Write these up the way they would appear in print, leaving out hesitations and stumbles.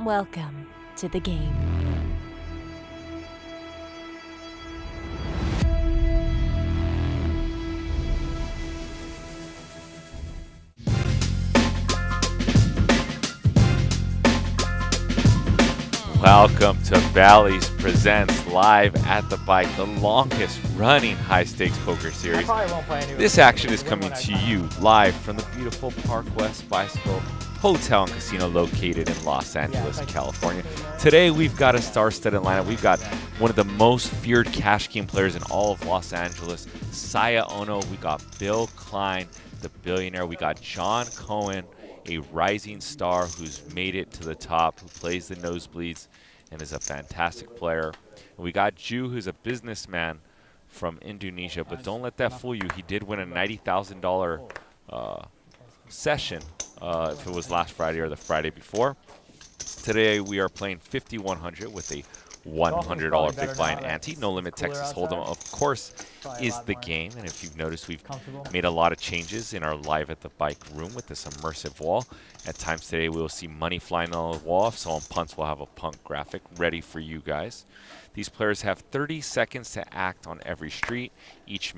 Welcome to the game. Welcome to Bally's Presents Live at the Bike, the longest running high-stakes poker series. This action is coming to you live from the beautiful Park West Bicycle Hotel and Casino located in Los Angeles, California. Today we've got a star-studded lineup. We've got one of the most feared cash game players in all of Los Angeles, Saya Ono. We got Bill Klein, the billionaire. We got John Cohen, a rising star who's made it to the top, who plays the nosebleeds and is a fantastic player. And we got Ju, who's a businessman from Indonesia, but don't let that fool you. He did win a $90,000 session if it was last Friday or the Friday before. Today we are playing 5,100 with a $100 big blind ante. No Limit Texas Hold'em, of course, is the game. And if you've noticed, we've made a lot of changes in our Live at the Bike room with this immersive wall. At times today, we will see money flying on the wall. If someone punts, we'll have a punt graphic ready for you guys. These players have 30 seconds to act on every street. Each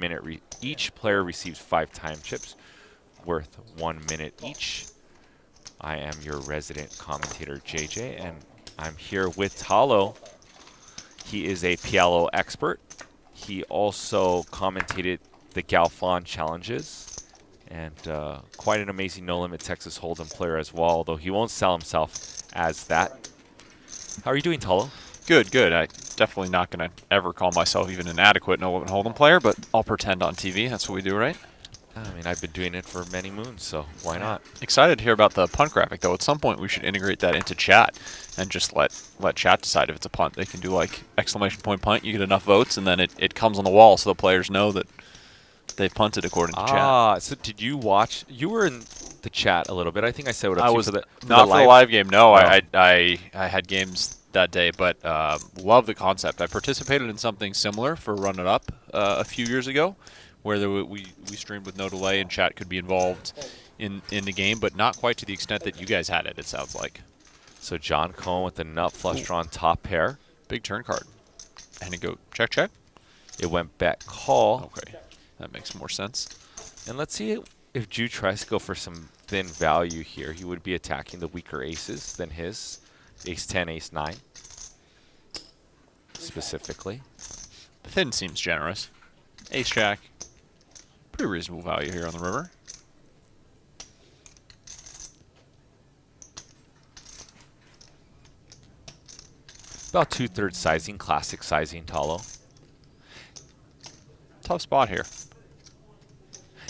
player receives 5 time chips worth 1 minute each. I am your resident commentator, JJ, and I'm here with Talo. He is a Pialo expert. He also commentated the Galfon challenges and quite an amazing No Limit Texas Hold'em player as well, although he won't sell himself as that. How are you doing, Talo? Good, good. I definitely not going to ever call myself even an adequate No Limit Hold'em player, but I'll pretend on TV. That's what we do, right? I mean, I've been doing it for many moons, so why not? Excited to hear about the punt graphic, though. At some point, we should integrate that into chat and just let chat decide if it's a punt. They can do like exclamation point punt. You get enough votes, and then it comes on the wall so the players know that they've punted according to chat. Ah, so did you watch? You were in the chat a little bit. I think I said what I was for the live game. No, I had games that day, but love the concept. I participated in something similar for Run It Up a few years ago, where we streamed with no delay and chat could be involved in the game, but not quite to the extent that you guys had it, it sounds like. So John Cohen with the nut flush draw on top pair. Big turn card. And it go check, check. It went bet call. Okay, that makes more sense. And let's see if Ju tries to go for some thin value here. He would be attacking the weaker aces than his. Ace 10, ace 9. Specifically. Thin seems generous. Ace jack. Pretty reasonable value here on the river. About 2/3 sizing, classic sizing, Talo. Tough spot here.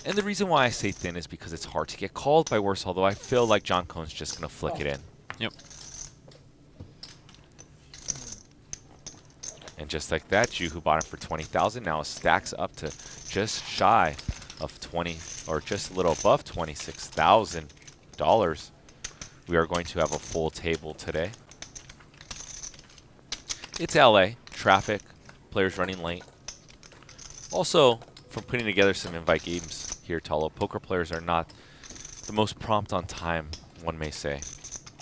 And the reason why I say thin is because it's hard to get called by worse, although I feel like John Cohen's just going to flick it in. Yep. And just like that, Ju, who bought it for $20,000, now stacks up to just shy of 20, or just a little above $26,000. We are going to have a full table today. It's LA, traffic, players running late. Also, from putting together some invite games here, Talo, poker players are not the most prompt on time, one may say.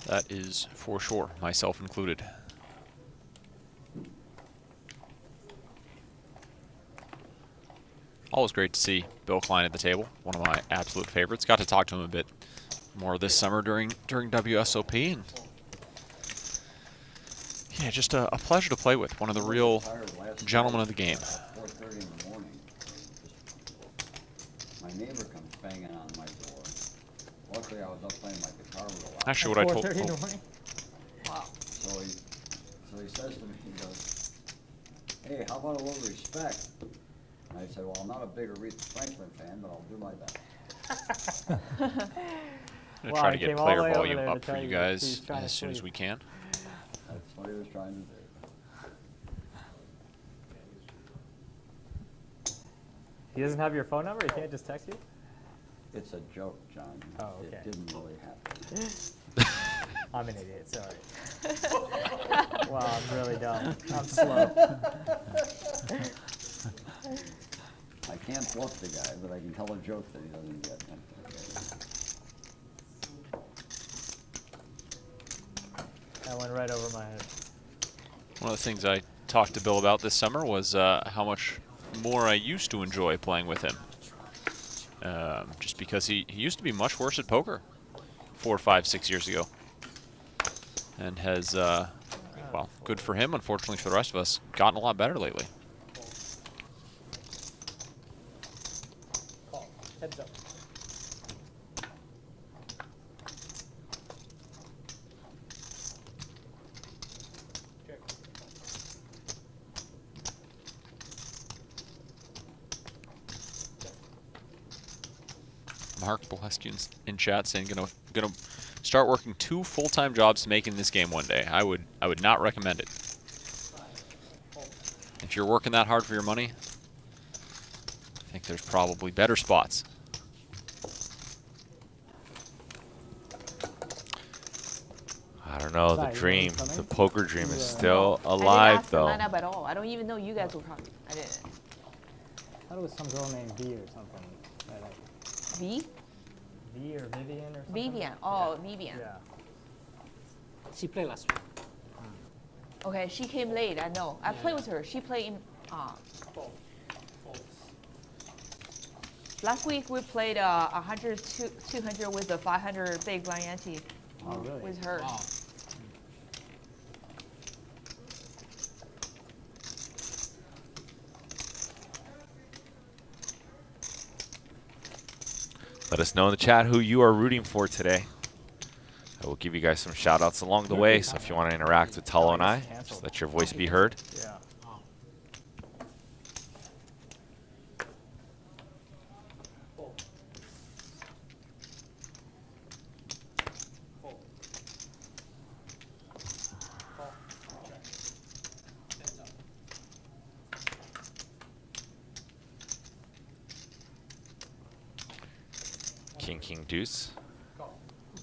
That is for sure, myself included. Always great to see Bill Klein at the table, one of my absolute favorites. Got to talk to him a bit more this summer during WSOP. And yeah, just a pleasure to play with. One of the real gentlemen of the game. 4:30 in the morning. My neighbor comes banging on my door. Luckily, I was up playing my guitar with a lot. Actually, what I told. Wow. So he says to me, he goes, "Hey, how about a little respect?" And I said, "Well, I'm not a big Aretha Franklin fan, but I'll do my best." I'm going to try to get player volume up for you guys as soon as we can. That's what he was trying to do. He doesn't have your phone number? He can't just text you? It's a joke, John. Oh, okay. It didn't really happen. I'm an idiot, sorry. Wow, I'm really dumb. I'm slow. I can't bluff the guy, but I can tell a joke that he doesn't get. That went right over my head. One of the things I talked to Bill about this summer was how much more I used to enjoy playing with him. Just because he used to be much worse at poker 4, 5, 6 years ago. And has, well, good for him, unfortunately for the rest of us, gotten a lot better lately. Heads up. Mark Bolescu in chat saying gonna start working 2 full-time jobs to make in this game one day. I would not recommend it. If you're working that hard for your money, I think there's probably better spots. I don't know. The Sorry, dream, coming? the poker dream is Yeah. still I didn't alive, ask the though. lineup at all. I don't even know you guys were coming. I didn't. I thought it was some girl named V or something. That I, V? V or Vivian or something? Vivian. Oh, Vivian. Yeah. She played last week. Okay, she came late. I know. I played with her. She played in. Last week we played 100, 200 with the 500 big blind ante Oh, really? with her. Wow. Let us know in the chat who you are rooting for today. I will give you guys some shout outs along the way, so if you want to interact with Talo and I, just let your voice be heard. Yeah. King, king, deuce.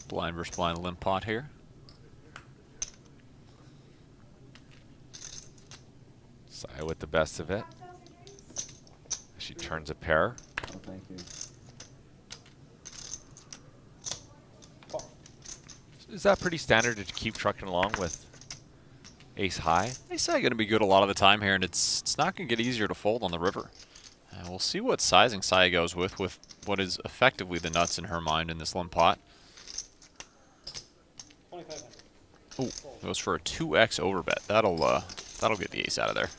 Blind versus blind limp pot here. Saya with the best of it. She turns a pair. Oh, thank you. Is that pretty standard to keep trucking along with ace high? Ace high going to be good a lot of the time here, and it's not going to get easier to fold on the river. We'll see what sizing Saya goes with what is effectively the nuts in her mind in this limp pot. Ooh, goes for a 2x overbet. That'll get the ace out of there.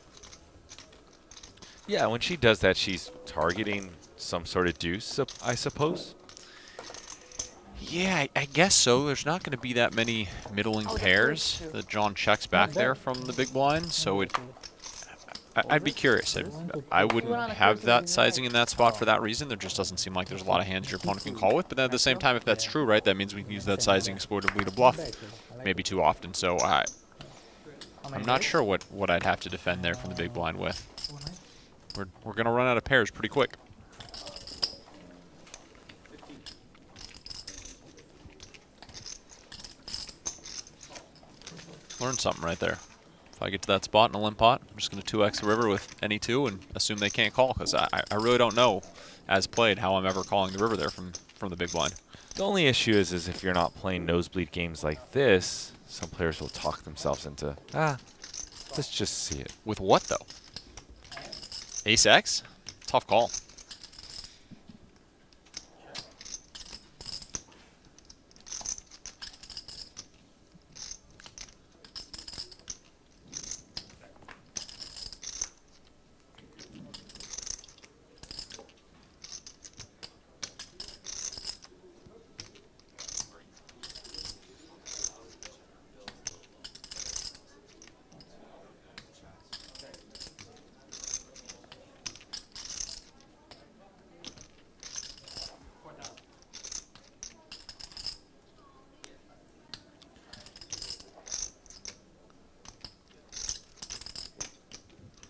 Yeah, when she does that, she's targeting some sort of deuce, I suppose. Yeah, I guess so. There's not going to be that many middling pairs that John checks back there from the big blind, so I'd be curious. I wouldn't have that sizing in that spot for that reason. There just doesn't seem like there's a lot of hands your opponent can call with. But then at the same time, if that's true, right, that means we can use that sizing exploitively to bluff maybe too often. So I'm not sure what I'd have to defend there from the big blind with. We're going to run out of pairs pretty quick. Learn something right there. If I get to that spot in a limp pot, I'm just going to 2x the river with any two and assume they can't call, because I really don't know, as played, how I'm ever calling the river there from the big blind. The only issue is if you're not playing nosebleed games like this, some players will talk themselves into, let's just see it. With what, though? Ace X? Tough call.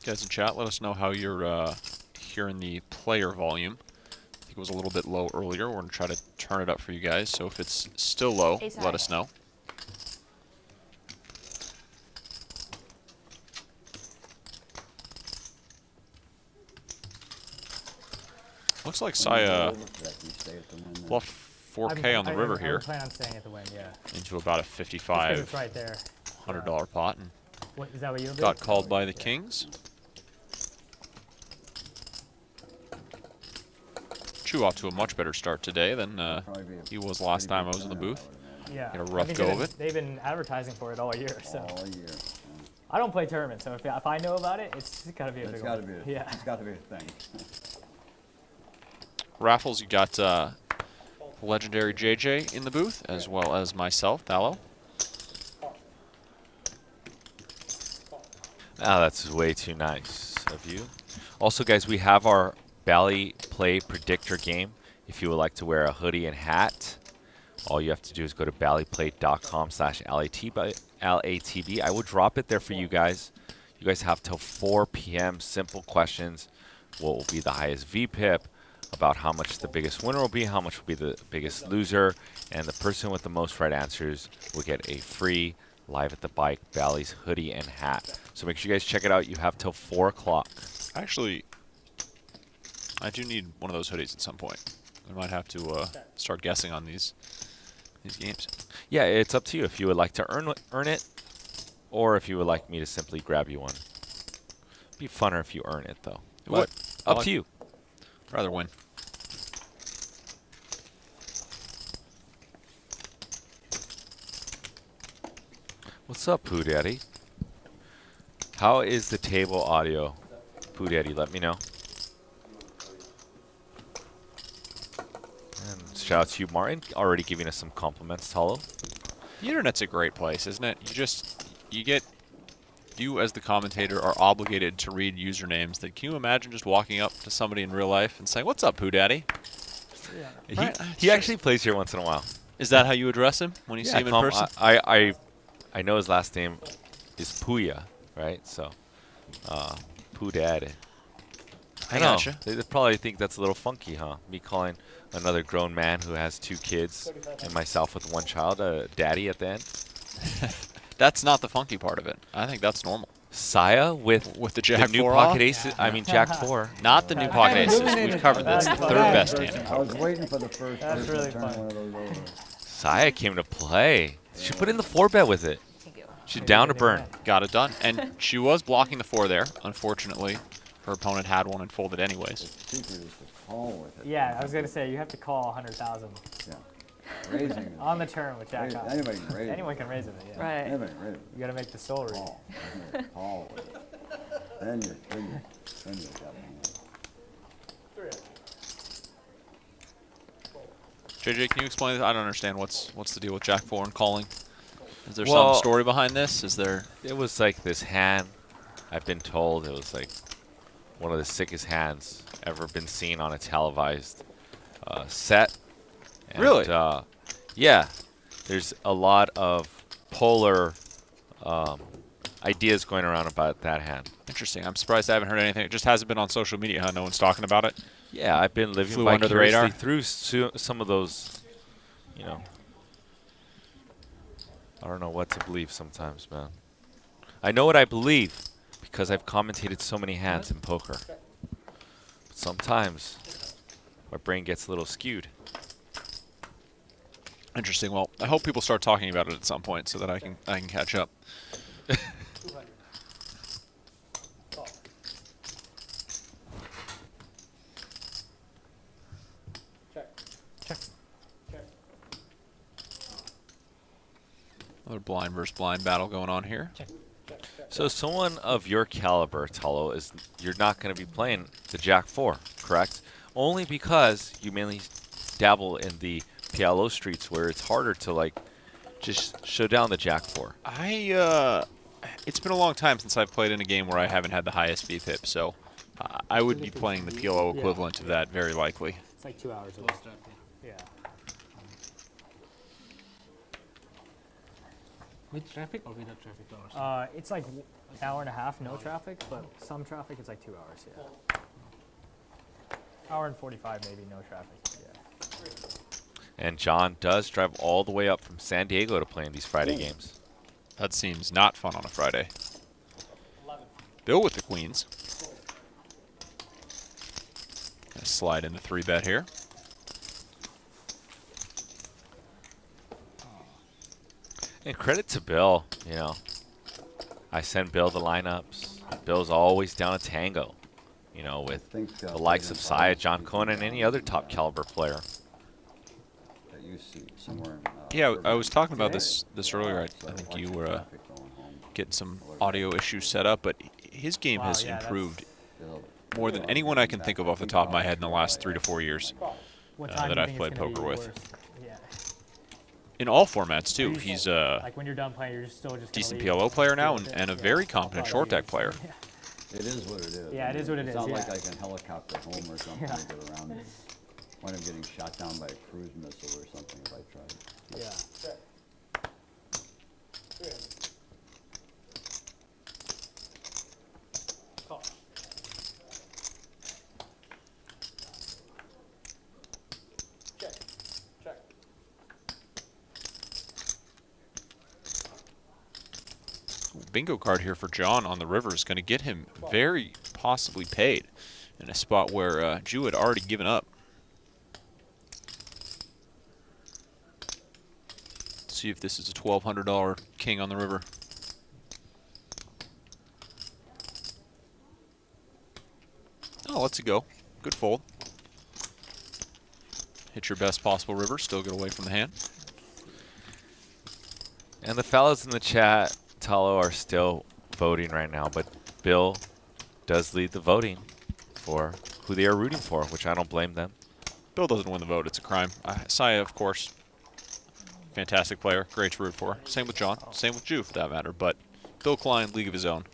Guys in chat, let us know how you're hearing the player volume. I think it was a little bit low earlier. We're going to try to turn it up for you guys. So if it's still low, let us know. Looks like Saya bluffed 4K on the river I here plan on staying at the win, yeah. into about a Just 'cause 55. it's right there. $100 pot and What, is that what you'll do? got called by the Kings. Chew off to a much better start today than Probably be a he was last pretty time I big was in the turnout, booth. I would Yeah. Get a I rough think go they've of been- it. They've been advertising for it all year, so. imagine. All year. I don't play tournaments, so if I know about it, it's gotta be a It's big got one. to be. Yeah. It's got to be a thing. Raffles, you got legendary JJ in the booth, as well as myself, Thallow. Ah, that's way too nice of you. Also, guys, we have our Bally Play Predictor game. If you would like to wear a hoodie and hat, all you have to do is go to ballyplay.com/LATB. I will drop it there for you guys. You guys have till 4 p.m. Simple questions. What will be the highest VPIP? About how much the biggest winner will be, how much will be the biggest loser, and the person with the most right answers will get a free Live at the Bike Bally's hoodie and hat. So make sure you guys check it out. You have till 4 o'clock. Actually, I do need one of those hoodies at some point. I might have to start guessing on these games. Yeah, it's up to you if you would like to earn it, or if you would like me to simply grab you one. It'd be funner if you earn it, though. It would. But up I like- to you. Rather win. What's up, Pooh Daddy? How is the table audio? Pooh Daddy, let me know. And shout out to you, Martin, already giving us some compliments, Hollow. The internet's a great place, isn't it? You as the commentator are obligated to read usernames. Can you imagine just walking up to somebody in real life and saying, "What's up, Pooh Daddy?" He actually plays here once in a while. Is that how you address him when you see him in person? I know his last name is Puya, right? So, Pooh Daddy. I know. gotcha. They probably think that's a little funky, huh? Me calling another grown man who has 2 kids and myself with 1 child a daddy at the end. That's not the funky part of it. I think that's normal. Saya with the the Jack new 4 pocket off? ace. I mean Jack 4. Not the new pocket aces. We've covered this. The third best hand in I was poker. waiting for the first That's person really to turn fun. one of those over. Saya came to play. She put in the 4-bet with it. Thank you. She's down to burn. Got it done. And she was blocking the 4 there. Unfortunately, her opponent had one and folded anyways. The secret is to call with it. Yeah, I was gonna say you have to call 100,000 Yeah. Raising it. on the turn with Jack Raise- high. Anybody can raise it. Anyone can raise it. Yeah. Right. Anybody can raise it. You gotta make the soul read. Call. Call with it. Then you got it. JJ, can you explain this? I don't understand what's the deal with Jack 4 and calling. Is there Well- some story behind this? Is there? It was like this hand. I've been told it was like one of the sickest hands ever been seen on a televised set. And, Really? Yeah. There's a lot of polar ideas going around about that hand. Interesting. I'm surprised I haven't heard anything. It just hasn't been on social media, huh? No one's talking about it. Yeah, I've been living Flew under the radar? vicariously through some of those, you know. I don't know what to believe sometimes, man. I know what I believe because I've commentated so many hands in poker. But sometimes my brain gets a little skewed. Interesting. Well, I hope people start talking about it at some point so that I can catch up. Another blind versus blind battle going on here. So someone of your caliber, Talo, you're not going to be playing the Jack 4, correct? Only because you mainly dabble in the PLO streets where it's harder to like just show down the Jack 4. It's been a long time since I've played in a game where I haven't had the highest VPIP, so I would be playing the PLO equivalent of that very likely. It's like 2 hours away. Yeah. With traffic or without traffic hours? It's like an hour and a half, no traffic, but some traffic, it's like 2 hours, yeah. Hour and 45 maybe, no traffic, yeah. And John does drive all the way up from San Diego to play in these Friday games. That seems not fun on a Friday. Bill with the queens. Gonna slide in the 3-bet here. And credit to Bill, you know, I send Bill the lineups. Bill's always down a tango, you know, with the likes of Saya, John Cohen, and any other top caliber player. That you see somewhere in, Yeah, I was talking about this earlier. I think you were getting some audio issues set up, but his game has improved more than anyone I can think of off the top of my head in the last 3 to 4 years What time that do you I've think played it's gonna poker be with. worse? Yeah. In all formats too. He's a Like when you're done playing, you're still just decent gonna leave PLO player now with it. and a Yeah. very competent short deck player. Yeah. It is what it is. Yeah, it is what it It's is, not like yeah. I can helicopter home or something and get around it. Wind up getting shot down by a cruise missile or something if I tried. Yeah. Bingo card here for John on the river is going to get him very possibly paid in a spot where Jew had already given up. Let's see if this is a $1,200 king on the river. Oh, lets it go. Good fold. Hit your best possible river, still get away from the hand. And the fellas in the chat, Talo, are still voting right now, but Bill does lead the voting for who they are rooting for, which I don't blame them. Bill doesn't win the vote, it's a crime. Saya, of course, fantastic player, great to root for. Same with John, same with Jew for that matter, but Bill Klein, league of his own.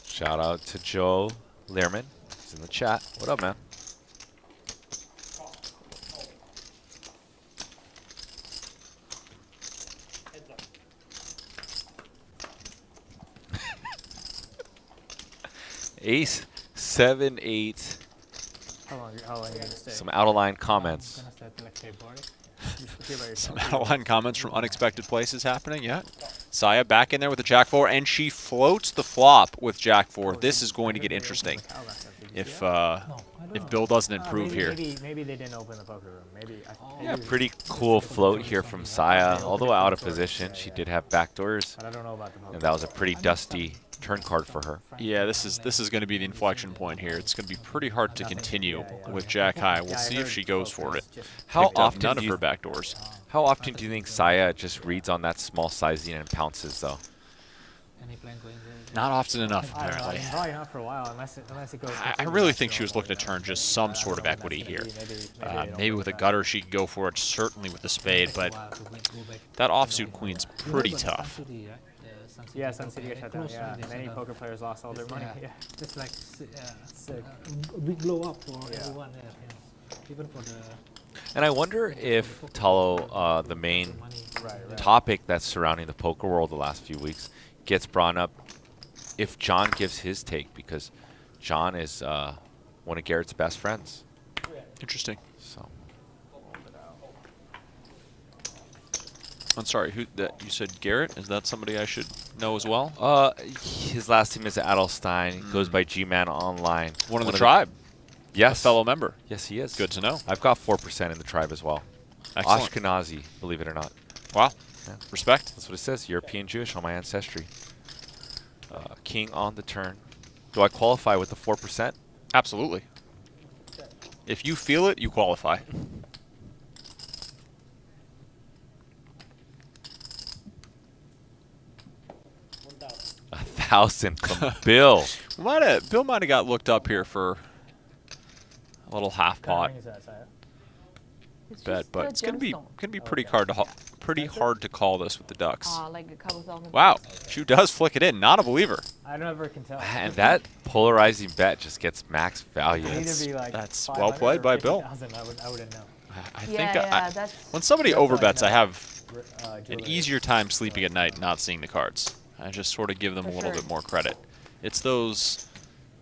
Shout out to Joe Learman. He's in the chat. What up, man? Ace 7-8. How long are you gonna stay? Some out of line comments. Gonna start to like February. You feel about Some yourself. out-of-line comments from unexpected places happening, yeah. Saya back in there with the Jack 4, and she floats the flop with Jack 4. This is going to get interesting if Bill doesn't improve here. Maybe they didn't open the poker room. Maybe. Yeah, pretty cool float here from Saya. Although out of position, she did have backdoors, But I don't know about the poker. and that was a pretty dusty turn card for her. Yeah, this is going to be the inflection point here. It's going to be pretty hard to continue with Jack high. We'll see if she goes for it. How Picked up often none do of you her backdoors. How often do you think Saya just reads on that small sizing and pounces, though? Any plan going there? Not often enough, I don't know, apparently. probably not for a while, unless it goes. I really think she was looking to turn just some sort of equity here. Maybe with a gutter she could go for it, certainly with the spade, but that offsuit queen's pretty tough. Yeah, Sun City got shut down. Yeah, many poker players lost all their money. Yeah. It's like Sick. a big blow up for everyone there. Even for the And I wonder if Talo, the main money. Right. topic that's surrounding the poker world the last few weeks, gets brought up if John gives his take, because John is one of Garrett's best friends. Interesting. So I'm sorry, who that you said Garrett? Is that somebody I should know as well? his last name is Adelstein. He goes by G-Man Online. One of the tribe, a Yes. fellow member. Yes, he is. Good to know. I've got 4% in the tribe as well. Excellent. Ashkenazi, believe it or not. Wow. Yeah. Respect. That's what it says. European Jewish on my ancestry. King on the turn. Do I qualify with the 4%? Absolutely. If you feel it, you qualify. $1,000 from Bill. Bill might have got looked up here for a little half pot Is that, Saya? It's bet, just but a it's gonna be gemstone. pretty hard to call this with the ducks. Like a couple thousand. Wow, Chu does flick it in. Not a believer. I never can tell. And that polarizing bet just gets max value. It'd either be like That's 500 well played or by Bill. 50,000, I wouldn't know. I Yeah, think yeah, that's. when somebody That's overbets, like I have an jewelry. easier time sleeping at night not seeing the cards. I just sort of give them a For little sure. bit more credit. It's those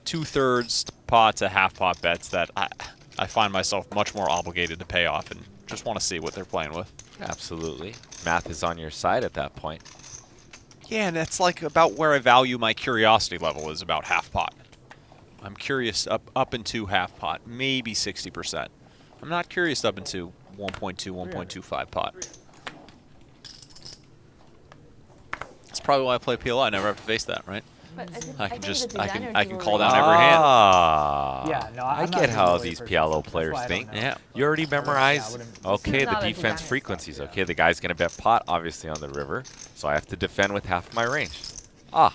2/3 pot to half pot bets that I find myself much more obligated to pay off and just want to see what they're playing with. Absolutely. Math is on your side at that point. Yeah, and that's like about where I value my curiosity level is about half pot. I'm curious up into half pot, maybe 60%. I'm not curious up into 1.2, 1.25 pot. That's probably why I play PLO. I never have to face that, right? But I can think just the I designers can do call really down well. every hand. Ah. Yeah, no, I I'm not get how really these versed PLO in it. That's players why I think. don't know. Yeah. You already memorized. wouldn't- Okay, the not a defense designer frequencies. stuff, Okay, the guy's gonna bet pot, obviously on the river, so I have to defend with half my range. Ah.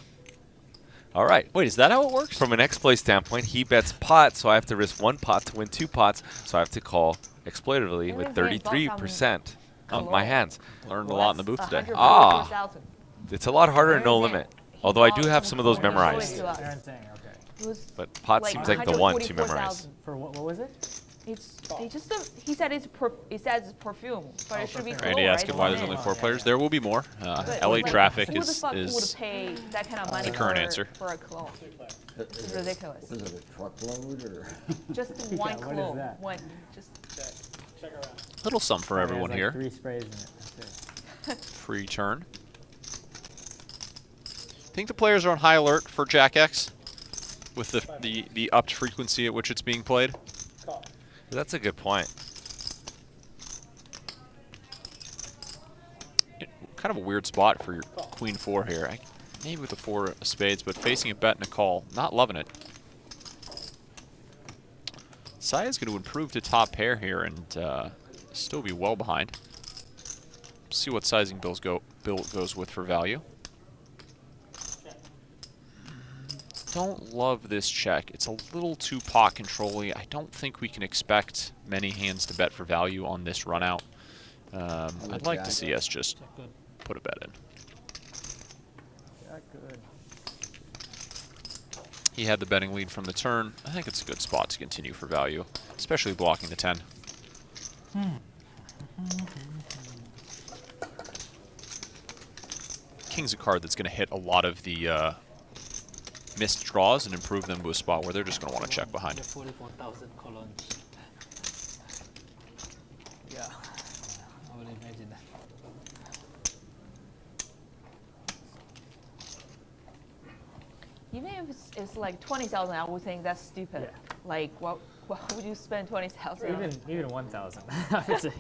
All right. Wait, is that how it works? From an X-play standpoint, he bets pot, so I have to risk 1 pot to win 2 pots, so I have to call exploitatively That with means they bought 33% of my Hello. hands. Learned a lot in the booth today. 144,000. It's a lot harder no Aaron's limit. saying he Although I do bought have some of those Cologne. memorized. to us. Aaron's saying, okay. It was But pot like seems like the one to 144,000. memorize. For what was it? It's just he said it says it's perfume, but it should be perfume. cologne, Randy right? asking why there's Yeah. only 4 players. There will be more. But LA like, traffic who the is fuck would pay that kind of money the current for, answer. for a cologne? It's ridiculous. Is it a truckload or? Just one what is cologne, that? one just. little sum for It everyone has, like, here. 3 sprays in it. That's it. Free turn. Think the players are on high alert for Jack X with the upped frequency at which it's being played. That's a good point. Kind of a weird spot for your queen 4 here. Maybe with the 4 of spades, but facing a bet and a call. Not loving it. Saya's going to improve to top pair here and still be well behind. See what sizing Bill goes with for value. Don't love this check. It's a little too pot control-y. I don't think we can expect many hands to bet for value on this run out. I'd like to see us just put a bet in. Yeah, good. He had the betting lead from the turn. I think it's a good spot to continue for value, especially blocking the 10. King's a card that's going to hit a lot of the missed draws and improve them to a spot where they're just going to want to check behind. The 44,000 colons. Yeah. I will imagine that. Even if it's like 20,000, I would think that's stupid. Yeah. Like, why would you spend 20,000? Even 1,000. I would say.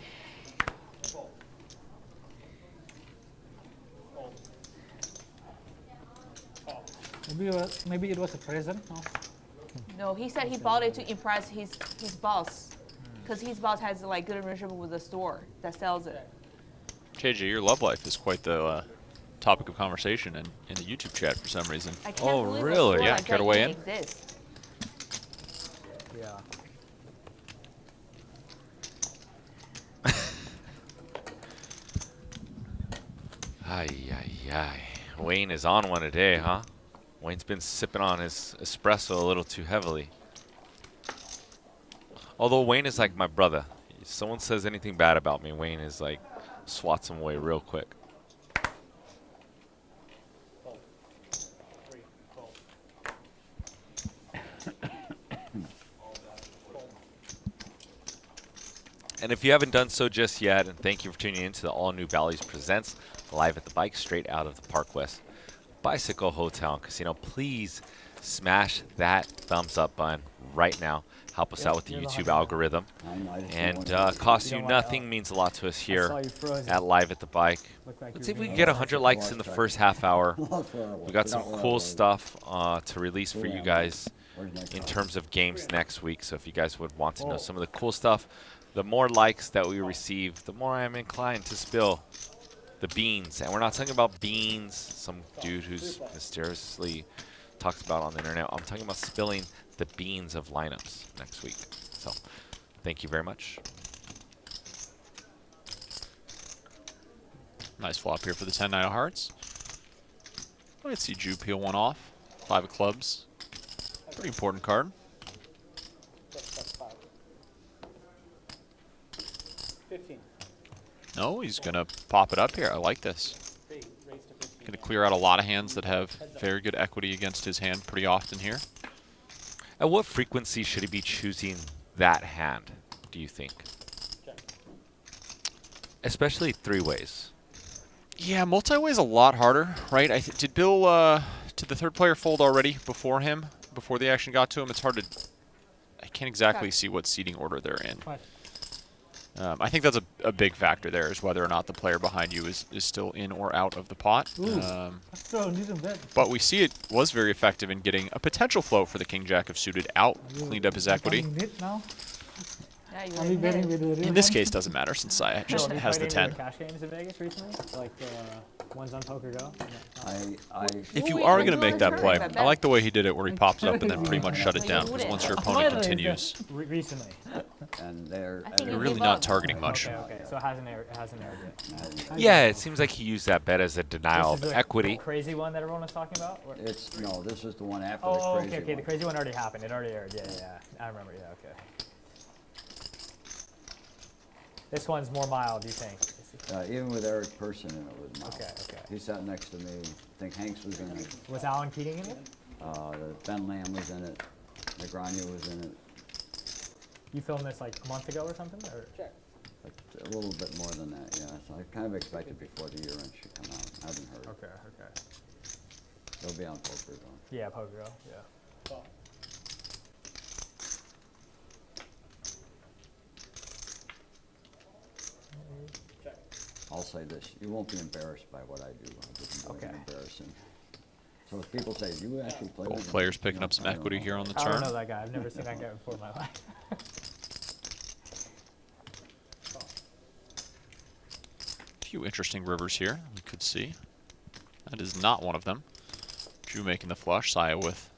Maybe it was a present. No? No, he said he bought it to impress his boss, because his boss has like good relationship with the store that sells it. JJ, your love life is quite the topic of conversation in the YouTube chat for some reason. I can't Oh, believe a really? store Yeah, like care to that weigh even in? exists. Yeah. Ay, ay, ay. Wayne is on one today, huh? Wayne's been sipping on his espresso a little too heavily. Although Wayne is like my brother. If someone says anything bad about me, Wayne is like, swats him away real quick. And if you haven't done so just yet, and thank you for tuning in to the all-new Bally's Presents live at the bike straight out of the Park West Bicycle Hotel and Casino, please smash that thumbs up button right now. Help us out with the YouTube algorithm. And costs you nothing, means a lot to us here at Live at the Bike. Let's see if we can get 100 likes in the first half hour. We got some cool stuff to release for you guys in terms of games next week. So if you guys would want to know some of the cool stuff, the more likes that we receive, the more I'm inclined to spill the beans. And we're not talking about beans, some dude who's mysteriously talks about on the internet. I'm talking about spilling the beans of lineups next week. So thank you very much. Nice flop here for the 10-9 of hearts. Let's see Jew peel one off. 5 of clubs. Pretty important card. No, he's going to pop it up here. I like this. Going to clear out a lot of hands that have very good equity against his hand pretty often here. At what frequency should he be choosing that hand, do you think? Especially three-ways. Yeah, multi-way is a lot harder, right? Did Bill, did the third player fold already before him, before the action got to him? It's hard to, I can't exactly see what seating order they're in. What? I think that's a big factor there, is whether or not the player behind you is still in or out of the pot. Let's throw a little bit. But we see it was very effective in getting a potential float for the king jack of suited out, cleaned up his equity. Coming mid now? Yeah, you Are we betting with the In this case, doesn't matter since Saya Joel, just have you has the played any 10. of cash games in Vegas recently? Like the ones on Poker Go? If you Ooh, are we going to can make do that it. play, Bet. I like the way he did it, where he pops up and then pretty much shut it down. Because once your opponent continues, Recently. And they're, I think you're you really give not up. targeting much. Okay. So it hasn't aired yet. Yeah, it seems like he used that bet as a denial This of is the equity. crazy one that everyone was talking about? Or- no, this is the one after Oh, the crazy okay. one. The crazy one already happened. It already aired. Yeah. I remember. Yeah, okay. This one's more mild, do you think? Even with Eric Person in it was mild. Okay. He sat next to me. I think Hanks was in it. Was Alan Keating in it? Ben Lamb was in it. Negrano was in it. You filmed this like a month ago or something? Or? Like a little bit more than that, yeah. So I kind of expected before the year end should come out. I haven't heard. Okay. It'll be on Poker Go. Yeah, Poker Go. Yeah. I'll say this, you won't be embarrassed by what I do. I just know it's Okay. embarrassing. So if people say, you actually play Both with him?" players picking You up some I don't equity know. here on the I don't turn. know that guy. I've never seen that guy before in my life. A few interesting rivers here we could see. That is not one of them. Drew making the flush, Saya with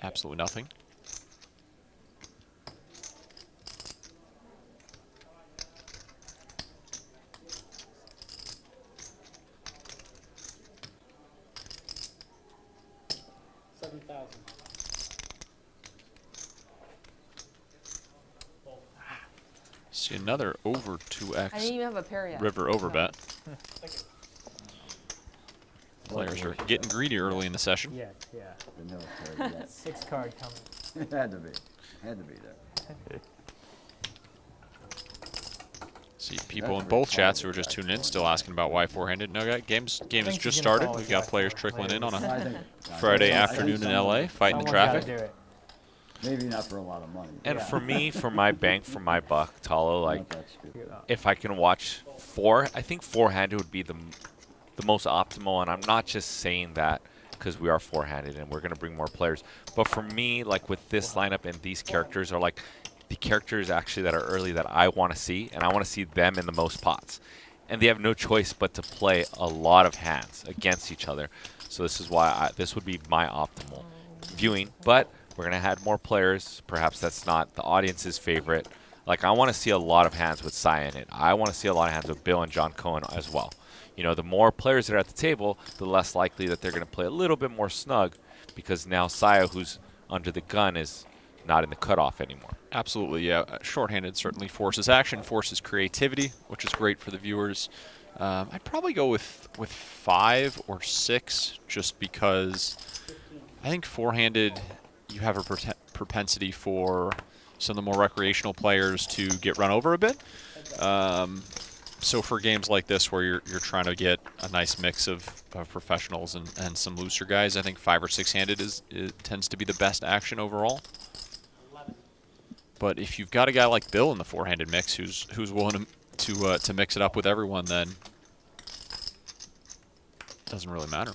absolutely nothing. See another over I didn't 2x even have a pair yet. river over No. bet. Players are getting greedy early in the session. Yeah. The military, yeah. 6 card coming. It had to be. Had to be there. See people in both chats who are just tuning in still asking about why four-handed. No, game has think just he's gonna started. call We've it got by players four. trickling in on a I think, Friday I think afternoon in someone- LA, fighting the Someone's gotta traffic. do it. Maybe not for a lot of money. And Yeah. for me, for my bank, for my buck, Talo, like, Not that stupid. if I can watch four, I think four-handed would be the most optimal. And I'm not just saying that because we are four-handed and we're going to bring more players. But for me, like with this lineup and these characters are like the characters actually that are early that I want to see. And I want to see them in the most pots. And they have no choice but to play a lot of hands against each other. So this is why this would be my optimal viewing. But we're going to add more players. Perhaps that's not the audience's favorite. Like, I want to see a lot of hands with Cy in it. I want to see a lot of hands with Bill and John Cohen as well. You know, the more players that are at the table, the less likely that they're going to play a little bit more snug because now Saya, who's under the gun, is not in the cutoff anymore. Absolutely, yeah. Shorthanded certainly forces action, forces creativity, which is great for the viewers. I'd probably go with 5 or 6 just because I think four-handed, you have a propensity for some of the more recreational players to get run over a bit. So for games like this where you're trying to get a nice mix of professionals and some looser guys, I think 5 or 6-handed tends to be the best action overall. But if you've got a guy like Bill in the four-handed mix who's willing to mix it up with everyone, then it doesn't really matter.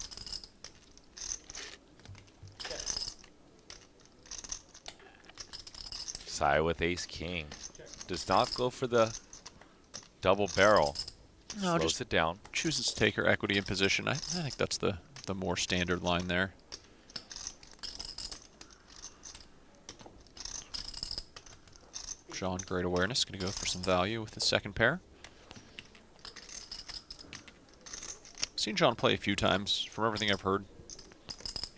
Saya with ace king. Does not go for the double barrel. No, Slows just it down. chooses to take her equity in position. I think that's the more standard line there. Sean, great awareness. Going to go for some value with the second pair. Seen John play a few times. From everything I've heard,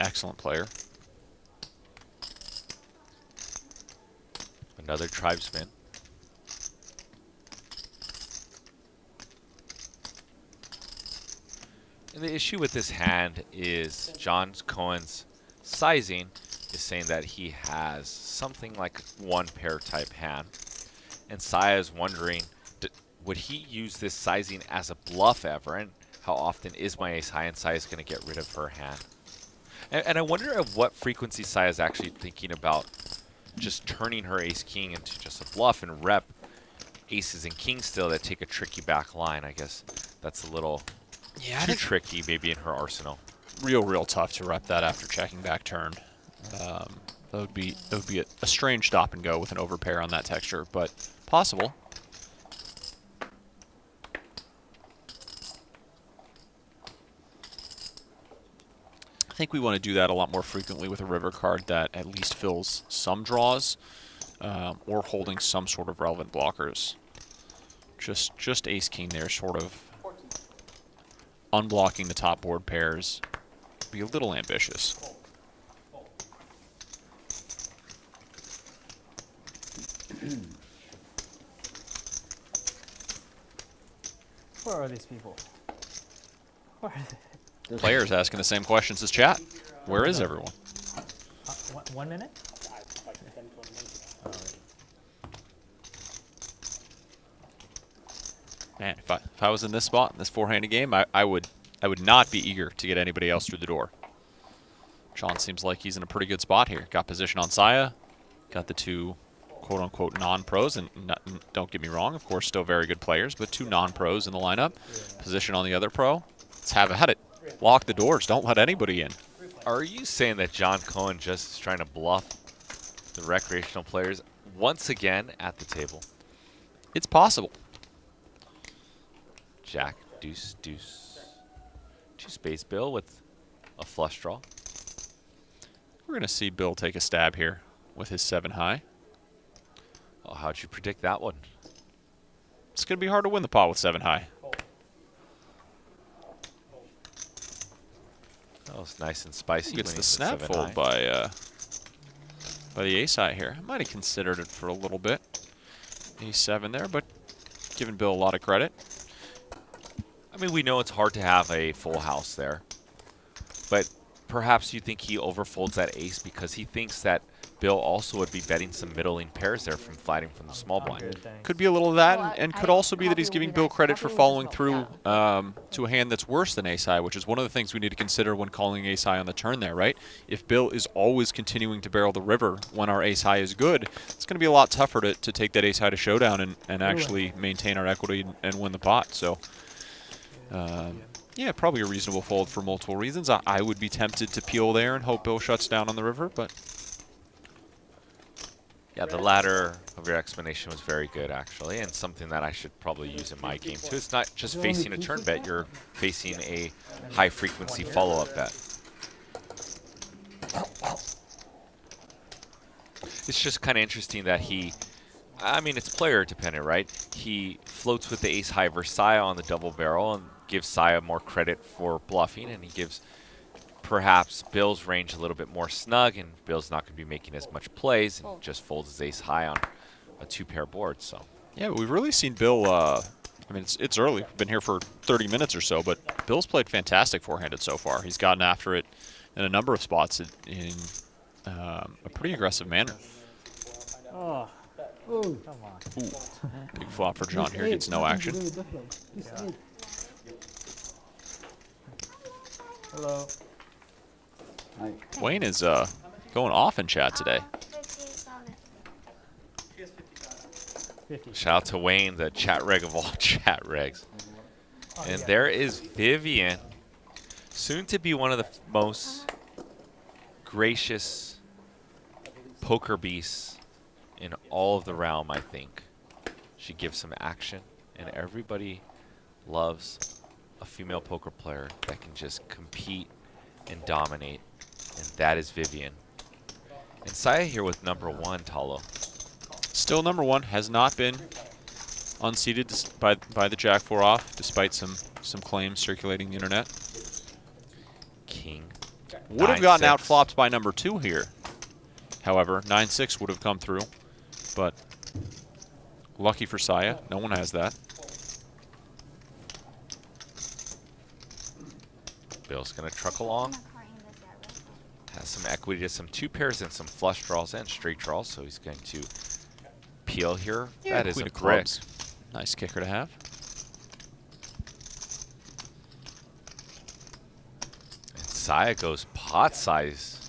excellent player. Another tribesman. And the issue with this hand is John Cohen's sizing is saying that he has something like one pair type hand. And Saya is wondering, would he use this sizing as a bluff ever? And how often is my ace high and Saya is going to get rid of her hand? And I wonder at what frequency Saya is actually thinking about just turning her ace king into just a bluff and rep. aces and kings still that take a tricky back line. I guess that's a little Yeah, too tricky maybe in her arsenal. real tough to rep that after checking back turn. That would be a strange stop and go with an overpair on that texture, but possible. I think we want to do that a lot more frequently with a river card that at least fills some draws or holding some sort of relevant blockers. Just ace king there, sort of unblocking the top board pairs. Be a little ambitious. Where are these people? Where are they? Players asking the same questions as chat. Where is everyone? 1 minute? Man, if I was in this spot in this four-handed game, I would not be eager to get anybody else through the door. John seems like he's in a pretty good spot here. Got position on Saya, got the two quote-unquote non-pros, and don't get me wrong, of course, still very good players, but two non-pros in the lineup. Position on the other pro. Let's have at it. Lock the doors. Don't let anybody in. Are you saying that John Cohen just is trying to bluff the recreational players once again at the table? It's possible. Jack, deuce, deuce. Two spades Bill with a flush draw. We're going to see Bill take a stab here with his 7 high. Oh, how'd you predict that one? It's going to be hard to win the pot with 7 high. That was nice and spicy. He gets winning the snap 7 fold high. by the ace high here. I might have considered it for a little bit. A7 there, but giving Bill a lot of credit. I mean, we know it's hard to have a full house there, but perhaps you think he overfolds that ace because he thinks that Bill also would be betting some middling pairs there from fighting from the small I'm blind. good, thanks. Could be a little of that, Well, and could I also be that he's copy giving with Bill that. credit for Copy with following this through one, to a hand that's worse than ace high, which is one of the things we need to consider when calling ace high on the turn there, right? If Bill is always continuing to barrel the river when our ace high is good, it's going to be a lot tougher to take that ace high to showdown and actually maintain our equity and win the pot. So, yeah, probably a reasonable fold for multiple reasons. I would be tempted to peel there and hope Bill shuts down on the river, but Yeah, the latter of your explanation was very good, actually, and something that I should probably use in my game, too. It's not just facing a turn bet. You're facing a high-frequency follow-up bet. It's just kind of interesting that I mean, it's player-dependent, right? He floats with the ace-high versus Saya on the double barrel and gives Saya more credit for bluffing, and he gives perhaps Bill's range a little bit more snug, and Bill's not going to be making as much plays, and just folds his ace high on a 2-pair board. So yeah, we've really seen Bill. I mean, it's early. We've been here for 30 minutes or so, but Bill's played fantastic four-handed so far. He's gotten after it in a number of spots in a pretty aggressive manner. Oh, Oh, come on. Ooh, big flop for John here. Gets no action. Hello. Hi. Wayne is going off in chat today. 50. shout out to Wayne, the chat reg of all chat regs. And there is Vivian, soon to be one of the most gracious poker beasts in all of the realm, I think. She gives some action, and everybody loves a female poker player that can just compete and dominate, and that is Vivian. And Saya here with number 1, Talo. Still number 1, has not been unseated by the Jack 4 off, despite some claims circulating the internet. King. Would have gotten 9-6. outflopped by number 2 here. However, 9-6 would have come through, but lucky for Saya, no one has that. Bill's going to truck along. Has some equity to some 2 pairs and some flush draws and straight draws, so he's going to peel here. That is Queen a of brick. clubs. Nice kicker to have. And Saya goes pot size.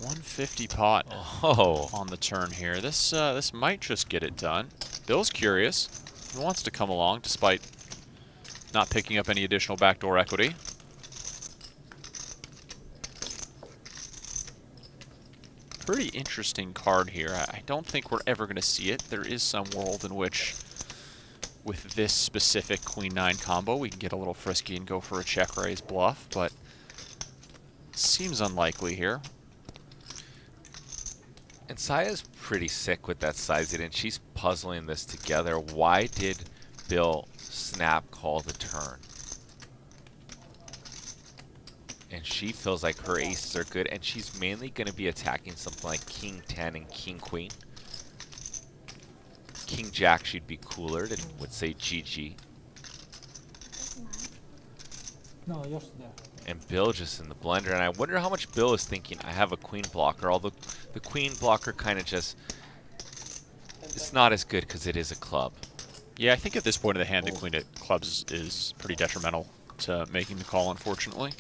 150 pot Oh, on the turn here. This might just get it done. Bill's curious. He wants to come along despite not picking up any additional backdoor equity. Pretty interesting card here. I don't think we're ever going to see it. There is some world in which, with this specific Queen-9 combo, we can get a little frisky and go for a check raise bluff, but seems unlikely here. and Saya's pretty sick with that size it, and she's puzzling this together. Why did Bill snap call the turn? And she feels like her aces are good, and she's mainly going to be attacking something like King 10 and King Queen. King Jack, she'd be cooler and would say GG. No, just there. And Bill just in the blender, and I wonder how much Bill is thinking. I have a queen blocker, although the queen blocker kind of just, it's not as good because it is a club. Yeah, I think at this point of the hand, the queen of clubs is pretty detrimental to making the call, unfortunately.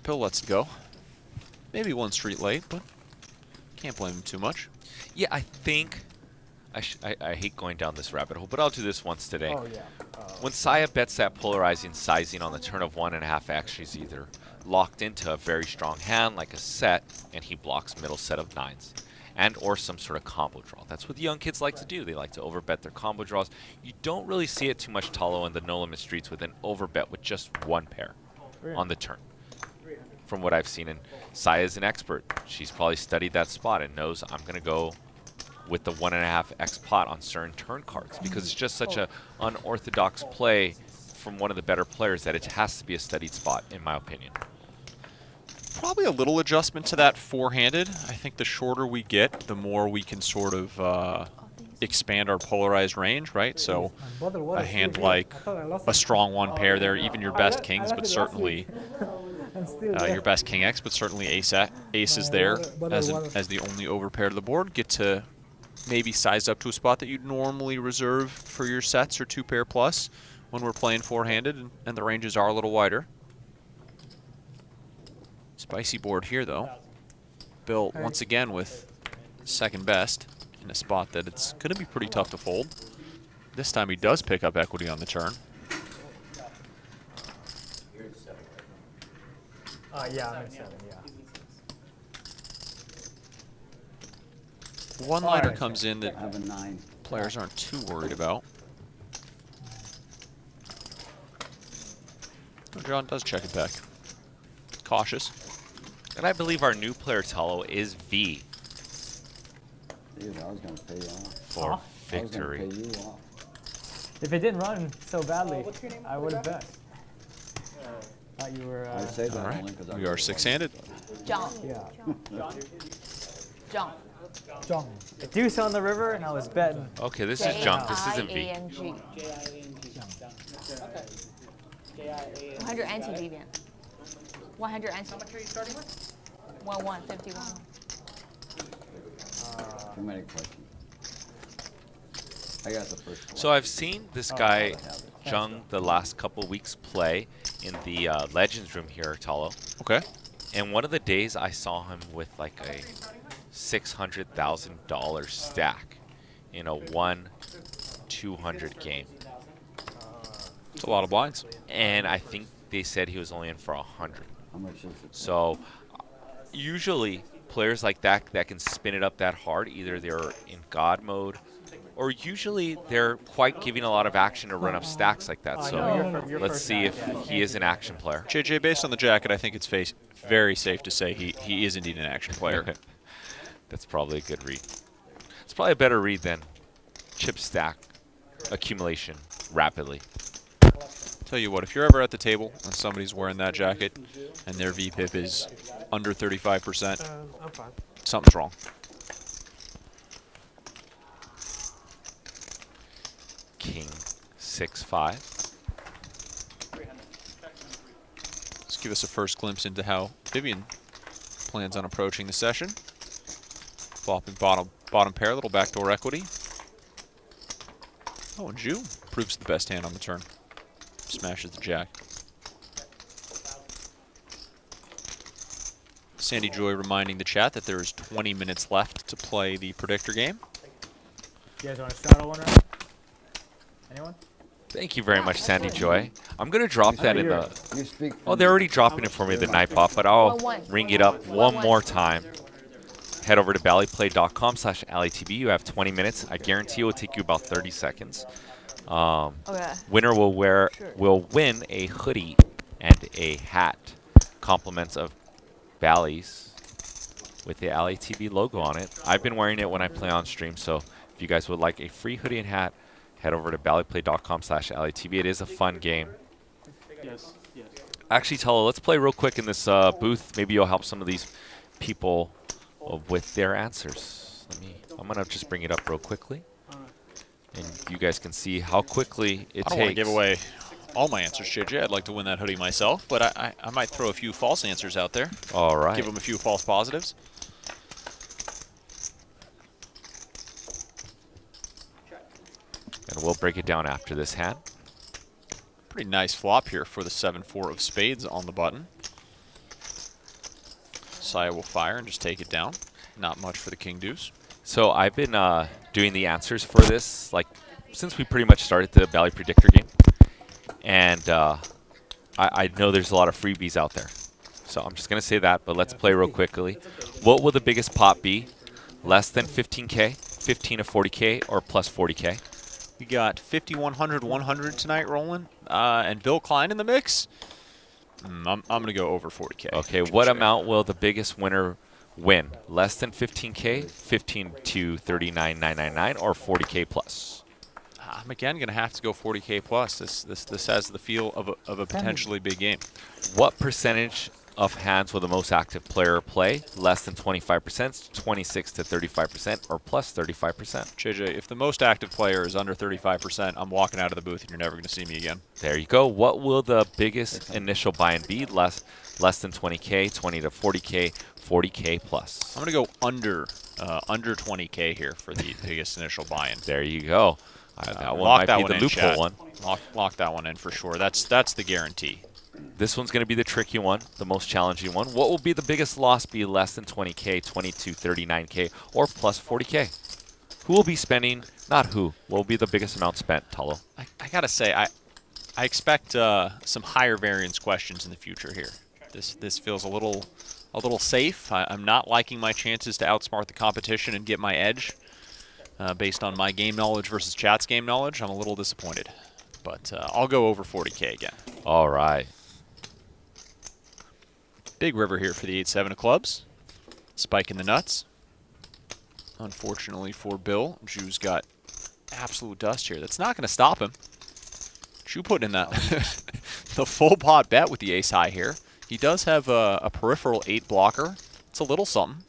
Bill lets it go. Maybe one street late, but can't blame him too much. Yeah, I think, I hate going down this rabbit hole, but I'll do this once today. Oh, yeah. When Saya bets that polarizing sizing on the turn of 1.5x, she's either locked into a very strong hand like a set, and he blocks middle set of 9s, and or some sort of combo draw. That's what the young kids like to do. They like to overbet their combo draws. You don't really see it too much, Talo, in the no limit streets with an overbet with just one pair on the turn, from what I've seen. And Saya's an expert. She's probably studied that spot and knows I'm going to go with the 1.5x pot on certain turn cards, because it's just such a unorthodox play from one of the better players that it has to be a studied spot, in my opinion. Probably a little adjustment to that four-handed. I think the shorter we get, the more we can sort of expand our polarized range, right? So a hand like a strong one pair there, even your best kings, but certainly your best king X, but certainly aces there as the only overpair to the board, get to maybe size up to a spot that you'd normally reserve for your sets or two pair plus when we're playing four-handed, and the ranges are a little wider. Spicy board here, though. Bill, once again, with second best in a spot that it's going to be pretty tough to fold. This time he does pick up equity on the turn. Yeah, I'm at 7, yeah. One liner comes in that I have a 9. players aren't too worried about. Oh, John does check it back. Cautious. And I believe our new player, Talo, is V Dude, I was going to pay you off. for victory. I was going to pay you off. If it didn't run so badly, I would have bet. Thought you were. I say that All right, only 'cause I we really are six-handed. John. Yeah. John. Jung. A deuce on the river, and I was betting. Okay, this is junk. This isn't V. J-I-A-N-G. 100 anti, Vivian. 100 anti. How much are you starting with? 151. Too many questions. I got the first one. So I've seen this guy, Jung, the last couple weeks play in the Legends room here, Talo. Okay. And one of the days I saw him with like a $600,000 stack in a 1-200 game. It's a lot of blinds. And I think they said he was only in for 100. How much is it? So usually players like that can spin it up that hard, either they're in God mode, or usually they're quite giving a lot of action to run up stacks like that. So let's see if he is an action player. JJ, based on the jacket, I think it's very safe to say he is indeed an action player. That's probably a good read. It's probably a better read than chip stack accumulation rapidly. Tell you what, if you're ever at the table and somebody's wearing that jacket and their VPIP is under 35%, I'm fine. something's wrong. King 6-5. Let's give us a first glimpse into how Vivian plans on approaching the session. Flopping bottom pair, little backdoor equity. Oh, and Ju proves the best hand on the turn. Smashes the jack. Sandy Joy reminding the chat that there is 20 minutes left to play the Predictor game. You guys want to straddle one round? Anyone? Thank you very much, Sandy Joy. I'm going to drop that in the... You speak. Oh, they're already dropping it for me, the night bot, but I'll ring it up one more time. Head over to ballyplay.com/LATB. You have 20 minutes. I guarantee it will take you about 30 seconds. Winner will win a hoodie and a hat. Compliments of Bally's with the LATB logo on it. I've been wearing it when I play on stream, so if you guys would like a free hoodie and hat, head over to ballyplay.com/LATB. It is a fun game. Yes, yes. Actually, Tello, let's play real quick in this booth. Maybe you'll help some of these people with their answers. I'm going to just bring it up real quickly. And you guys can see how quickly it takes. I don't want to give away all my answers, JJ. I'd like to win that hoodie myself, but I might throw a few false answers out there. All right. Give them a few false positives. And we'll break it down after this hand. Pretty nice flop here for the 7-4 of spades on the button. Saya will fire and just take it down. Not much for the king deuce. So I've been doing the answers for this like since we pretty much started the Bally Predictor game. And I know there's a lot of freebies out there. So I'm just going to say that, but let's play real quickly. What will the biggest pot be? Less than 15K, 15 to 40K, or plus 40K? We got 50, 100, 100 tonight rolling, and Bill Klein in the mix. I'm going to go over 40K. Okay, what amount will the biggest winner win? Less than 15K, 15 to 39,999, or 40K plus? I'm again going to have to go 40K plus. This has the feel of a potentially big game. What percentage of hands will the most active player play? Less than 25%, 26 to 35%, or plus 35%? JJ, if the most active player is under 35%, I'm walking out of the booth and you're never going to see me again. There you go. What will the biggest initial buy-in be? Less than 20K, 20 to 40K, 40K plus. I'm going to go under 20K here for the biggest initial buy-in. There you go. That one Lock that might one be the in, loophole chat. one. Lock that one in for sure. That's the guarantee. This one's going to be the tricky one, the most challenging one. What will be the biggest loss be? Less than 20K, 20 to 39K, or plus 40K? Who will be spending? Not who. What will be the biggest amount spent, Talo? I got to say, I expect some higher variance questions in the future here. This feels a little safe. I'm not liking my chances to outsmart the competition and get my edge based on my game knowledge versus chat's game knowledge. I'm a little disappointed, but I'll go over 40K again. All right. Big river here for the 8-7 of clubs. Spike in the nuts. Unfortunately for Bill, Ju's got absolute dust here. That's not going to stop him. Ju putting in that the full pot bet with the ace high here. He does have a peripheral 8 blocker. It's a little something.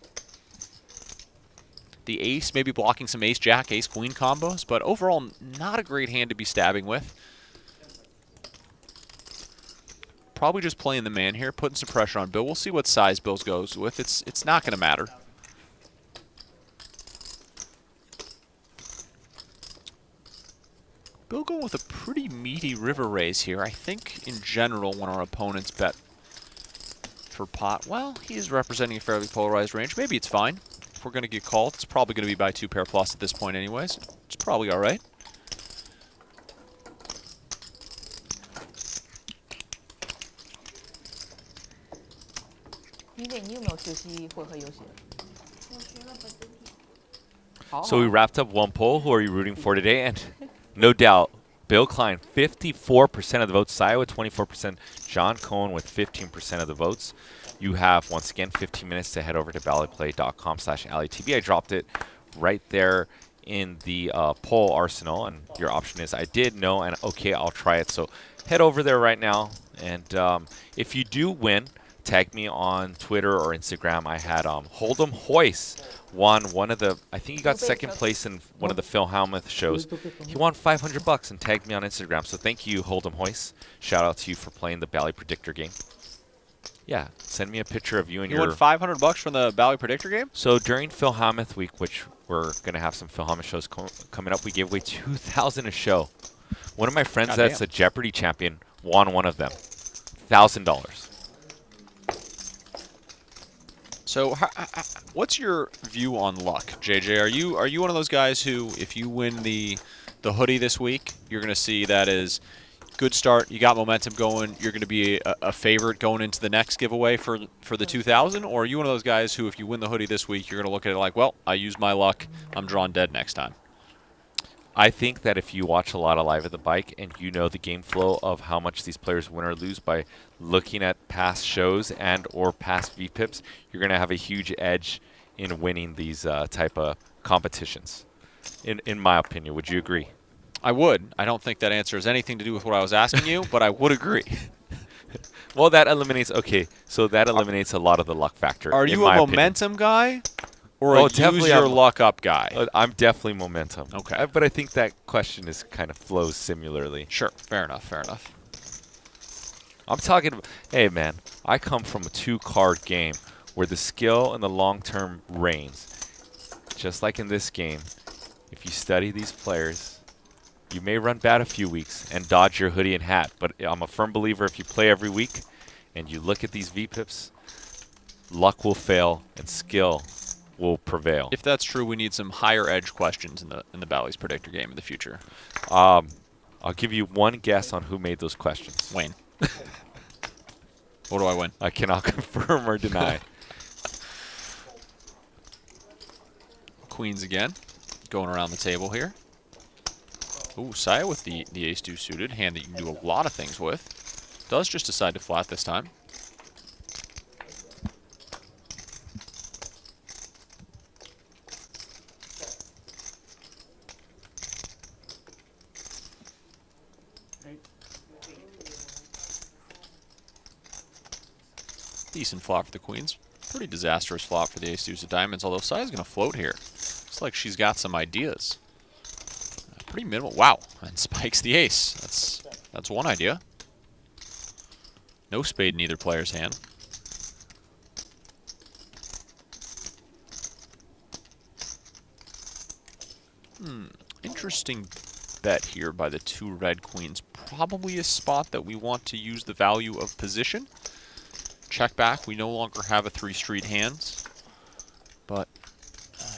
The ace maybe blocking some ace-jack, ace-queen combos, but overall not a great hand to be stabbing with. Probably just playing the man here, putting some pressure on Bill. We'll see what size Bill goes with. It's not going to matter. Bill going with a pretty meaty river raise here. I think in general when our opponents bet for pot, well, he is representing a fairly polarized range. Maybe it's fine. If we're going to get called, it's probably going to be by 2 pair plus at this point anyways. It's probably all right. So we wrapped up one poll. Who are you rooting for today? And no doubt, Bill Klein, 54% of the votes. Saya with 24%. John Cohen with 15% of the votes. You have, once again, 15 minutes to head over to ballyplay.com/LATB. I dropped it right there in the poll arsenal. And your option is I did, no, and okay, I'll try it. So head over there right now. And if you do win, tag me on Twitter or Instagram. I had Hold'em Hoyce won one of the, I think he got second place in one of the Phil Hellmuth shows. He won $500 and tagged me on Instagram. So thank you, Hold'em Hoyce. Shout out to you for playing the Bally Predictor game. Yeah, send me a picture of you and you your... won $500 from the Bally Predictor game? So during Phil Hellmuth week, which we're going to have some Phil Hellmuth shows coming up, we gave away $2,000 a show. One of my friends that's a Jeopardy champion won one of them. $1,000. So, what's your view on luck, JJ? Are you one of those guys who, if you win the hoodie this week, you're going to see that as good start, you got momentum going, you're going to be a favorite going into the next giveaway for the 2000? Or are you one of those guys who, if you win the hoodie this week, you're going to look at it like, well, I used my luck, I'm drawn dead next time? I think that if you watch a lot of Live at the Bike and you know the game flow of how much these players win or lose by looking at past shows and or past VPIPs, you're going to have a huge edge in winning these type of competitions, in my opinion. Would you agree? I would. I don't think that answer has anything to do with what I was asking you, but I would agree. Well, that eliminates, okay, so that eliminates a lot of the luck factor. Are you a momentum guy? Or a use your luck up guy? I'm definitely momentum. Okay. But I think that question is kind of flows similarly. Sure. Fair enough. Fair enough. I'm talking about, hey, man, I come from a 2-card game where the skill and the long-term reigns. Just like in this game, if you study these players, you may run bad a few weeks and dodge your hoodie and hat. But I'm a firm believer if you play every week and you look at these VPIPs, luck will fail and skill will prevail. If that's true, we need some higher edge questions in the Bally's Predictor game in the future. I'll give you one guess on who made those questions. Wayne. What do I win? I cannot confirm or deny. Queens again, going around the table here. Ooh, Saya with the ace-2 suited, hand that you can do a lot of things with. Does just decide to flat this time. Decent flop for the queens. Pretty disastrous flop for the ace-deuce of diamonds, although Saya's going to float here. Looks like she's got some ideas. Pretty minimal. Wow, and spikes the ace. That's one idea. No spade in either player's hand. Interesting bet here by the 2 red queens. Probably a spot that we want to use the value of position. Check back. We no longer have a 3 street hands, but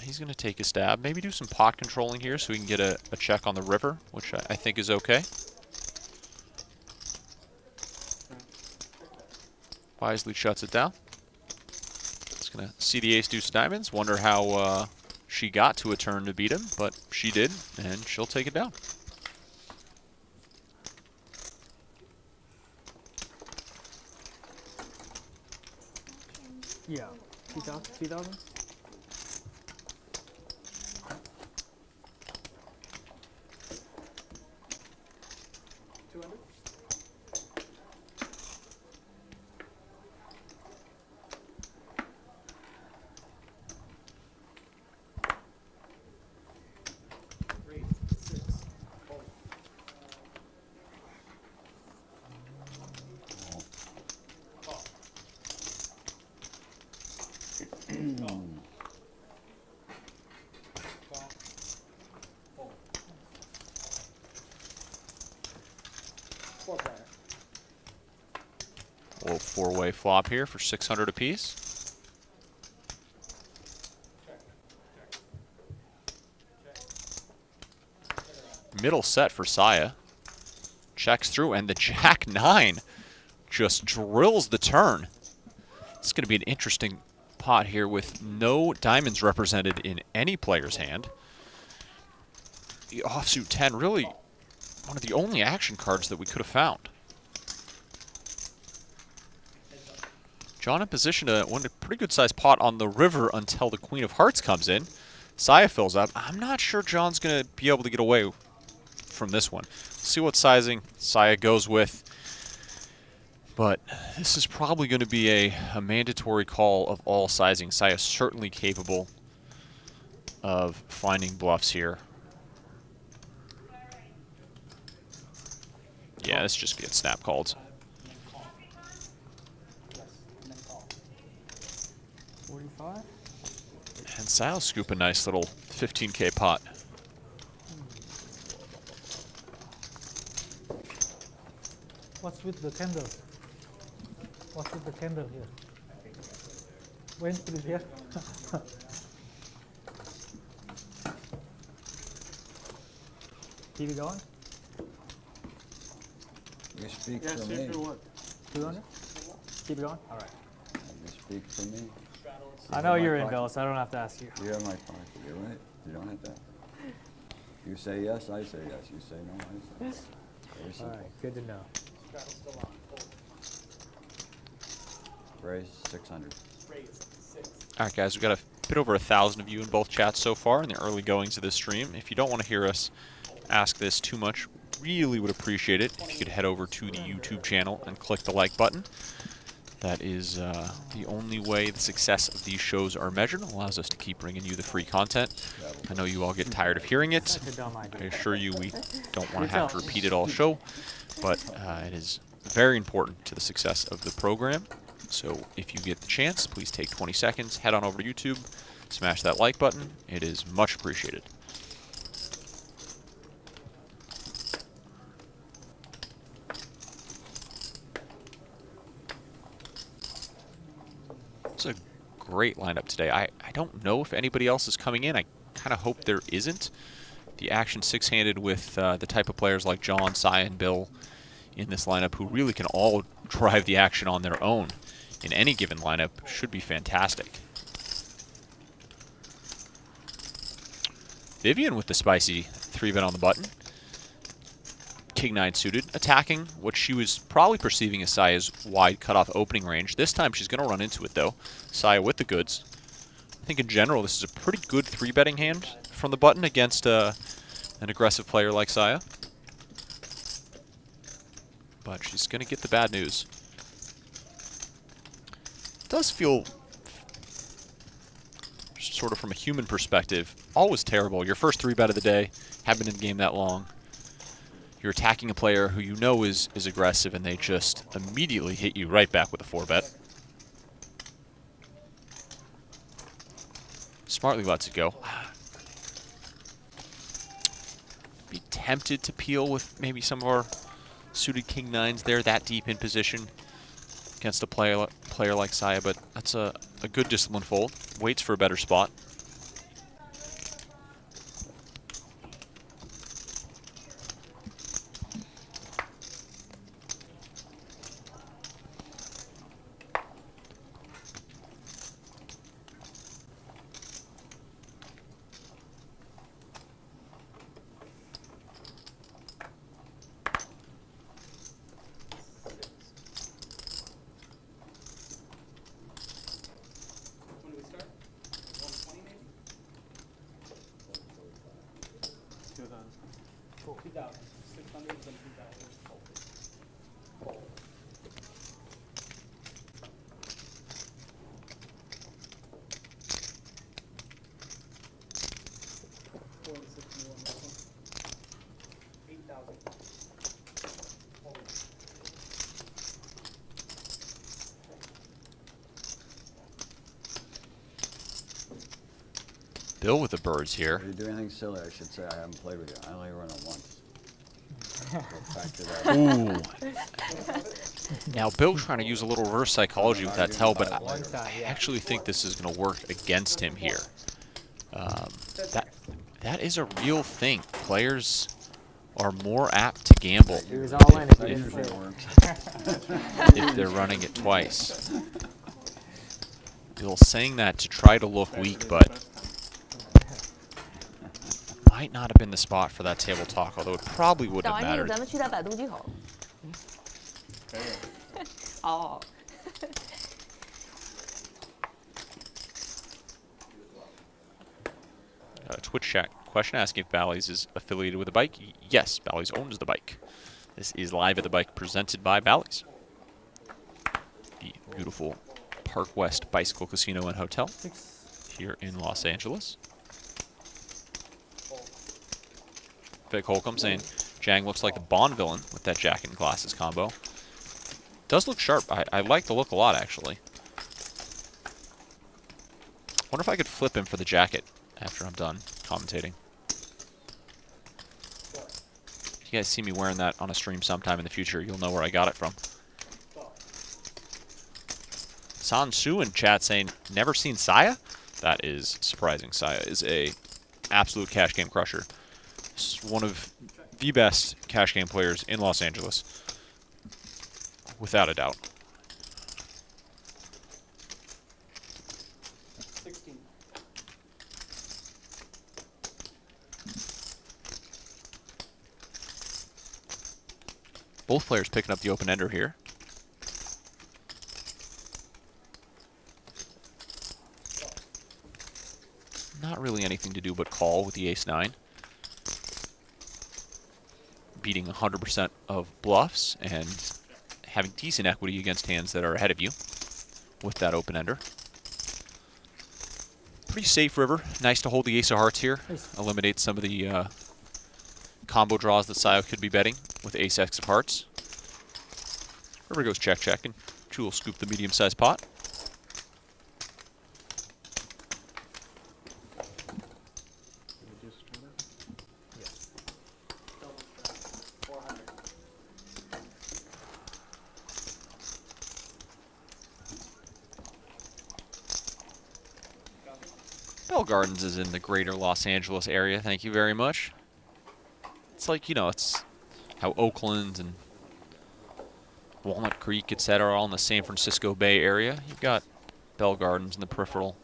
he's going to take a stab. Maybe do some pot controlling here so we can get a check on the river, which I think is okay. Wisely shuts it down. It's going to see the ace-deuce diamonds. Wonder how she got to a turn to beat him, but she did, and she'll take it down. Yeah. 2000? Little 4-way flop here for 600 apiece. Middle set for Saya. Checks through, and the Jack-9 just drills the turn. It's going to be an interesting pot here with no diamonds represented in any player's hand. The offsuit 10, really one of the only action cards that we could have found. John in position to win a pretty good-sized pot on the river until the Queen of Hearts comes in. Saya fills up. I'm not sure John's going to be able to get away from this one. See what sizing Saya goes with. But this is probably going to be a mandatory call of all sizing. Saya's certainly capable of finding bluffs here. Yeah, this just gets snap called. 45? And Saya'll scoop a nice little 15K pot. What's with the candle? What's with the candle here? When put it here. Keep it going. You speak Yeah, for see me. if you want. Keep it going. Keep it going. All right. You speak for me. I know my you're in, pocket. Bill, so I don't have to ask you. You're in my pocket. You're right. You don't have to. You say yes, I say yes. You say no, I say yes. Very All simple. right. Good to know. Raise 600. All right, guys, we've got a bit over 1,000 of you in both chats so far in the early goings of this stream. If you don't want to hear us ask this too much, really would appreciate it if you could head over to the YouTube channel and click the like button. That is the only way the success of these shows are measured. It allows us to keep bringing you the free content. I know you all get tired of hearing it. That's a dumb I idea. assure you we don't want to have to repeat it all show, but it is very important to the success of the program. So if you get the chance, please take 20 seconds, head on over to YouTube, smash that like button. It is much appreciated. It's a great lineup today. I don't know if anybody else is coming in. I kind of hope there isn't. The action six-handed with the type of players like John, Cy, and Bill in this lineup who really can all drive the action on their own in any given lineup should be fantastic. Vivian with the spicy 3-bet on the button. King 9 suited, attacking what she was probably perceiving as Saya's wide cutoff opening range. This time she's going to run into it, though. Saya with the goods. I think in general this is a pretty good 3-betting hand from the button against an aggressive player like Saya. But she's going to get the bad news. It does feel, sort of from a human perspective, always terrible. Your first 3-bet of the day, haven't been in the game that long. You're attacking a player who you know is aggressive, and they just immediately hit you right back with a 4-bet. Smartly lets it go. Be tempted to peel with maybe some of our suited King 9s there, that deep in position against a player like Saya, but that's a good disciplined fold. Waits for a better spot. When do we start? 120 maybe? 2,000. 2,000. 600 and 2,000. Bill with the birds here. If you do anything silly, I should say I haven't played with you. I only run it once. Go back to that. Ooh. Now, Bill's trying to use a little reverse psychology with that tell, but I actually think this is going to work against him here. That is a real thing. Players are more apt to gamble He was all in if you didn't say it. if they're running it twice. Bill's saying that to try to look weak, but might not have been the spot for that table talk, although it probably wouldn't 小 have 王，你 mattered. 咱们去趟百度就好了。哦， Twitch chat question asking if Bally's is affiliated with the bike. Yes, Bally's owns the bike. This is Live at the Bike presented by Bally's. The beautiful Park West Bicycle Casino and Hotel here in Los Angeles. Vic Holcomb saying Jang looks like the Bond villain with that jacket and glasses combo. Does look sharp. I like the look a lot, actually. Wonder if I could flip him for the jacket after I'm done commentating. If you guys see me wearing that on a stream sometime in the future, you'll know where I got it from. Sansu in chat saying, never seen Saya? That is surprising. Saya is a absolute cash game crusher. One of the best cash game players in Los Angeles, without a doubt. 16. Both players picking up the open ender here. Not really anything to do but call with the ace-9. Beating 100% of bluffs and having decent equity against hands that are ahead of you with that open ender. Pretty safe river. Nice to hold the ace of hearts here. Eliminate some of the combo draws that Sayo could be betting with ace x of hearts. River goes check, check, and Chu will scoop the medium-sized pot. Bell Gardens is in the greater Los Angeles area, thank you very much. It's like, you know, it's how Oakland and Walnut Creek, etc. are all in the San Francisco Bay Area. You've got Bell Gardens in the peripheral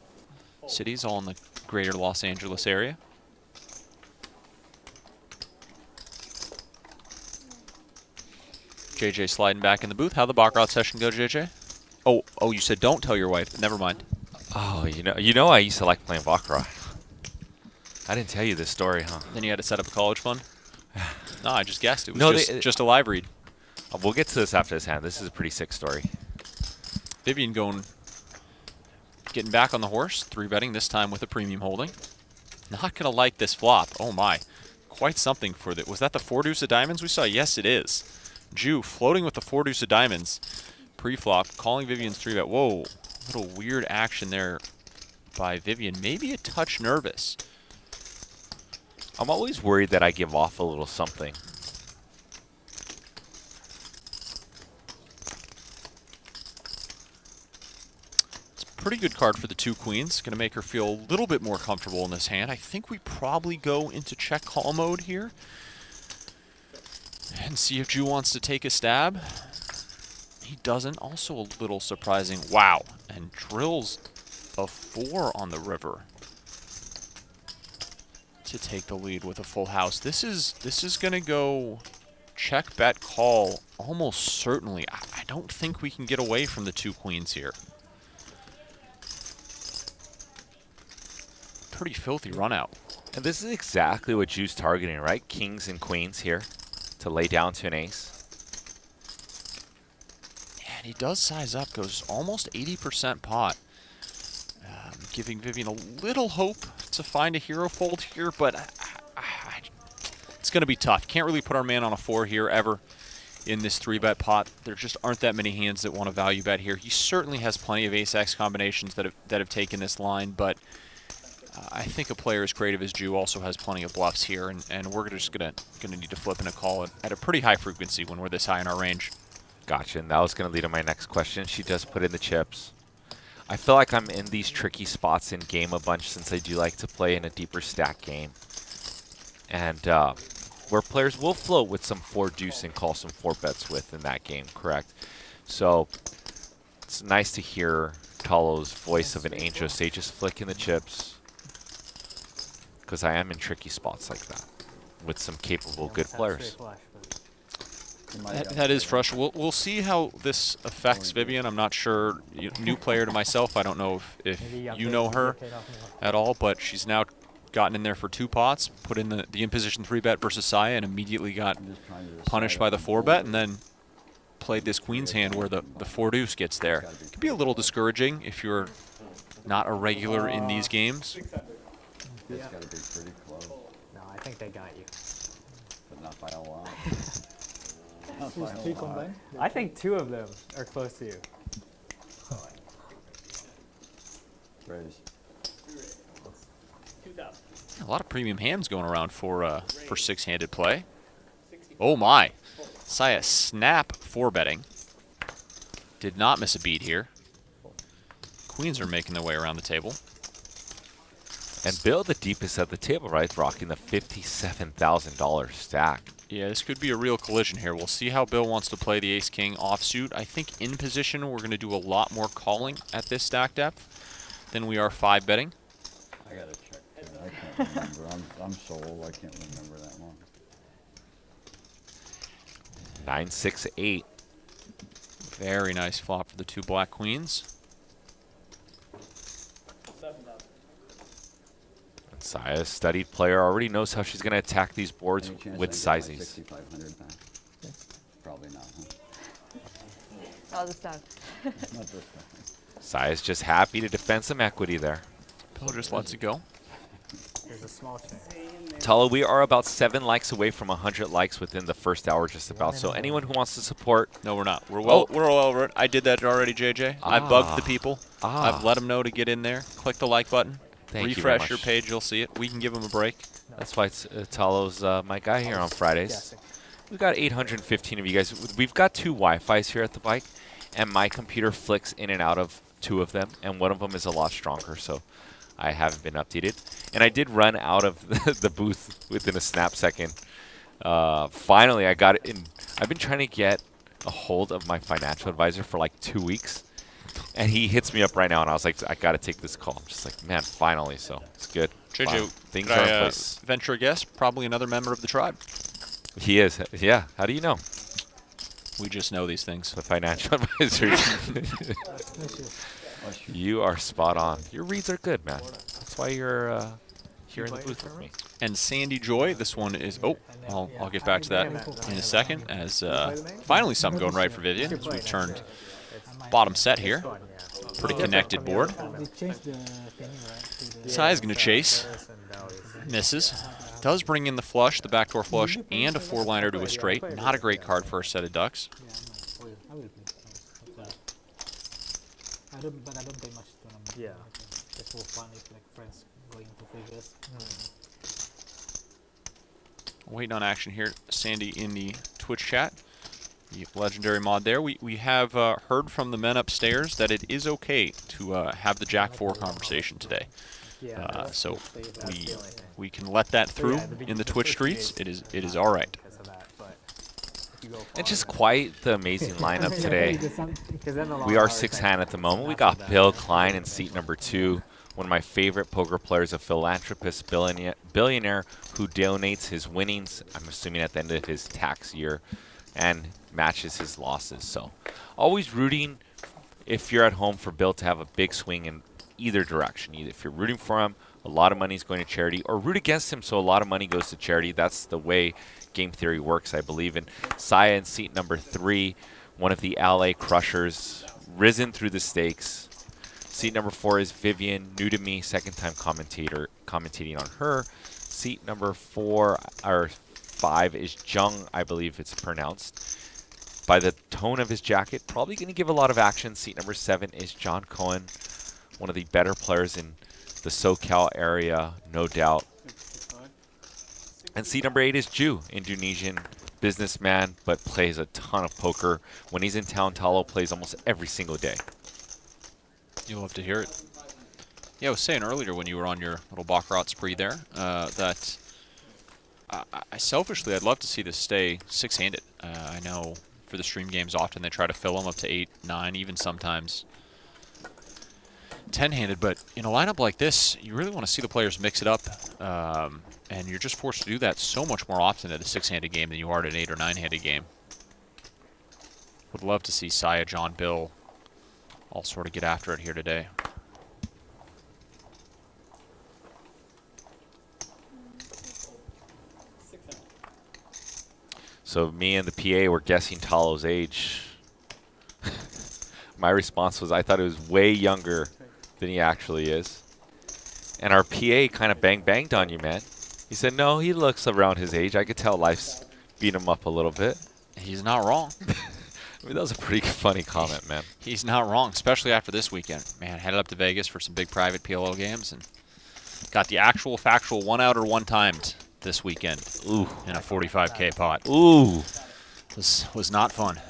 cities, all in the greater Los Angeles area. JJ sliding back in the booth. How'd the baccarat session go, JJ? Oh, you said don't tell your wife. Never mind. Oh, you know I used to like playing baccarat. I didn't tell you this story, huh? Then you had to set up a college fund? No, I just guessed. It was No, just a live read. We'll get to this after this hand. This is a pretty sick story. Vivian getting back on the horse, 3-betting, this time with a premium holding. Not going to like this flop. Oh my. Quite something for that. Was that the 4 deuce of diamonds we saw? Yes, it is. Ju floating with the 4 deuce of diamonds pre-flop, calling Vivian's 3-bet. Whoa. Little weird action there by Vivian. Maybe a touch nervous. I'm always worried that I give off a little something. It's a pretty good card for the 2 queens. Going to make her feel a little bit more comfortable in this hand. I think we probably go into check call mode here and see if Ju wants to take a stab. He doesn't. Also a little surprising. Wow. And drills a 4 on the river to take the lead with a full house. This is going to go check, bet, call almost certainly. I don't think we can get away from the 2 queens here. Pretty filthy run out. And this is exactly what Ju's targeting, right? Kings and queens here to lay down to an ace. And he does size up, goes almost 80% pot. Giving Vivian a little hope to find a hero fold here, but it's going to be tough. Can't really put our man on a 4 here ever in this 3-bet pot. There just aren't that many hands that want to value bet here. He certainly has plenty of ace-x combinations that have taken this line, but I think a player as creative as Ju also has plenty of bluffs here, and we're just gonna need to flip and a call at a pretty high frequency when we're this high in our range. Gotcha, and that was going to lead to my next question. She does put in the chips. I feel like I'm in these tricky spots in game a bunch since I do like to play in a deeper stack game. And where players will float with some 4 deuce and call some 4 bets with in that game, correct? So it's nice to hear Talo's voice of an angel say just flicking the chips. Because I am in tricky spots like that with some capable good players. That is frustrating. We'll see how this affects Vivian. I'm not sure. New player to myself. I don't know if you know her at all, but she's now gotten in there for 2 pots, put in the in-position 3-bet versus Saya, and immediately got punished by the 4-bet, and then played this queen's hand where the 4 deuce gets there. It can be a little discouraging if you're not a regular in these games. It's got to be pretty close, No, I think they got you. but not by a lot. I think 2 of them are close to you. Raise. 2,000. A lot of premium hands going around for 6-handed play. Oh my. Saya snap 4-betting. Did not miss a beat here. Queens are making their way around the table. And Bill, the deepest at the table, right? Rocking the $57,000 stack. Yeah, this could be a real collision here. We'll see how Bill wants to play the ace-king offsuit. I think in position we're going to do a lot more calling at this stack depth than we are 5-betting. I gotta check too. I can't remember. I'm so old, I can't remember that one. 9-6-8. Very nice flop for the 2 black queens. 7,000. Saya's studied player already knows how she's going to attack these boards Any chance with I can get my sizes. 6,500 back? Probably not, huh? All the stuff. Not this time. Saya's just happy to defend some equity there. Bill just lets it go. There's a small chance. Talo, we are about 7 likes away from 100 likes within the first hour just about. So anyone who wants to support, No, we're not. We're well over it. I did that already, JJ. I bugged the people. Ah. I've let them know to get in there. Click the like button. Thank you very Refresh your much. page, you'll see it. We can give them a break. That's why Talo's my guy here on Fridays. Guessing. We've got 815 of you guys. We've got 2 Wi-Fis here at the bike, and my computer flicks in and out of 2 of them, and one of them is a lot stronger, so I haven't been updated. And I did run out of the booth within a snap second. Finally, I got it in. I've been trying to get a hold of my financial advisor for like 2 weeks, and he hits me up right now, and I was like, I got to take this call. I'm just like, man, finally, so it's good. JJ, Wow. Things could are in I place. venture a guess? Probably another member of the tribe. He is, yeah. How do you know? We just know these things. The financial advisor. You are spot on. Your reads are good, man. That's why you're here in the booth with me. And Sandy Joy, this one is. Oh, I'll get back to that in a second. As finally something going right for Vivian. As we've turned bottom set here. Fun, yeah. Pretty connected board. They changed the thing, right? Saya's going to chase. Misses. Does bring in the flush, the backdoor flush, and a 4-liner to a straight. Not a great card for a set of ducks. Yeah, I will play. I don't play much tournament. Yeah. Just for fun, if like friends going to figures. Waiting on action here. Sandy in the Twitch chat. The legendary mod there. We have heard from the men upstairs that it is okay to have the Jack 4 conversation today. Yeah. So we can let that through in the Twitch streets. It is all right. Because of that, but if you go It's just far quite the amazing lineup today. enough- 'cause then the We long are hours 6-hand like- at the moment. We got Bill Klein in seat number 2. One of my favorite poker players, a philanthropist billionaire who donates his winnings, I'm assuming at the end of his tax year, and matches his losses. So always rooting, if you're at home, for Bill to have a big swing in either direction. Either if you're rooting for him, a lot of money is going to charity, or root against him, so a lot of money goes to charity. That's the way game theory works, I believe. And Saya in seat number 3, one of the LA Crushers, risen through the stakes. Seat number 4 is Vivian, new to me, second time commentating on her. Seat number 4 or 5 is Jung, I believe it's pronounced. By the tone of his jacket, probably going to give a lot of action. Seat number 7 is John Cohen, one of the better players in the SoCal area, no doubt. And seat number 8 is Ju, Indonesian businessman, but plays a ton of poker. When he's in town, Talo plays almost every single day. You'll love to hear it. Yeah, I was saying earlier when you were on your little baccarat spree there that I selfishly, I'd love to see this stay 6-handed. I know for the stream games often they try to fill them up to 8, 9, even sometimes 10-handed. But in a lineup like this, you really want to see the players mix it up. And you're just forced to do that so much more often at a 6-handed game than you are at an 8 or 9-handed game. Would love to see Saya, John, Bill all sort of get after it here today. So me and the PA were guessing Talo's age. My response was I thought he was way younger than he actually is. And our PA kind of banged on you, man. He said, no, he looks around his age. I could tell life's beat him up a little bit. He's not wrong. I mean, that was a pretty funny comment, man. He's not wrong, especially after this weekend. Man, headed up to Vegas for some big private PLO games and got the actual factual 1-outer 1-timed this weekend. Ooh. In a 45K pot. Ooh. This was not fun.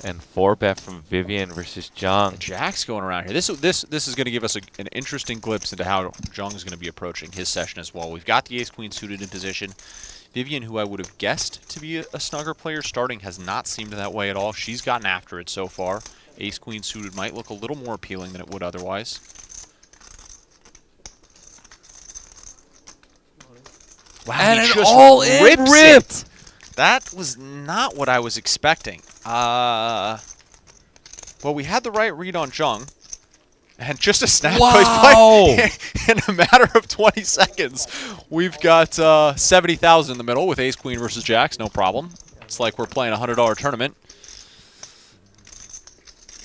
And 4-bet from Vivian versus Jung. Jack's going around here. This is going to give us an interesting glimpse into how Jung's going to be approaching his session as well. We've got the ace-queen suited in position. Vivian, who I would have guessed to be a snugger player starting, has not seemed that way at all. She's gotten after it so far. Ace-queen suited might look a little more appealing than it would otherwise. Wow, And he an just all-in rips rip! it. That was not what I was expecting. Well, we had the right read on Jung. And just a snap Wow! play in a matter of 20 seconds. We've got 70,000 in the middle with ace-queen versus jacks, no problem. It's like we're playing a $100 tournament.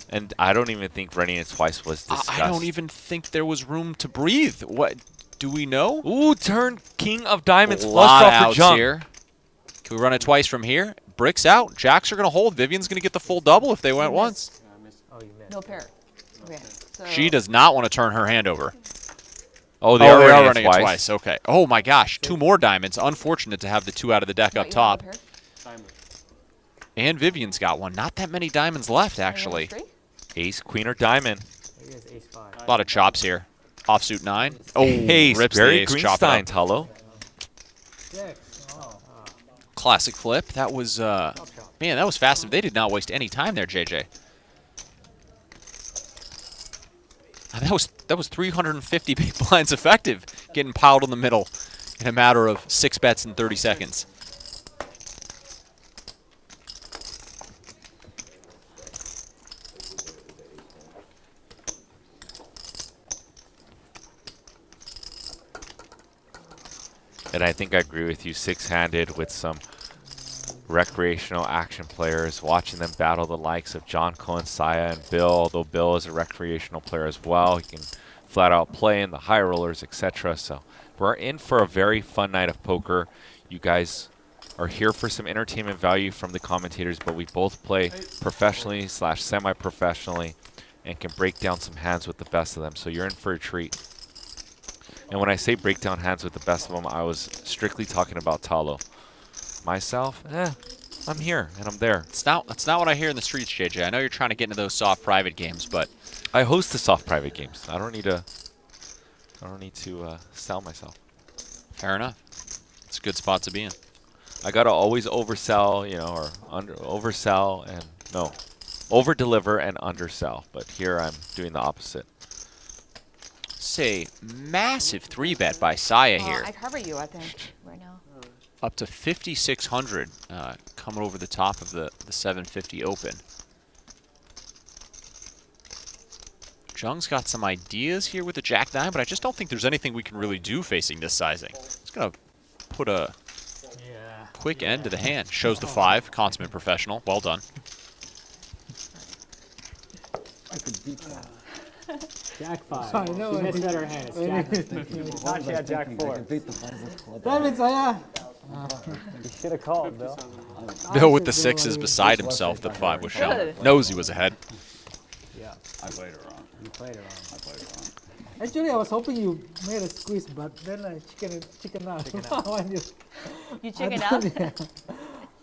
And I don't even think running it twice was discussed. I don't even think there was room to breathe. What do we know? Ooh, turn king of diamonds A flush lot draw for outs Jung. here. Can we run it twice from here? Bricks out. Jacks are going to hold. Vivian's going to get the full double if they went once. Oh, you missed. No pair. Okay. So She does not want to turn her hand over. Oh, They are running running it twice. Okay. Oh my gosh, 2 more diamonds. Unfortunate to have the 2 out of the deck No, up you have top. a pair? Diamond. And Vivian's got one. Not that many diamonds left, You have a actually. straight? Ace, queen, or diamond. Maybe it's ace 5. A lot of chops here. Offsuit 9. Oh, Ace, rips the Barry ace, chop it Greenstein, up. Talo. Classic flip. That was, man, that was fast. They did not waste any time there, JJ. That was 350 big blinds effective, getting piled in the middle in a matter of 6 bets in 30 seconds. And I think I agree with you, 6-handed with some recreational action players, watching them battle the likes of John Cohen, Saya, and Bill, although Bill is a recreational player as well. He can flat out play in the high rollers, etc. So we're in for a very fun night of poker. You guys are here for some entertainment value from the commentators, but we both play professionally / semi-professionally and can break down some hands with the best of them. So you're in for a treat. And when I say break down hands with the best of them, I was strictly talking about Talo. Myself, I'm here and I'm there. That's not what I hear in the streets, JJ. I know you're trying to get into those soft private games, but I host the soft private games. I don't need to sell myself. fair enough. It's a good spot to be in. I gotta always oversell, you know, or oversell and no, over deliver and undersell. But here I'm doing the opposite. Say massive 3-bet by Saya here. I cover you, I think, right now. Up to 5,600 coming over the top of the 750 open. Jung's got some ideas here with the Jack-9, but I just don't think there's anything we can really do facing this sizing. It's going to put a quick end to the hand. Shows the 5, consummate professional. Well done. I could beat that. Jack 5. I know, She it's- misread her hand. It's Jack. Thought she had Jack I 4. could beat the 5 with club. Damn it, Saya! You should have called, Bill. Bill with the 6 is beside himself that 5 was shown. Good. Knows he was ahead. Yeah, I played it wrong. you played it wrong. I played it wrong. Actually, I was hoping you made a squeeze, but then I chicken out. When you- You I chicken thought, out? yeah.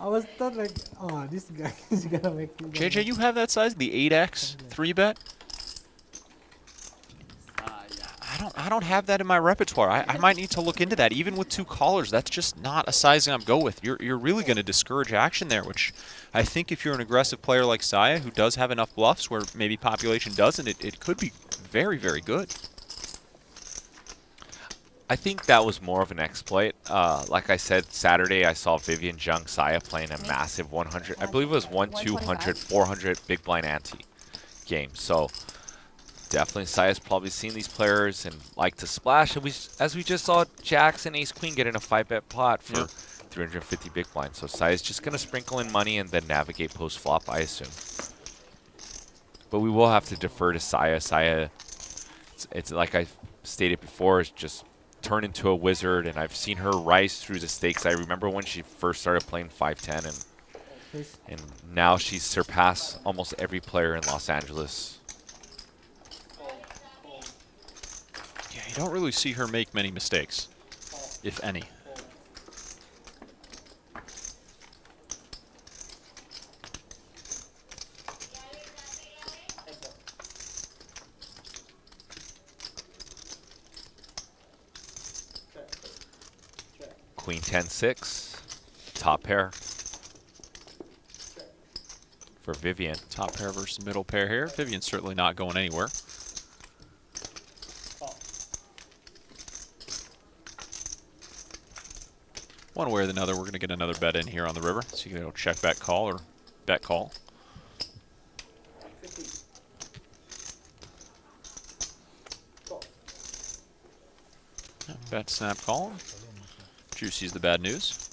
I was thought like, oh, this guy is gonna make. JJ, you have that size? The 8X 3-bet? I don't have that in my repertoire. I might need to look into that. Even with 2 callers, that's just not a sizing I'm go with. You're really going to discourage action there, which I think if you're an aggressive player like Saya, who does have enough bluffs where maybe population doesn't, it could be very, very good. I think that was more of an exploit. Like I said, Saturday I saw Vivian Jung Saya playing a massive 100. I believe it was 1, 200, 400 big blind ante game. So definitely Saya's probably seen these players and like to splash. And as we just saw Jacks and Ace Queen get in a 5-bet pot for 350 big blind. So Saya's just going to sprinkle in money and then navigate post flop, I assume. But we will have to defer to Saya. Saya, it's like I stated before, is just turn into a wizard, and I've seen her rise through the stakes. I remember when she first started playing 510, and now she's surpassed almost every player in Los Angeles. Yeah, you don't really see her make many mistakes, if any. Queen 10-6. Top pair for Vivian. Top pair versus middle pair here. Vivian's certainly not going anywhere. One way or another, we're going to get another bet in here on the river. So you can go check bet call or bet call. Bet snap call. Juicy's the bad news.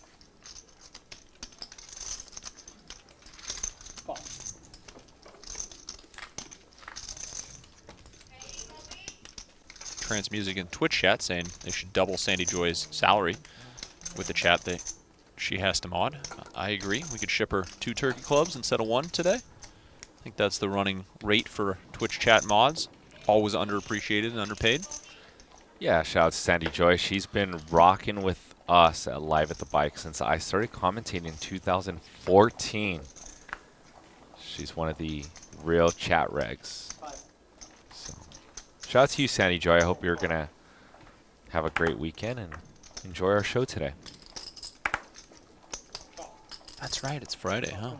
Trans Music in Twitch chat saying they should double Sandy Joy's salary with the chat that she has to mod. I agree. We could ship her 2 turkey clubs instead of 1 today. I think that's the running rate for Twitch chat mods. Always underappreciated and underpaid. Yeah, shout out to Sandy Joy. She's been rocking with us at Live at the Bike since I started commentating in 2014. She's one of the real chat regs. So, shout out to you, Sandy Joy. I hope you're going to have a great weekend and enjoy our show today. That's right. It's Friday, huh?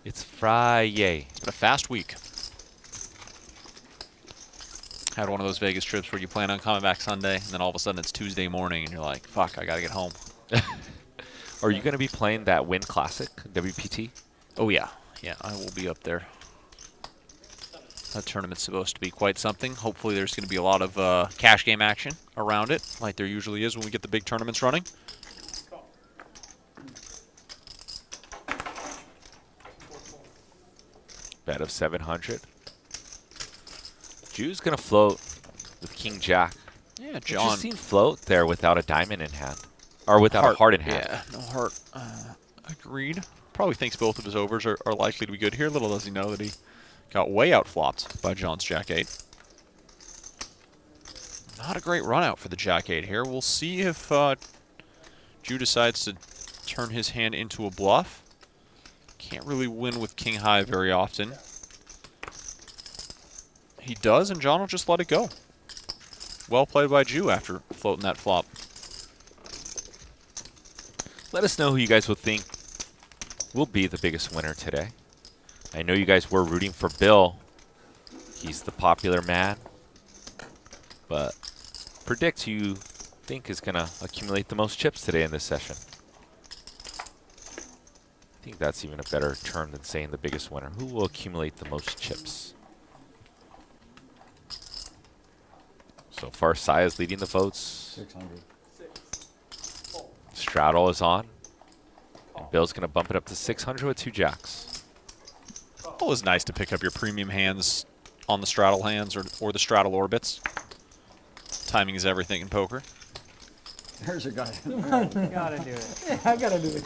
It's Friday. It's been a fast week. Had one of those Vegas trips where you plan on coming back Sunday, and then all of a sudden it's Tuesday morning, and you're like, fuck, I got to get home. Are you going to be playing that Win Classic, WPT? Oh, yeah. Yeah, I will be up there. That tournament's supposed to be quite something. Hopefully there's going to be a lot of cash game action around it, like there usually is when we get the big tournaments running. Bet of 700. Jew's going to float with King Jack. Yeah, John. John. Just seen float there without a diamond in hand. Or without a heart in hand. Yeah, no heart. Agreed. Probably thinks both of his overs are likely to be good here. Little does he know that he got way outflopped by John's Jack 8. Not a great run out for the Jack 8 here. We'll see if Jew decides to turn his hand into a bluff. Can't really win with King High very often. He does, and John will just let it go. Well played by Jew after floating that flop. Let us know who you guys would think will be the biggest winner today. I know you guys were rooting for Bill. He's the popular man. But predict who you think is going to accumulate the most chips today in this session. I think that's even a better term than saying the biggest winner. Who will accumulate the most chips? So far, Saya's leading the votes. 600. Straddle is on. And Bill's going to bump it up to 600 with 2 jacks. Always nice to pick up your premium hands on the straddle hands or the straddle orbits. Timing is everything in poker. There's a guy. Gotta do it. Yeah, I gotta do it.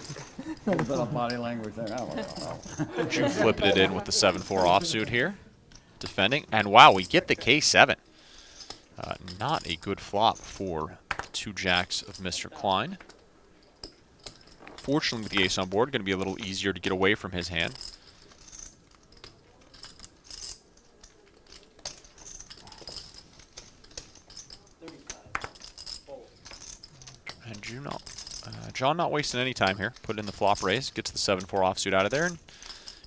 A bit of body language there. I don't know. Jew flipped it in with the 7-4 offsuit here. Defending. And wow, we get the K7. Not a good flop for 2 jacks of Mr. Klein. Fortunately, with the ace on board, going to be a little easier to get away from his hand. And John not wasting any time here. Put in the flop raise, gets the 7-4 offsuit out of there. And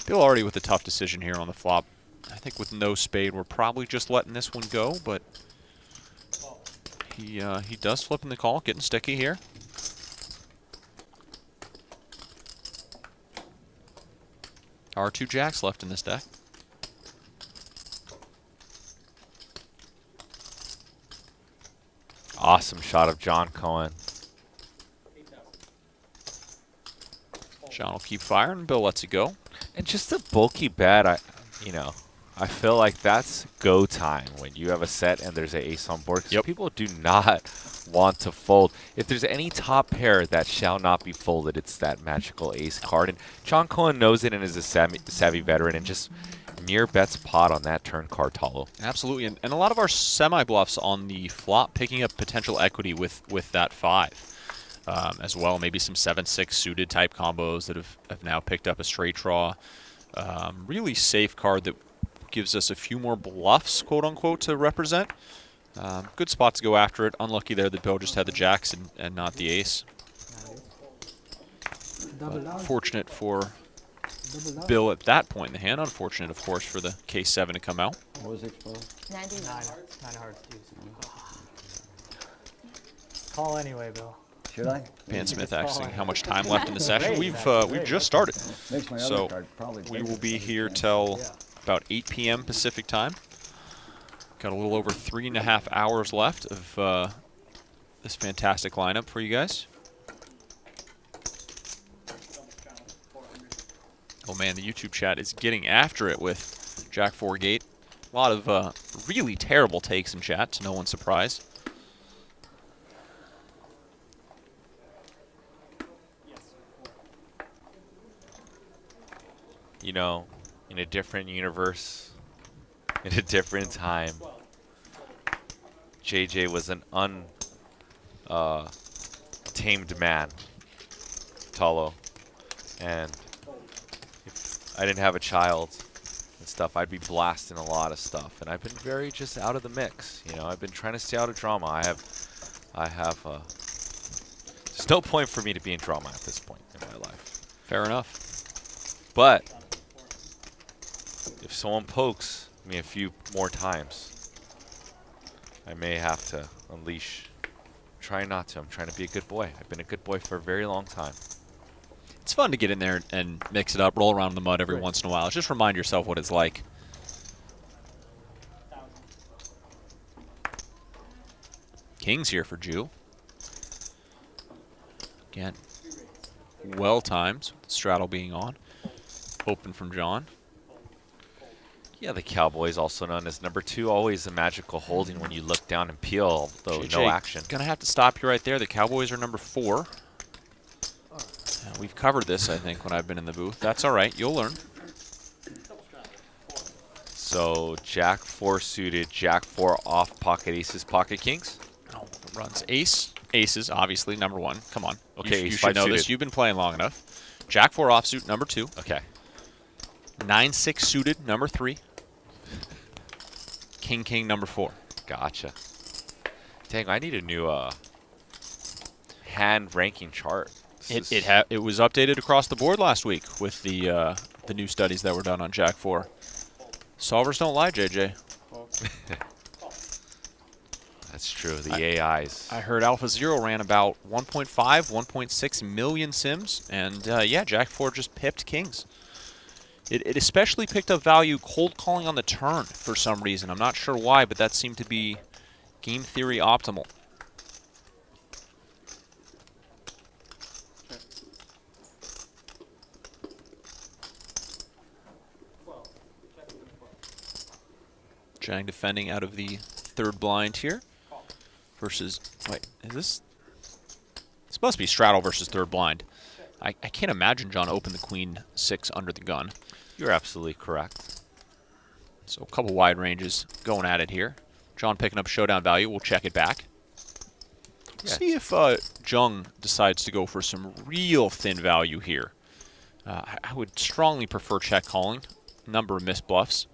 Bill already with a tough decision here on the flop. I think with no spade, we're probably just letting this one go, but he does flip in the call, getting sticky here. Are 2 jacks left in this deck. Awesome shot of John Cohen. John will keep firing. Bill lets it go. And just a bulky bet, I feel like that's go time when you have a set and there's an ace on board. 'Cause people do not want to fold. If there's any top pair that shall not be folded, it's that magical ace card. And John Cohen knows it and is a savvy veteran and just near bets pot on that turn card, Talo. Absolutely. And a lot of our semi-bluffs on the flop picking up potential equity with that 5. As well, maybe some 7-6 suited type combos that have now picked up a straight draw. Really safe card that gives us a few more bluffs, quote unquote, to represent. Good spot to go after it. Unlucky there that Bill just had the jacks and not the ace. Double down. Fortunate for Double down. Bill at that point in the hand. Unfortunate, of course, for the K7 to come out. What was exposed? 99. 9 hearts. Call anyway, Bill. Should I? Pan Smith Just asking call it. how much time left in the session. Great, We've great. just started. Makes my So other card probably we bigger will be than here it can. till Yeah. about 8 p.m. Pacific time. Got a little over 3.5 hours left of this fantastic lineup for you guys. Oh man, the YouTube chat is getting after it with Jack 4 Gate. A lot of really terrible takes in chat, to no one's surprise. You know, in a different universe, in a different time, JJ was an tamed man, Talo. And if I didn't have a child and stuff, I'd be blasting a lot of stuff. And I've been very just out of the mix. You know, I've been trying to stay out of drama. There's no point for me to be in drama at this point in my life. Fair enough. But if someone pokes me a few more times, I may have to unleash. Try not to. I'm trying to be a good boy. I've been a good boy for a very long time. It's fun to get in there and mix it up, roll around in the mud every once in a while. Just remind yourself what it's like. King's here for Jew. Again, well timed. Straddle being on. Open from John. Yeah, the Cowboys, also known as number 2, always a magical holding when you look down and peel, though JJ, no action. Gonna have to stop you right there. The Cowboys are number 4. We've covered this, I think, when I've been in the booth. That's all right. You'll learn. So Jack 4 suited, Jack 4 off, pocket aces, pocket kings. Oh, runs aces, obviously, number 1. Come on. Okay, you ace should 5 know this. suited. You've been playing long enough. Jack 4 offsuit, number 2. Okay. 9-6 suited, number 3. King, number 4. Gotcha. Dang, I need a new hand ranking chart. It was updated across the board last week with the new studies that were done on Jack 4. Solvers don't lie, JJ. That's true. The AIs. I heard Alpha Zero ran about 1.5, 1.6 million sims, and yeah, Jack 4 just pipped kings. It especially picked up value cold calling on the turn for some reason. I'm not sure why, but that seemed to be game theory optimal. Jang defending out of the third blind here. Versus, wait, is this? This must be straddle versus third blind. I can't imagine John opened the queen 6 under the gun. You're absolutely correct. So a couple wide ranges going at it here. John picking up showdown value. We'll check it back. Yeah. See if Jung decides to go for some real thin value here. I would strongly prefer check calling. Number of missed bluffs.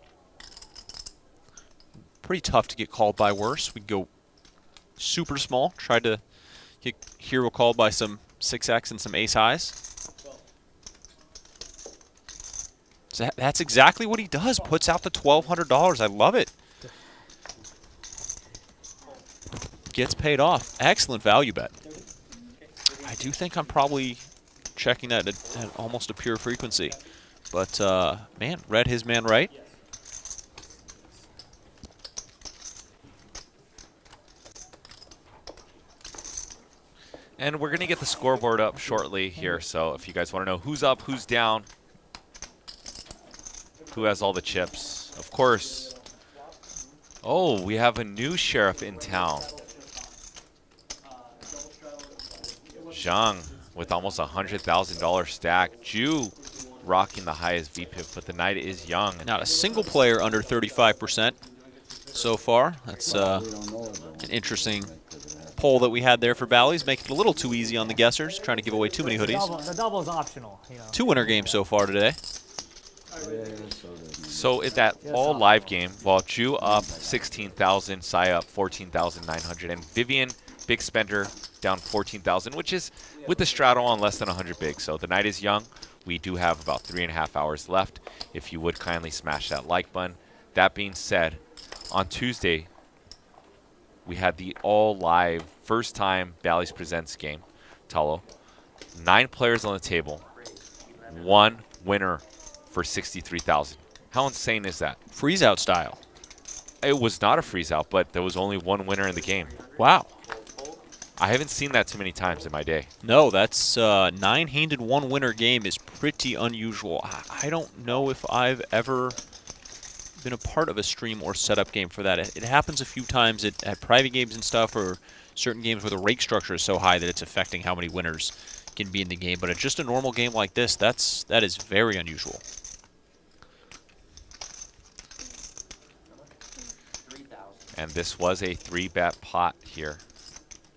Pretty tough to get called by worse. We'd go super small. Tried to get hero called by some 6x and some ace highs. So that's exactly what he does. Puts out the $1,200. I love it. Gets paid off. Excellent value bet. I do think I'm probably checking that at almost a pure frequency. But, man, read his man right. And we're going to get the scoreboard up shortly here, so if you guys want to know who's up, who's down, who has all the chips. Of course. Oh, we have a new sheriff in town. Zhang with almost $100,000 stack. Ju rocking the highest VPIP, but the night is young. Not a single player under 35% so far. That's We don't know it, though. an interesting poll that we had there for Bally's, making it a little too easy on the guessers, trying to give away too many hoodies. The double's optional. You know. 2 winner games so far today. So in that all live game, while Ju up 16,000, Saya up 14,900, and Vivian, big spender, down 14,000, which is with the straddle on less than 100 big. So the night is young. We do have about 3.5 hours left. If you would kindly smash that like button. That being said, on Tuesday, we had the all live first time Bally's Presents game, Talo. 9 players on the table, 1 winner for 63,000. How insane is that? Freeze out style. It was not a freeze out, but there was only 1 winner in the game. Wow. I haven't seen that too many times in my day. No, that's 9-handed 1 winner game is pretty unusual. I don't know if I've ever been a part of a stream or setup game for that. It happens a few times at private games and stuff, or certain games where the rake structure is so high that it's affecting how many winners can be in the game. But at just a normal game like this, that is very unusual. And this was a 3-bet pot here.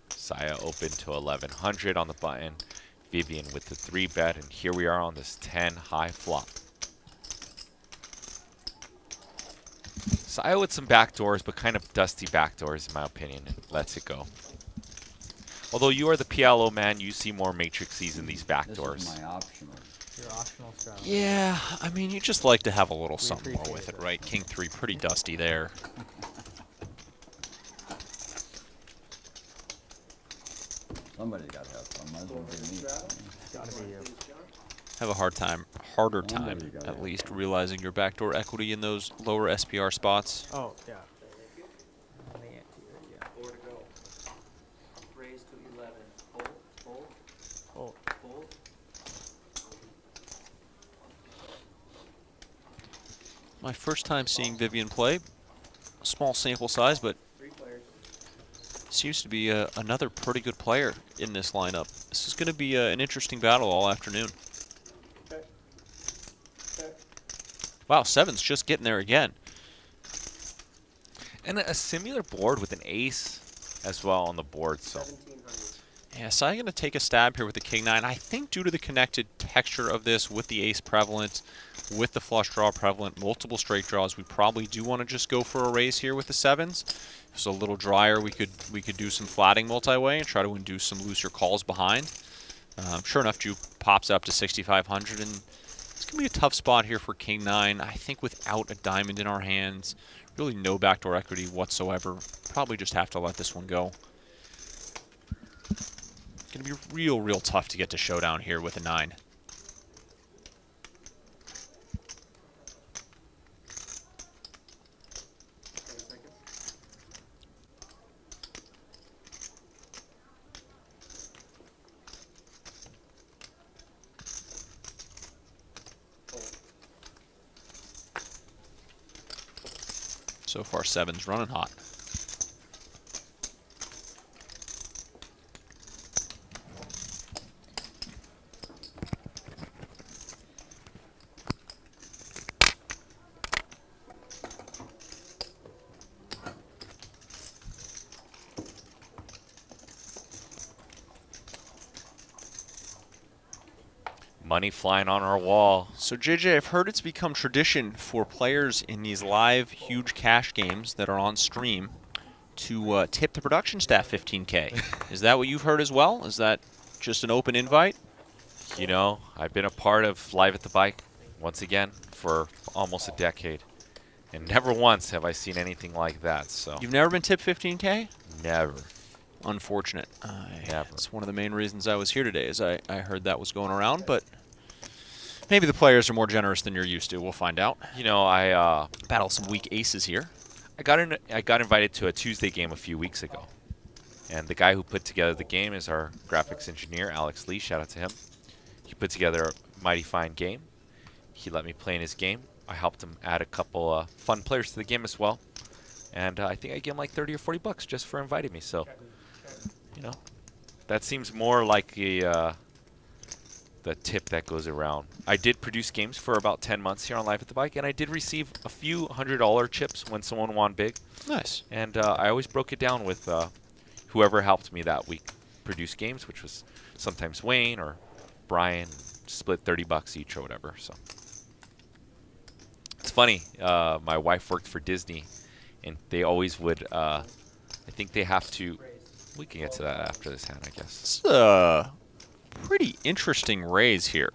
Saya open to 1,100 on the button. Vivian with the 3-bet, and here we are on this 10 high flop. Saya with some backdoors, but kind of dusty backdoors in my opinion, and lets it go. Although you are the PLO man, you see more matrixies in these backdoors. This is my optional. Your optional strategy. Yeah, I mean, you just like to have a little something more with it, right? King 3, pretty dusty there. Somebody's got to have fun. Might as well be me. Gotta be you. Have a harder time, at least, realizing your backdoor equity in those lower SPR spots. Oh, yeah. Four to go. Raise to 11. Fold, fold, Oh, fold. My first time seeing Vivian play. A small sample size, but 3 players. seems to be another pretty good player in this lineup. This is going to be an interesting battle all afternoon. Okay. Okay. Wow, 7's just getting there again. And a similar board with an ace as well on the board. So 1,700. Yeah, so I'm going to take a stab here with the King 9. I think due to the connected texture of this with the ace prevalent, with the flush draw prevalent, multiple straight draws, we probably do want to just go for a raise here with the 7s. If it's a little drier, we could do some flatting multi-way and try to induce some looser calls behind. Sure enough, Ju pops up to 6,500, and it's going to be a tough spot here for King 9. I think without a diamond in our hands, really no backdoor equity whatsoever, probably just have to let this one go. Going to be real tough to get to showdown here with a 9. So far, 7's running hot. money flying on our wall. So JJ, I've heard it's become tradition for players in these live huge cash games that are on stream to tip the production staff 15K. Is that what you've heard as well? Is that just an open invite? You know, I've been a part of Live at the Bike, once again, for almost a decade. And never once have I seen anything like that. So You've never been tipped 15K? never. Unfortunate. Never. That's one of the main reasons I was here today, is I heard that was going around, but maybe the players are more generous than you're used to. We'll find out. You know, I Battle some weak aces here. I got invited to a Tuesday game a few weeks ago. And the guy who put together the game is our graphics engineer, Alex Lee. Shout out to him. He put together a mighty fine game. He let me play in his game. I helped him add a couple fun players to the game as well. And I think I gave him like 30 or 40 bucks just for inviting me. So, you know, that seems more like the tip that goes around. I did produce games for about 10 months here on Live at the Bike, and I did receive a few $100 chips when someone won big. Nice. And I always broke it down with whoever helped me that week produce games, which was sometimes Wayne or Brian, split 30 bucks each or whatever. So funny. My wife worked for Disney, and they always would. I think they have to. We can get to that after this hand, I guess. It's a pretty interesting raise here.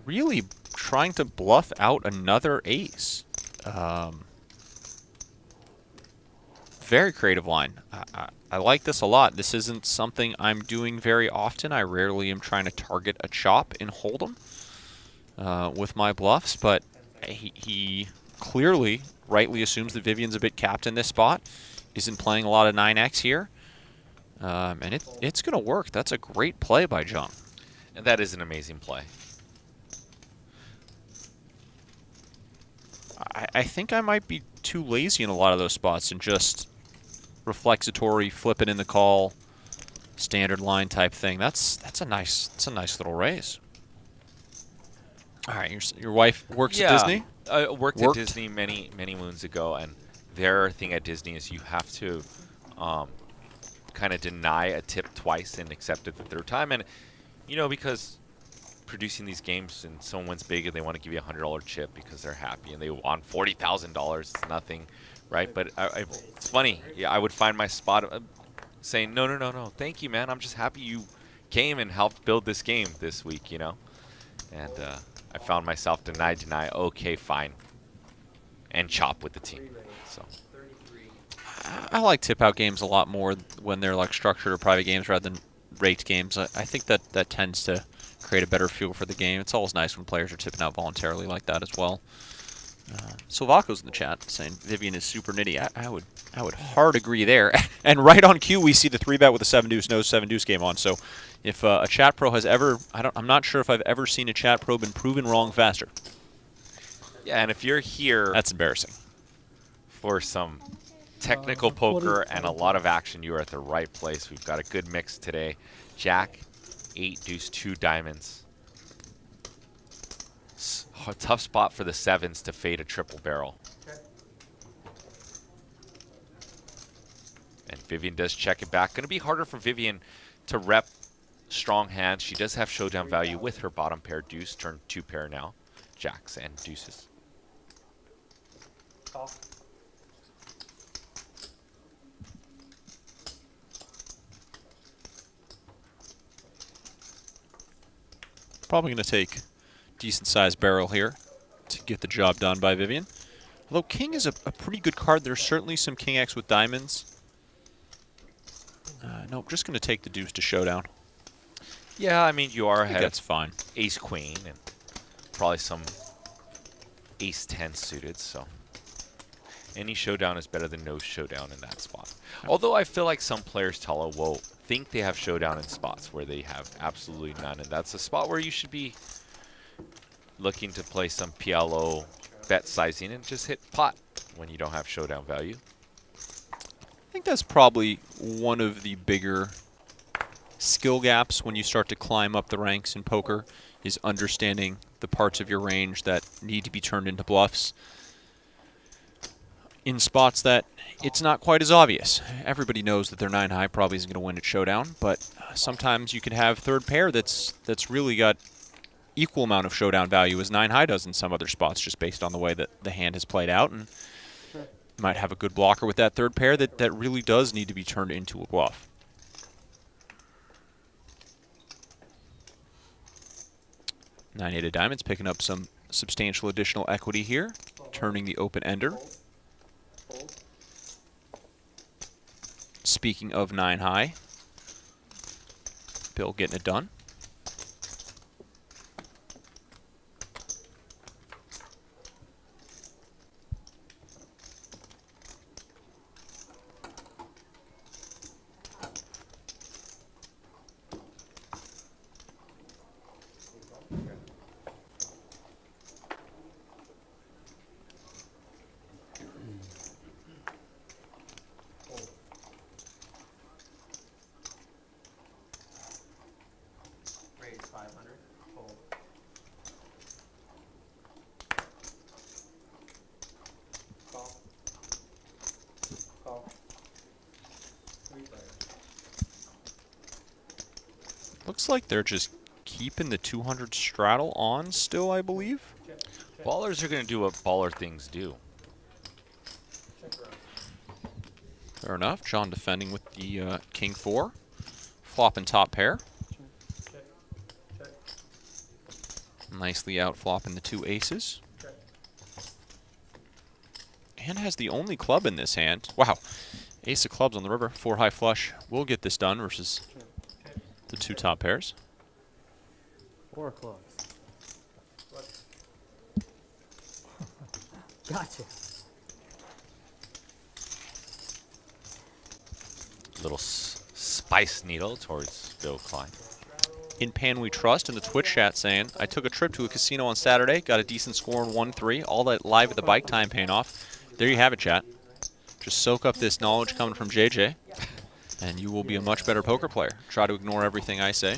Really trying to bluff out another ace. Very creative line. I like this a lot. This isn't something I'm doing very often. I rarely am trying to target a chop in Hold'em with my bluffs, but he clearly rightly assumes that Vivian's a bit capped in this spot. Isn't playing a lot of 9x here. And it's going to work. That's a great play by Jung. And that is an amazing play. I think I might be too lazy in a lot of those spots and just reflexatory, flip it in the call, standard line type thing. That's a nice little raise. All right, your wife works at Disney? I worked at Disney many moons ago, and their thing at Disney is you have to kind of deny a tip twice and accept it the third time. And, you know, because producing these games and someone wins big and they want to give you a $100 chip because they're happy and they want $40,000, it's nothing, right? But it's funny. Yeah, I would find my spot saying, no, thank you, man. I'm just happy you came and helped build this game this week, you know? And I found myself deny, okay, fine, and chop with the team. So I like tip-out games a lot more when they're like structured or private games rather than raked games. I think that tends to create a better feel for the game. It's always nice when players are tipping out voluntarily like that as well. Silvaco's in the chat saying Vivian is super nitty. I would hard agree there. And right on cue, we see the 3-bet with a 7-deuce, no 7-deuce game on. So if a chat pro has ever, I'm not sure if I've ever seen a chat pro been proven wrong faster. yeah, and if you're here That's embarrassing. for some technical poker and a lot of action, you are at the right place. We've got a good mix today. Jack, 8, deuce, 2 diamonds. A tough spot for the 7s to fade a triple barrel. And Vivian does check it back. Going to be harder for Vivian to rep strong hands. She does have showdown value with her bottom pair deuce. Turn 2 pair now. Jacks and deuces. Call. Probably going to take decent-sized barrel here to get the job done by Vivian. Although king is a pretty good card. There's certainly some king X with diamonds. Nope, just going to take the deuce to showdown. Yeah, I mean, you are ahead. That's fine. Ace queen and probably some ace 10 suited, so any showdown is better than no showdown in that spot. Although I feel like some players, Tala, will think they have showdown in spots where they have absolutely none, and that's a spot where you should be looking to play some PLO bet sizing and just hit pot when you don't have showdown value. I think that's probably one of the bigger skill gaps when you start to climb up the ranks in poker, is understanding the parts of your range that need to be turned into bluffs in spots that it's not quite as obvious. Everybody knows that their 9 high probably isn't going to win at showdown, but sometimes you can have third pair that's really got equal amount of showdown value as 9 high does in some other spots, just based on the way that the hand has played out, and might have a good blocker with that third pair that really does need to be turned into a bluff. Nine-eighted diamonds picking up some substantial additional equity here, turning the open ender. Speaking of 9 high, Bill getting it done. Raise 500. Fold. Call. Call. 3 players. Looks like they're just keeping the 200 straddle on still, I believe. Ballers are going to do what baller things do. Fair enough. John defending with the king 4. Flopping top pair. Nicely out flopping the 2 aces. And has the only club in this hand. Wow. Ace of clubs on the river. 4 high flush. We'll get this done versus the 2 top pairs. 4 clubs. Gotcha. Little spice needle towards Bill Klein. In Pan We Trust in the Twitch chat saying, I took a trip to a casino on Saturday, got a decent score in 1-3, all that live at the bike time paying off. There you have it, chat. Just soak up this knowledge coming from JJ, and you will be a much better poker player. Try to ignore everything I say.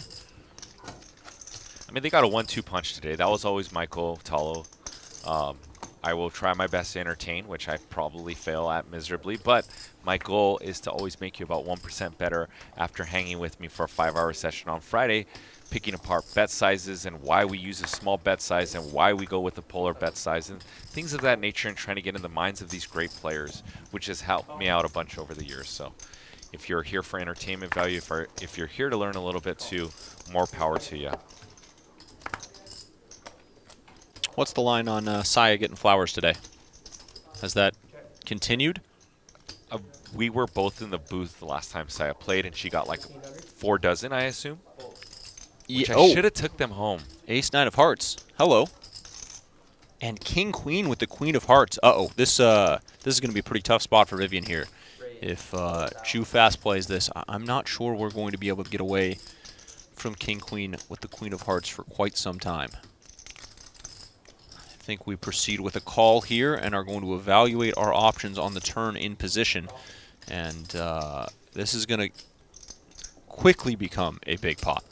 I mean, they got a 1-2 punch today. That was always my goal, Talo. I will try my best to entertain, which I probably fail at miserably, but my goal is to always make you about 1% better after hanging with me for a 5-hour session on Friday, picking apart bet sizes and why we use a small bet size and why we go with a polar bet size and things of that nature, and trying to get in the minds of these great players, which has helped me out a bunch over the years. So if you're here for entertainment value, if you're here to learn a little bit too, more power to you. What's the line on Saya getting flowers today? Has that continued? We were both in the booth the last time Saya played, and she got like 4 dozen, I assume. Which I should have took them home. Ace 9 of hearts. Hello. And King Queen with the Queen of Hearts. Uh-oh. This is going to be a pretty tough spot for Vivian here. If Ju fast plays this, I'm not sure we're going to be able to get away from King Queen with the Queen of Hearts for quite some time. I think we proceed with a call here and are going to evaluate our options on the turn in position. And this is going to quickly become a big pot.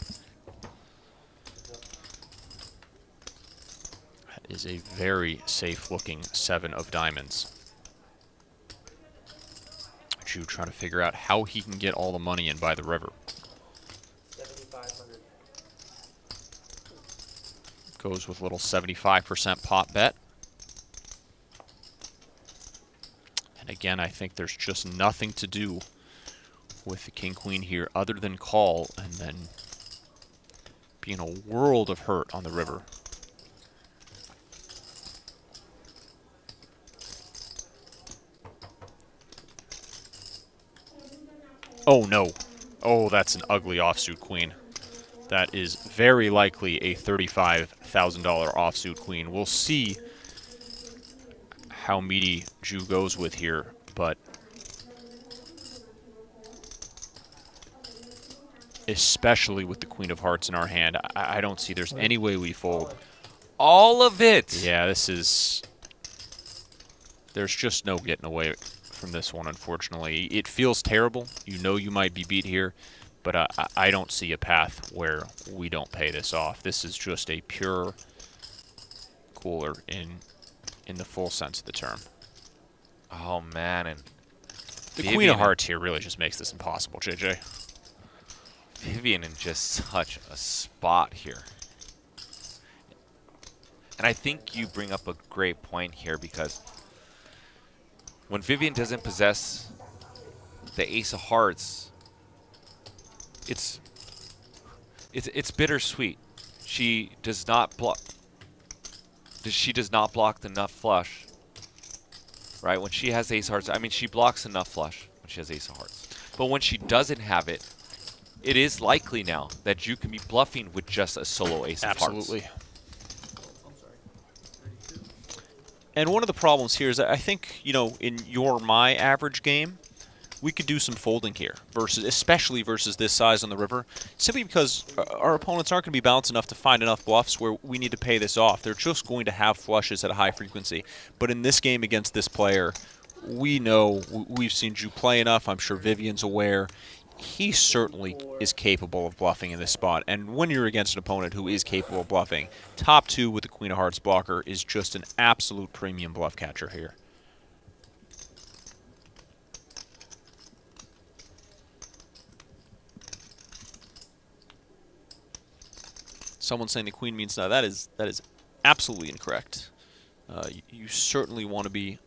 That is a very safe-looking 7 of diamonds. Ju trying to figure out how he can get all the money in by the river. 7,500. Goes with a little 75% pot bet. And again, I think there's just nothing to do with the King-Queen here other than call and then be in a world of hurt on the river. Oh, no. Oh, that's an ugly offsuit queen. That is very likely a $35,000 offsuit queen. We'll see how meaty Ju goes with here, but especially with the Queen of Hearts in our hand, I don't see there's any way we fold. All of it! Yeah, this is... There's just no getting away from this one, unfortunately. It feels terrible. You know you might be beat here. But I don't see a path where we don't pay this off. This is just a pure cooler in the full sense of the term. Oh, man. And the Queen of Hearts here really just makes this impossible, JJ. Vivian in just such a spot here. And I think you bring up a great point here, because when Vivian doesn't possess the Ace of Hearts, it's bittersweet. She does not block. She does not block the nut flush, right? When she has Ace of Hearts, I mean, she blocks the nut flush when she has Ace of Hearts. But when she doesn't have it, it is likely now that you can be bluffing with just a solo Ace of Hearts. Absolutely. And one of the problems here is that I think, you know, in my average game, we could do some folding here, especially versus this size on the river, simply because our opponents aren't going to be balanced enough to find enough bluffs where we need to pay this off. They're just going to have flushes at a high frequency. But in this game against this player, we know, we've seen Ju play enough. I'm sure Vivian's aware. He certainly is capable of bluffing in this spot. And when you're against an opponent who is capable of bluffing, top 2 with the Queen of Hearts blocker is just an absolute premium bluff catcher here. Someone saying the queen means no. That is absolutely incorrect. You certainly want to be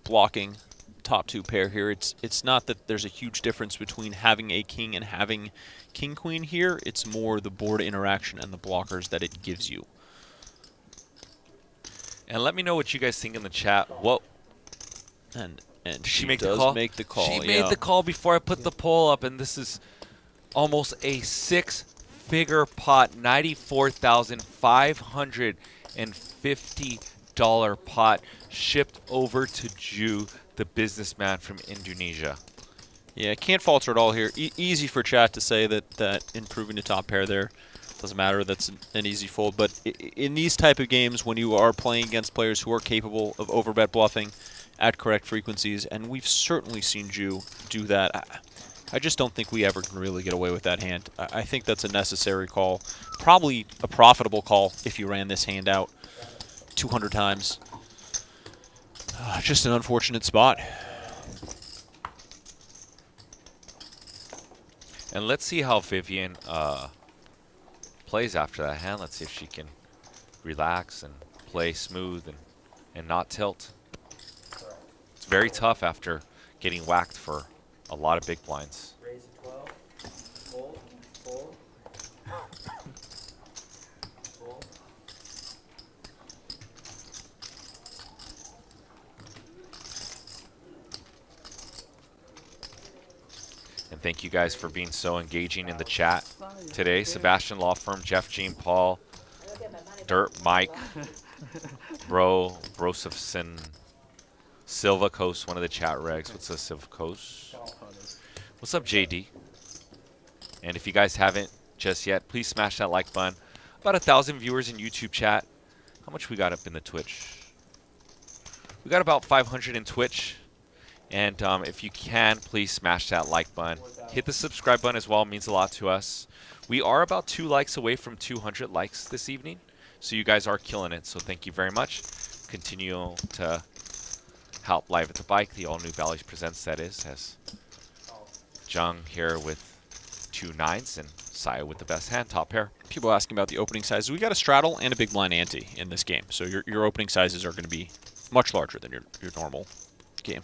blocking top 2 pair here. It's not that there's a huge difference between having a king and having king-queen here. It's more the board interaction and the blockers that it gives you. And let me know what you guys think in the chat. What And she does make the call. She made the call before I put the poll up, and this is almost a 6-figure pot, $94,550 pot, shipped over to Ju, the businessman from Indonesia. Yeah, can't falter at all here. Easy for chat to say that improving the top pair there doesn't matter. That's an easy fold. But in these type of games, when you are playing against players who are capable of overbet bluffing at correct frequencies, and we've certainly seen Ju do that, I just don't think we ever can really get away with that hand. I think that's a necessary call. Probably a profitable call if you ran this hand out 200 times. Just an unfortunate spot. And let's see how Vivian plays after that hand. Let's see if she can relax and play smooth and not tilt. It's very tough after getting whacked for a lot of big blinds. Raise to 12. Fold. Fold. Fold. And thank you guys for being so engaging in the chat today. Sebastian Law Firm, Jeff, Jean, Paul, Dirt, Mike, Brosefson, Silva Coast, one of the chat regs. What's up, Silva Coast? What's up, JD? And if you guys haven't just yet, please smash that like button. About 1,000 viewers in YouTube chat. How much we got up in the Twitch? We got about 500 in Twitch. And if you can, please smash that like button. Hit the subscribe button as well. It means a lot to us. We are about 2 likes away from 200 likes this evening. So you guys are killing it. So thank you very much. Continue to help Live at the Bike. The all-new Bally's Presents, that is. Has Jung here with 2 9s and Saya with the best hand, top pair. People asking about the opening sizes. We got a straddle and a big blind ante in this game. So your opening sizes are going to be much larger than your normal game.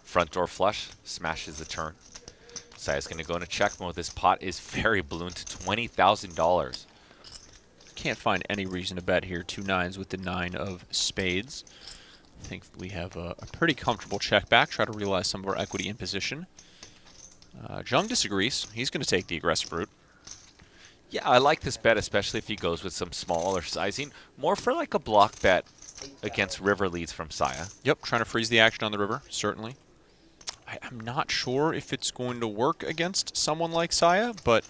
Front door flush, smashes the turn. Saya's going to go into check mode. This pot is very ballooned to $20,000. Can't find any reason to bet here. 2 9s with the 9 of spades. I think we have a pretty comfortable check back. Try to realize some of our equity in position. Jung disagrees. He's going to take the aggressive route. Yeah, I like this bet, especially if he goes with some smaller sizing. More for like a block bet against river leads from Saya. Yep, trying to freeze the action on the river, certainly. I'm not sure if it's going to work against someone like Saya, but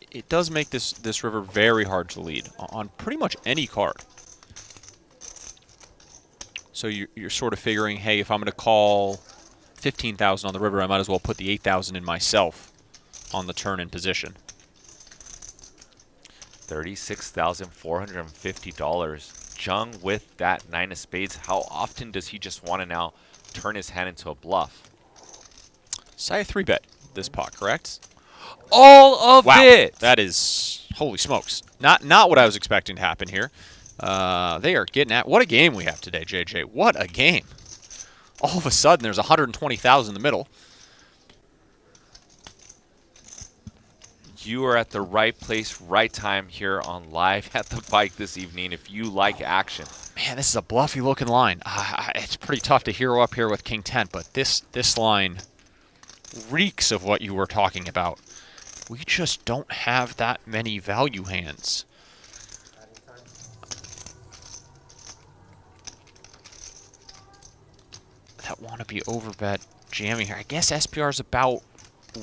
it does make this river very hard to lead on pretty much any card. So you're sort of figuring, hey, if I'm going to call 15,000 on the river, I might as well put the 8,000 in myself on the turn in position. $36,450. Jung with that 9 of spades. How often does he just want to now turn his hand into a bluff? Saya 3-bet this pot, correct? All of it! That is, holy smokes. Not what I was expecting to happen here. They are getting at, what a game we have today, JJ. What a game. All of a sudden, there's 120,000 in the middle. You are at the right place, right time here on Live at the Bike this evening if you like action. Man, this is a bluffy looking line. It's pretty tough to hero up here with King 10, but this line reeks of what you were talking about. We just don't have that many value hands. That want to be overbet jamming here. I guess SPR is about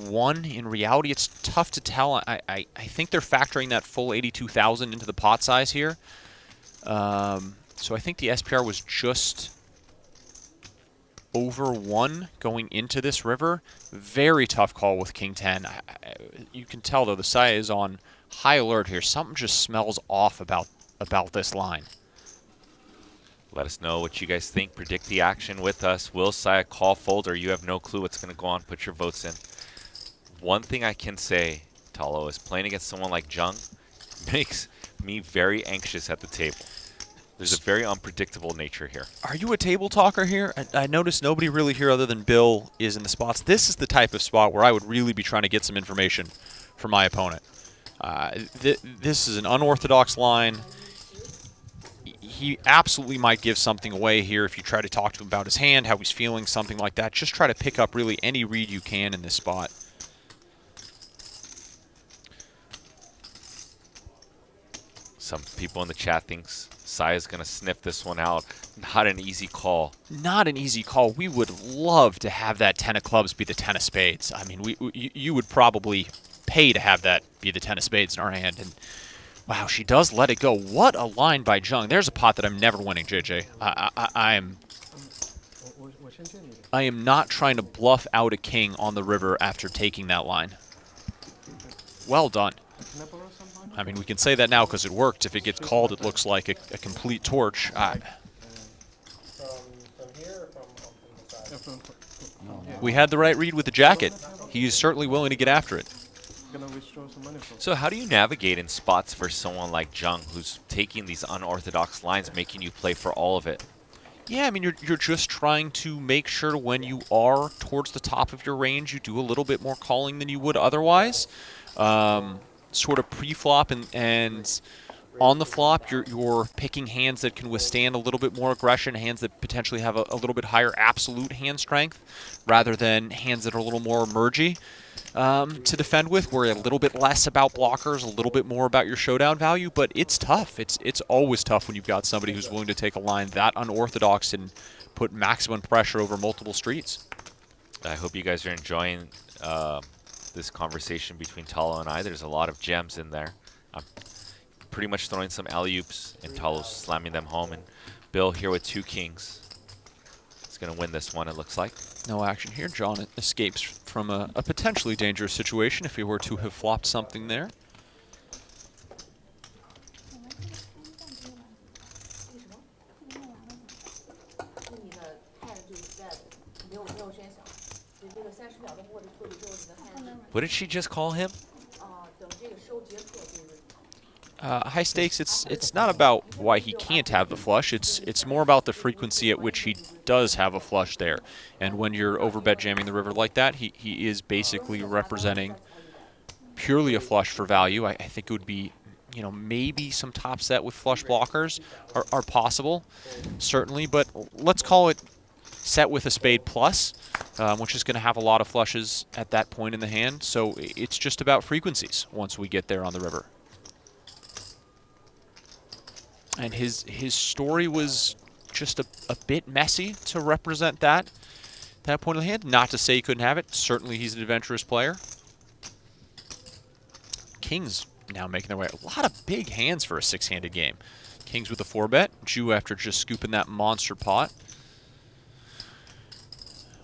1. In reality, it's tough to tell. I think they're factoring that full 82,000 into the pot size here. So I think the SPR was just over 1 going into this river. Very tough call with King 10. You can tell, though, the Saya is on high alert here. Something just smells off about this line. Let us know what you guys think. Predict the action with us. Will Saya call, fold, or you have no clue what's going to go on? Put your votes in. One thing I can say, Talo, is playing against someone like Jung, makes me very anxious at the table. There's a very unpredictable nature here. Are you a table talker here? I noticed nobody really here other than Bill is in the spots. This is the type of spot where I would really be trying to get some information from my opponent. This is an unorthodox line. He absolutely might give something away here if you try to talk to him about his hand, how he's feeling, something like that. Just try to pick up really any read you can in this spot. Some people in the chat thinks Saya's going to sniff this one out. Not an easy call. Not an easy call. We would love to have that 10 of clubs be the 10 of spades. I mean, you would probably pay to have that be the 10 of spades in our hand. And wow, she does let it go. What a line by Jung. There's a pot that I'm never winning, JJ. I am not trying to bluff out a king on the river after taking that line. Well done. I mean, we can say that now because it worked. If it gets called, it looks like a complete torch. From here or from the side? We had the right read with the jacket. He's certainly willing to get after it. So how do you navigate in spots for someone like Jung, who's taking these unorthodox lines, making you play for all of it? Yeah, I mean, you're just trying to make sure when you are towards the top of your range, you do a little bit more calling than you would otherwise. Sort of pre-flop and on the flop, you're picking hands that can withstand a little bit more aggression, hands that potentially have a little bit higher absolute hand strength, rather than hands that are a little more mergy to defend with, where a little bit less about blockers, a little bit more about your showdown value. But it's tough. It's always tough when you've got somebody who's willing to take a line that unorthodox and put maximum pressure over multiple streets. I hope you guys are enjoying this conversation between Talo and I. There's a lot of gems in there. I'm pretty much throwing some alley-oops, and Talo's slamming them home. And Bill here with 2 kings. He's going to win this one, it looks like. No action here. John escapes from a potentially dangerous situation if he were to have flopped something there. What did she just call him? High stakes, it's not about why he can't have the flush. It's more about the frequency at which he does have a flush there. And when you're overbet jamming the river like that, he is basically representing purely a flush for value. I think it would be, you know, maybe some top set with flush blockers are possible, certainly. But let's call it set with a spade plus, which is going to have a lot of flushes at that point in the hand. So it's just about frequencies once we get there on the river. And his story was just a bit messy to represent that point of the hand. Not to say he couldn't have it. Certainly he's an adventurous player. Kings now making their way. A lot of big hands for a 6-handed game. Kings with a 4-bet. Jew after just scooping that monster pot.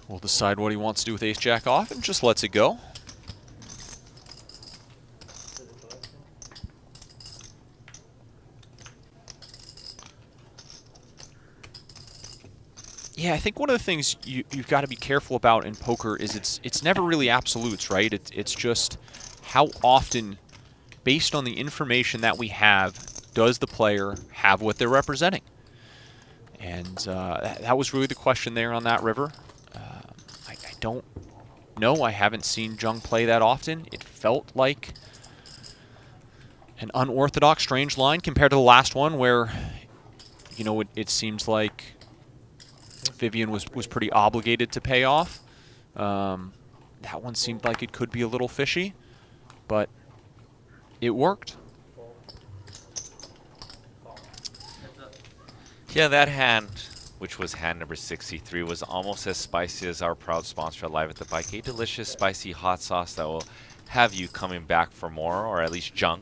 Will decide what he wants to do with ace-jack off and just lets it go. Yeah, I think one of the things you've got to be careful about in poker is it's never really absolutes, right? It's just how often, based on the information that we have, does the player have what they're representing? And that was really the question there on that river. I don't know. I haven't seen Jung play that often. It felt like an unorthodox, strange line compared to the last one where, you know, it seems like Vivian was pretty obligated to pay off. That one seemed like it could be a little fishy, but it worked. Yeah, that hand, which was hand number 63, was almost as spicy as our proud sponsor at Live at the Bike. A delicious, spicy hot sauce that will have you coming back for more, or at least Jung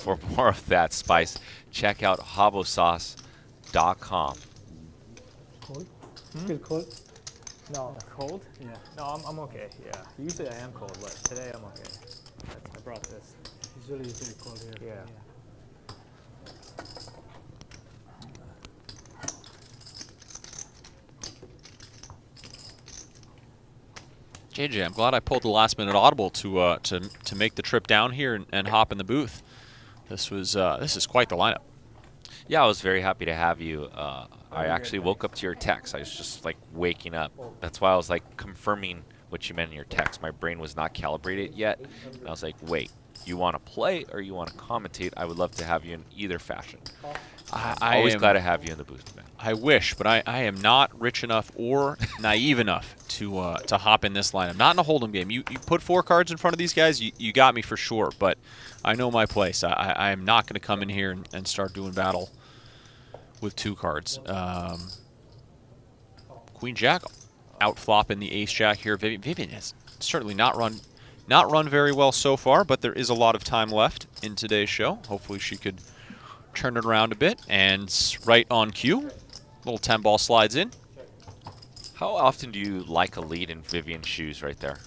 for more of that spice. Check out habosauce.com. Cold? Feel cold? No, cold? Yeah. No, I'm okay. Yeah. Usually I am cold, but today I'm okay. I brought this. Usually it's very cold here. Yeah. JJ, I'm glad I pulled the last minute audible to make the trip down here and hop in the booth. This is quite the lineup. Yeah, I was very happy to have you. I actually woke up to your text. I was just like waking up. That's why I was like confirming what you meant in your text. My brain was not calibrated yet. And I was like, wait, you want to play or you want to commentate? I would love to have you in either fashion. I Always am glad to have you in the booth, man. I wish, but I am not rich enough or naive enough to hop in this lineup. Not in a hold'em game. You put 4 cards in front of these guys, you got me for sure. But I know my place. I am not going to come in here and start doing battle with 2 cards. Queen Jack out flopping the Ace Jack here. Vivian has certainly not run very well so far, but there is a lot of time left in today's show. Hopefully she could turn it around a bit, and right on cue, little 10 ball slides in. How often do you like a lead in Vivian's shoes right there?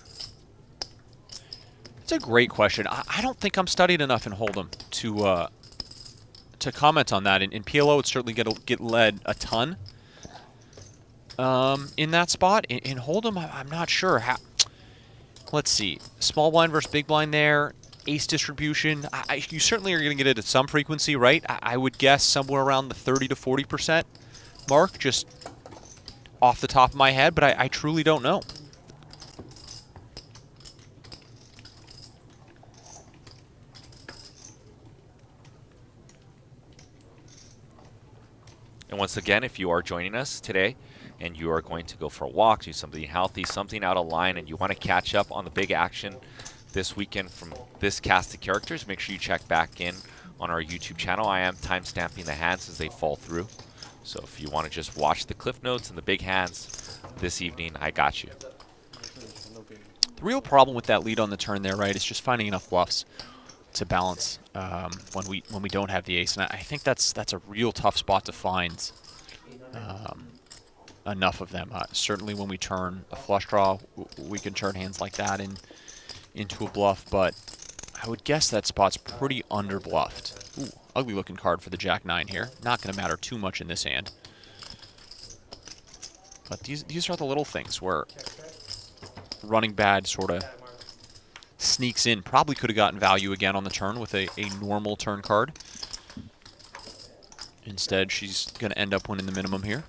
It's a great question. I don't think I'm studied enough in Hold'em to comment on that. In PLO, it's certainly going to get led a ton in that spot. In Hold'em, I'm not sure how. Let's see. Small blind versus big blind there. Ace distribution. You certainly are going to get it at some frequency, right? I would guess somewhere around the 30 to 40% mark, just off the top of my head, but I truly don't know. And once again, if you are joining us today and you are going to go for a walk, do something healthy, something out of line, and you want to catch up on the big action this weekend from this cast of characters, make sure you check back in on our YouTube channel. I am time-stamping the hands as they fall through. So if you want to just watch the cliff notes and the big hands this evening, I got you. The real problem with that lead on the turn there, right, is just finding enough bluffs to balance when we don't have the ace. And I think that's a real tough spot to find enough of them. Certainly when we turn a flush draw, we can turn hands like that into a bluff, but I would guess that spot's pretty under-bluffed. Ooh, ugly looking card for the Jack-9 here. Not going to matter too much in this hand. But these are the little things where running bad sort of sneaks in. Probably could have gotten value again on the turn with a normal turn card. Instead, she's going to end up winning the minimum here.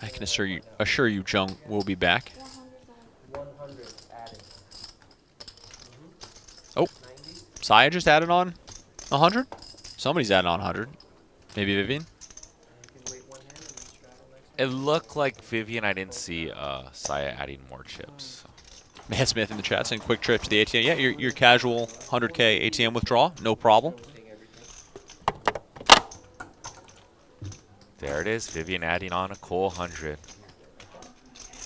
I can assure you, Jung will be back. 100 added. Oh, Saya just added on 100? Somebody's added on 100. Maybe Vivian? You can wait 1 hand and then straddle next It looked like Vivian. I didn't see Saya adding more chips. Matt Smith in the chat saying quick trip to the ATM. Yeah, your casual 100K ATM withdrawal, no problem. There it is, Vivian adding on a cool 100.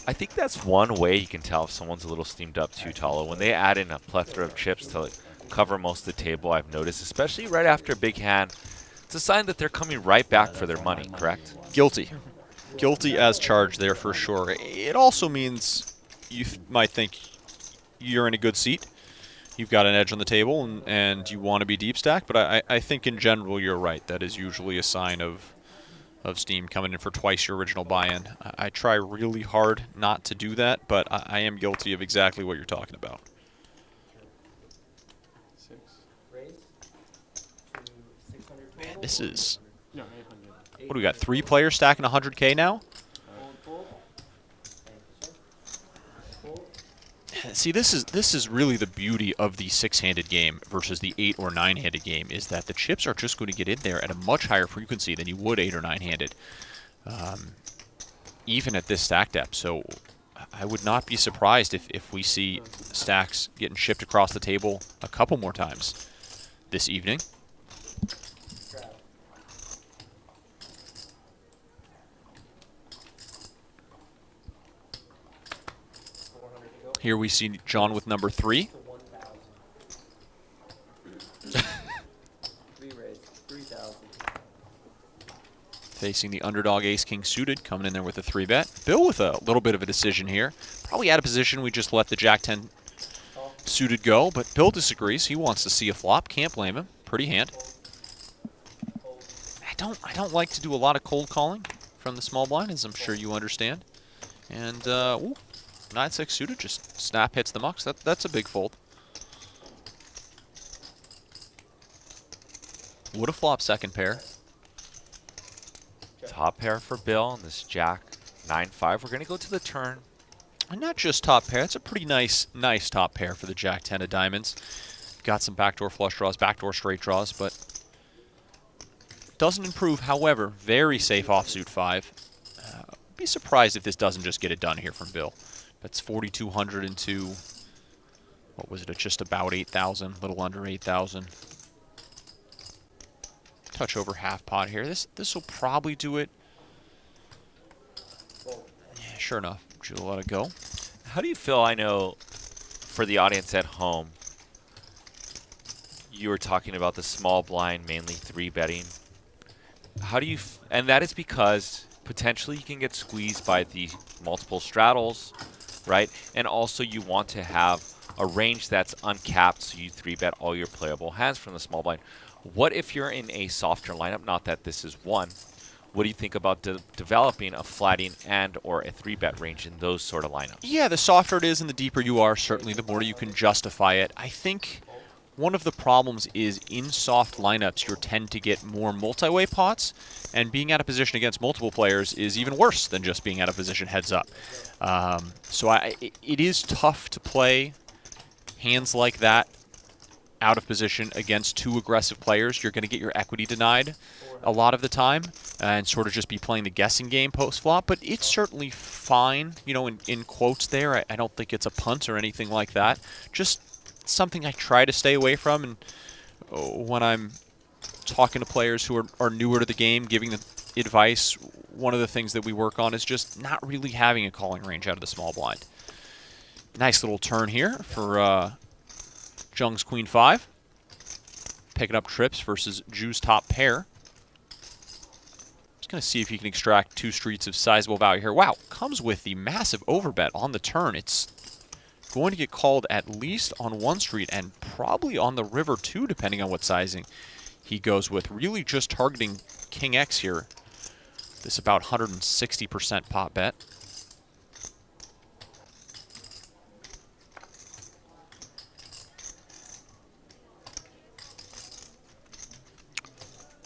I think that's one way you can tell if someone's a little steamed up too, Talo. When they add in a plethora of chips to like, cover most of the table, I've noticed, especially right after a big hand, it's a sign that they're coming right back for their money, correct? Guilty. Guilty as charged there for sure. It also means you might think you're in a good seat. You've got an edge on the table and you want to be deep stack, but I think in general you're right. That is usually a sign of steam coming in for twice your original buy-in. I try really hard not to do that, but I am guilty of exactly what you're talking about. raise to 600 total. Man, this is... No, 800. What do we got? 3 players stacking 100K now? Fold. Thank you, sir. Fold. See, this is really the beauty of the 6-handed game versus the 8 or 9-handed game, is that the chips are just going to get in there at a much higher frequency than you would 8 or 9-handed, even at this stack depth. So I would not be surprised if we see stacks getting shipped across the table a couple more times this evening. Grab. Here we see John with number 3. To 1,000. 3 raise. 3,000. Facing the underdog ace-king suited, coming in there with a 3-bet. Bill with a little bit of a decision here. Probably out of position, we just let the Jack-10 suited go, but Bill disagrees. He wants to see a flop. Can't blame him. Pretty hand. I don't like to do a lot of cold calling from the small blind, as I'm sure you understand. And ooh, 9-6 suited, just snap hits the mucks. That's a big fold. Would have flopped second pair. Top pair for Bill, and this Jack 9-5. We're gonna go to the turn. And not just top pair. It's a pretty nice top pair for the Jack 10 of diamonds. Got some backdoor flush draws, backdoor straight draws, but doesn't improve. However, very safe offsuit 5. Be surprised if this doesn't just get it done here from Bill. That's 4,200 into, what was it? It's just about 8,000, a little under 8,000. Touch over half pot here. This will probably do it. Yeah, sure enough, she'll let it go. How do you feel? I know for the audience at home, you were talking about the small blind, mainly 3-betting. How do you, and that is because potentially you can get squeezed by the multiple straddles, right? And also you want to have a range that's uncapped, so you 3-bet all your playable hands from the small blind. What if you're in a softer lineup? Not that this is one. What do you think about developing a flatting and or a 3-bet range in those sort of lineups? Yeah, the softer it is and the deeper you are, certainly the more you can justify it. I think one of the problems is in soft lineups, you tend to get more multi-way pots, and being out of position against multiple players is even worse than just being out of position heads up. So it is tough to play hands like that out of position against 2 aggressive players. You're going to get your equity denied a lot of the time and sort of just be playing the guessing game post-flop, but it's certainly fine, you know, in quotes there. I don't think it's a punt or anything like that. Just something I try to stay away from, and when I'm talking to players who are newer to the game, giving them advice, one of the things that we work on is just not really having a calling range out of the small blind. Nice little turn here for Jung's Queen 5. Picking up trips versus Ju's top pair. Just going to see if he can extract 2 streets of sizable value here. Wow, comes with the massive overbet on the turn. It's going to get called at least on 1 street and probably on the river too, depending on what sizing he goes with. Really just targeting King X here. This about 160% pot bet.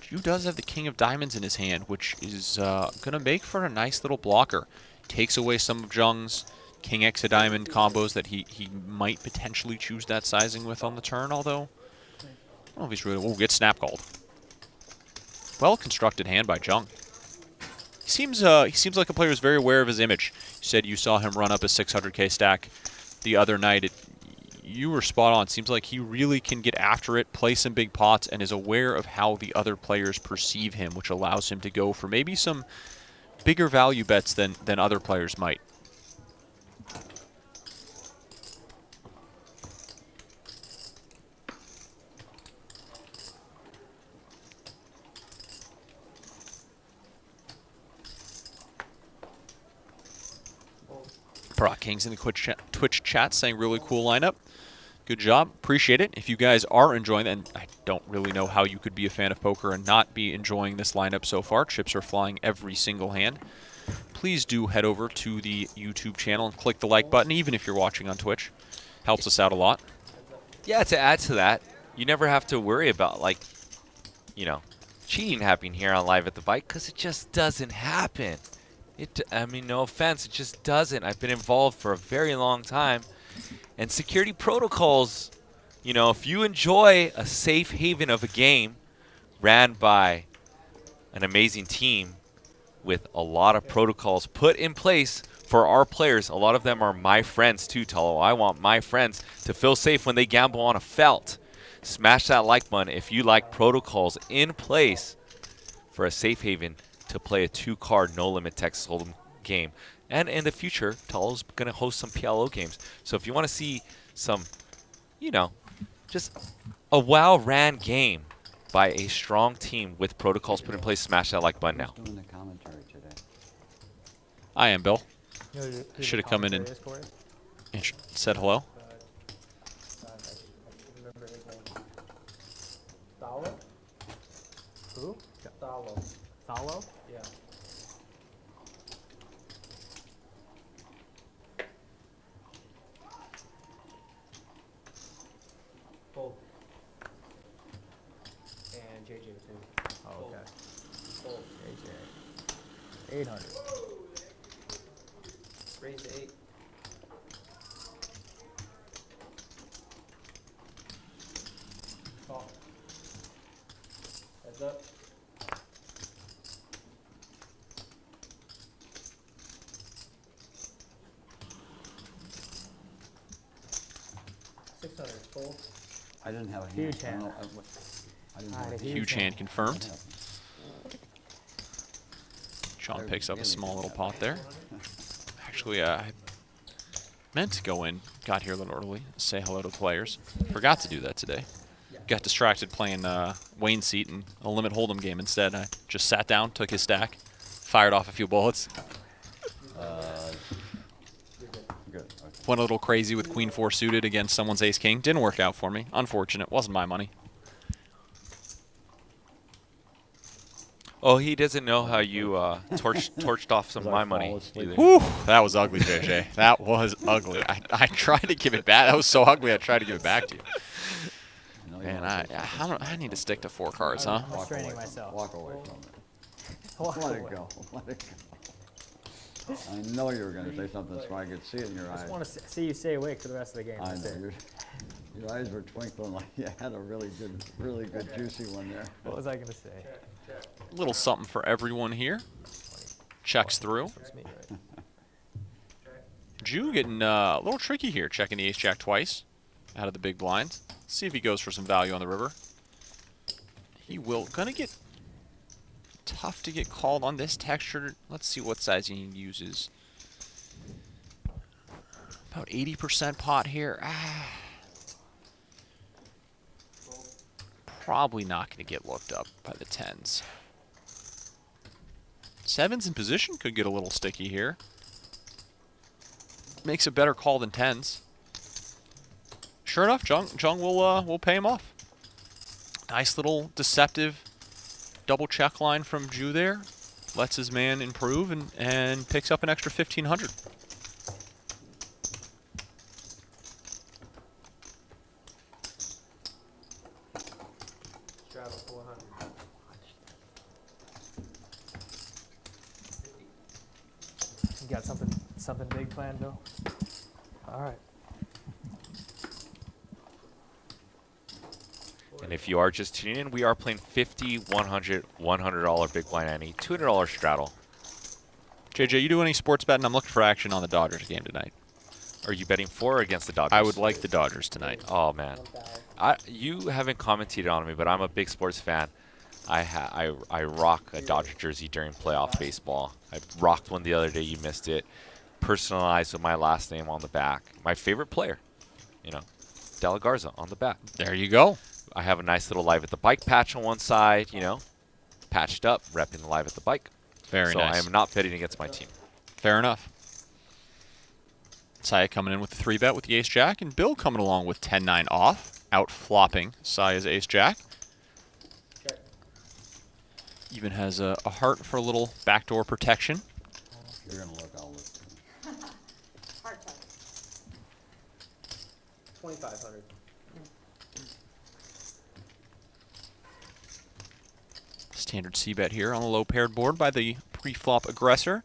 Ju does have the King of Diamonds in his hand, which is going to make for a nice little blocker. Takes away some of Jung's King X of Diamond combos that he might potentially choose that sizing with on the turn, although I don't know if he's really... Oh, get snap called. Well-constructed hand by Jung. He seems like a player who's very aware of his image. You said you saw him run up a 600k stack the other night. You were spot on. Seems like he really can get after it, play some big pots, and is aware of how the other players perceive him, which allows him to go for maybe some bigger value bets than other players might. Brock King's in the Twitch chat saying really cool lineup. Good job. Appreciate it. If you guys are enjoying it, and I don't really know how you could be a fan of poker and not be enjoying this lineup so far. Chips are flying every single hand. Please do head over to the YouTube channel and click the like button, even if you're watching on Twitch. Helps us out a lot. Yeah, to add to that, you never have to worry about, like, you know, cheating happening here on Live at the Bike, because it just doesn't happen. I mean, no offense, it just doesn't. I've been involved for a very long time. And security protocols, you know, if you enjoy a safe haven of a game ran by an amazing team with a lot of protocols put in place for our players, a lot of them are my friends too, Talo. I want my friends to feel safe when they gamble on a felt. Smash that like button if you like protocols in place for a safe haven to play a 2-card no-limit Texas Hold'em game. And in the future, Talo's going to host some PLO games. So if you want to see some, you know, just a well-ran game by a strong team with protocols put in place, smash that like button now. Who's doing the commentary today? I am Bill. You know who Should the have come in commentary is, Corey? and said hello. I remember his name. Thalo? Who? Thalo. Thalo? Yeah. 800. Raise to 8. Call. Heads up. Fold. I didn't have a hand. Huge I don't hand. know, I didn't have a Alright, hand. Huge hand confirmed. I Sean picks up a really small didn't little have pot there. Actually, I meant to go in, got here a little early, say hello to players. Forgot to do that today. Got distracted playing Wayne Seat and a limit hold'em game instead. I just sat down, took his stack, fired off a few bullets. Good, okay. Went a little crazy with Queen 4 suited against someone's Ace King. Didn't work out for me. Unfortunate. Wasn't my money. Oh, he doesn't know how you torched off some of my money either. Whew, that was ugly, JJ. That was ugly. I tried to give it back. That was so ugly. I tried to give it back to you. No, you Man, don't. I need to stick to 4 cards, huh? I'm restraining myself. Walk away from it. Walk Let away. it go. Let it go. I know you were going to say something so I could see it in your I eyes. just want to see you stay awake for the rest of the game. I That's know. it. Your eyes were twinkling like you had a really good juicy one there. What was I going to say? A little something for everyone here. Checks through. It's me, right? Jew getting a little tricky here, checking the ace-jack twice out of the big blind. See if he goes for some value on the river. He will. Gonna get tough to get called on this texture. Let's see what sizing he uses. About 80% pot here. Probably not going to get looked up by the 10s. 7s in position could get a little sticky here. Makes a better call than 10s. Sure enough, Jung will pay him off. Nice little deceptive double check line from Ju there. Lets his man improve and picks up an extra 1,500. Travel 400. 50. You got something big planned, Bill? All right. And if you are just tuning in, we are playing 50, 100, $100 big blind ante, $200 straddle. JJ, you do any sports betting? I'm looking for action on the Dodgers game tonight. Are you betting for or against the Dodgers? I would like the Dodgers tonight. Oh man, you haven't commented on me, but I'm a big sports fan. I rock a Dodger jersey during playoff baseball. I rocked one the other day. You missed it. Personalized with my last name on the back. My favorite player, De La Garza on the back. There you go. I have a nice little Live at the Bike patch on one side, patched up, repping the Live at the Bike. Very nice. So I am not betting against my team. Fair enough. Saya coming in with the 3-bet with the ace-jack, and Bill coming along with 10-9 off, out-flopping Saya's ace-jack. Check. Even has a heart for a little backdoor protection. You're going to look, I'll look. Hard time. 2,500. Standard C-bet here on the low-paired board by the pre-flop aggressor.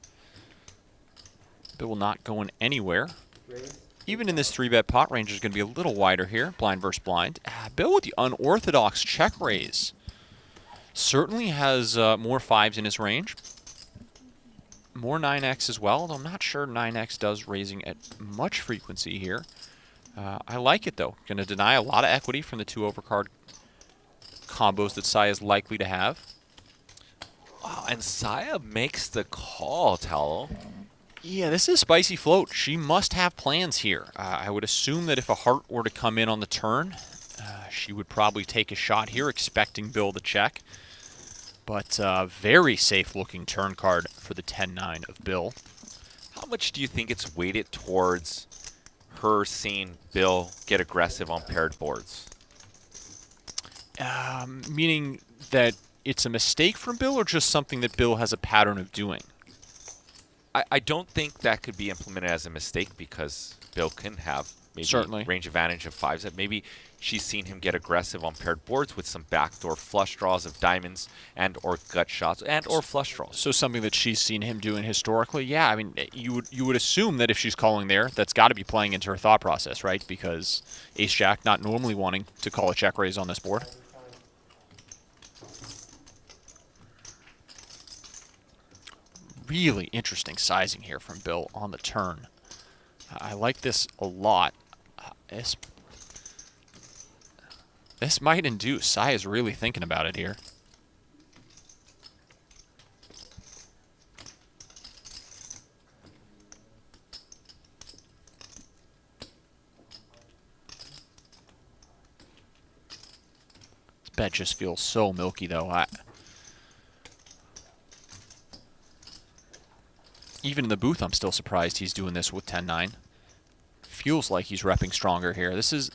Bill will not going anywhere. Raise. Even in this 3-bet pot range is going to be a little wider here, blind versus blind. Bill with the unorthodox check raise. Certainly has more 5s in his range. More 9x as well, though I'm not sure 9x does raising at much frequency here. I like it, though. Going to deny a lot of equity from the 2 overcard combos that Saya is likely to have. Wow, and Saya makes the call, Tallow. Yeah, this is a spicy float. She must have plans here. I would assume that if a heart were to come in on the turn, she would probably take a shot here, expecting Bill to check. But very safe-looking turn card for the 10-9 of Bill. How much do you think it's weighted towards her seeing Bill get aggressive on paired boards? Meaning that it's a mistake from Bill, or just something that Bill has a pattern of doing? I don't think that could be implemented as a mistake, because Bill can have maybe Certainly. range advantage of 5s. That maybe she's seen him get aggressive on paired boards with some backdoor flush draws of diamonds and or gut shots and or flush draws. So something that she's seen him doing historically, yeah. I mean, you would assume that if she's calling there, that's got to be playing into her thought process, right? Because Ace Jack not normally wanting to call a check raise on this board. Really interesting sizing here from Bill on the turn. I like this a lot. This might induce. Sai is really thinking about it here. This bet just feels so milky, though. Even in the booth, I'm still surprised he's doing this with 10-9. Feels like he's repping stronger here. This is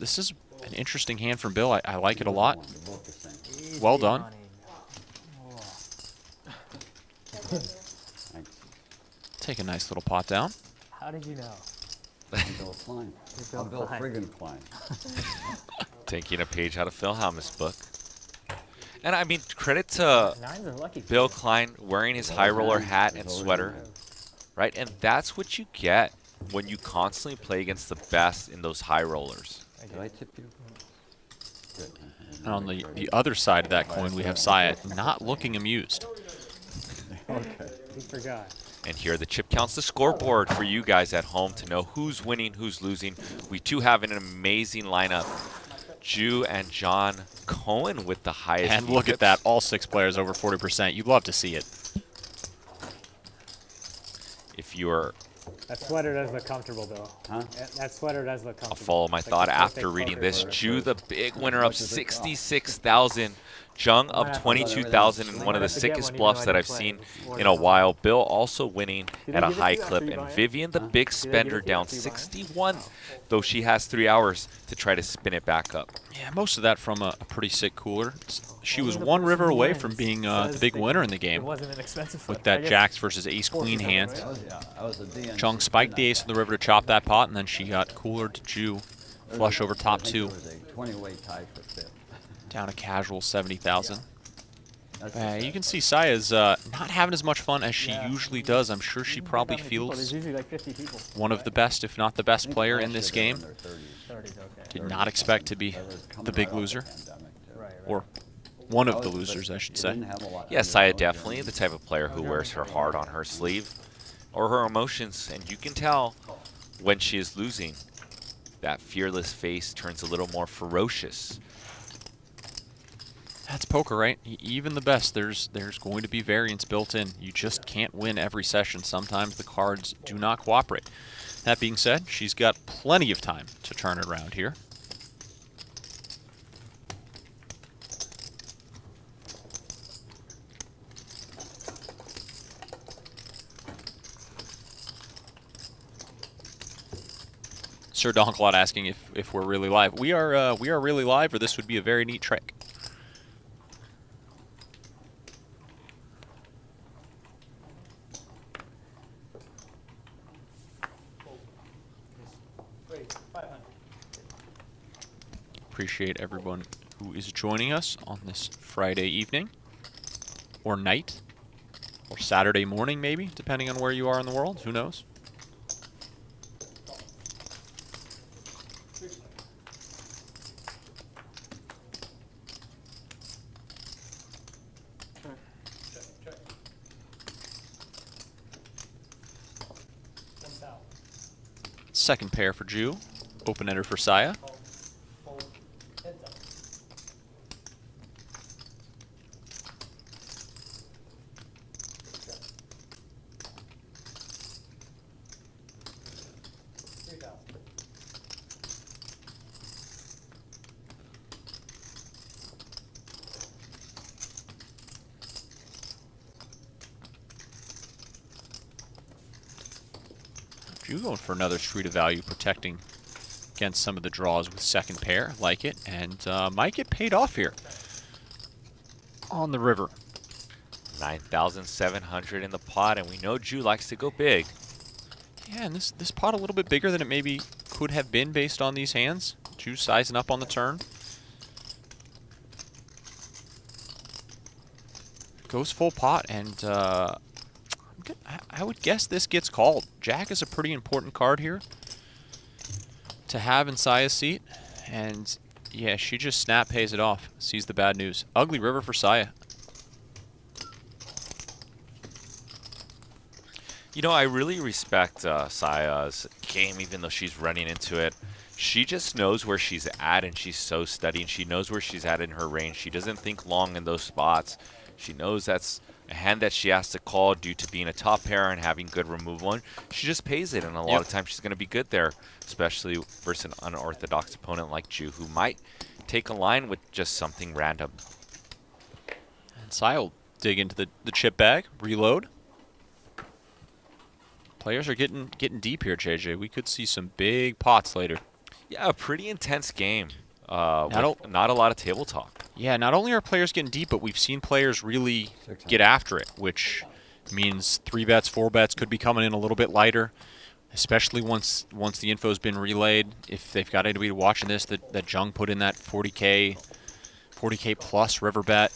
an interesting hand from Bill. I like it a lot. Well done. Take a nice little pot down. How did you know? Bill Klein. I'm Bill friggin' Klein. Taking a page out of Phil Helmut's book. And I mean, credit to Nines are lucky. Bill Klein wearing his high roller hat and sweater, right? And that's what you get when you constantly play against the best in those high rollers. Did I tip you? Good. And on the other side of that coin, we have Saya not looking amused. Okay. He forgot. And here the chip counts the scoreboard for you guys at home to know who's winning, who's losing. We too have an amazing lineup. Ju and John Cohen with the highest. And look at that, all 6 players over 40%. You'd love to see it. If you're That sweater does look comfortable, though. Huh? That sweater does look I'll comfortable. follow my It's like thought a after perfect reading poker this. sweater. Ju, the big winner of 66,000. Jung up 22,000 in one of the sickest bluffs that I've seen in a while. Bill also winning at a high clip. And Vivian, the big spender, down 61, though she has 3 hours to try to spin it back up. Yeah, most of that from a pretty sick cooler. She was 1 river away from being the big winner in the It game wasn't an expensive flip. with that I guess Jacks versus Ace Queen hand. I was a DNC. Chung spiked the ace in the river to chop that pot, and then she got cooler to Ju. Flush over top 2. It was a 20-way tie for fifth. Down a casual 70,000. That's You can see Saya's not having as much fun as she usually does. I'm sure she probably There's feels usually like 50 people. one of the best, if not the best player in this game. 30's okay. Did not expect to be the big loser, Right. or one of the losers, I should say. Yeah, Saya definitely the type of player who wears her heart on her sleeve or her emotions. And you can tell when she is losing, that fearless face turns a little more ferocious. That's poker, right? Even the best, there's going to be variance built in. You just can't win every session. Sometimes the cards do not cooperate. That being said, she's got plenty of time to turn it around here. Sir Donklot asking if we're really live. We are really live, or this would be a very neat trick. Appreciate everyone who is joining us on this Friday evening, or night, or Saturday morning maybe, depending on where you are in the world. Who knows? Second pair for Ju, open ender for Saya. Ju going for another street of value, protecting against some of the draws with second pair. Like it, and might get paid off here on the river. 9,700 in the pot, and we know Ju likes to go big. Yeah, and this pot a little bit bigger than it maybe could have been based on these hands. Ju sizing up on the turn. Goes full pot, and I would guess this gets called. Jack is a pretty important card here to have in Saya's seat, and yeah, she just snap pays it off. Sees the bad news. Ugly river for Saya. You know, I really respect Saya's game, even though she's running into it. She just knows where she's at, and she's so steady, and she knows where she's at in her range. She doesn't think long in those spots. She knows that's a hand that she has to call due to being a top pair and having good removal. And she just pays it, and a lot of times she's going to be good there, especially versus an unorthodox opponent like Ju, who might take a line with just something random. And Saya will dig into the chip bag, reload. Players are getting deep here, JJ. We could see some big pots later. Yeah, a pretty intense game. Not a lot of table talk. Yeah, not only are players getting deep, but we've seen players really get after it, which means 3 bets, 4 bets could be coming in a little bit lighter, especially once the info's been relayed. If they've got anybody watching this that Jung put in that 40K plus river bet,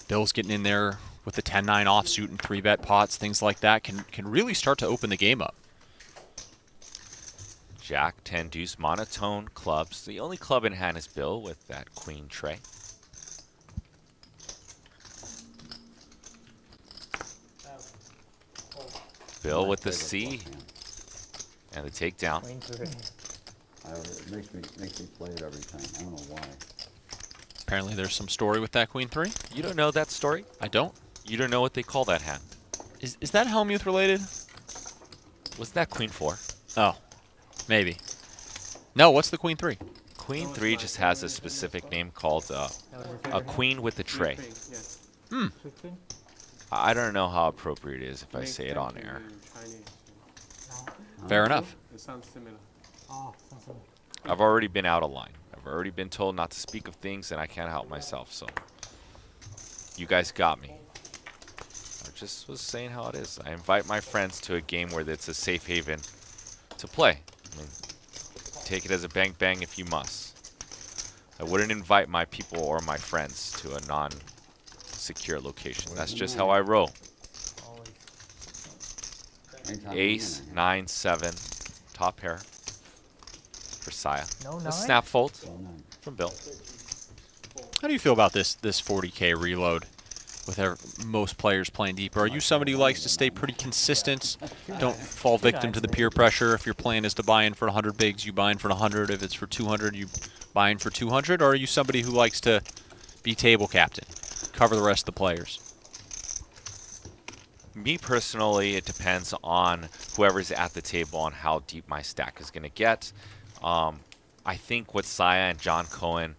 Bill's getting in there with the 10-9 offsuit and 3-bet pots, things like that can really start to open the game up. Jack, 10 deuce, monotone clubs. The only club in hand is Bill with that queen tray. Bill with the C and the takedown. Queen 3. It makes me play it every time. I don't know why. Apparently there's some story with that queen 3. You don't know that story? I don't. You don't know what they call that hand. Is that Helmuth related? Wasn't that queen 4? Oh, maybe. No, what's the queen 3? Queen 3 just has a specific name called a queen with a tray. Hmm. I don't know how appropriate it is if I say it on air. Fair enough. It sounds similar. Oh, sounds similar. I've already been out of line. I've already been told not to speak of things, and I can't help myself, so you guys got me. I just was saying how it is. I invite my friends to a game where it's a safe haven to play. I mean, take it as a bang bang if you must. I wouldn't invite my people or my friends to a non-secure location. That's just how I roll. Ace, 9, 7, top pair for Saya. No, A 9? snap fold from Bill. How do you feel about this 40K reload with most players playing deeper? Are you somebody who likes to stay pretty consistent? Don't fall victim to the peer pressure. If your plan is to buy in for 100 bigs, you buy in for 100. If it's for 200, you buy in for 200. Or are you somebody who likes to be table captain, cover the rest of the players? Me personally, it depends on whoever's at the table on how deep my stack is going to get. I think with Saya and John Cohen,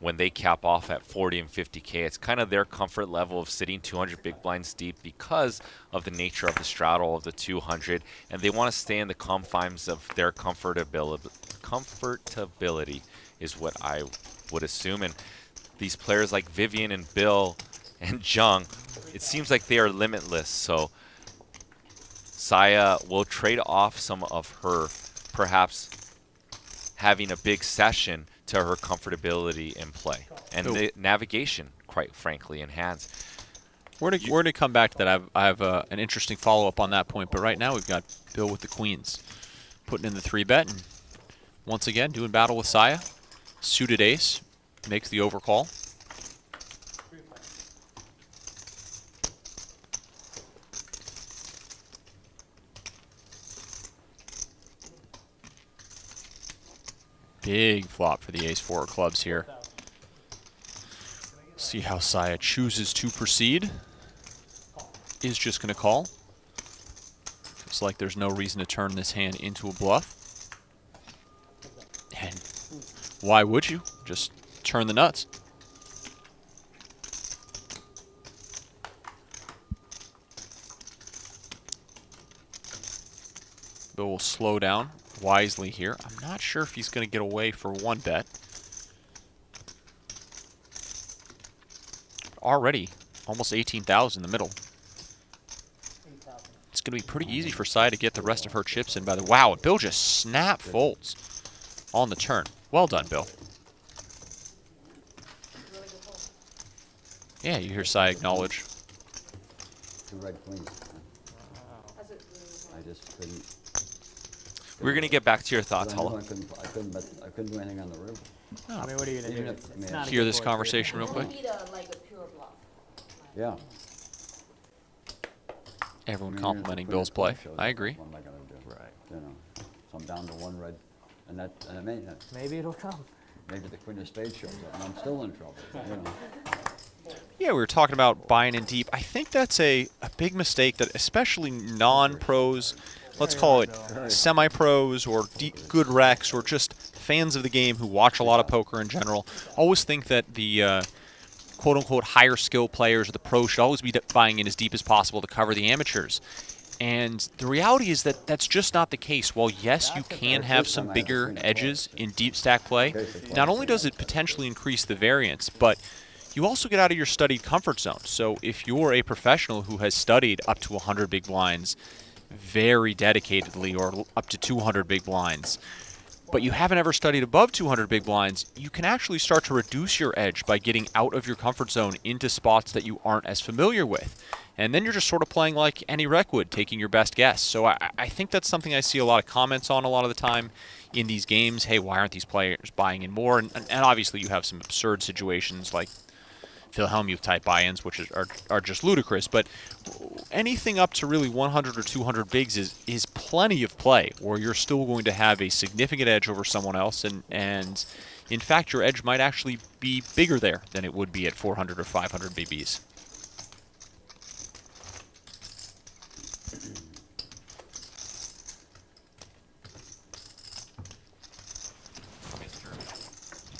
when they cap off at 40 and 50K, it's kind of their comfort level of sitting 200 big blinds deep because of the nature of the straddle of the 200, and they want to stay in the confines of their comfortability is what I would assume. And these players like Vivian and Bill and Jung, it seems like they are limitless. So Saya will trade off some of her perhaps having a big session to her comfortability in play and the navigation, quite frankly, in hands. We're to come back to that. I have an interesting follow-up on that point, but right now we've got Bill with the queens, putting in the 3-bet, and once again doing battle with Saya. Suited ace makes the overcall. Big flop for the ace-4 of clubs here. See how Saya chooses to proceed. Is just going to call. Looks like there's no reason to turn this hand into a bluff. And why would you? Just turn the nuts. Bill will slow down wisely here. I'm not sure if he's going to get away for 1 bet. Already almost 18,000 in the middle. It's going to be pretty easy for Saya to get the rest of her chips in by the... Wow, Bill just snap folds. on the turn. Well done, Bill. Yeah, you hear Sai acknowledge. 2 red queens. I just couldn't. We're going to get back to your thoughts, I knew Hala. I couldn't do anything on the river. I mean, what are you gonna Even do? if- I It's mean, not a Hear good this board for you. conversation real quick. Need a like a pure bluff. Yeah. Everyone I mean, complimenting the Bill's queen play. of clubs shows I up, agree. What am I gonna do? Right. You know, so I'm down to 1 red, and it may, Maybe it'll come. maybe the queen of spades shows up, and I'm still in trouble, you know. Yeah, we were talking about buying in deep. I think that's a big mistake that especially non-pros, let's call it semi-pros or good recs or just fans of the game who watch a lot of poker in general, always think that the quote-unquote higher skill players or the pros should always be buying in as deep as possible to cover the amateurs. And the reality is that that's just not the case. While, yes, you can have some bigger edges in deep stack play, not only does it potentially increase the variance, but you also get out of your studied comfort zone. So if you're a professional who has studied up to 100 big blinds very dedicatedly or up to 200 big blinds, but you haven't ever studied above 200 big blinds, you can actually start to reduce your edge by getting out of your comfort zone into spots that you aren't as familiar with. And then you're just sort of playing like any rec would, taking your best guess. So I think that's something I see a lot of comments on a lot of the time in these games. Hey, why aren't these players buying in more? And obviously you have some absurd situations like Phil Hellmuth type buy-ins, which are just ludicrous. But anything up to really 100 or 200 bigs is plenty of play, where you're still going to have a significant edge over someone else, and in fact, your edge might actually be bigger there than it would be at 400 or 500 BBs.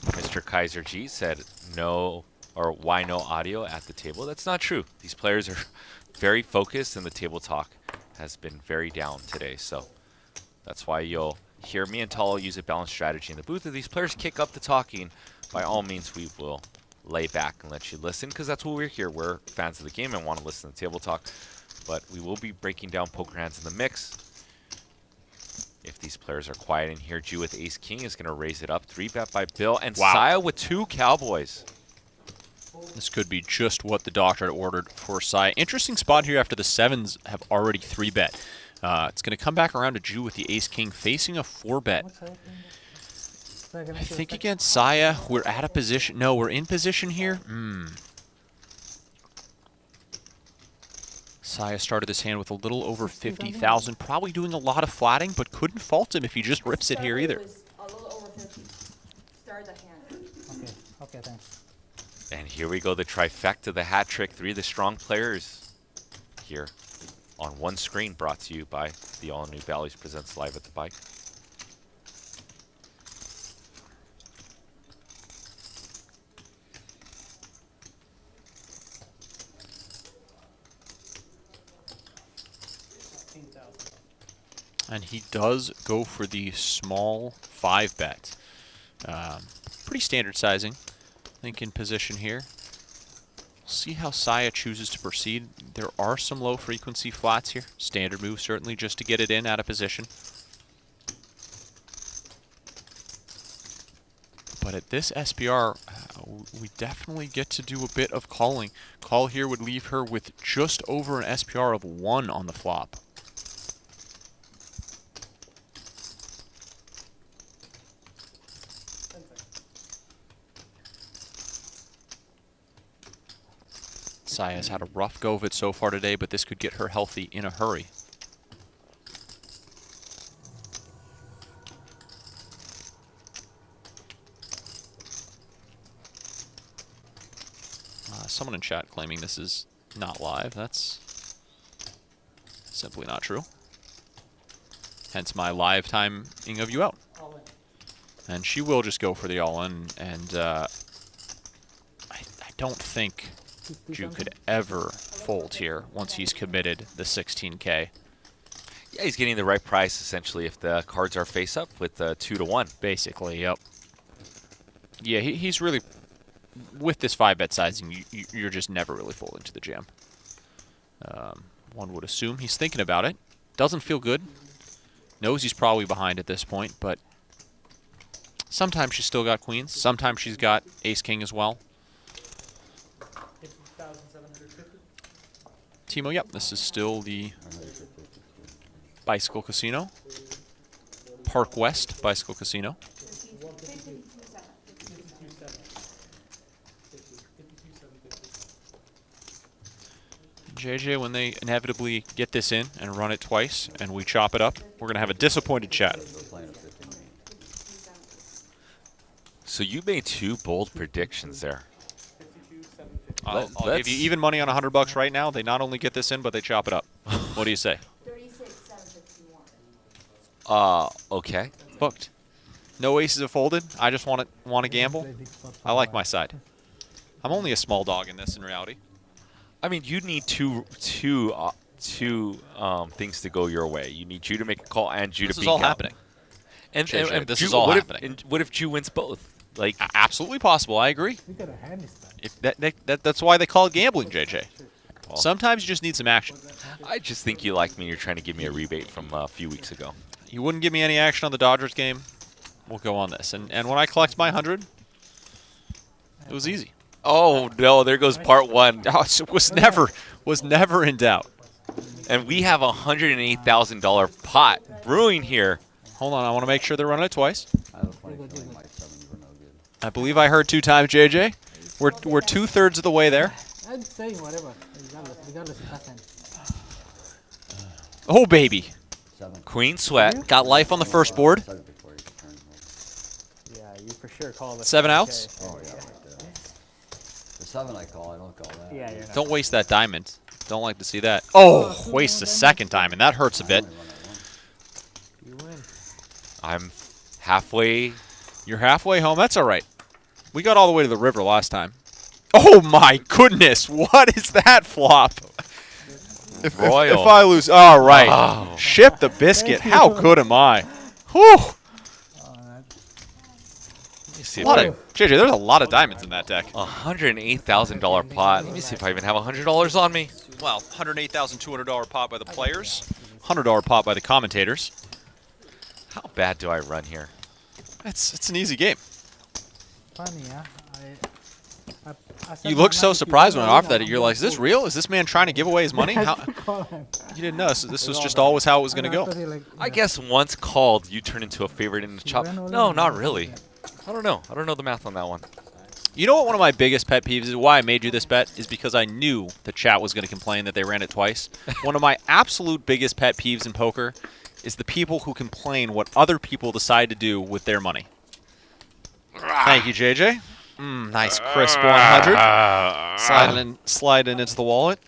Mr. Kaiser G said no, or why no audio at the table? That's not true. These players are very focused, and the table talk has been very down today. So that's why you'll hear me and Tall use a balanced strategy in the booth. If these players kick up the talking, by all means, we will lay back and let you listen, because that's what we're here. We're fans of the game and want to listen to table talk. But we will be breaking down poker hands in the mix. If these players are quiet in here, Jew with Ace-King is going to raise it up. 3-bet by Bill, and Wow. Saya with 2 Cowboys. This could be just what the doctor had ordered for Sai. Interesting spot here after the 7s have already 3-bet. It's going to come back around to Jew with the Ace-King facing a 4-bet. I think against Saya, we're at a position. No, we're in position here. Saya started this hand with a little over 50,000, probably doing a lot of flatting, but couldn't fault him if he just rips it here either. A little over 50. Start the hand. Okay, okay, thanks. And here we go, the trifecta, the hat trick. 3 of the strong players here on one screen, brought to you by the all-new Bally's Presents Live at the Bike. And he does go for the small 5-bet. Pretty standard sizing, I think, in position here. We'll see how Saya chooses to proceed. There are some low-frequency flats here. Standard move, certainly, just to get it in out of position. But at this SPR, we definitely get to do a bit of calling. Call here would leave her with just over an SPR of 1 on the flop. Saya's had a rough go of it so far today, but this could get her healthy in a hurry. Someone in chat claiming this is not live. That's simply not true. Hence my live timing of you out. And she will just go for the all-in, and I don't think Jew could ever fold here once he's committed the 16K. Yeah, he's getting the right price, essentially, if the cards are face-up with 2-1. Basically, yep. Yeah, he's really... With this 5-bet sizing, you're just never really folding to the jam. One would assume he's thinking about it. Doesn't feel good. Knows he's probably behind at this point, but Sometimes she's still got queens. Sometimes she's got ace-king as well. 50,750. Timo, yep, this is still the Bicycle Casino. Park West Bicycle Casino. 52,750. JJ, when they inevitably get this in and run it twice and we chop it up, we're going to have a disappointed chat. So you made 2 bold predictions there. 52,750. I'll give you even money on $100 right now. They not only get this in, but they chop it up. What do you say? 36,751. Okay. Booked. No aces have folded. I just want to gamble. I like my side. I'm only a small dog in this in reality. I mean, you need two things to go your way. You need you to make a call and you This to is beat all Cal. happening. And JJ, this Ju- is all what happening. And what if Ju wins both? Like, Absolutely possible. I agree. Look at a hand is that. If that's why they call it gambling, JJ. Well. Sometimes you just need some action. I just think you like me. You're trying to give me a rebate from a few weeks ago. You wouldn't give me any action on the Dodgers game. We'll go on this. And when I collect my 100, it was easy. Oh no! There goes part 1. Oh, it was never in doubt. And we have a $108,000 pot brewing here. Hold on, I want to make sure they're running it twice. I have a funny feeling my sevens were no good. I believe I heard 2 times, JJ. We're 2/3 of the way there. I'm saying whatever, regardless of that hand. Oh baby, 7. Queen sweat. got life on the first board. Said it before you could turn it over. Yeah, you for sure call this. 7 okay. outs. Oh, yeah, right there. The 7 I call, I don't call that. Yeah, you're not. Don't waste that diamond. Don't like to see that. Oh, waste a second diamond. That hurts a I bit. only run that once. You win. I'm halfway. You're halfway home. That's all right. We got all the way to the river last time. Oh my goodness! What is that flop? If Royal. I lose, all right. Oh. Ship the biscuit. How good am I? Whew. Let me see A if lot I. of, JJ, there's a lot of diamonds in that deck. $108,000 pot. Let me see if I even have $100 on me. Well, $108,200 pot by the players. $100 pot by the commentators. How bad do I run here? It's an easy game. Funny, huh? I said You look my so mind, surprised you when I know, offered that. You're like, is this real? Is this man trying to give away his money? How, call him. you didn't know. So this was just always how it was going to I go. thought he like, I guess once called, you turn into a favorite in the chop. ran all No, over not me. really. I don't know. I don't know the math on that one. You know what one of my biggest pet peeves is? Why I made you this bet is because I knew the chat was going to complain that they ran it twice. One of my absolute biggest pet peeves in poker is the people who complain what other people decide to do with their money. Thank you, JJ. Nice crisp 100. Sliding into the wallet.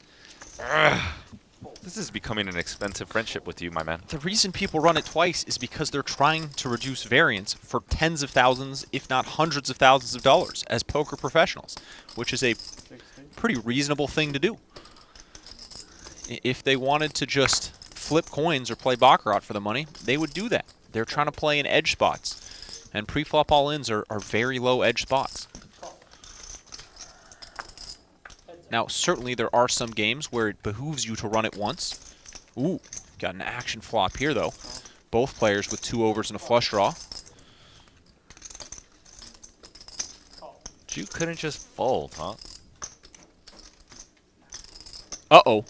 This is becoming an expensive friendship with you, my man. The reason people run it twice is because they're trying to reduce variance for tens of thousands, if not hundreds of thousands of dollars as poker professionals, which is a pretty reasonable thing to do. If they wanted to just flip coins or play baccarat for the money, they would do that. They're trying to play in edge spots, and pre-flop all-ins are very low edge spots. Now, certainly there are some games where it behooves you to run it once. Ooh, got an action flop here, though. Both players with 2 overs and a flush draw. You couldn't just fold, huh? Uh-oh.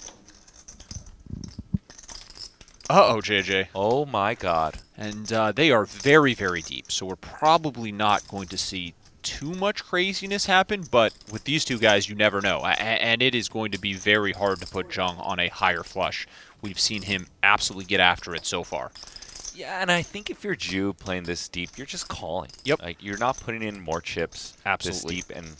Uh-oh, JJ. Oh my God. And they are very, very deep, so we're probably not going to see too much craziness happen, but with these two guys, you never know. And it is going to be very hard to put Jung on a higher flush. We've seen him absolutely get after it so far. Yeah, and I think if you're Jew playing this deep, you're just calling. Yep. Like, you're not putting in more chips Absolutely. this deep and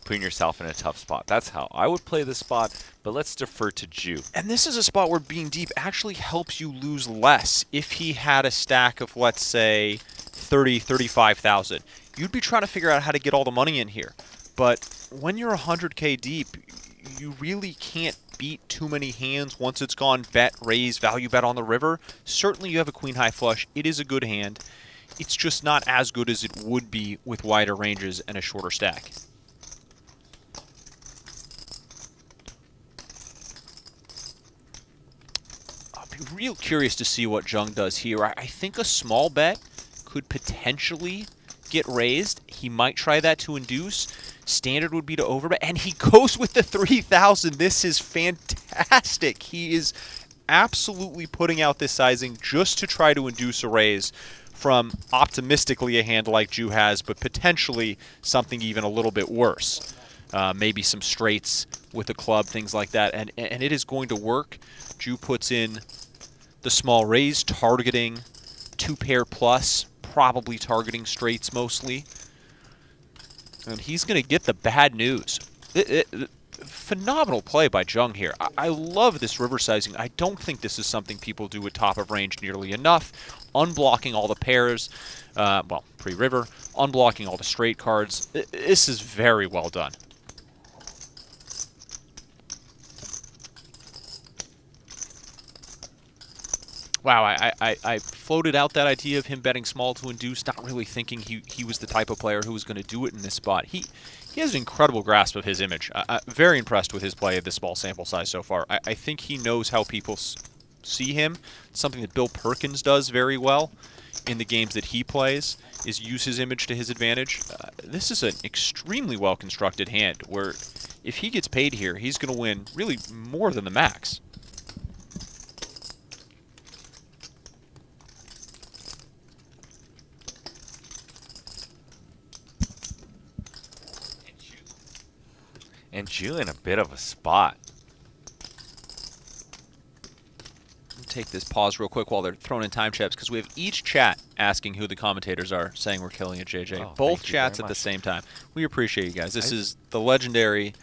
putting yourself in a tough spot. That's how I would play this spot, but let's defer to Jew. And this is a spot where being deep actually helps you lose less. If he had a stack of, let's say, 30, 35,000, you'd be trying to figure out how to get all the money in here. But when you're 100K deep, you really can't beat too many hands once it's gone bet, raise, value bet on the river. Certainly you have a queen high flush. It is a good hand. It's just not as good as it would be with wider ranges and a shorter stack. I'll be real curious to see what Jung does here. I think a small bet could potentially get raised. He might try that to induce. Standard would be to overbet, and he goes with the 3,000. This is fantastic. He is absolutely putting out this sizing just to try to induce a raise from optimistically a hand like Jew has, but potentially something even a little bit worse. Maybe some straights with a club, things like that, and it is going to work. Jew puts in the small raise, targeting 2-pair plus, probably targeting straights mostly. And he's going to get the bad news. Phenomenal play by Jung here. I love this river sizing. I don't think this is something people do at top of range nearly enough. Unblocking all the pairs, well, pre-river, unblocking all the straight cards. This is very well done. Wow, I floated out that idea of him betting small to induce, not really thinking he was the type of player who was going to do it in this spot. He has an incredible grasp of his image. Very impressed with his play at this small sample size so far. I think he knows how people see him. It's something that Bill Perkins does very well in the games that he plays, is use his image to his advantage. This is an extremely well-constructed hand where if he gets paid here, he's going to win really more than the max. And Jew in a bit of a spot. Take this pause real quick while they're throwing in time checks, because we have each chat asking who the commentators are, saying we're killing it, JJ. Oh, Both thank you chats very at the much. same time. We appreciate you guys. This is the legendary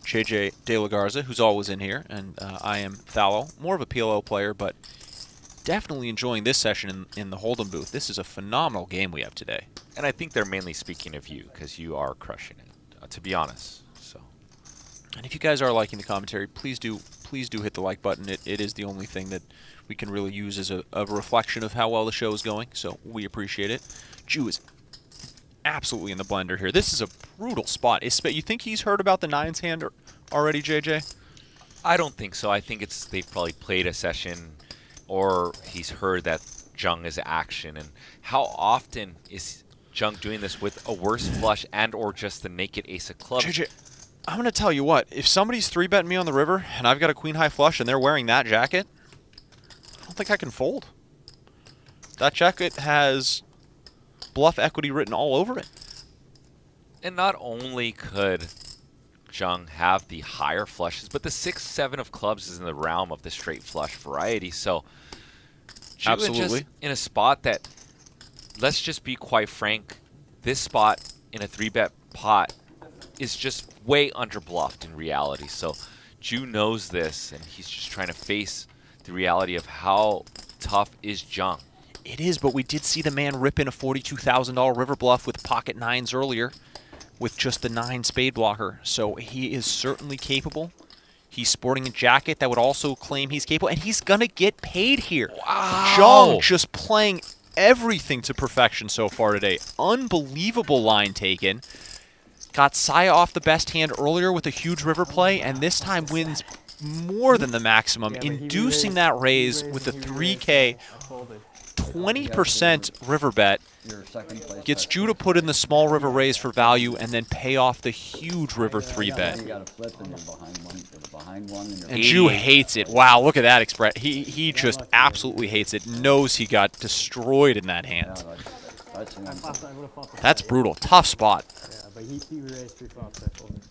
JJ De La Garza, who's always in here, and I am Thallow, more of a PLO player, but definitely enjoying this session in the Hold'em booth. This is a phenomenal game we have today. And I think they're mainly speaking of you, because you are crushing it, to be honest. So, And if you guys are liking the commentary, please do hit the like button. It is the only thing that we can really use as a reflection of how well the show is going, so we appreciate it. Jew is absolutely in the blender here. This is a brutal spot. You think he's heard about the nines hand already, JJ? I don't think so. I think they've probably played a session, or he's heard that Jung is action. And how often is Jung doing this with a worse flush and or just the naked ace of clubs? JJ, I'm going to tell you what. If somebody's 3-betting me on the river and I've got a queen high flush and they're wearing that jacket, I don't think I can fold. That jacket has bluff equity written all over it. And not only could Jung have the higher flushes, but the 6-7 of clubs is in the realm of the straight flush variety. So Jew is Absolutely. just in a spot that, let's just be quite frank, this spot in a 3-bet pot is just way underbluffed in reality. So Jew knows this, and he's just trying to face the reality of how tough is Jung. It is, but we did see the man rip in a $42,000 river bluff with pocket nines earlier with just the 9 spade blocker. So he is certainly capable. He's sporting a jacket that would also claim he's capable, and he's going to get paid here. Wow. Jung just playing everything to perfection so far today. Unbelievable line taken. Got Saya off the best hand earlier with a huge river play, and this time wins more than the maximum, Yeah, but he inducing re-raised- that raise he with the raised and 3K. I folded. 20% river bet. Your second place. Gets Jew to put in the small river raise for value and then pay off the huge river 3-bet. You got to flip and you're behind one. You're behind one. And you're And Jew hates it. Wow, look at that express. He just absolutely hates it. Knows he got destroyed in that Yeah, hand. that's the one. I would have thought That's brutal. Tough spot. Yeah, but he raised 3 flops. I folded.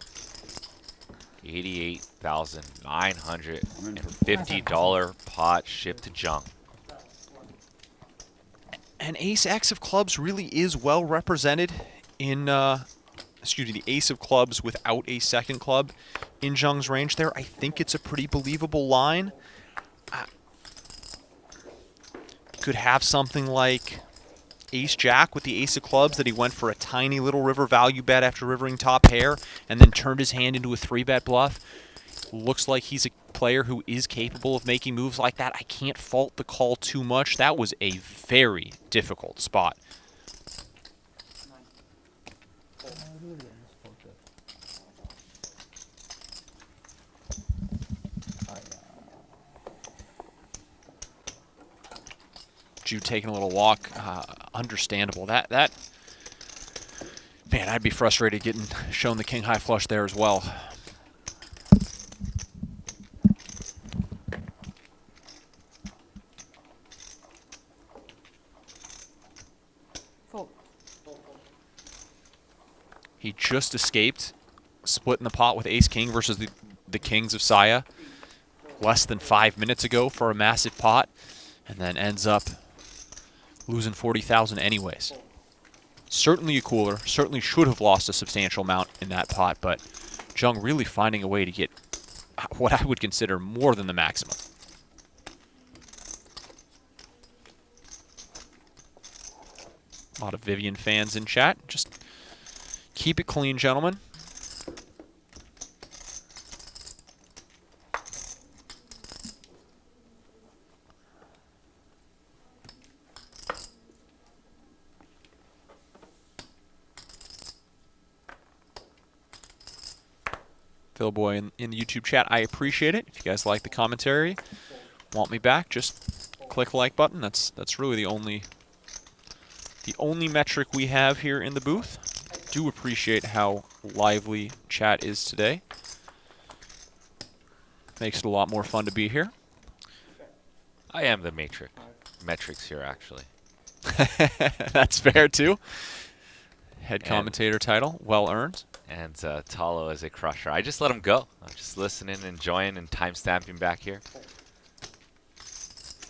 $88,950 pot shipped to Jung. And ace X of clubs really is well represented in, the ace of clubs without a second club in Jung's range there. I think it's a pretty believable line. Could have something like ace jack with the ace of clubs that he went for a tiny little river value bet after rivering top pair and then turned his hand into a 3-bet bluff. Looks like he's a player who is capable of making moves like that. I can't fault the call too much. That was a very difficult spot. Jew taking a little walk. Understandable. That Man, I'd be frustrated getting shown the king high flush there as well. Fold. He just escaped splitting the pot with ace-king versus the kings of Saya less than 5 minutes ago for a massive pot, and then ends up losing 40,000 anyways. Certainly a cooler, certainly should have lost a substantial amount in that pot, but Jung really finding a way to get what I would consider more than the maximum. A lot of Vivian fans in chat. Just keep it clean, gentlemen. Philboy in the YouTube chat, I appreciate it. If you guys like the commentary, want me back, just click the like button. That's really the only metric we have here in the booth. Do appreciate how lively chat is today. Makes it a lot more fun to be here. I am the metrics here, actually. That's fair too. Head commentator title, well earned. And Talo is a crusher. I just let him go. I'm just listening, enjoying, and time-stamping back here.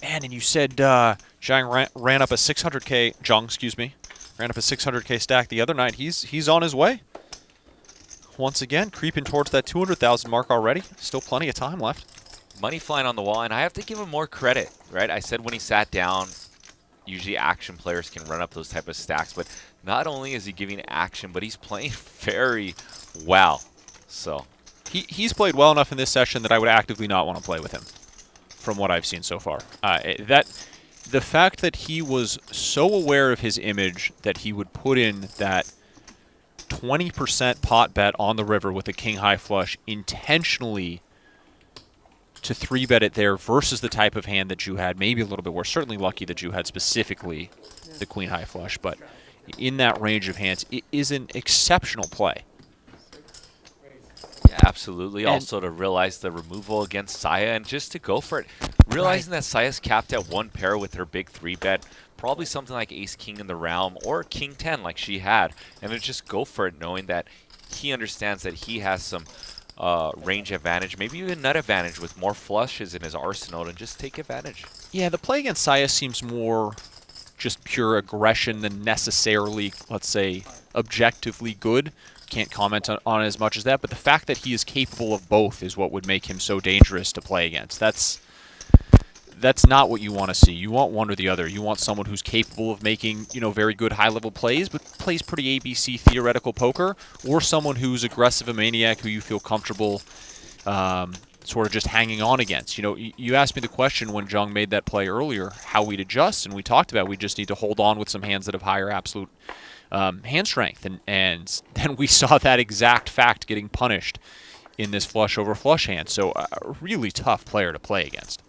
Man, and you said Zhang ran up a 600K. Zhang, excuse me, ran up a 600K stack the other night. He's on his way. Once again, creeping towards that 200,000 mark already. Still plenty of time left. Money flying on the wall, and I have to give him more credit, right? I said when he sat down, usually action players can run up those type of stacks, but not only is he giving action, but he's playing very well. So he's played well enough in this session that I would actively not want to play with him, from what I've seen so far. The fact that he was so aware of his image that he would put in that 20% pot bet on the river with a king high flush intentionally to 3-bet it there versus the type of hand that you had, maybe a little bit worse. Certainly lucky that you had specifically the queen high flush, but in that range of hands, it is an exceptional play. yeah, absolutely. And also to realize the removal against Saya and just to go for it. Realizing that Saya's capped at one pair with her big 3-bet, probably something like ace-king in the realm or king-10 like she had, and then just go for it knowing that he understands that he has some range advantage, maybe even nut advantage with more flushes in his arsenal, and just take advantage. Yeah, the play against Saya seems more just pure aggression than necessarily, let's say, objectively good. Can't comment on as much as that, but the fact that he is capable of both is what would make him so dangerous to play against. That's not what you want to see. You want one or the other. You want someone who's capable of making, very good high-level plays, but plays pretty ABC theoretical poker, or someone who's aggressive, a maniac who you feel comfortable sort of just hanging on against. You asked me the question when Zhang made that play earlier, how we'd adjust, and we talked about we just need to hold on with some hands that have higher absolute hand strength, and then we saw that exact fact getting punished in this flush over flush hand. So a really tough player to play against.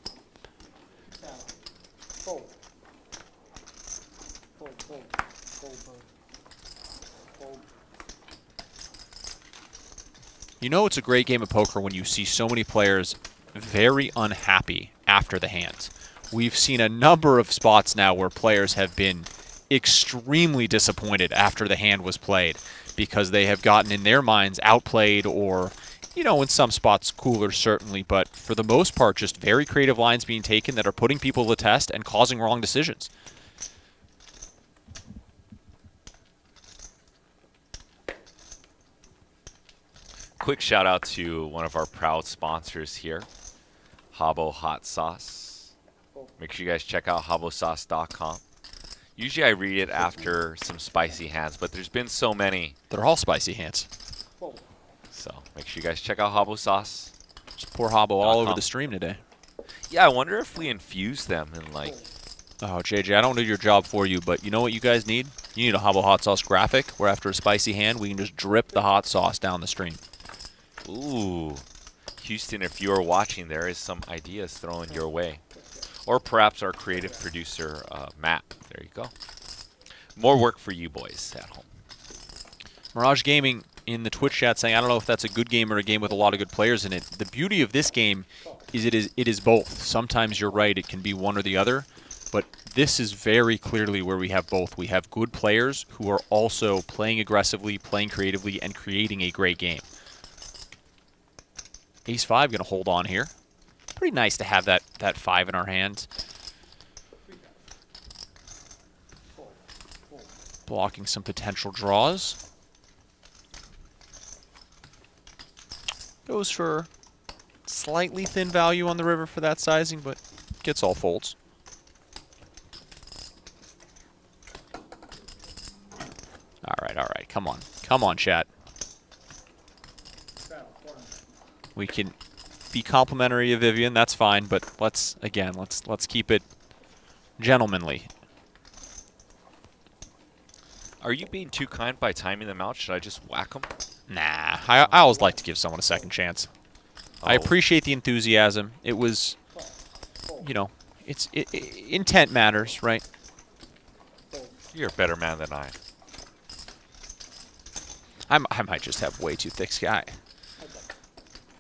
It's a great game of poker when you see so many players very unhappy after the hands. We've seen a number of spots now where players have been extremely disappointed after the hand was played because they have gotten in their minds outplayed or, in some spots cooler certainly, but for the most part just very creative lines being taken that are putting people to the test and causing wrong decisions. Quick shout out to one of our proud sponsors here, Habbo Hot Sauce. Make sure you guys check out habbosauce.com. Usually I read it after some spicy hands, but there's been so many. They're all spicy hands. So make sure you guys check out Habbo Sauce. Just pour Habbo all over the stream today. Yeah, I wonder if we infuse them in like... Oh, JJ, I don't do your job for you, but you know what you guys need? You need a Habbo Hot Sauce graphic where after a spicy hand, we can just drip the hot sauce down the stream. Ooh. Houston, if you are watching, there is some ideas thrown your way. Or perhaps our creative producer, Matt. There you go. More work for you boys at home. Mirage Gaming in the Twitch chat saying, I don't know if that's a good game or a game with a lot of good players in it. The beauty of this game is it is both. Sometimes you're right, it can be one or the other, but this is very clearly where we have both. We have good players who are also playing aggressively, playing creatively, and creating a great game. Ace 5 going to hold on here. Pretty nice to have that 5 in our hand. Blocking some potential draws. Goes for slightly thin value on the river for that sizing, but gets all folds. All right, come on. Come on, chat. We can be complimentary of Vivian, that's fine, but let's keep it gentlemanly. Are you being too kind by timing them out? Should I just whack them? Nah, I always like to give someone a second chance. I appreciate the enthusiasm. It was, you know, intent matters, right? You're a better man than I. I might just have way too thick sky.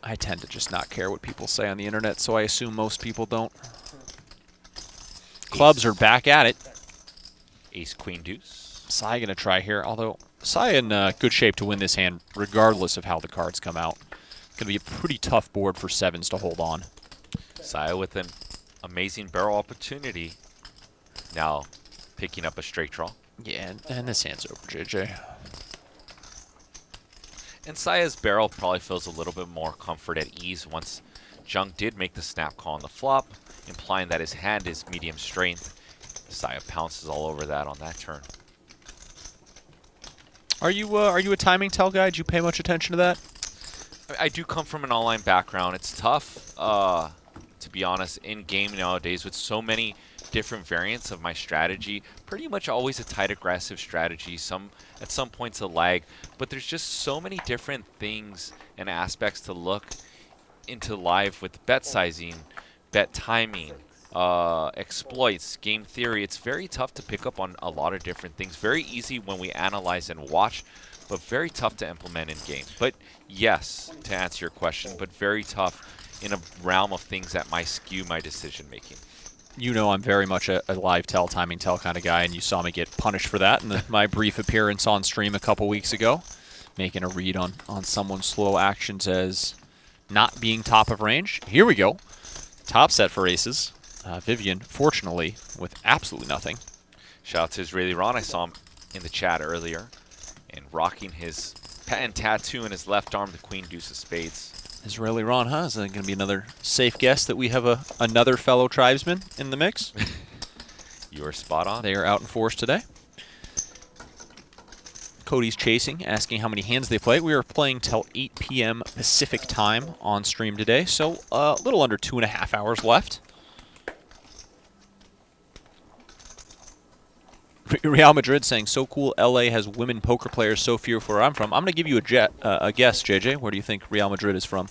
I tend to just not care what people say on the internet, so I assume most people don't. Clubs are back at it. Ace, queen, deuce. Sai gonna try here, although Sai in good shape to win this hand, regardless of how the cards come out. Gonna be a pretty tough board for sevens to hold on. Saya with an amazing barrel opportunity. Now picking up a straight draw. Yeah, and this hand's over, JJ. And Saya's barrel probably feels a little bit more comfort at ease once Jung did make the snap call on the flop, implying that his hand is medium strength. Saya pounces all over that on that turn. Are you a timing tell guy? Did you pay much attention to that? I do come from an online background. It's tough, to be honest, in game nowadays with so many different variants of my strategy. Pretty much always a tight aggressive strategy, at some points a lag, but there's just so many different things and aspects to look into live with bet sizing, bet timing, exploits, game theory. It's very tough to pick up on a lot of different things. Very easy when we analyze and watch, but very tough to implement in game. But yes, to answer your question, but very tough in a realm of things that might skew my decision making. You know I'm very much a live tell, timing tell kind of guy, and you saw me get punished for that in my brief appearance on stream a couple weeks ago, making a read on someone's slow actions as not being top of range. Here we go. Top set for aces. Vivian, fortunately, with absolutely nothing. Shout out to Israeli Ron. I saw him in the chat earlier and rocking his patent tattoo in his left arm, the queen deuce of spades. Israeli Ron, huh? Is that going to be another safe guess that we have another fellow tribesman in the mix? You are spot on. They are out in force today. Cody's chasing, asking how many hands they play. We are playing till 8 p.m. Pacific time on stream today, so a little under 2.5 hours left. Real Madrid saying, so cool, LA has women poker players, so few for where I'm from. I'm going to give you a guess, JJ. Where do you think Real Madrid is from?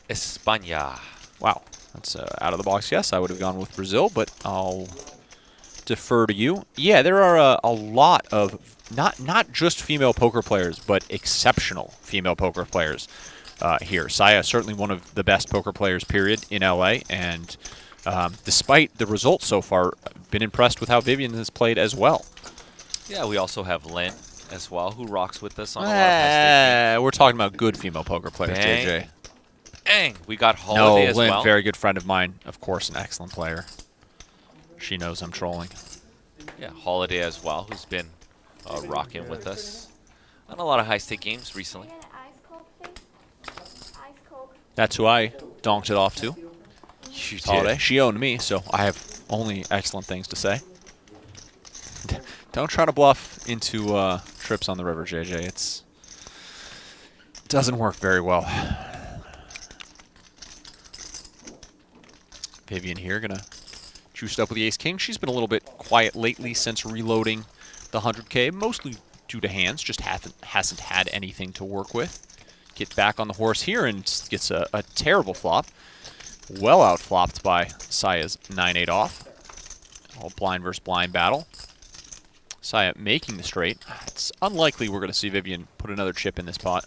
España. Wow, that's out of the box guess. I would have gone with Brazil, but I'll defer to you. Yeah, there are a lot of, not just female poker players, but exceptional female poker players here. Saya is certainly one of the best poker players, period, in LA, and despite the results so far, been impressed with how Vivian has played as well. Yeah, we also have Lynn as well, who rocks with us on a lot of high We're talking about good female poker players, Bang. JJ. Dang, we got Holiday as Lynn, well. very good friend of mine. Of course, an excellent player. She knows I'm trolling. Yeah, Holiday as well, who's been rocking with us on a lot of high-stake games recently. That's who I donked it off to. You Holiday. did. She owned me, so I have only excellent things to say. Don't try to bluff into trips on the river, JJ. It doesn't work very well. Vivian here gonna juiced up with the ace-king. She's been a little bit quiet lately since reloading the 100K, mostly due to hands, just hasn't had anything to work with. Get back on the horse here and gets a terrible flop. Well out-flopped by Saya's 9-8 off. All blind versus blind battle. Saya making the straight. It's unlikely we're going to see Vivian put another chip in this pot.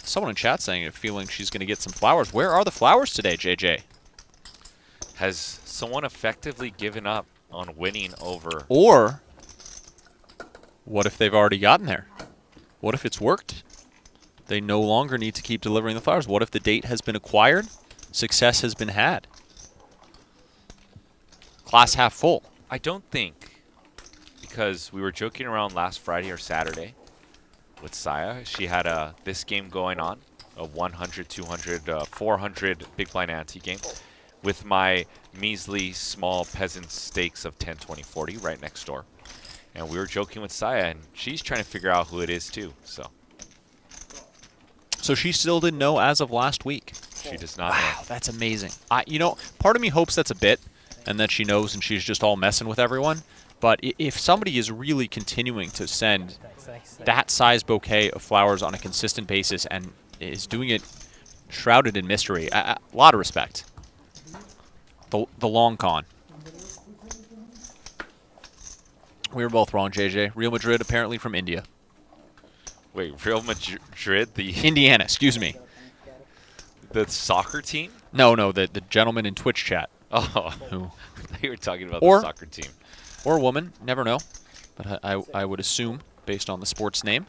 Someone in chat saying a feeling she's going to get some flowers. Where are the flowers today, JJ? Has someone effectively given up on winning over? Or what if they've already gotten there? What if it's worked? They no longer need to keep delivering the flowers. What if the date has been acquired? Success has been had. Glass half full. I don't think, because we were joking around last Friday or Saturday with Saya. She had this game going on, a 100, 200, 400 big blind ante game with my measly small peasant stakes of 10, 20, 40 right next door. And we were joking with Saya, and she's trying to figure out who it is too. So she still didn't know as of last week. She does not Wow, know. that's amazing. You know, part of me hopes that's a bit, and that she knows and she's just all messing with everyone. But if somebody is really continuing to send that size bouquet of flowers on a consistent basis and is doing it shrouded in mystery, a lot of respect. The long con. We were both wrong, JJ. Real Madrid apparently from India. Wait, Real Madrid, the Indiana, excuse me. the soccer team? No, the gentleman in Twitch chat. Oh, Who? I thought you were talking about Or- the soccer team. Or a woman, never know. But I would assume, based on the sports name.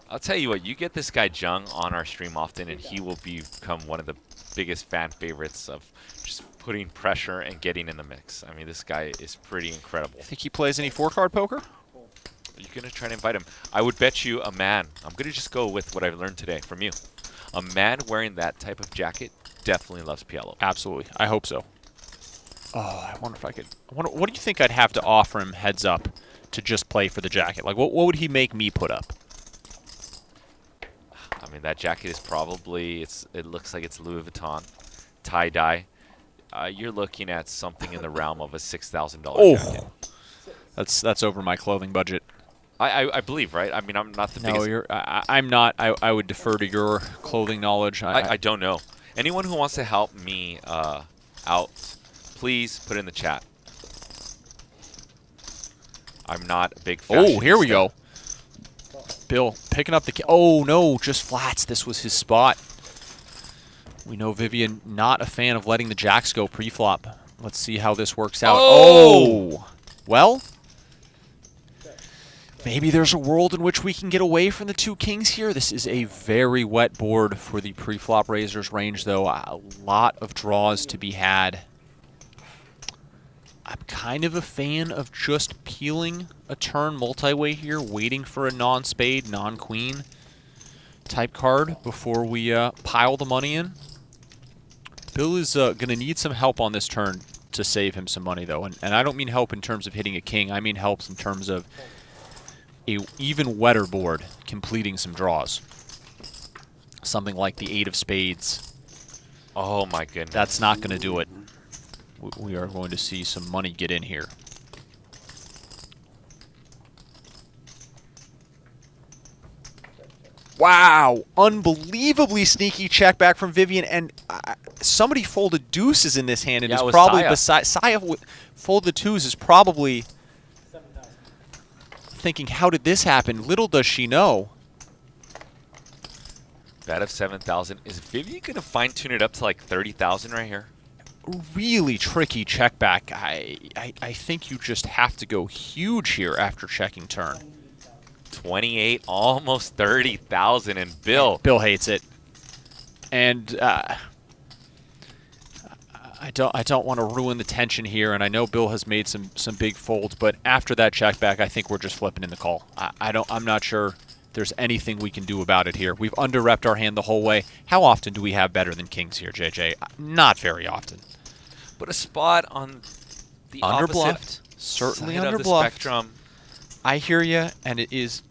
I'll tell you what, you get this guy Jung on our stream often, and he will become one of the biggest fan favorites of just putting pressure and getting in the mix. I mean, this guy is pretty incredible. Think he plays any 4-card poker? Are you going to try to invite him? I would bet you a man. I'm going to just go with what I've learned today from you. A man wearing that type of jacket definitely loves Pielo. Absolutely. I hope so. Oh, I wonder if I could. What do you think I'd have to offer him heads up to just play for the jacket? Like, what would he make me put up? I mean, that jacket is probably, it looks like it's Louis Vuitton, tie-dye. You're looking at something in the realm of a $6,000 jacket. That's over my clothing budget. I believe, right? I mean, I'm not the biggest. No, I'm not. I would defer to your clothing knowledge. I don't know. Anyone who wants to help me out, please put in the chat. I'm not a big fan. Oh, here we go. Bill picking up the. Oh no, just flats. This was his spot. We know Vivian not a fan of letting the jacks go pre-flop. Let's see how this works out. Oh, well. Maybe there's a world in which we can get away from the two kings here. This is a very wet board for the pre-flop raisers range, though. A lot of draws to be had. I'm kind of a fan of just peeling a turn multi-way here, waiting for a non-spade, non-queen type card before we pile the money in. Bill is going to need some help on this turn to save him some money, though. And I don't mean help in terms of hitting a king. I mean help in terms of a even wetter board completing some draws. Something like the 8 of spades. Oh, my goodness. That's not going to do it. We are going to see some money get in here. Wow! Unbelievably sneaky check back from Vivian, and somebody folded deuces in this hand, and Yeah, is it was probably Saya. beside Saya. Folded twos is probably 7,000. thinking, how did this happen? Little does she know. Bet of 7,000. Is Vivian going to fine-tune it up to like 30,000 right here? Really tricky check back. I think you just have to go huge here after checking turn. 28, almost 30,000, and Bill. Bill hates it, and I don't want to ruin the tension here. And I know Bill has made some big folds, but after that check back, I think we're just flipping in the call. I'm not sure there's anything we can do about it here. We've under-repped our hand the whole way. How often do we have better than kings here, JJ? Not very often. But a spot on the Underbluffed. opposite Certainly side of the underbluffed. spectrum. I hear you, and it is,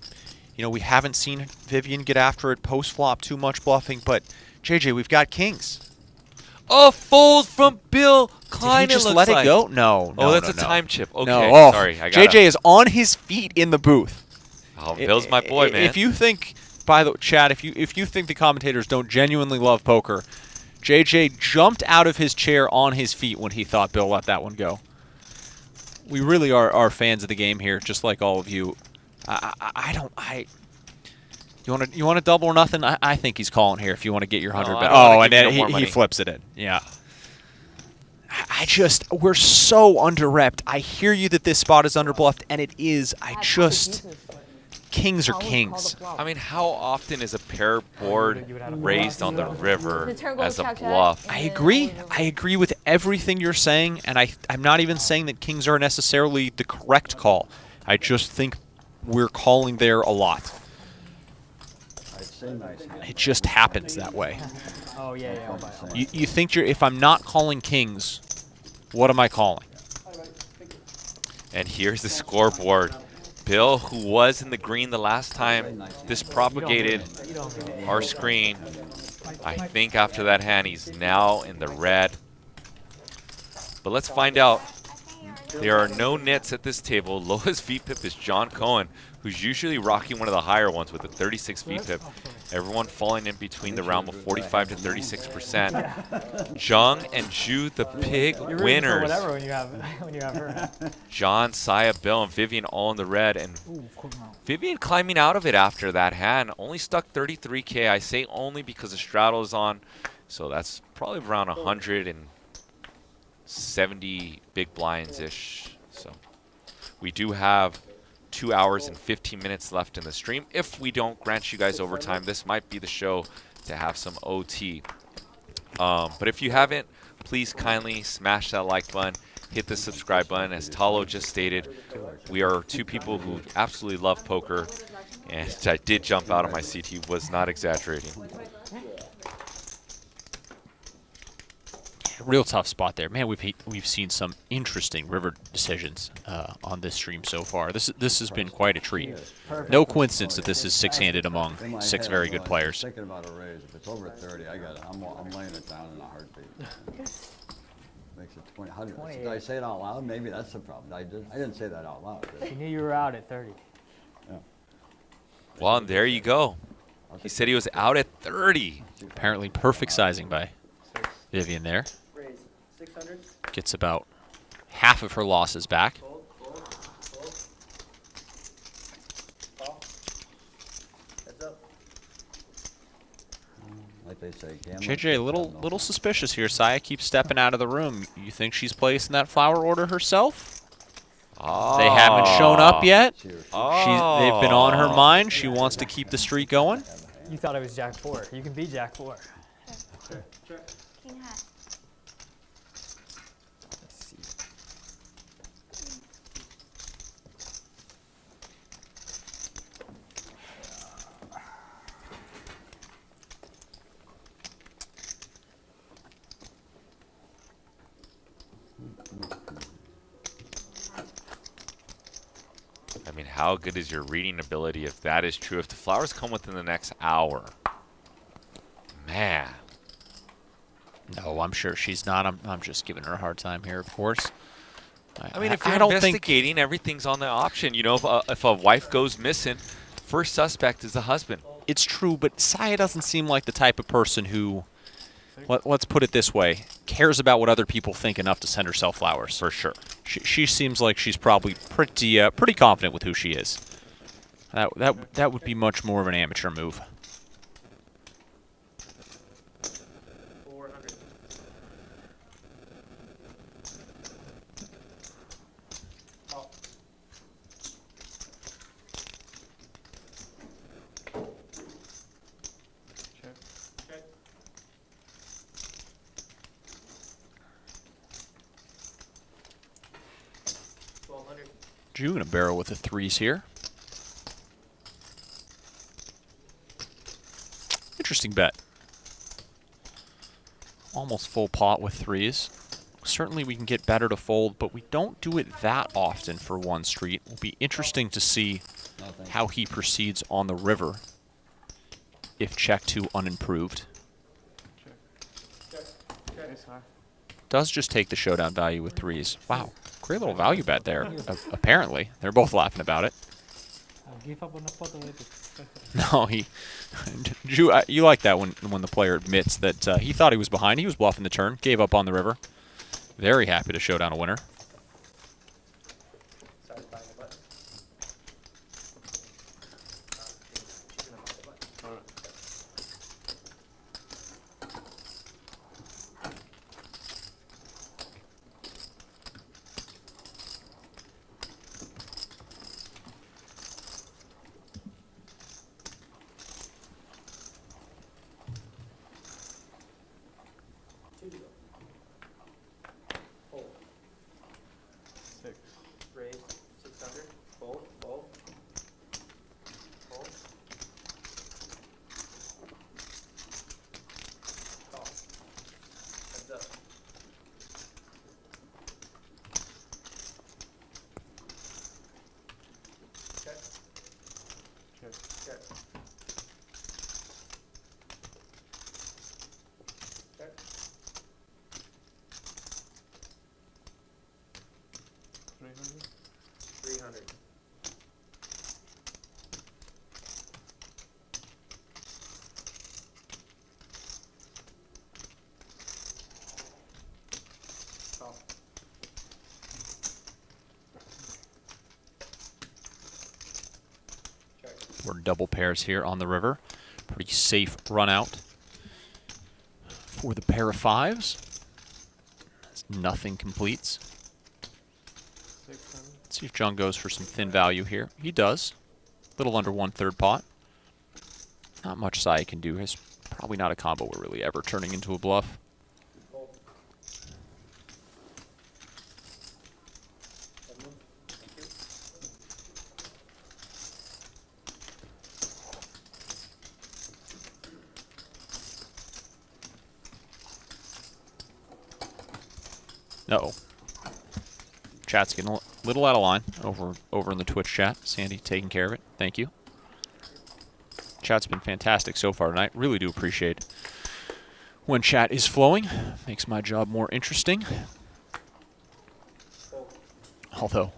we haven't seen Vivian get after it post-flop, too much bluffing, but JJ, we've got kings. A fold from Bill. Did he Kind of just looks let like. it go? No, Oh, that's no, a no. time chip. Okay, No. Oh, sorry. I got JJ is on his feet in the booth. Oh, Bill's my boy, man. If you think by the chat, if you think the commentators don't genuinely love poker, JJ jumped out of his chair on his feet when he thought Bill let that one go. We really are fans of the game here, just like all of you. You want to double or nothing? I think he's calling here if you want to get your 100 back. Oh, and then he flips it in. Yeah. We're so underrepped. I hear you that this spot is underbluffed, and it is. Kings are kings. I mean, how often is a pair board raised on the river as a bluff? I agree. I agree with everything you're saying, and I'm not even saying that kings are necessarily the correct call. I just think we're calling there a lot. It just happens that way. Oh, yeah. You think if I'm not calling kings, what am I calling? And here's the scoreboard. Bill, who was in the green the last time this propagated our screen, I think after that hand he's now in the red. But let's find out. There are no nits at this table. Lowest VPIP is John Cohen, who's usually rocking one of the higher ones with a 36 VPIP. Everyone falling in between the realm of 45 to 36%. Jung and Ju, the big winners. Whatever when you have her. John, Saya, Bill, and Vivian all in the red. And Vivian climbing out of it after that hand. Only stuck 33K. I say only because the straddle is on. So that's probably around 170 big blinds-ish. So we do have 2 hours and 15 minutes left in the stream. If we don't grant you guys overtime, this might be the show to have some OT. But if you haven't, please kindly smash that like button, hit the subscribe button. As Talo just stated, we are two people who absolutely love poker, and I did jump out of my seat. He was not exaggerating. Real tough spot there, man. We've seen some interesting river decisions on this stream so far. This has been quite a treat. No coincidence that this is six-handed among six very good players. Thinking about a raise. If it's over 30, I got it. I'm laying it down in a heartbeat. Makes it 20. Did I say it out loud? Maybe that's the problem. I didn't say that out loud. He knew you were out at 30. Yeah. Well, and there you go. He said he was out at 30. Apparently perfect sizing by Vivian there. Raise 600. Gets about half of her losses back. Fold. Call. Heads up. Like they say, JJ, a little suspicious here. Saya keeps stepping out of the room. You think she's placing that flower order herself? Oh. They haven't shown up yet. Oh. They've been on her mind. She wants to keep the streak going. You thought it was Jack 4. You can be Jack 4. King hat. Let's see. I mean, how good is your reading ability if that is true? If the flowers come within the next hour. Man. No, I'm sure she's not. I'm just giving her a hard time here, of course. I mean, if you're I don't investigating, everything's on the option. You know, if a wife goes missing, first suspect is the husband. It's true, but Saya doesn't seem like the type of person who, let's put it this way, cares about what other people think enough to send herself flowers. For sure. She seems like she's probably pretty confident with who she is. That would be much more of an amateur move. 400. Call. Check. Ju gonna barrel with the threes here. Interesting bet. Almost full pot with threes. Certainly we can get better to fold, but we don't do it that often for one street. It'll be interesting to see how he proceeds on the river if check to unimproved. Does just take the showdown value with threes. Wow, great little value bet there. Apparently, they're both laughing about it. Give up on the pot already. No, he. You like that when the player admits that he thought he was behind. He was bluffing the turn, gave up on the river. Very happy to show down a winner. Sorry, buying the button. She's gonna buy the button. Two to go. Fold. Raise 600. Fold. Fold. Fold. Call. Heads up. Check. Check. Check. Check. 300. Call. Check. We're double pairs here on the river. Pretty safe run out for the pair of fives. As nothing completes. Let's see if John goes for some thin value here. He does. Little under 1/3 pot. Not much Sai can do. It's probably not a combo we're really ever turning into a bluff. Fold. One move. Thank you. Uh-oh. Chat's getting a little out of line over in the Twitch chat. Sandy taking care of it. Thank you. Chat's been fantastic so far tonight. Really do appreciate when chat is flowing. Makes my job more interesting. Although,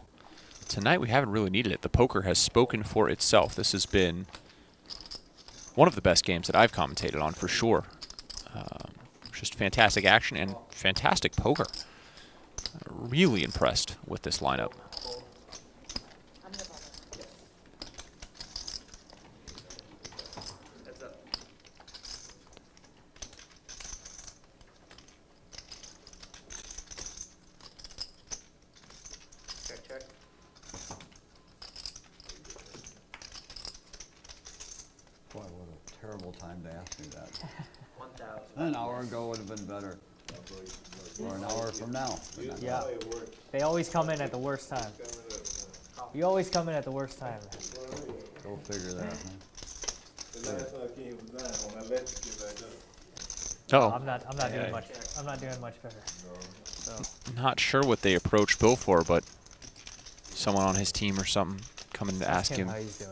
tonight we haven't really needed it. The poker has spoken for itself. This has been one of the best games that I've commentated on for sure. Just fantastic action and fantastic poker. Really impressed with this lineup. Heads up. Check, check. Boy, what a terrible time to ask me that. 1,000. An hour ago would have been better. Or an hour from now. Yeah. They always come in at the worst time. You always come in at the worst time. Go figure that, huh? Uh-oh. I'm not doing much. I'm not doing much better. So Not sure what they approached Bill for, but someone on his team or something coming to ask him, how he's doing.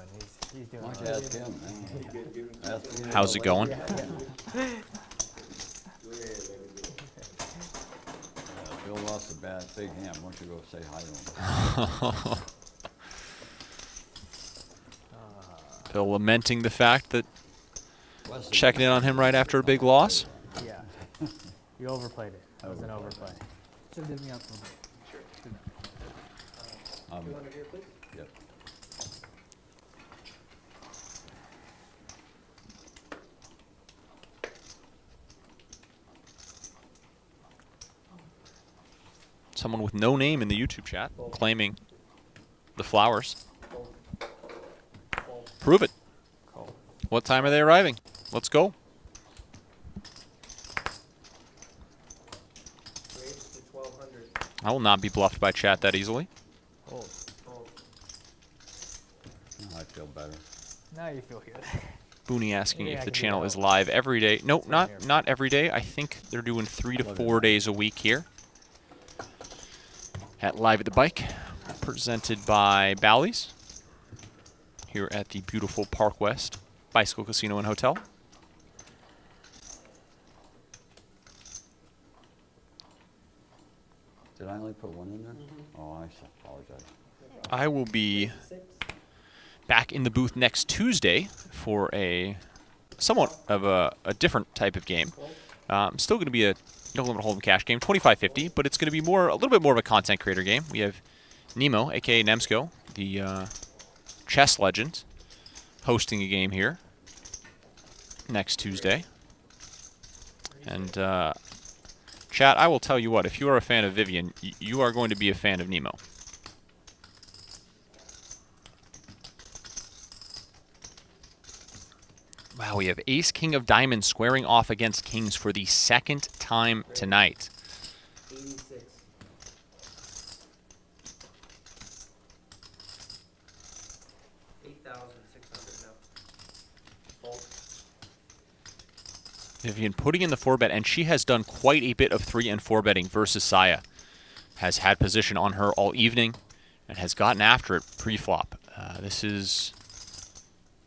He's doing. Why don't you ask him, man? Ask me. how's it going? Bill lost a big hand. Why don't you go say hi to him? Bill lamenting the fact that Wesley, checking in on him right after a big loss. Yeah. You overplayed it. It was an overplay. Still give me up. um, 200 here, please. yep. Someone with no name in the YouTube chat claiming the flowers. Fold. Fold. Prove it. Call. What time are they arriving? Let's go. Raise to 1,200. I will not be bluffed by chat that easily. Fold. Fold. I feel better. Now you feel good. Booney asking Yeah, if I the can do channel that. is live every day. Nope, That's what I'm not every day. I think they're doing 3 to 4 days a week here at Live at the Bike, presented by Bally's here at the beautiful Park West Bicycle Casino and Hotel. Did I only put one in there? Oh, I apologize. I will be back in the booth next Tuesday for a somewhat of a different type of game. Still going to be a no limit hold'em cash game, 25.50, but it's going to be a little bit more of a content creator game. We have Nemo, aka Nemsko, the chess legend, hosting a game here next Tuesday. And chat, I will tell you what, if you are a fan of Vivian, you are going to be a fan of Nemo. Wow, we have Ace King of Diamonds squaring off against Kings for the second time tonight. 86. $8,600 now. Fold. Vivian putting in the 4-bet, and she has done quite a bit of 3 and 4 betting versus Saya. Has had position on her all evening and has gotten after it pre-flop. This is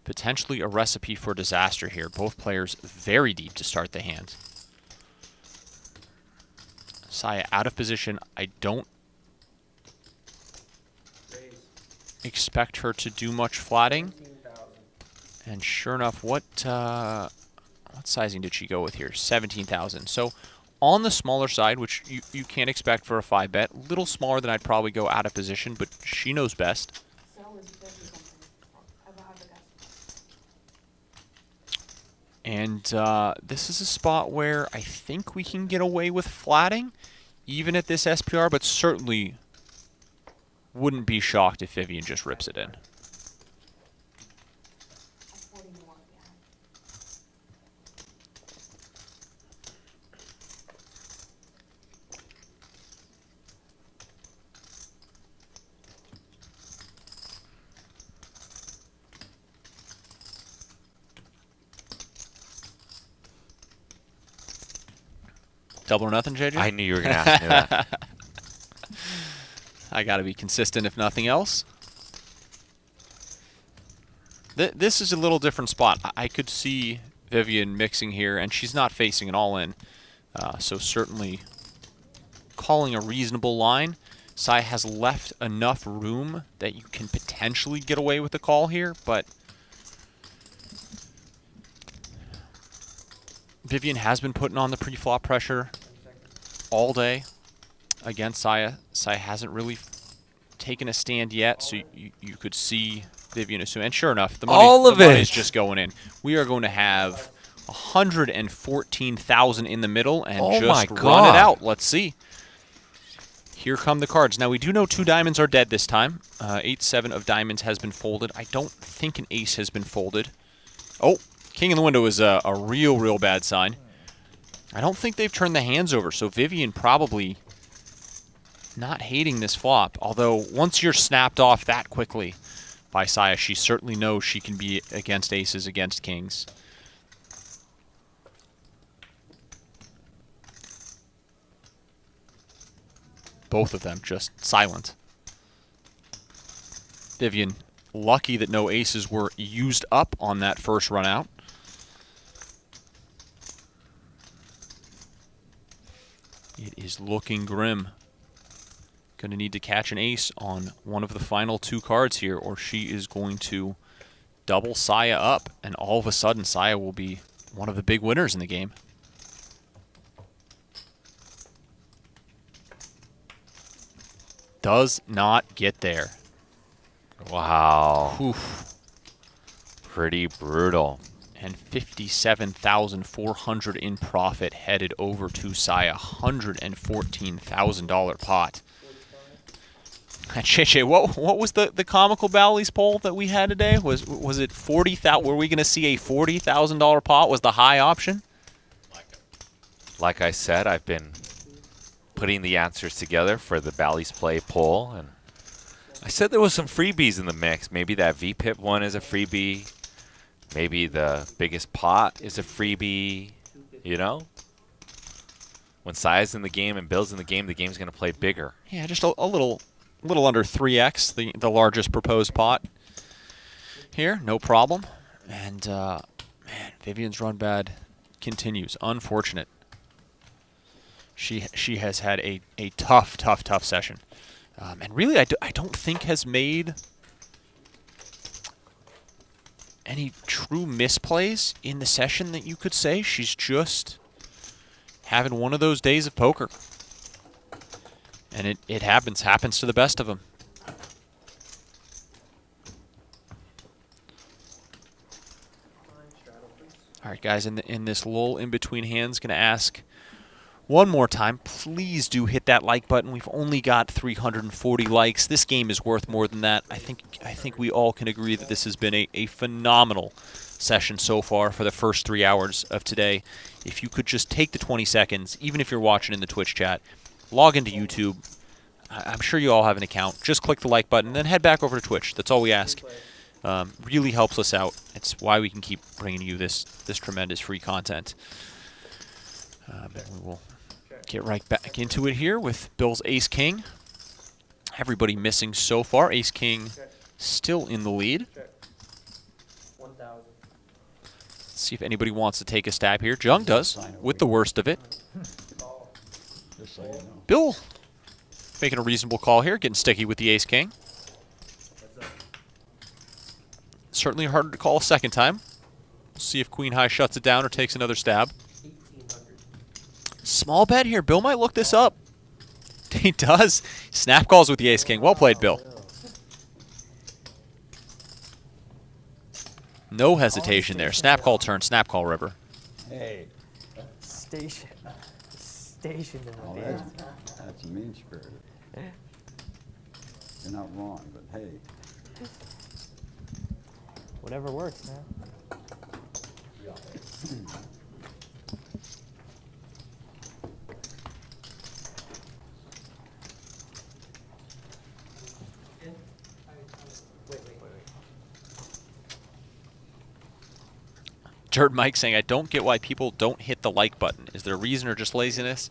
potentially a recipe for disaster here. Both players very deep to start the hand. Saya out of position. I don't expect her to do much flatting. And sure enough, what sizing did she go with here? 17,000. So on the smaller side, which you can't expect for a 5-bet. Little smaller than I'd probably go out of position, but she knows best. And this is a spot where I think we can get away with flatting, even at this SPR, but certainly wouldn't be shocked if Vivian just rips it in. Double or nothing, JJ? I knew you were going to ask me that. I got to be consistent if nothing else. This is a little different spot. I could see Vivian mixing here, and she's not facing an all-in. So certainly calling a reasonable line. Sai has left enough room that you can potentially get away with the call here, but Vivian has been putting on the pre-flop pressure all day against Saya. Saya hasn't really taken a stand yet, so you could see Vivian assume. And sure enough, the money is just going in. We are going to have 114,000 in the middle and just run it out. Let's see. Here come the cards. Now, we do know 2 diamonds are dead this time. 8-7 of diamonds has been folded. I don't think an ace has been folded. Oh, king in the window is a real bad sign. I don't think they've turned the hands over, so Vivian probably not hating this flop. Although, once you're snapped off that quickly by Saya, she certainly knows she can be against aces, against kings. Both of them just silent. Vivian, lucky that no aces were used up on that first run out. It is looking grim. Going to need to catch an ace on one of the final 2 cards here, or she is going to double Saya up, and all of a sudden Saya will be one of the big winners in the game. Does not get there. Wow. Oof. Pretty brutal. And 57,400 in profit headed over to Saya. $114,000 pot. JJ, what was the comical Bally's poll that we had today? Was it 40,000? Were we going to see a $40,000 pot? Was the high option? Like I said, I've been putting the answers together for the Bally's Play poll, and I said there was some freebies in the mix. Maybe that VPIP one is a freebie. Maybe the biggest pot is a freebie. You know? When Saya's in the game and Bill's in the game's going to play bigger. Yeah, just a little under 3x, the largest proposed pot here. No problem. And, man, Vivian's run bad continues. Unfortunate. She has had a tough session. And really, I don't think has made any true misplays in the session that you could say. She's just having one of those days of poker. And it happens to the best of them. All right, guys, in this lull in between hands, going to ask one more time, please do hit that like button. We've only got 340 likes. This game is worth more than that. I think we all can agree that this has been a phenomenal session so far for the first 3 hours of today. If you could just take the 20 seconds, even if you're watching in the Twitch chat, log into YouTube. I'm sure you all have an account. Just click the like button, then head back over to Twitch. That's all we ask. Really helps us out. It's why we can keep bringing you this tremendous free content. We will get right back into it here with Bill's Ace-King. Everybody missing so far. Ace-King still in the lead. 1,000. Let's see if anybody wants to take a stab here. Jung does, with the worst of it. Just so you know. Bill making a reasonable call here, getting sticky with the Ace-King. Certainly harder to call a second time. We'll see if Queen High shuts it down or takes another stab. 1,800. Small bet here. Bill might look this up. He does. Snap calls with the Ace-King. Well played, Bill. No hesitation there. Snap call turn, snap call river. Hey, Station. Station in oh, the that's mean spirited. You're not wrong, but hey. Whatever works, man. Dirt Mike saying, I don't get why people don't hit the like button. Is there a reason or just laziness?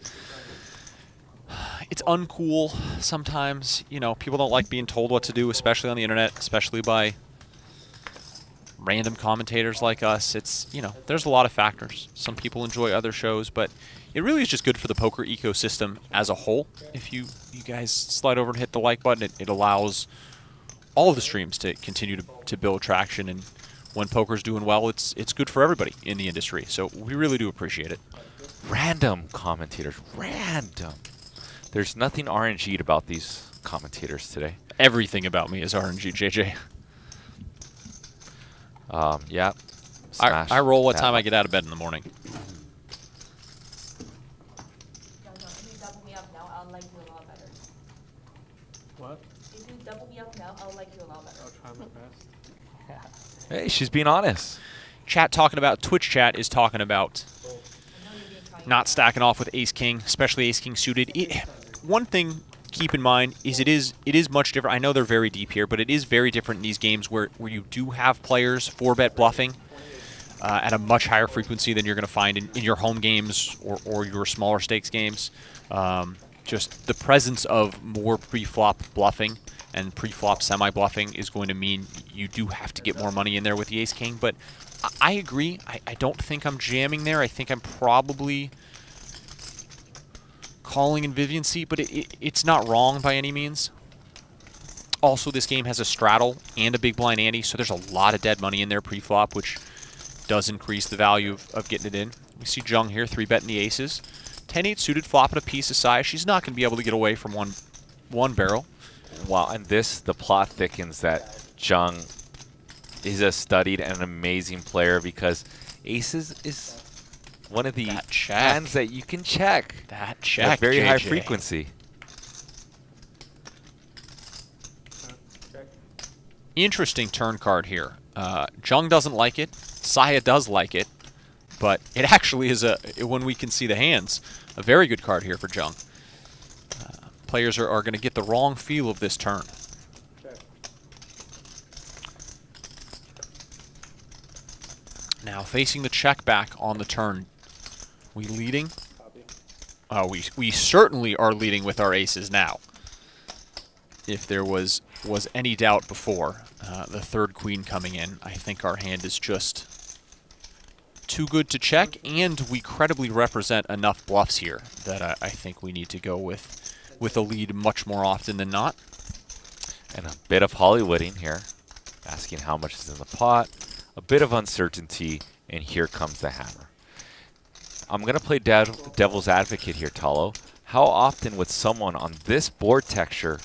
It's uncool sometimes. You know, people don't like being told what to do, especially on the internet, especially by random commentators like us. It's, you know, there's a lot of factors. Some people enjoy other shows, but it really is just good for the poker ecosystem as a whole. If you guys slide over and hit the like button, it allows all of the streams to continue to build traction, and when poker's doing well, it's good for everybody in the industry. So we really do appreciate it. Random commentators. Random. There's nothing RNG'd about these commentators today. Everything about me is RNG, JJ. Yeah. I roll what that. time I get out of bed in the morning. If you double me up now, I'll like you a lot better. What? If you double me up now, I'll like you a lot better. I'll try my best. Hey, she's being honest. Chat talking about, Twitch chat is talking about I know you're being kind. not stacking off with Ace-King, especially Ace-King suited. One thing keep in mind is it is much different. I know they're very deep here, but it is very different in these games where you do have players 4-bet bluffing at a much higher frequency than you're going to find in your home games or your smaller stakes games. Just the presence of more pre-flop bluffing and pre-flop semi-bluffing is going to mean you do have to get more money in there with the Ace-King. But I agree. I don't think I'm jamming there. I think I'm probably calling in Vivian's seat, but it's not wrong by any means. Also, this game has a straddle and a big blind ante, so there's a lot of dead money in there pre-flop, which does increase the value of getting it in. We see Jung here, 3-betting the aces. 10-8 suited, flopping a piece of size. She's not going to be able to get away from one barrel. Wow, and the plot thickens that Jung is a studied and an amazing player, because aces is one of the hands that you can check. That check, at very high JJ. frequency. Check. Interesting turn card here. Jung doesn't like it. Saya does like it. But it actually is, when we can see the hands, a very good card here for Jung. Players are going to get the wrong feel of this turn. Check. Now facing the check back on the turn. We leading? Copy. We certainly are leading with our aces now. If there was any doubt before, the third queen coming in, I think our hand is just too good to check, and we credibly represent enough bluffs here that I think we need to go with a lead much more often than not. And a bit of Hollywooding here. Asking how much is in the pot. a bit of uncertainty, and here comes the hammer. I'm going to play devil's advocate here, Talo. How often would someone on this board texture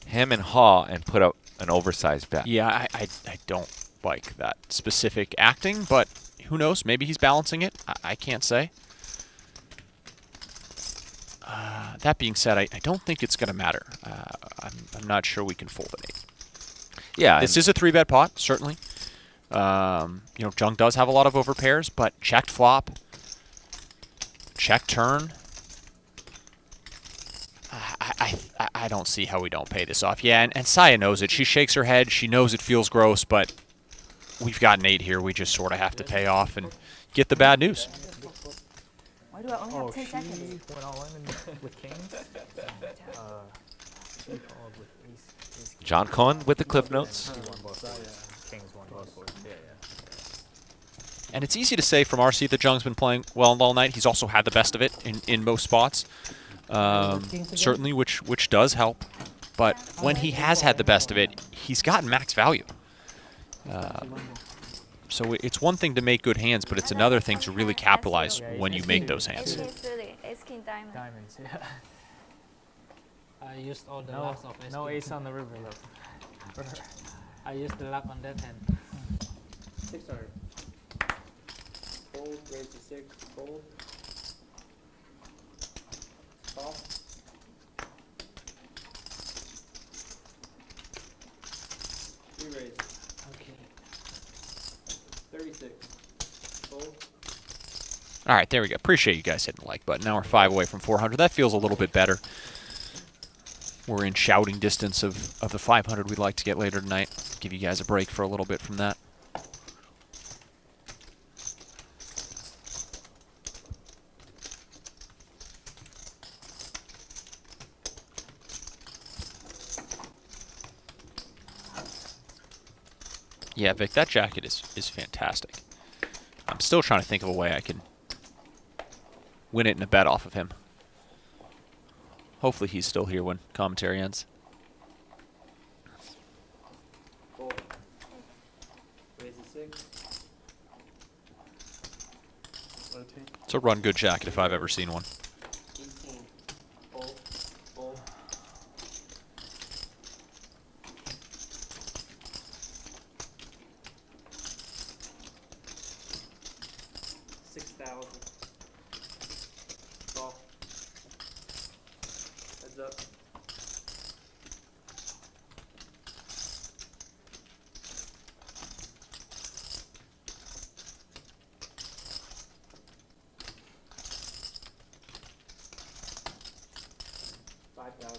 hem and haw and put up an oversized bet? Yeah, I don't like that specific acting, but who knows? Maybe he's balancing it. I can't say. That being said, I don't think it's going to matter. I'm not sure we can fold an 8. Yeah. This is a 3-bet pot, certainly. You know, Jung does have a lot of overpairs, but checked flop, check turn. I don't see how we don't pay this off. Yeah, and Saya knows it. She shakes her head. She knows it feels gross, but we've got an 8 here. We just sort of have to pay off and get the bad news. Why do I only have 10 seconds? Went all in with kings. She called with ace. John Cohen with the clip notes. He won both boards. Kings won both boards. Yeah. And it's easy to say from our seat that Jung's been playing well all night. He's also had the best of it in most spots. Certainly, which does help. But when he has had the best of it, he's gotten max value. So it's one thing to make good hands, but it's another thing to really capitalize when you make those hands. Ace-king diamond. Diamonds, yeah. I used all the No, last of no ace-king. ace on the river, though. I used the luck on that hand. 600. Fold, raise to 6, fold. Call. Re-raise. Okay. 36. Fold. All right, there we go. Appreciate you guys hitting the like button. Now we're 5 away from 400. That feels a little bit better. We're in shouting distance of the 500 we'd like to get later tonight. Give you guys a break for a little bit from that. Yeah, Vic, that jacket is fantastic. I'm still trying to think of a way I can win it in a bet off of him. Hopefully he's still here when commentary ends. Fold. Raise to 6. Rotate. It's a run good jacket if I've ever seen one. 18. Fold. Fold. $6,000. Call. Heads up. $5,000.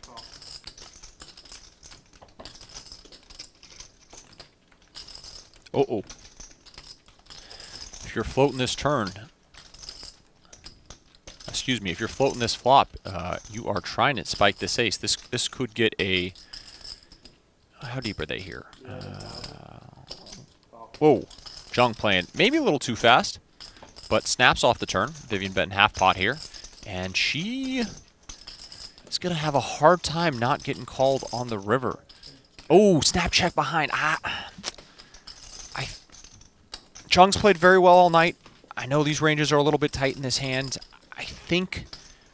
Call. Uh-oh. If you're floating this turn, excuse me, if you're floating this flop, you are trying to spike this ace. This could get a, how deep are they here? Whoa. Jung playing maybe a little too fast, but snaps off the turn. Vivian betting half pot here, and she is going to have a hard time not getting called on the river. Oh, snap check behind. Jung's played very well all night. I know these ranges are a little bit tight in this hand. I think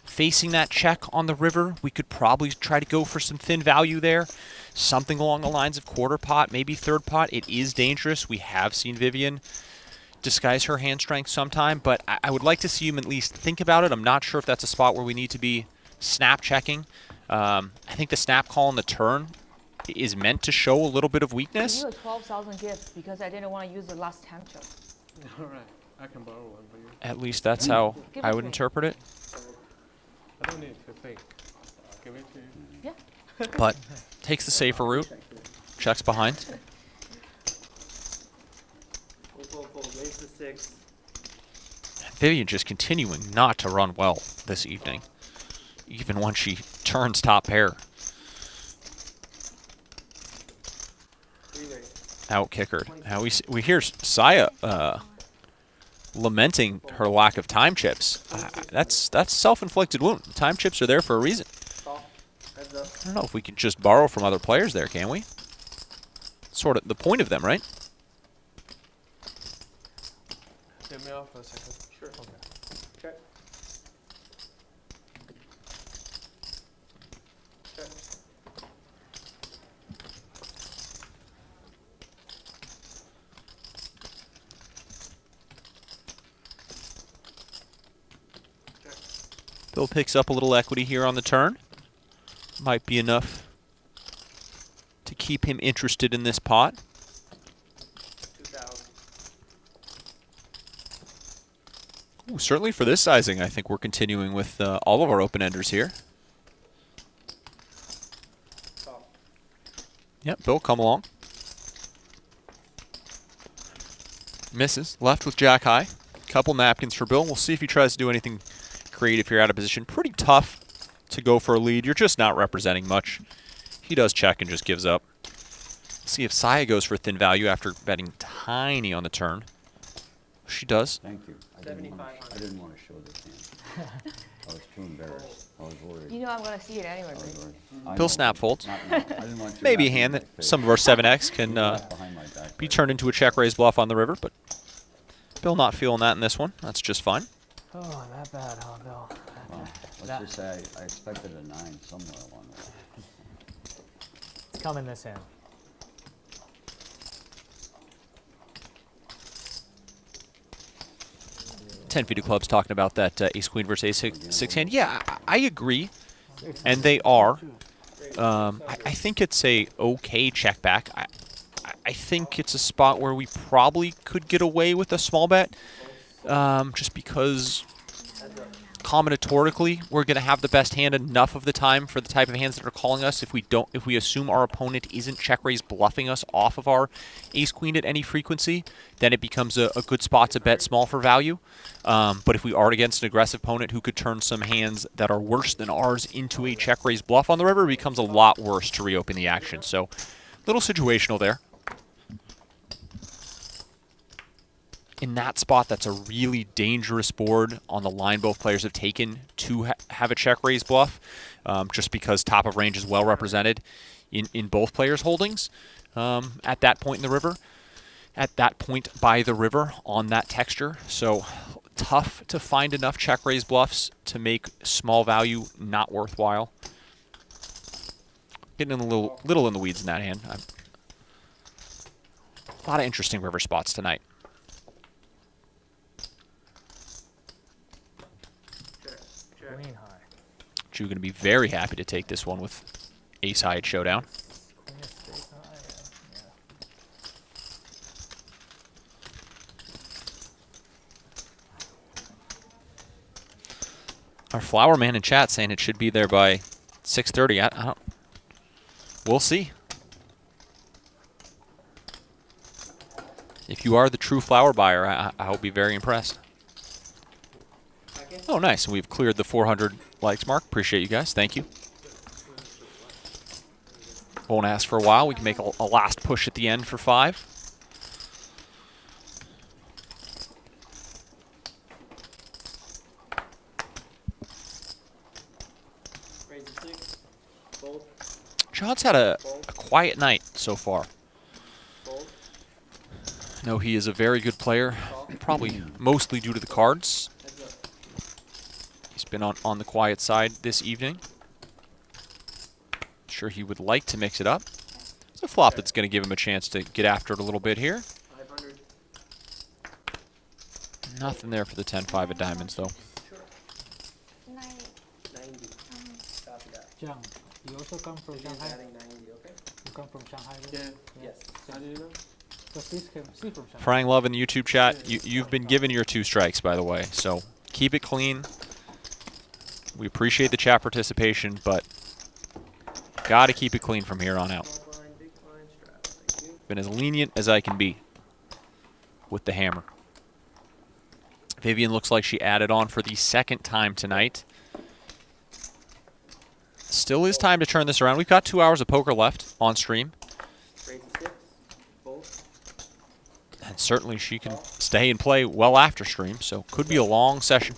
facing that check on the river, we could probably try to go for some thin value there. Something along the lines of quarter pot, maybe third pot. It is dangerous. We have seen Vivian disguise her hand strength sometime, but I would like to see him at least think about it. I'm not sure if that's a spot where we need to be snap checking. I think the snap call on the turn is meant to show a little bit of weakness. You a 12,000 gift because I didn't want to use the last time check. Alright, I can borrow one for you. At least that's how Give I it would to me. interpret it. I don't need to think. I'll give it to you. Yeah. But takes the safer route, checks behind. Fold, fold, fold. Raise to 6. Vivian just continuing not to run well this evening, even when she turns top pair. Re-raise. Out kickered. Now we hear Saya lamenting her lack of time chips. That's self-inflicted wound. Time chips are there for a reason. Call. Heads up. I don't know if we can just borrow from other players there, can we? Sort of the point of them, right? Get me off for a second. Sure. Okay. Check. Check. Bill picks up a little equity here on the turn. Might be enough to keep him interested in this pot. 2,000. Ooh, certainly for this sizing, I think we're continuing with all of our open-enders here. Call. Yep, Bill, come along. Misses. Left with jack high. Couple napkins for Bill. We'll see if he tries to do anything creative here out of position. Pretty tough to go for a lead. You're just not representing much. He does check and just gives up. See if Saya goes for thin value after betting tiny on the turn. She does. Thank you. I didn't want to show this hand. I was too embarrassed. I was worried. You know I'm gonna see it anyway. I was Right? worried. I Bill know, snap folds. not now. I didn't want you Maybe a laughing hand in that my face. some of our 7X can Behind my back, be right? turned into a check raise bluff on the river, but Bill not feeling that in this one. That's just fine. Oh, that bad, huh, Bill? Well, let's just say I expected a 9 somewhere along the way. It's coming this hand. Ten feet of clubs talking about that ace queen versus ace six hand. Yeah, I agree, and they are. I think it's a okay check back. I think it's a spot where we probably could get away with a small bet, just because combinatorically we're going to have the best hand enough of the time for the type of hands that are calling us. If we assume our opponent isn't check raise bluffing us off of our ace queen at any frequency, then it becomes a good spot to bet small for value. But if we are against an aggressive opponent who could turn some hands that are worse than ours into a check raise bluff on the river, it becomes a lot worse to reopen the action. So, little situational there. In that spot, that's a really dangerous board on the line both players have taken to have a check raise bluff, just because top of range is well represented in both players' holdings at that point in the river, at that point by the river on that texture. So tough to find enough check raise bluffs to make small value not worthwhile. Getting in a little in the weeds in that hand. A lot of interesting river spots tonight. Queen high. Chu going to be very happy to take this one with ace high at showdown. Queen of spades high. Yeah. Our flower man in chat saying it should be there by 6:30. I don't. We'll see. If you are the true flower buyer, I'll be very impressed. Oh, nice. We've cleared the 400 likes mark. Appreciate you guys. Thank you. Won't ask for a while. We can make a last push at the end for 5. Raise the 6. Fold. John's had a quiet night so far. Fold. No, he is a very good player, probably mostly due to the cards. Heads up. He's been on the quiet side this evening. Sure he would like to mix it up. It's a flop that's going to give him a chance to get after it a little bit here. 500. Nothing there for the 10-5 of diamonds, though. Sure. 90. Copy that. Jiang, you also come from He's Shanghai? adding 90, okay? You come from Shanghai? Yeah. Yes. How do you know? So please come see from Shanghai. Prang Love in the YouTube chat, you've been given your 2 strikes, by the way, so keep it clean. We appreciate the chat participation, but got to keep it clean from here on out. Small blind, big blind, strap. Thank you. Been as lenient as I can be with the hammer. Vivian looks like she added on for the 2nd time tonight. Still is time to turn this around. We've got 2 hours of poker left on stream. Raise the 6. Fold. And certainly she can stay and play well after stream, so could be a long session.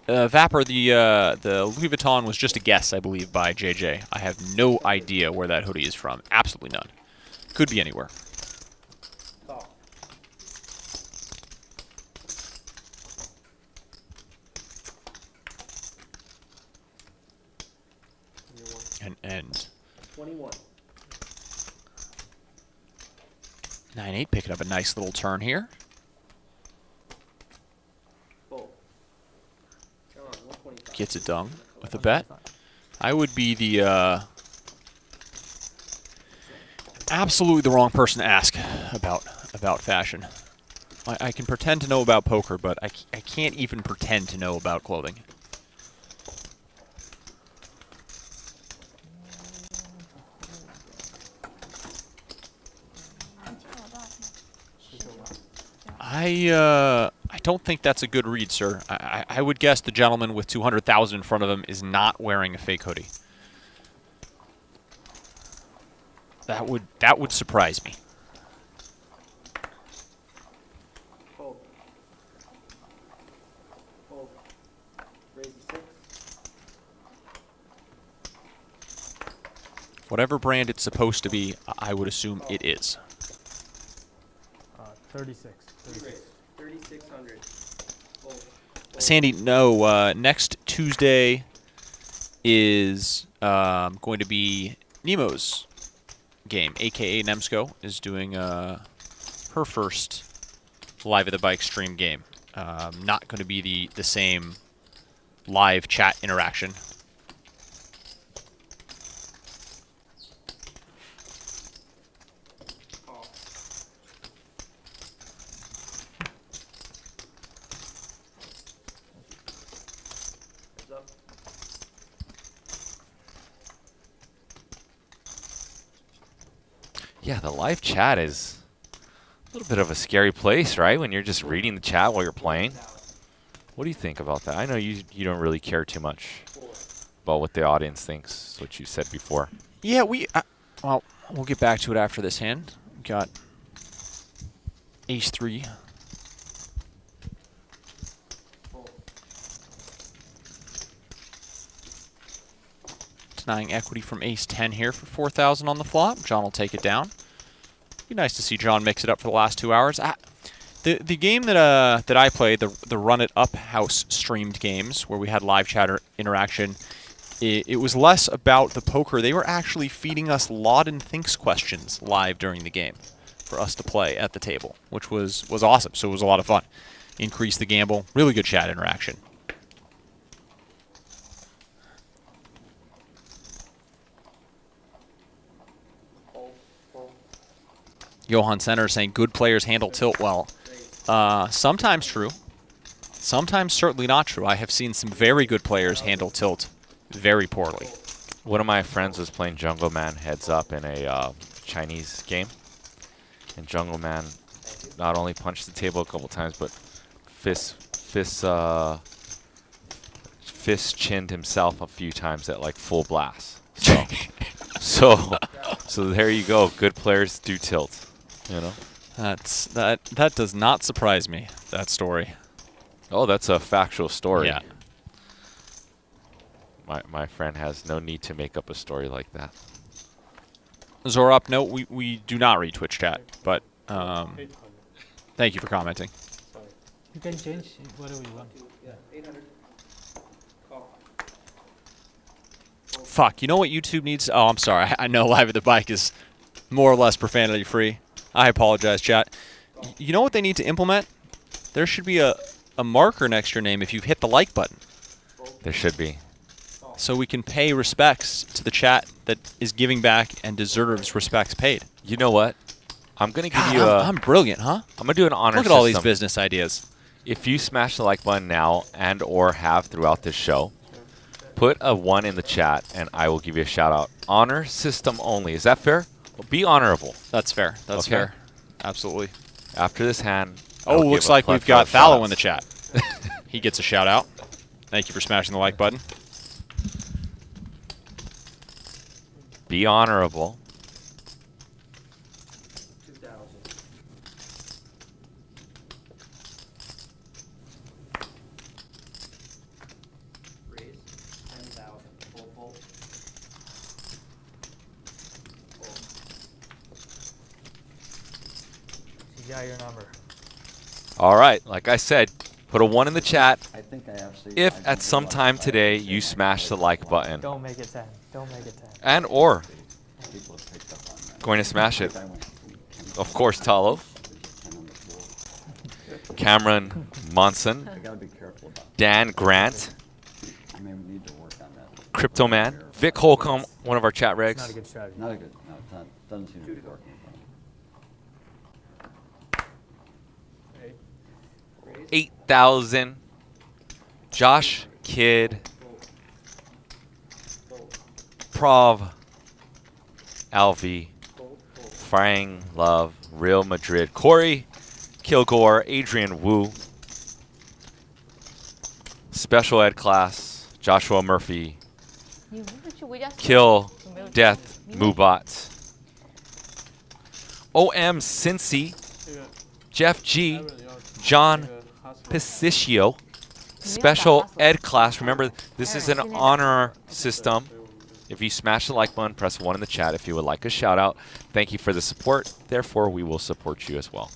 Vapor, the Louis Vuitton was just a guess, I believe, by JJ. I have no idea where that hoodie is from. Absolutely none. Could be anywhere. Call. And 21. 9-8 picking up a nice little turn here. Fold. Come on, 125. Gets it done with a bet. I would be the absolutely the wrong person to ask about fashion. I can pretend to know about poker, but I can't even pretend to know about clothing. I don't think that's a good read, sir. I would guess the gentleman with 200,000 in front of him is not wearing a fake hoodie. That would surprise me. Fold. Fold. Raise the 6. Whatever brand it's supposed to be, I would assume it is. 36. 3,600. Fold. Sandy, no. Next Tuesday is going to be Nemo's game, a.k.a. Nemsco, is doing her first Live at the Bike stream game. Not going to be the same live chat interaction. Call. Heads up. Yeah, the live chat is a little bit of a scary place, right? When you're just reading the chat while you're playing. What do you think about that? I know you don't really care too much about what the audience thinks, what you said before. Yeah, well, we'll get back to it after this hand. We got ace-3. Denying equity from ace-10 here for 4,000 on the flop. John will take it down. Be nice to see John mix it up for the last 2 hours. The game that I played, the Run It Up House streamed games where we had live chatter interaction, it was less about the poker. They were actually feeding us Lauden Thinks questions live during the game for us to play at the table, which was awesome. So it was a lot of fun. Increased the gamble. Really good chat interaction. Johan Center saying good players handle tilt well. Sometimes true. Sometimes certainly not true. I have seen some very good players handle tilt very poorly. One of my friends was playing Jungle Man heads up in a Chinese game. And Jungle Man not only punched the table a couple times, but fist chinned himself a few times at like full blast. So there you go. Good players do tilt. You know, that does not surprise me. That story. Oh, that's a factual story. Yeah. My friend has no need to make up a story like that. Zorop, no, we do not read Twitch chat, but thank you for commenting. You can change whatever you want. Yeah, 800. Call. Fuck, you know what YouTube needs? Oh, I'm sorry. I know Live at the Bike is more or less profanity free. I apologize, chat. You know what they need to implement? There should be a marker next to your name if you've hit the like button. There should be. So we can pay respects to the chat that is giving back and deserves respects paid. You know what? I'm gonna give you I'm brilliant, huh? I'm gonna do an honor Look at system. all these business ideas. If you smash the like button now and or have throughout this show, put a 1 in the chat and I will give you a shout out. Honor system only. Is that fair? Be honorable. That's fair. That's Okay. fair. Absolutely. After this hand. Oh, I'll looks give a like we've plethora got of Fallow shout-outs. in the chat. He gets a shout out. Thank you for smashing the like button. Be honorable. got your number. All right, like I said, put a 1 in the chat I think I actually. if at some time today you smash the like button. Don't make it 10. Don't make it 10. And or People have picked up on that. going to smash it. I went Of course, Talo, 10 on the floor. Cameron Monson, I gotta be careful about Dan Grant, I may need to work on that. Crypto Man, Vic Holcomb, one of our chat Not a regs. good strategy. Not a good, no, it's not, doesn't seem to be working. 8,000. Josh Kidd, Prov, Alvi, Frang Love, Real Madrid, Corey Kilgore, Adrian Wu, Special Ed Class, Joshua Murphy, Kill, Death, Mubot, OM Cincy, Jeff G, John Piscicio, Special Ed Class. Remember, this is an honor system. If you smash the like button, press 1 in the chat if you would like a shout out. Thank you for the support. Therefore, we will support you as well.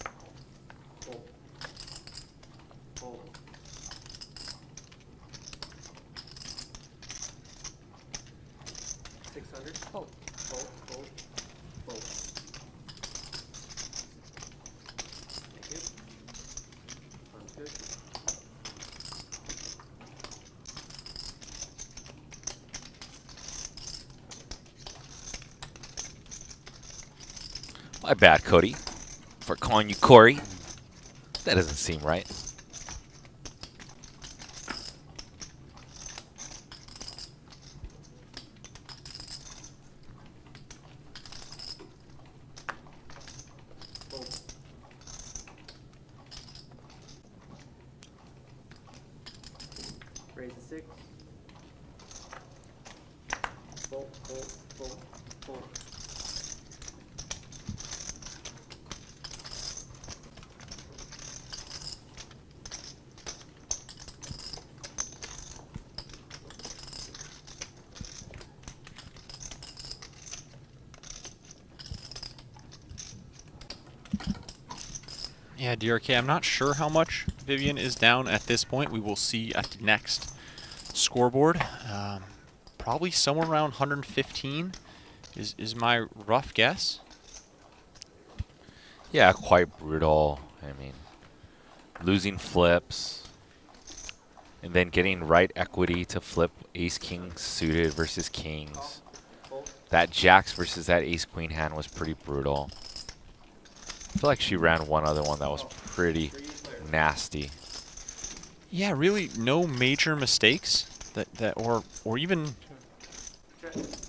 My bad, Cody, for calling you Corey. That doesn't seem right. Raise a 6. Fold, fold, fold, fold. Yeah, DRK, I'm not sure how much Vivian is down at this point. We will see at the next scoreboard. Probably somewhere around 115 is my rough guess. Yeah, quite brutal. I mean, losing flips and then getting right equity to flip ace-king suited versus kings. That jacks versus that ace-queen hand was pretty brutal. I feel like she ran one other one that was pretty nasty. Yeah, really no major mistakes or even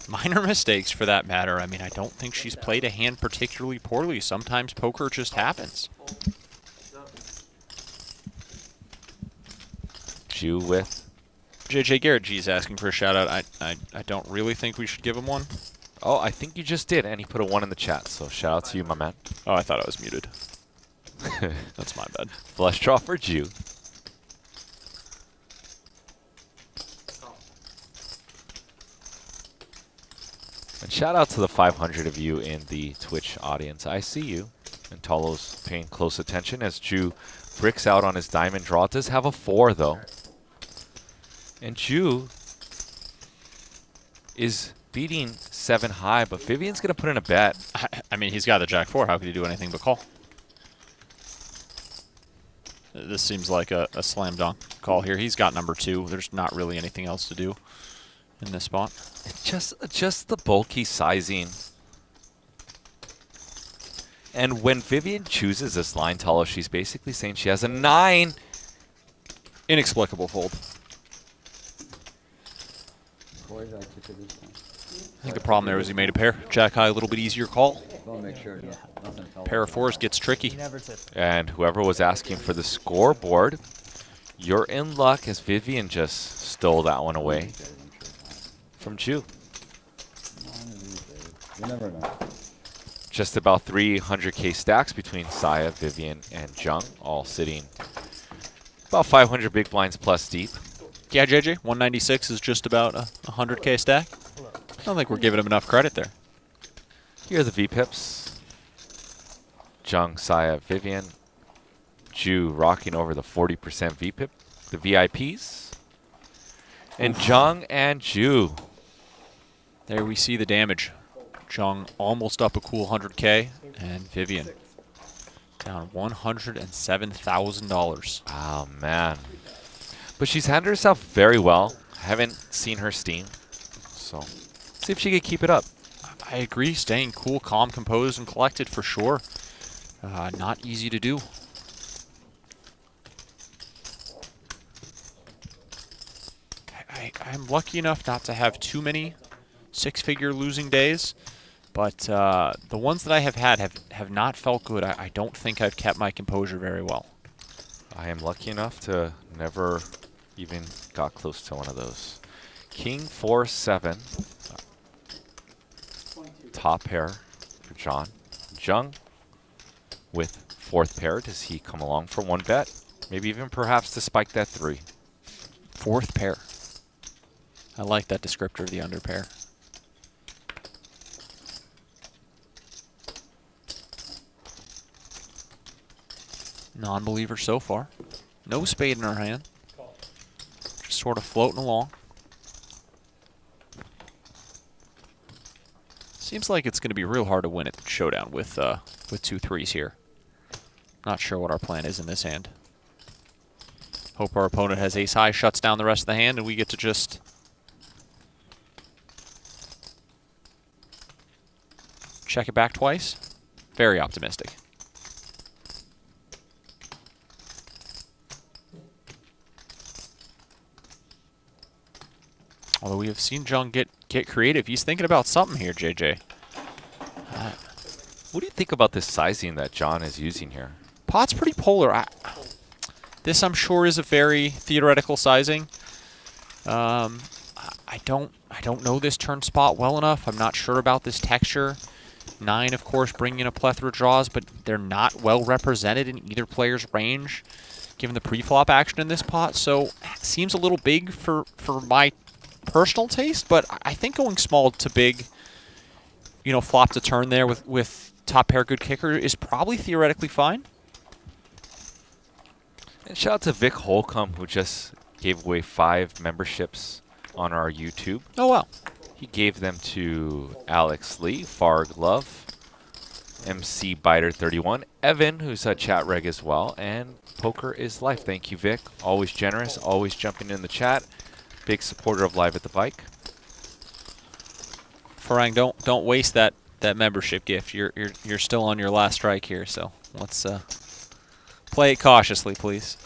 minor mistakes for that matter. I mean, I don't think she's played a hand particularly poorly. Sometimes poker just happens. Jew with JJ Garrett G's asking for a shout out. I don't really think we should give him one. Oh, I think you just did, and he put a 1 in the chat, so shout out to you, my man. Oh, I thought I was muted. That's my bad. Flush draw for Jew. And shout out to the 500 of you in the Twitch audience. I see you. And Talo's paying close attention as Jew bricks out on his diamond draw. It does have a 4, though. And Jew is beating 7 high, but Vivian's going to put in a bet. I mean, he's got the jack 4. How could he do anything but call? This seems like a slam dunk call here. He's got number 2. There's not really anything else to do in this spot. Just the bulky sizing. And when Vivian chooses this line, Talo, she's basically saying she has a 9. Inexplicable fold. Corey, did I kick it this time? I think the problem there was he made a pair. Jack high, a little bit easier call. Wanna make sure nothing fell Pair of off. 4s gets tricky. Never tip. And whoever was asking for the scoreboard, you're in luck as Vivian just stole that one away from Jew. You never know. Just about 300k stacks between Saya, Vivian, and Jung, all sitting about 500 big blinds plus deep. Yeah, JJ, 196 is just about a 100k stack. I don't think we're giving him enough credit there. Here are the VPIPs. Jung, Saya, Vivian. Ju rocking over the 40% VPIP, the VIPs. And Jung and Ju. There we see the damage. Jung almost up a cool 100K, and Vivian down $107,000. Oh, man. But she's handled herself very well. Haven't seen her steam. So, see if she can keep it up. I agree. Staying cool, calm, composed, and collected for sure. Not easy to do. I'm lucky enough not to have too many six-figure losing days, but the ones that I have had have not felt good. I don't think I've kept my composure very well. I am lucky enough to never even got close to one of those. King 4-7. Top pair for John. Jung with fourth pair. Does he come along for one bet? Maybe even perhaps to spike that 3. Fourth pair. I like that descriptor of the under pair. Non-believer so far. No spade in her hand. Just sort of floating along. Seems like it's going to be real hard to win at the showdown with 2 3s here. Not sure what our plan is in this hand. Hope our opponent has ace high, shuts down the rest of the hand, and we get to just check it back twice. Very optimistic. Although we have seen Jung get creative. He's thinking about something here, JJ. What do you think about this sizing that John is using here? Pot's pretty polar. This, I'm sure, is a very theoretical sizing. I don't know this turn spot well enough. I'm not sure about this texture. 9, of course, bringing in a plethora of draws, but they're not well represented in either player's range, given the pre-flop action in this pot. So it seems a little big for my personal taste, but I think going small to big, you know, flop to turn there with top pair good kicker is probably theoretically fine. And shout out to Vic Holcomb, who just gave away 5 memberships on our YouTube. Oh, wow. He gave them to Alex Lee, Farg Love, MC Biter 31, Evan, who's a chat reg as well, and Poker is Life. Thank you, Vic. Always generous, always jumping in the chat. Big supporter of Live at the Bike. Farang, don't waste that membership gift. You're still on your last strike here, so let's play it cautiously, please.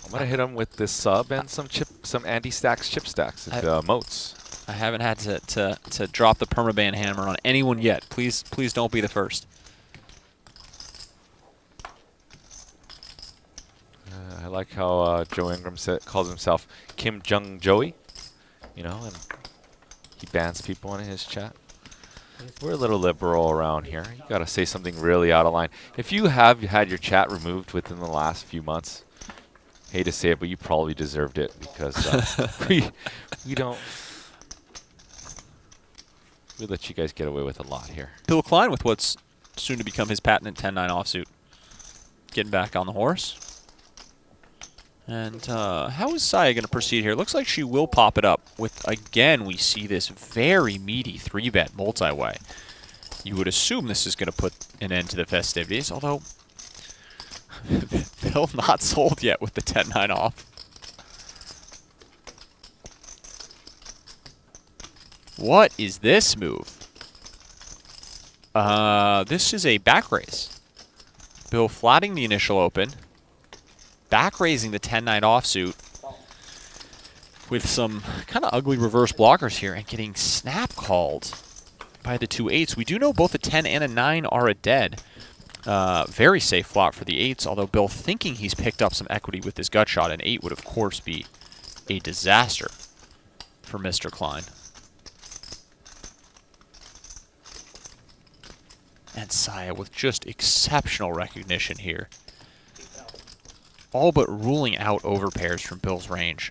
I'm gonna hit him with this sub and some Andy Stacks chip stacks at Moats. I haven't had to drop the permaban hammer on anyone yet. Please don't be the first. I like how Joe Ingram calls himself Kim Jung Joey, you know, and he bans people in his chat. We're a little liberal around here. You gotta say something really out of line. If you have had your chat removed within the last few months, hate to say it, but you probably deserved it because we let you guys get away with a lot here. Bill Klein with what's soon to become his patented 10-9 offsuit. Getting back on the horse. And how is Saya going to proceed here? Looks like she will pop it up with, again, we see this very meaty 3-bet multi-way. You would assume this is going to put an end to the festivities, although Bill not sold yet with the 10-9 off. What is this move? This is a back raise. Bill flatting the initial open. Back raising the 10-9 offsuit with some kind of ugly reverse blockers here and getting snap called by the 2 8s. We do know both a 10 and a 9 are a dead. Very safe flop for the 8s, although Bill thinking he's picked up some equity with his gut shot. An 8 would, of course, be a disaster for Mr. Klein. And Saya with just exceptional recognition here. All but ruling out overpairs from Bill's range.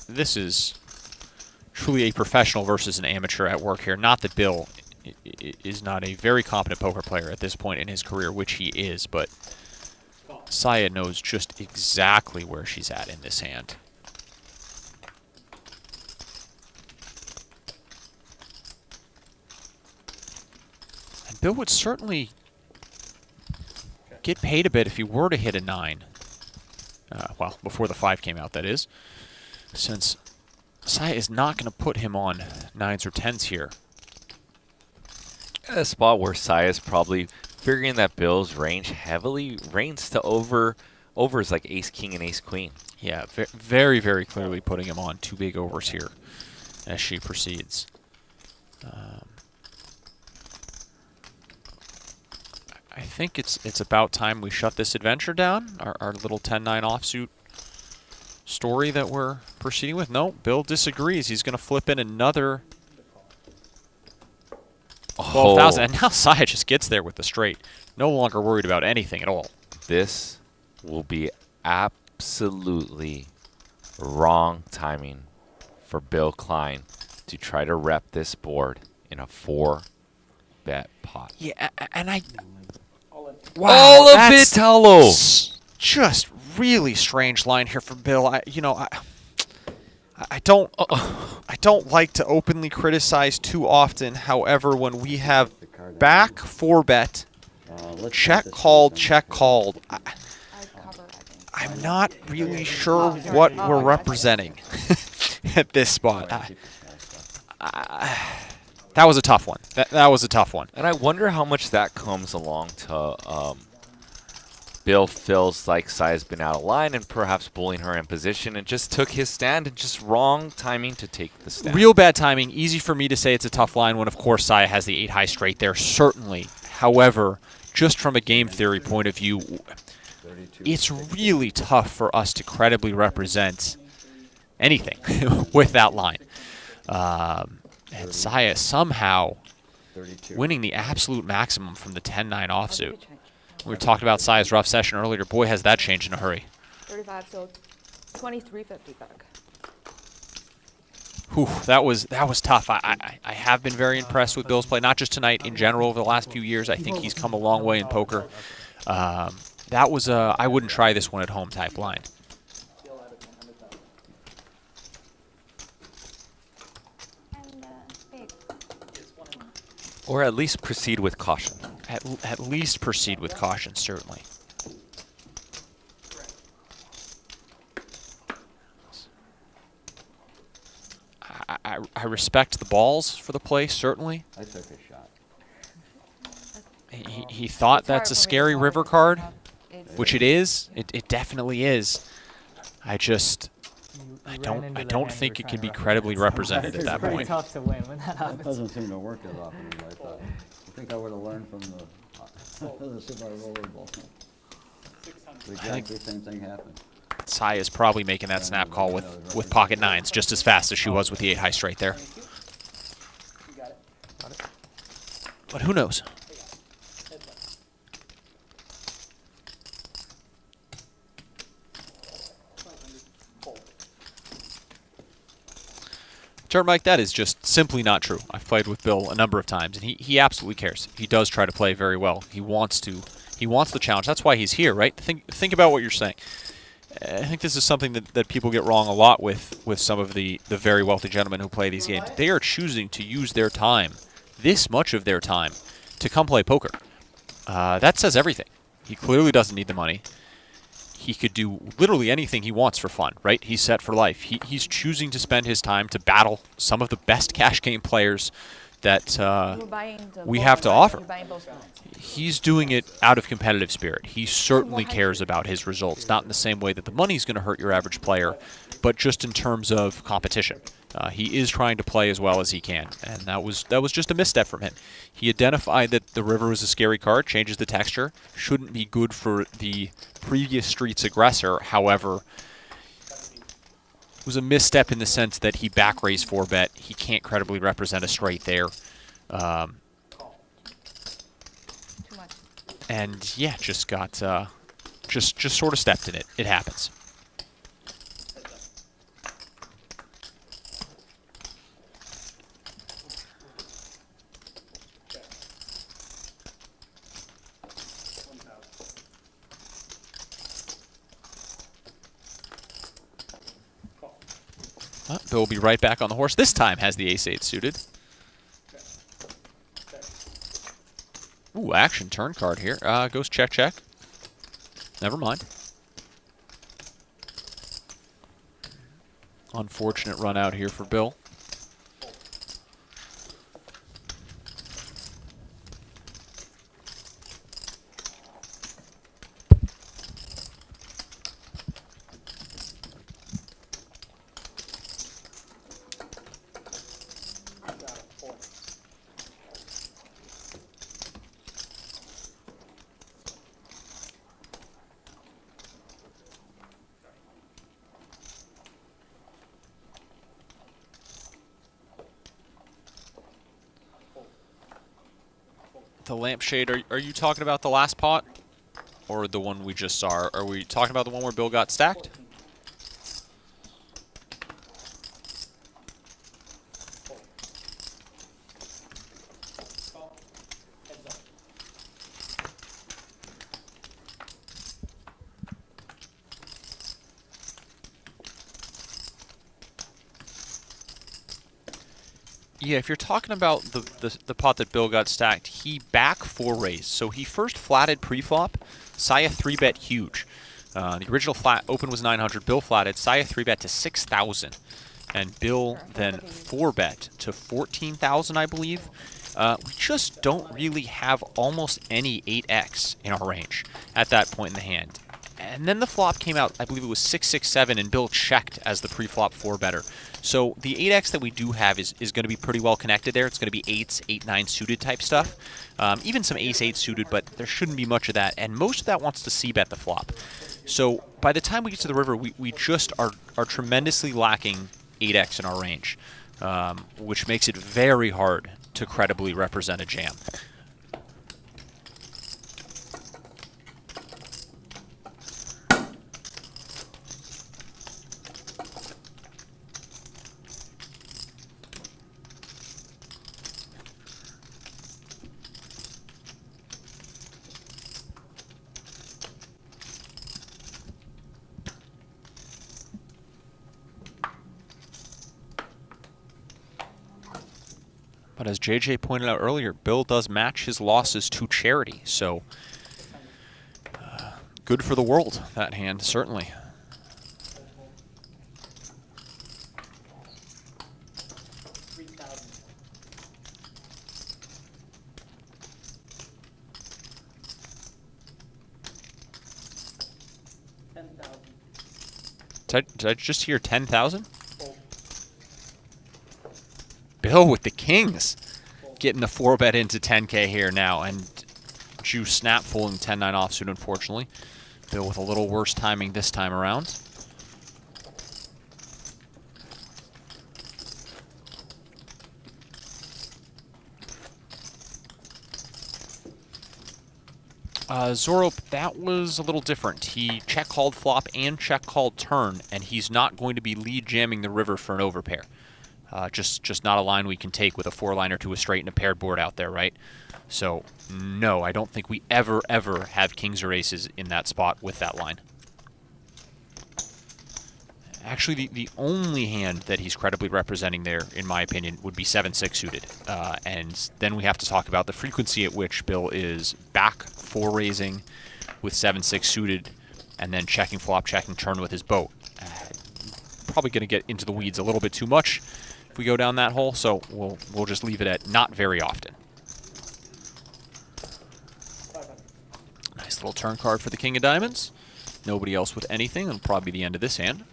This is truly a professional versus an amateur at work here. Not that Bill is not a very competent poker player at this point in his career, which he is, but Saya knows just exactly where she's at in this hand. And Bill would certainly get paid a bit if he were to hit a 9. Well, before the 5 came out, that is. Since Saya is not going to put him on 9s or 10s here. A spot where Saya's probably figuring that Bill's range heavily ranges to overs like ace king and ace queen. Yeah, very, very clearly putting him on 2 big overs here as she proceeds. I think it's about time we shut this adventure down. Our little 10-9 offsuit story that we're proceeding with. No, Bill disagrees. He's going to flip in another 12,000. And now Saya just gets there with the straight. No longer worried about anything at all. This will be absolutely wrong timing for Bill Klein to try to rep this board in a 4-bet pot. Yeah, and I... Wow, all of it, that's Talo. Just really strange line here from Bill. I don't like to openly criticize too often. However, when we have back 4-bet, check called, I'm not really sure what we're representing at this spot. That was a tough one. That was a tough one. And I wonder how much that comes along to Bill feels like Saya's been out of line and perhaps bullying her in position and just took his stand and just wrong timing to take the stand. Real bad timing. Easy for me to say it's a tough line when, of course, Saya has the 8-high straight there, certainly. However, just from a game theory point of view, it's really tough for us to credibly represent anything with that line. And Saya somehow winning the absolute maximum from the 10-9 offsuit. We were talking about Saya's rough session earlier. Boy, has that changed in a hurry. 35, so 23.50 back. Whew, that was tough. I have been very impressed with Bill's play, not just tonight, in general over the last few years. I think he's come a long way in poker. That was a I wouldn't try this one at home type line. Or at least proceed with caution. At least proceed with caution, certainly. I respect the balls for the play, certainly. I took a shot. He thought that's a scary river card, which it is. It definitely is. I don't think it can be credibly represented at that It's pretty point. tough to win when that That happens. doesn't seem to work as often as I thought. I think I would have learned from the super rollerball. The exactly same thing happened. Saya is probably making that snap call with pocket 9s just as fast as she was with the 8-high straight there. But who knows? Turn Mike, that is just simply not true. I've played with Bill a number of times, and he absolutely cares. He does try to play very well. He wants the challenge. That's why he's here, right? Think about what you're saying. I think this is something that people get wrong a lot with some of the very wealthy gentlemen who play these games. They are choosing to use their time, this much of their time, to come play poker. That says everything. He clearly doesn't need the money. He could do literally anything he wants for fun, right? He's set for life. He's choosing to spend his time to battle some of the best cash game players that we have to offer. He's doing it out of competitive spirit. He certainly cares about his results, not in the same way that the money's going to hurt your average player, but just in terms of competition. He is trying to play as well as he can, and that was just a misstep from him. He identified that the river was a scary card, changes the texture, shouldn't be good for the previous street's aggressor. However, it was a misstep in the sense that he back raised 4-bet. He can't credibly represent a straight there. And yeah, just got just sort of stepped in it. It happens. Bill will be right back on the horse. This time has the ace-8 suited. Ooh, action turn card here. Goes check, check. Never mind. Unfortunate run out here for Bill. The lampshade, are you talking about the last pot? Or the one we just saw? Are we talking about the one where Bill got stacked? Yeah, if you're talking about the pot that Bill got stacked, he back 4-raised. So he first flatted pre-flop. Saya 3-bet huge. The original flat open was 900. Bill flatted. Saya 3-bet to 6,000. And Bill then 4-bet to 14,000, I believe. We just don't really have almost any 8x in our range at that point in the hand. And then the flop came out, I believe it was 6-6-7, and Bill checked as the pre-flop 4-better. So the 8x that we do have is going to be pretty well connected there. It's going to be 8s, 8-9 suited type stuff. Even some ace-8 suited, but there shouldn't be much of that. And most of that wants to c-bet the flop. So by the time we get to the river, we just are tremendously lacking 8x in our range, which makes it very hard to credibly represent a jam. But as JJ pointed out earlier, Bill does match his losses to charity, so good for the world, that hand, certainly. Did I just hear 10,000? Bill with the kings, getting the 4-bet into 10K here now, and Jew snap fooling 10-9 offsuit, unfortunately. Bill with a little worse timing this time around. Zorro, that was a little different. He check-called flop and check-called turn, and he's not going to be lead jamming the river for an overpair. Just not a line we can take with a 4-liner to a straight and a paired board out there, right? So, no, I don't think we ever have kings or aces in that spot with that line. Actually, the only hand that he's credibly representing there, in my opinion, would be 7-6 suited. And then we have to talk about the frequency at which Bill is back 4-raising with 7-6 suited and then checking flop, checking turn with his boat. Probably going to get into the weeds a little bit too much if we go down that hole, so we'll just leave it at not very often. Nice little turn card for the king of diamonds. Nobody else with anything. It'll probably be the end of this hand.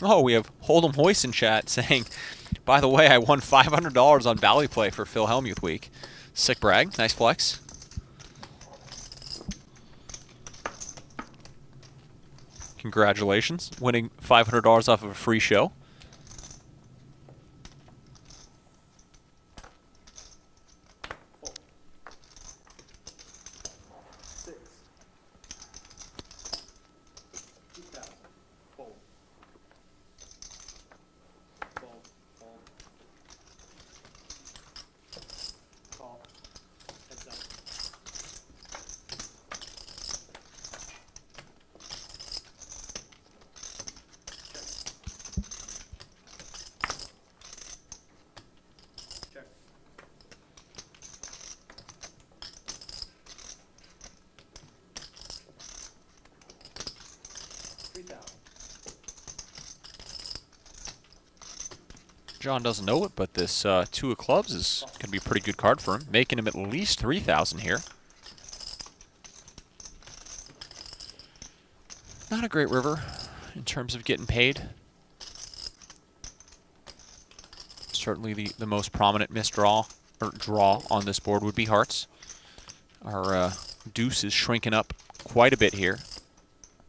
Oh, we have Hold'em Hoist in chat saying, by the way, I won $500 on Bally Play for Phil Hellmuth week. Sick brag. Nice flex. Congratulations. Winning $500 off of a free show. John doesn't know it, but this 2 of clubs is going to be a pretty good card for him, making him at least 3,000 here. Not a great river in terms of getting paid. Certainly the most prominent misdraw or draw on this board would be hearts. Our deuce is shrinking up quite a bit here.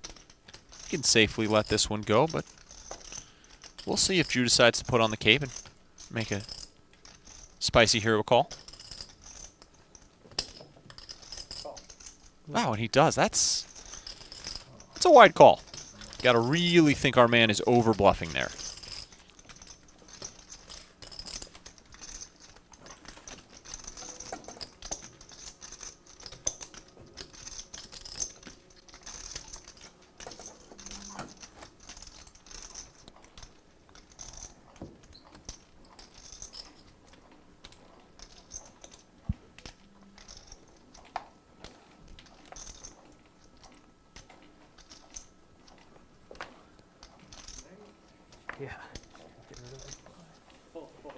You can safely let this one go, but we'll see if Drew decides to put on the cape and make a spicy hero call. Wow, and he does. That's a wide call. Got to really think our man is over bluffing there. Yeah. Fold, fold.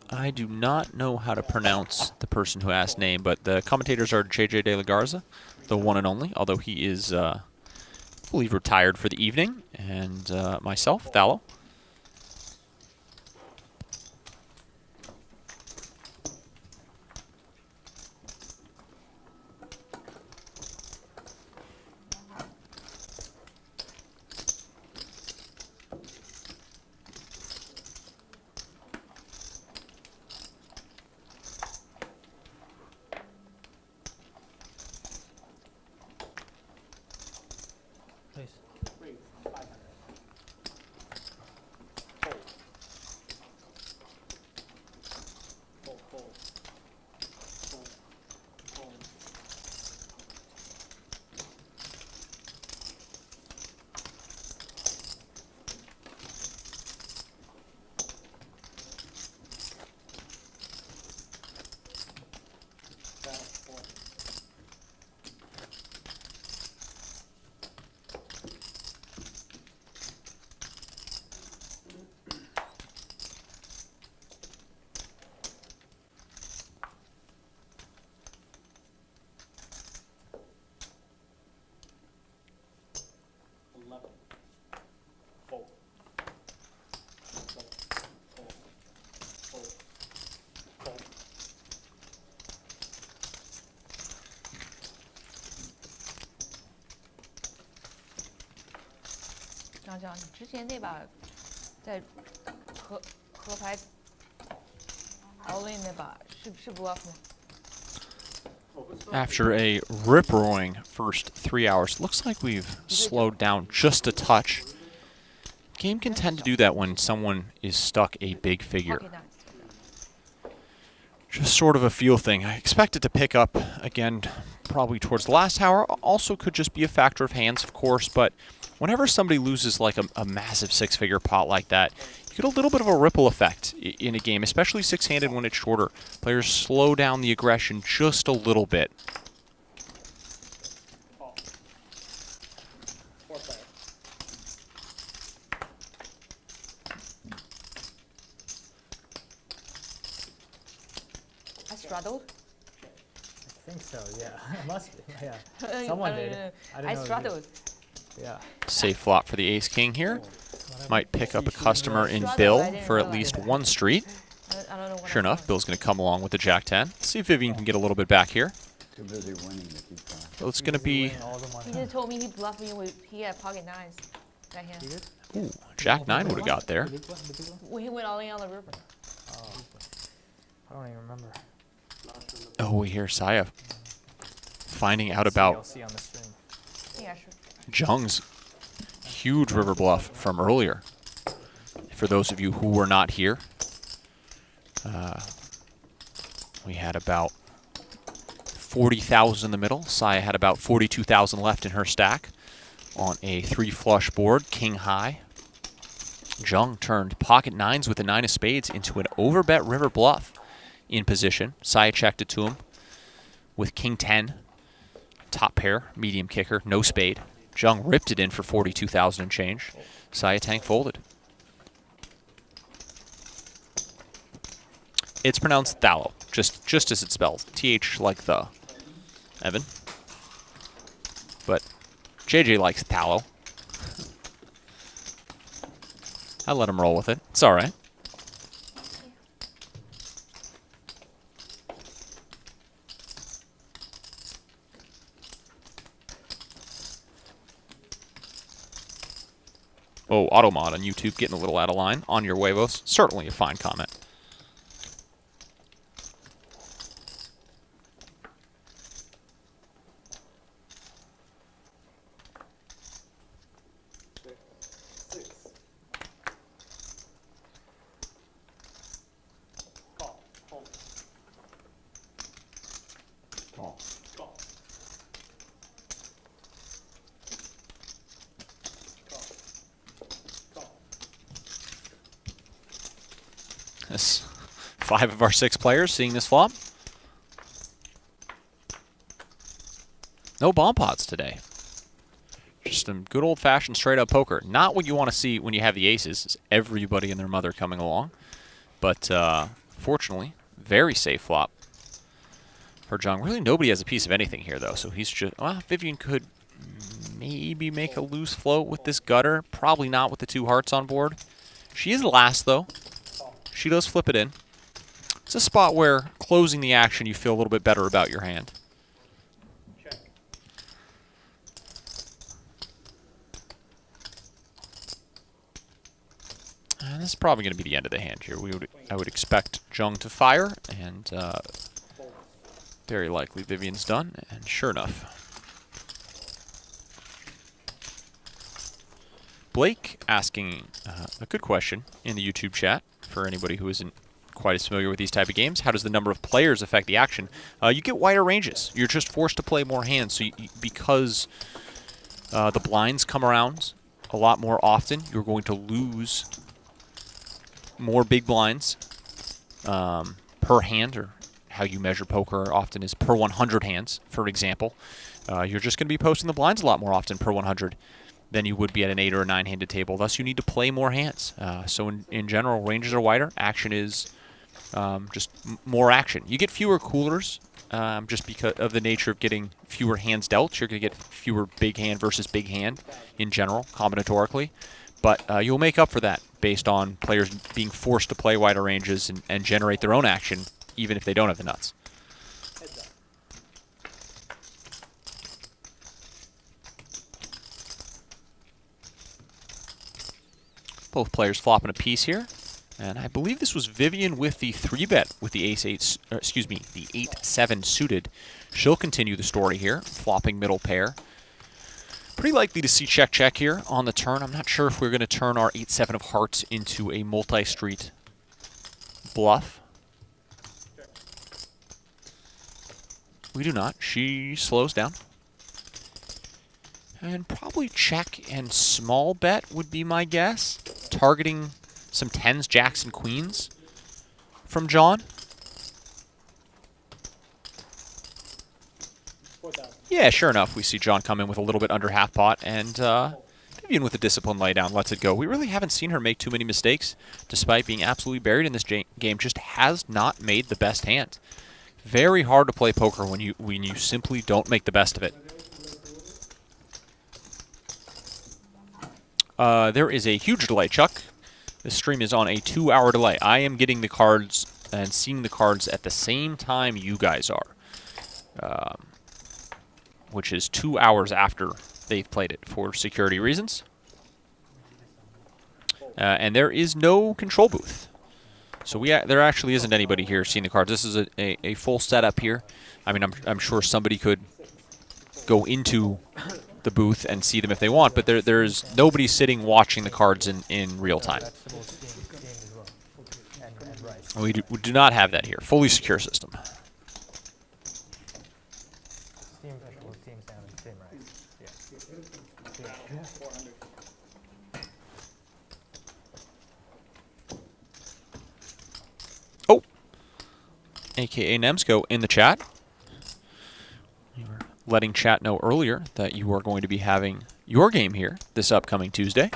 I do not know how to pronounce the person who asked name, but the commentators are JJ De La Garza, the one and only, although he is, I believe, retired for the evening, and myself, Thallow. Please. Raise 500. Fold. Fold, fold. Fold, fold. Battle, fold. Fold. Fold, fold, fold, fold.张江，你之前那把在河牌 all in 那把是 bluff 吗？ After a rip-roaring first 3 hours, looks like we've slowed down just a touch. Game can tend to do that when someone is stuck a big figure. Pocket nines. Just sort of a feel thing. I expect it to pick up again probably towards the last hour. Also could just be a factor of hands, of course, but whenever somebody loses like a massive 6-figure pot like that, you get a little bit of a ripple effect in a game, especially 6-handed when it's shorter. Players slow down the aggression just a little bit. Call. 4 player. I struggled. I think so, yeah. It must be, yeah. Someone did. I didn't know it was you. struggled. Yeah. Safe flop for the ace-king here. Whatever. Might pick up a customer in Struggle, Bill I didn't for at realize least that. one street. I don't know what Sure I'm enough, doing. Bill's going to come along with the Jack-10. See if Vivian can get a little bit back here. Too busy winning to keep track. So it's going to be Winning all the money. He just told me he bluffed me with he had pocket nines. That hand. You did? ooh, Jack-9 would have got there. The big one, the big one. When he went all in on the river. Oh. I don't even remember. Oh, we hear Saya finding out about CLC on the stream. Yeah, sure. Jung's huge river bluff from earlier. For those of you who were not here, we had about 40,000 in the middle. Saya had about 42,000 left in her stack on a 3-flush board, king high. Jung turned pocket nines with the 9 of spades into an overbet river bluff in position. Saya checked it to him with king 10 top pair, medium kicker, no spade. Jung ripped it in for 42,000 and change. Sayatang folded. It's pronounced thallow, just as it's spelled. TH like the. Evan. But JJ likes tallow. I let him roll with it. It's all right. Oh, Automod on YouTube getting a little out of line. On your huevos. Certainly a fine comment. Call. That's 5 of our 6 players seeing this flop. No bomb pots today. Just some good old-fashioned straight-up poker. Not what you want to see when you have the aces. Is everybody and their mother coming along. But fortunately, very safe flop for Jung. Really, nobody has a piece of anything here, though. So he's just... Well, Vivian could maybe make a loose float with this gutter. Probably not with the 2 hearts on board. She is last, though. She does flip it in. It's a spot where closing the action, you feel a little bit better about your hand. And this is probably going to be the end of the hand here. I would expect Jung to fire, and very likely Vivian's done. And sure enough, Blake asking a good question in the YouTube chat for anybody who isn't quite as familiar with these type of games. How does the number of players affect the action? You get wider ranges. You're just forced to play more hands. So because the blinds come around a lot more often, you're going to lose more big blinds per hand, or how you measure poker often is per 100 hands, for example. You're just going to be posting the blinds a lot more often per 100 than you would be at an 8 or a 9-handed table. Thus, you need to play more hands. So in general, ranges are wider. Action is just more action. You get fewer coolers just because of the nature of getting fewer hands dealt. You're going to get fewer big hand versus big hand in general, combinatorically. But you'll make up for that based on players being forced to play wider ranges and generate their own action, even if they don't have the nuts. Both players flopping a piece here. And I believe this was Vivian with the 3-bet with the ace-8, excuse me, the 8-7 suited. She'll continue the story here, flopping middle pair. Pretty likely to see check-check here on the turn. I'm not sure if we're going to turn our 8-7 of hearts into a multi-street bluff. We do not. She slows down. And probably check and small bet would be my guess. Targeting some 10s, jacks, and queens from John. Yeah, sure enough, we see John come in with a little bit under half pot, and Vivian with a disciplined laydown lets it go. We really haven't seen her make too many mistakes, despite being absolutely buried in this game. Just has not made the best hand. Very hard to play poker when you simply don't make the best of it. There is a huge delay, Chuck. This stream is on a 2-hour delay. I am getting the cards and seeing the cards at the same time you guys are, which is 2 hours after they've played it for security reasons. And there is no control booth. So there actually isn't anybody here seeing the cards. This is a full setup here. I mean, I'm sure somebody could go into the booth and see them if they want, but there's nobody sitting watching the cards in real time. We do not have that here. Fully secure system. A.K.A. Nemsko in the chat. You were letting chat know earlier that you are going to be having your game here this upcoming Tuesday.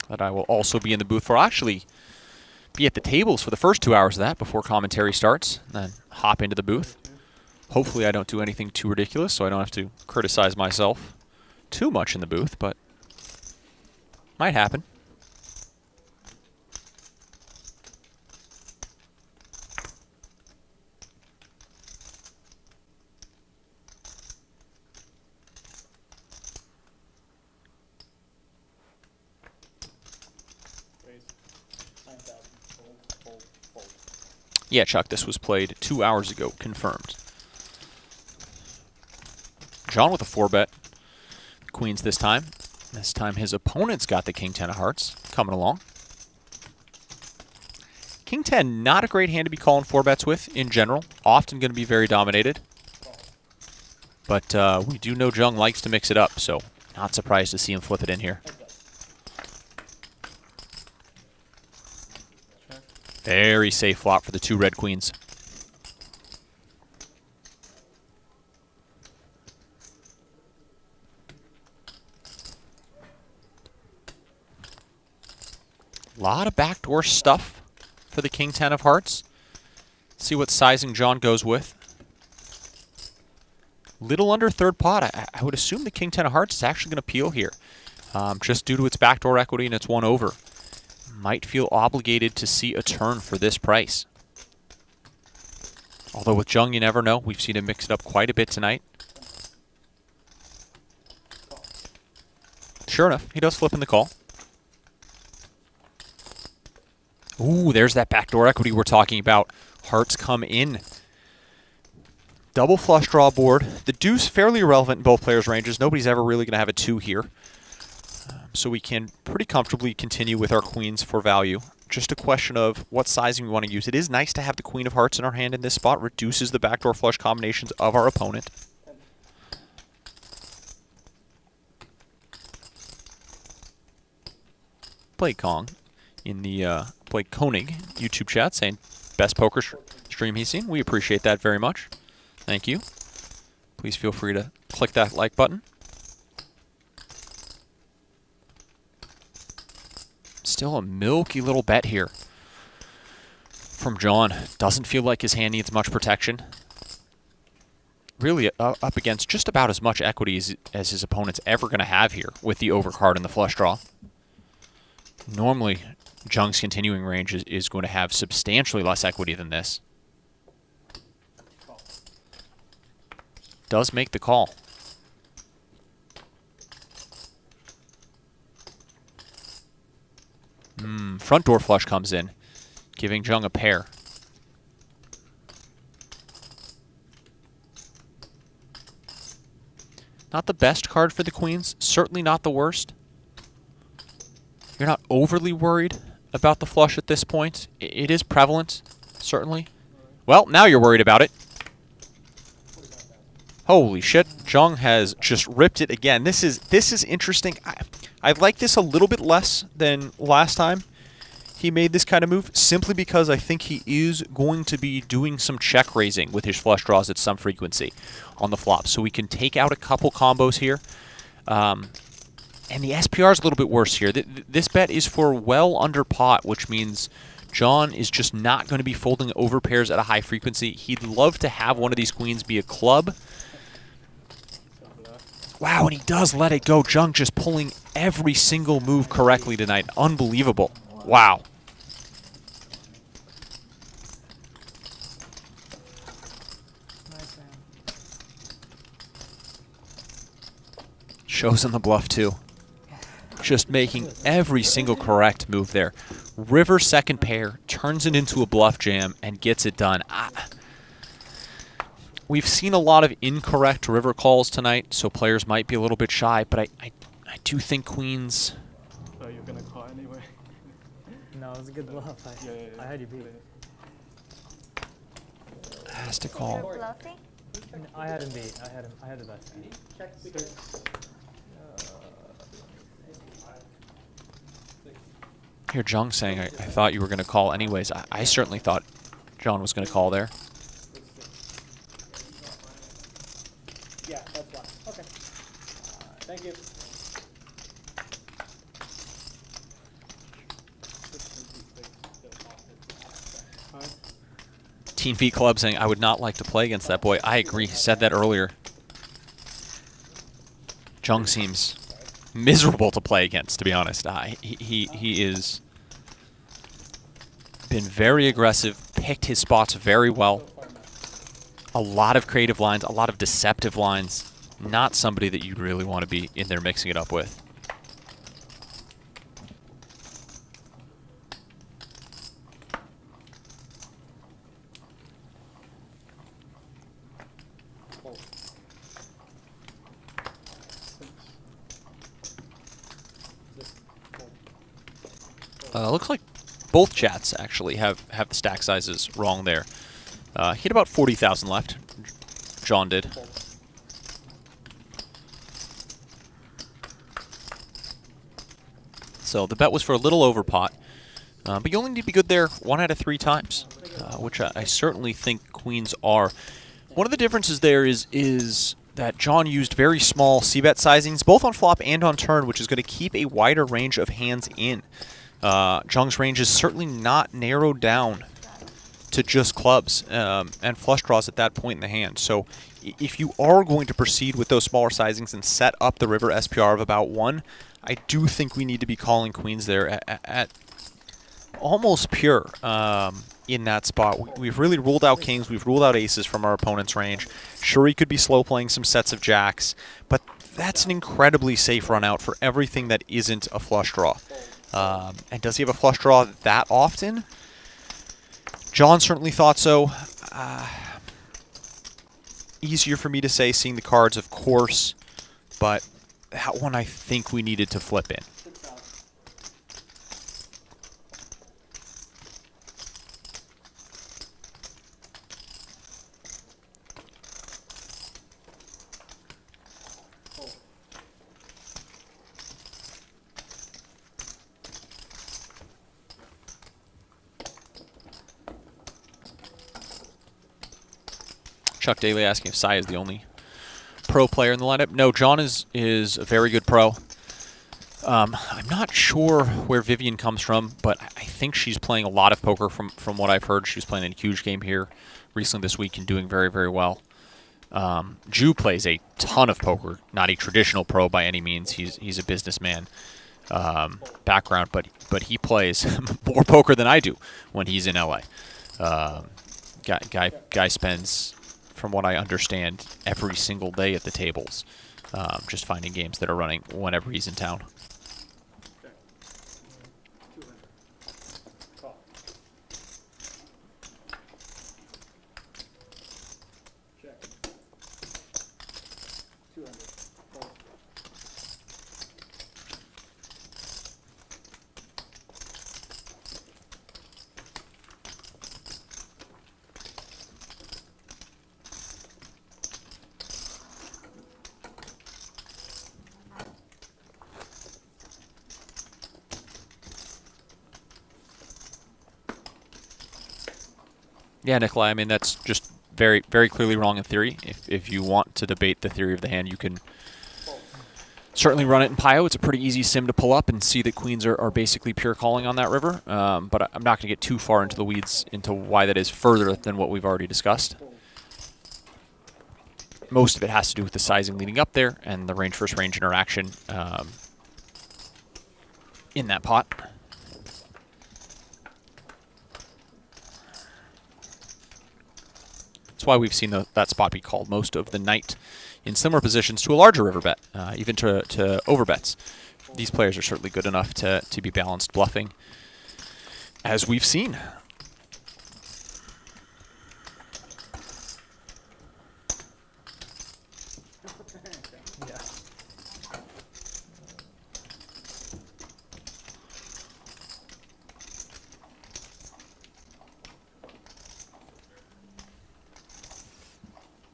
That I will also be in the booth for. I'll actually be at the tables for the first 2 hours of that before commentary starts, and then hop into the booth. Hopefully I don't do anything too ridiculous, so I don't have to criticize myself too much in the booth, but might happen. Yeah, Chuck, this was played 2 hours ago, confirmed. John with a 4-bet. Queens this time. This time his opponent's got the King 10 of hearts coming along. King 10, not a great hand to be calling 4-bets with in general. Often going to be very dominated. But we do know Jung likes to mix it up, so not surprised to see him flip it in here. Very safe flop for the 2 red queens. A lot of backdoor stuff for the King 10 of hearts. Let's see what sizing John goes with. Little under third pot. I would assume the King 10 of hearts is actually going to peel here, just due to its backdoor equity and its 1 over. Might feel obligated to see a turn for this price. Although with Jung, you never know. We've seen him mix it up quite a bit tonight. Sure enough, he does flip in the call. Ooh, there's that backdoor equity we're talking about. Hearts come in. Double flush draw board. The deuce, fairly irrelevant in both players' ranges. Nobody's ever really going to have a 2 here. So we can pretty comfortably continue with our queens for value. Just a question of what sizing we want to use. It is nice to have the queen of hearts in our hand in this spot. Reduces the backdoor flush combinations of our opponent. Blake Kong in the Blake Koenig YouTube chat saying best poker stream he's seen. We appreciate that very much. Thank you. Please feel free to click that like button. Still a milky little bet here from John. Doesn't feel like his hand needs much protection. Really up against just about as much equity as his opponent's ever going to have here with the overcard and the flush draw. Normally, Jung's continuing range is going to have substantially less equity than this. Does make the call. Front door flush comes in, giving Jung a pair. Not the best card for the queens, certainly not the worst. You're not overly worried about the flush at this point. It is prevalent, certainly. Well, now you're worried about it. Holy shit, Jung has just ripped it again. This is interesting. I like this a little bit less than last time he made this kind of move, simply because I think he is going to be doing some check raising with his flush draws at some frequency on the flop. So we can take out a couple combos here. And the SPR is a little bit worse here. This bet is for well under pot, which means John is just not going to be folding over pairs at a high frequency. He'd love to have one of these queens be a club. Wow, and he does let it go. Jung just pulling every single move correctly tonight. Unbelievable. Wow. Shows on the bluff, too. Just making every single correct move there. River second pair, turns it into a bluff jam, and gets it done. We've seen a lot of incorrect river calls tonight, so players might be a little bit shy, but I do think queens... So you're going to call anyway? No, it was a good bluff. I had you beat. Has to call. Bluffing? I had him beat. I had the best hand. Here, Jung saying, I thought you were going to call anyways. I certainly thought John was going to call there. Yeah, that's fine. Okay. Thank you. Teen Feet Club saying, I would not like to play against that boy. I agree. Said that earlier. Jung seems miserable to play against, to be honest. He is been very aggressive, picked his spots very well. A lot of creative lines, a lot of deceptive lines. Not somebody that you'd really want to be in there mixing it up with. Looks like both chats actually have the stack sizes wrong there. He had about 40,000 left. John did. So the bet was for a little over pot. But you only need to be good there 1 out of 3 times, which I certainly think queens are. One of the differences there is that John used very small c-bet sizings, both on flop and on turn, which is going to keep a wider range of hands in. Jung's range is certainly not narrowed down to just clubs and flush draws at that point in the hand. So if you are going to proceed with those smaller sizings and set up the river SPR of about 1, I do think we need to be calling queens there at almost pure in that spot. We've really ruled out kings. We've ruled out aces from our opponent's range. Sure, he could be slow playing some sets of jacks, but that's an incredibly safe run out for everything that isn't a flush draw. And does he have a flush draw that often? John certainly thought so. Easier for me to say seeing the cards, of course, but that one I think we needed to flip in. Chuck Daly asking if Sai is the only pro player in the lineup. No, John is a very good pro. I'm not sure where Vivian comes from, but I think she's playing a lot of poker from what I've heard. She was playing a huge game here recently this week and doing very, very well. Ju plays a ton of poker, not a traditional pro by any means. He's a businessman background, but he plays more poker than I do when he's in LA. Guy spends, from what I understand, every single day at the tables, just finding games that are running whenever he's in town. Yeah, Nikolai, I mean, that's just very, very clearly wrong in theory. If you want to debate the theory of the hand, you can certainly run it in Pio. It's a pretty easy sim to pull up and see that queens are basically pure calling on that river. But I'm not going to get too far into the weeds into why that is further than what we've already discussed. Most of it has to do with the sizing leading up there and the range versus range interaction in that pot. That's why we've seen that spot be called most of the night in similar positions to a larger river bet, even to overbets. These players are certainly good enough to be balanced bluffing, as we've seen.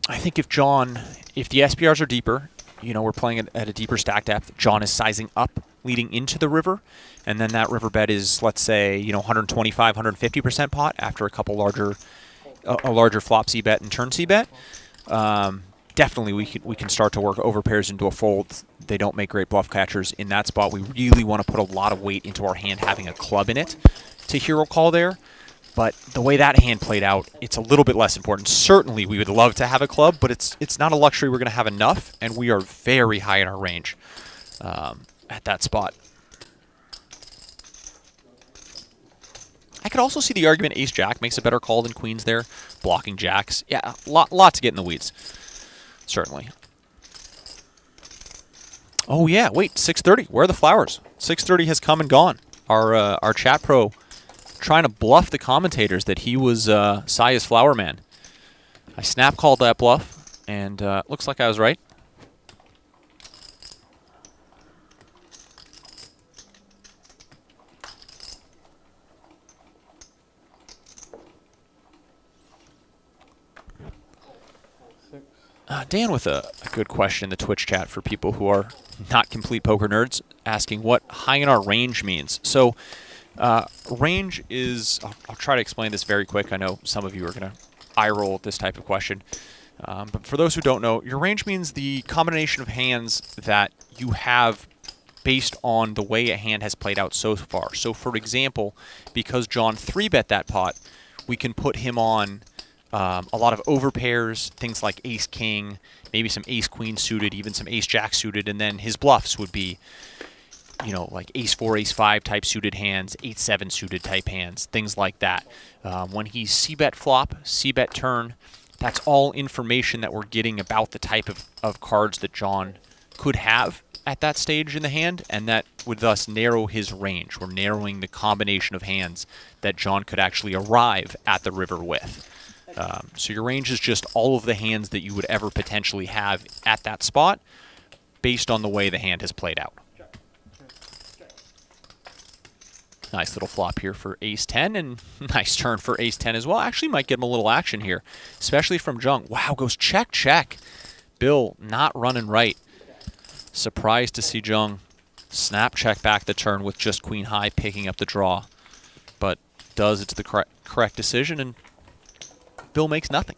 I think if the SPRs are deeper, we're playing at a deeper stack depth, John is sizing up leading into the river, and then that riverbed is, let's say, 125, 150% pot after a couple a larger flop C bet and turn C bet. Definitely we can start to work over pairs into a fold. They don't make great bluff catchers in that spot. We really want to put a lot of weight into our hand having a club in it to hero call there. But the way that hand played out, it's a little bit less important. Certainly, we would love to have a club, but it's not a luxury we're going to have enough, and we are very high in our range at that spot. I could also see the argument ace-jack makes a better call than queens there, blocking jacks. Yeah, a lot to get in the weeds, certainly. Oh, yeah, wait, 6:30. Where are the flowers? 6:30 has come and gone. Our chat pro trying to bluff the commentators that he was Saya's flower man. I snap called that bluff, and looks like I was right. Dan with a good question in the Twitch chat for people who are not complete poker nerds, asking what high in our range means. So range is, I'll try to explain this very quick. I know some of you are going to eye roll at this type of question. But for those who don't know, your range means the combination of hands that you have based on the way a hand has played out so far. So for example, because John 3-bet that pot, we can put him on a lot of overpairs, things like ace-king, maybe some ace-queen suited, even some ace-jack suited, and then his bluffs would be, like ace-4, ace-5 type suited hands, 8-7 suited type hands, things like that. When he's c-bet flop, c-bet turn, that's all information that we're getting about the type of cards that John could have at that stage in the hand, and that would thus narrow his range. We're narrowing the combination of hands that John could actually arrive at the river with. So your range is just all of the hands that you would ever potentially have at that spot based on the way the hand has played out. Nice little flop here for ace-10, and nice turn for ace-10 as well. Actually might get him a little action here, especially from Jung. Wow, goes check, check. Bill not running right. Surprised to see Jung snap check back the turn with just queen high picking up the draw. But does it's the correct decision, and Bill makes nothing.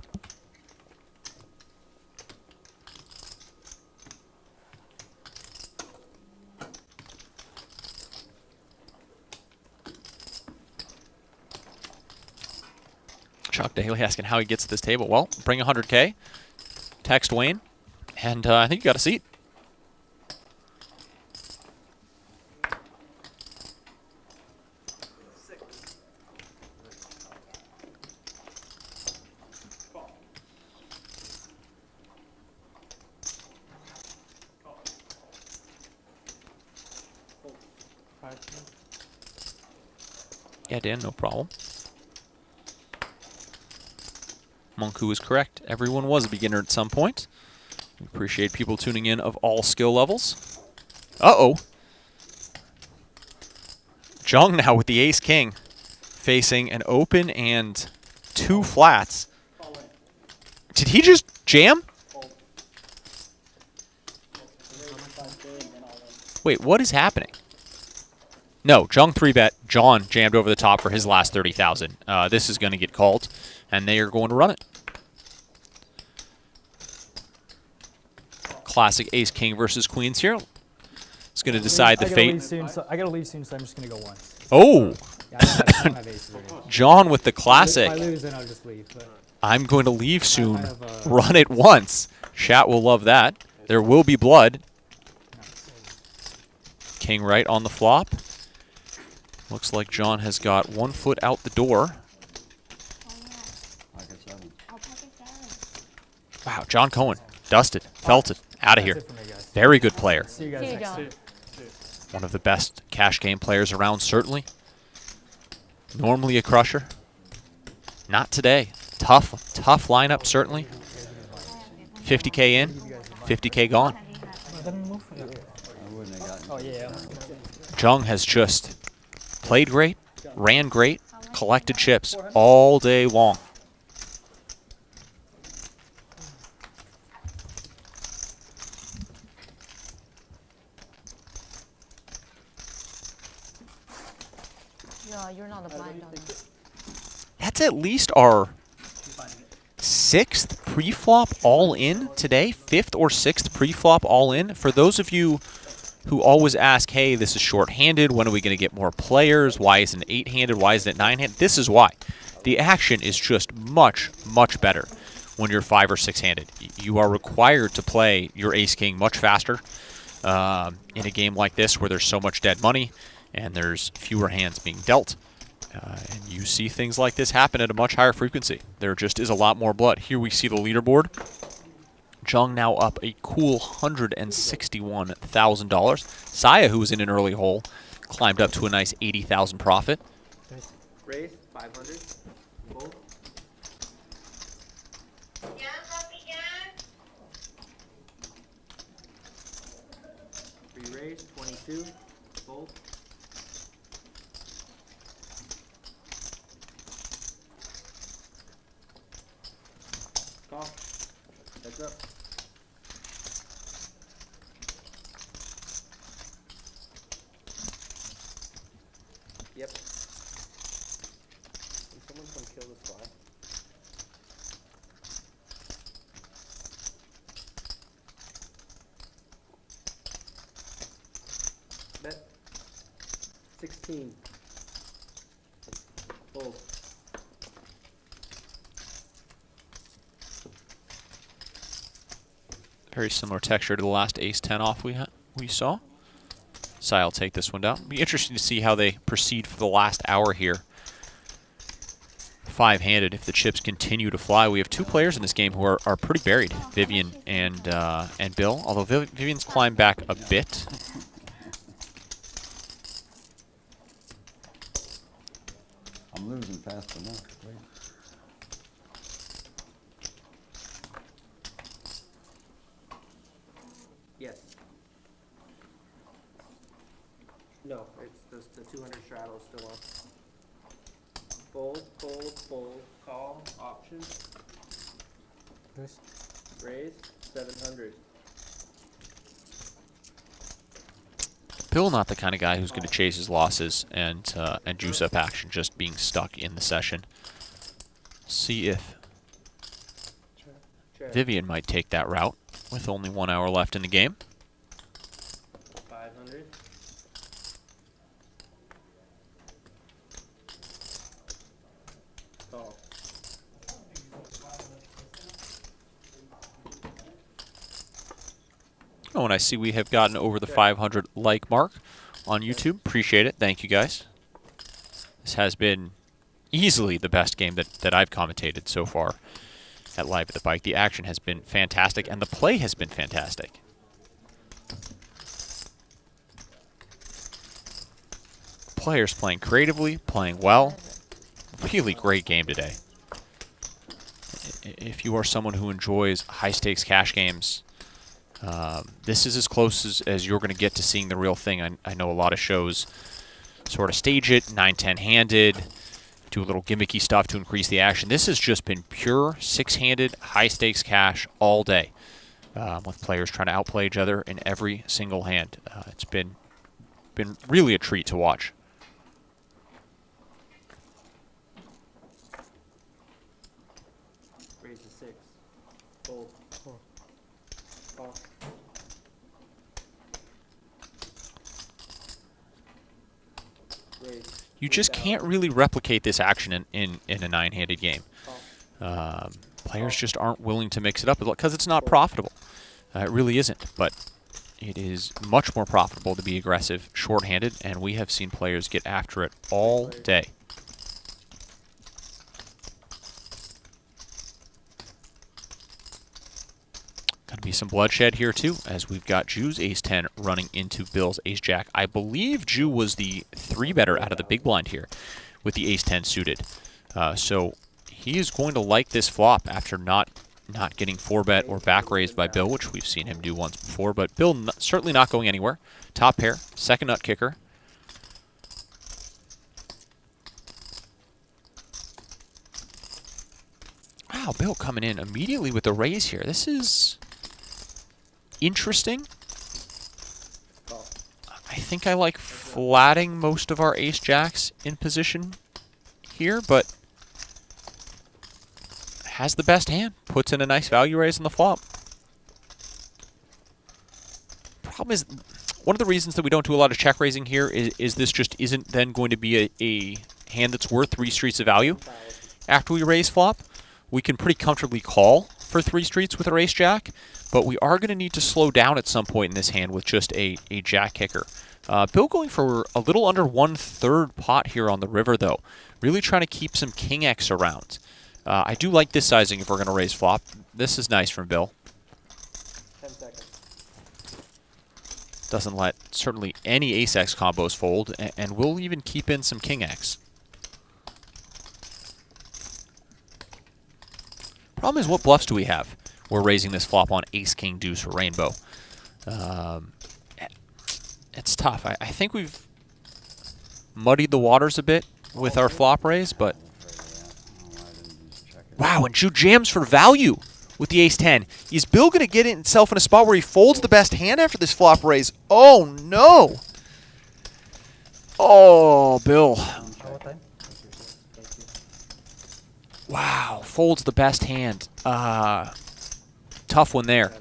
Chuck Daly asking how he gets to this table. Well, bring 100K, text Wayne, and I think you got a seat. Yeah, Dan, no problem. Monku is correct. Everyone was a beginner at some point. We appreciate people tuning in of all skill levels. Uh-oh. Jung now with the ace-king, facing an open and two flats. Did he just jam? Wait, what is happening? No, Jung 3-bet. John jammed over the top for his last 30,000. This is going to get called, and they are going to run it. Classic ace-king versus queens here. It's going to decide the fate. I got to leave soon, so I'm just going to go once. Oh! Yeah, I don't have aces already. John with the classic. If I lose, then I'll just leave. But I'm going to leave soon. Run it once. Chat will love that. There will be blood. King right on the flop. Looks like John has got 1 foot out the door. Wow, John Cohen. Dusted. Felt it. Out of here. Very good player. see you guys next time. One of the best cash game players around, certainly. Normally a crusher. Not today. Tough lineup, certainly. 50K in, 50K gone. Oh, yeah. Jung has just played great, ran great, collected chips all day long. No, you're not the blind on that. That's at least our 6th pre-flop all-in today. 5th or 6th pre-flop all-in. For those of you who always ask, hey, this is short-handed, when are we going to get more players? Why isn't it 8-handed? Why isn't it 9-handed? This is why. The action is just much, much better when you're 5 or 6-handed. You are required to play your ace-king much faster in a game like this where there's so much dead money and there's fewer hands being dealt. And you see things like this happen at a much higher frequency. There just is a lot more blood. Here we see the leaderboard. Jung now up a cool $161,000. Saya, who was in an early hole, climbed up to a nice 80,000 profit. Raise 500. Fold. Re-raise 22. Fold. Call. Heads up. Yep. Can someone come kill this fly? Bet. 16. Fold. Very similar texture to the last ace-10 off we saw. Sai will take this one down. Be interesting to see how they proceed for the last hour here. 5-handed if the chips continue to fly. We have 2 players in this game who are pretty buried, Vivian and Bill, although Vivian's climbed back a bit. I'm losing fast enough. Wait. Yes. No, it's the 200 straddle still on. Fold, fold, fold, call, option, Raise. raise, 700. Bill, not the kind of guy who's going to chase his losses and juice up action just being stuck in the session. See if Check. Vivian might take that route with only 1 hour left in the game. 500. Call. Oh, and I see we have gotten over the 500 like mark on YouTube. Appreciate it. Thank you, guys. This has been easily the best game that I've commentated so far at Live at the Bike. The action has been fantastic, and the play has been fantastic. Players playing creatively, playing well. Really great game today. If you are someone who enjoys high-stakes cash games, this is as close as you're going to get to seeing the real thing. I know a lot of shows sort of stage it, 9-10 handed, do a little gimmicky stuff to increase the action. This has just been pure 6-handed, high-stakes cash all day, with players trying to outplay each other in every single hand. It's been really a treat to watch. Raise to 6. Fold. Call. Raise. You just can't really replicate this action in a 9-handed game. Players just aren't willing to mix it up because it's not profitable. It really isn't, but it is much more profitable to be aggressive short-handed, and we have seen players get after it all day. Going to be some bloodshed here, too, as we've got Jew's ace-10 running into Bill's ace-jack. I believe Jew was the 3-better out of the big blind here with the ace-10 suited. So he is going to like this flop after not getting 4-bet or back-raised by Bill, which we've seen him do once before. But Bill certainly not going anywhere. Top pair, second nut kicker. Wow, Bill coming in immediately with the raise here. This is interesting. I think I like flatting most of our ace-jacks in position here, but has the best hand. Puts in a nice value raise on the flop. Problem is, one of the reasons that we don't do a lot of check raising here is this just isn't then going to be a hand that's worth 3 streets of value. After we raise flop, we can pretty comfortably call for 3 streets with our ace-jack, but we are going to need to slow down at some point in this hand with just a jack kicker. Bill going for a little under 1/3 pot here on the river, though. Really trying to keep some king X around. I do like this sizing if we're going to raise flop. This is nice from Bill. 10 seconds. Doesn't let certainly any ace-X combos fold, and we'll even keep in some king X. Problem is, what bluffs do we have? We're raising this flop on ace, king, deuce, or rainbow. It's tough. I think we've muddied the waters a bit with our flop raise, but... Wow, and Ju jams for value with the ace-10. Is Bill going to get himself in a spot where he folds the best hand after this flop raise? Oh, no! Oh, Bill. Wow, folds the best hand. Tough one there.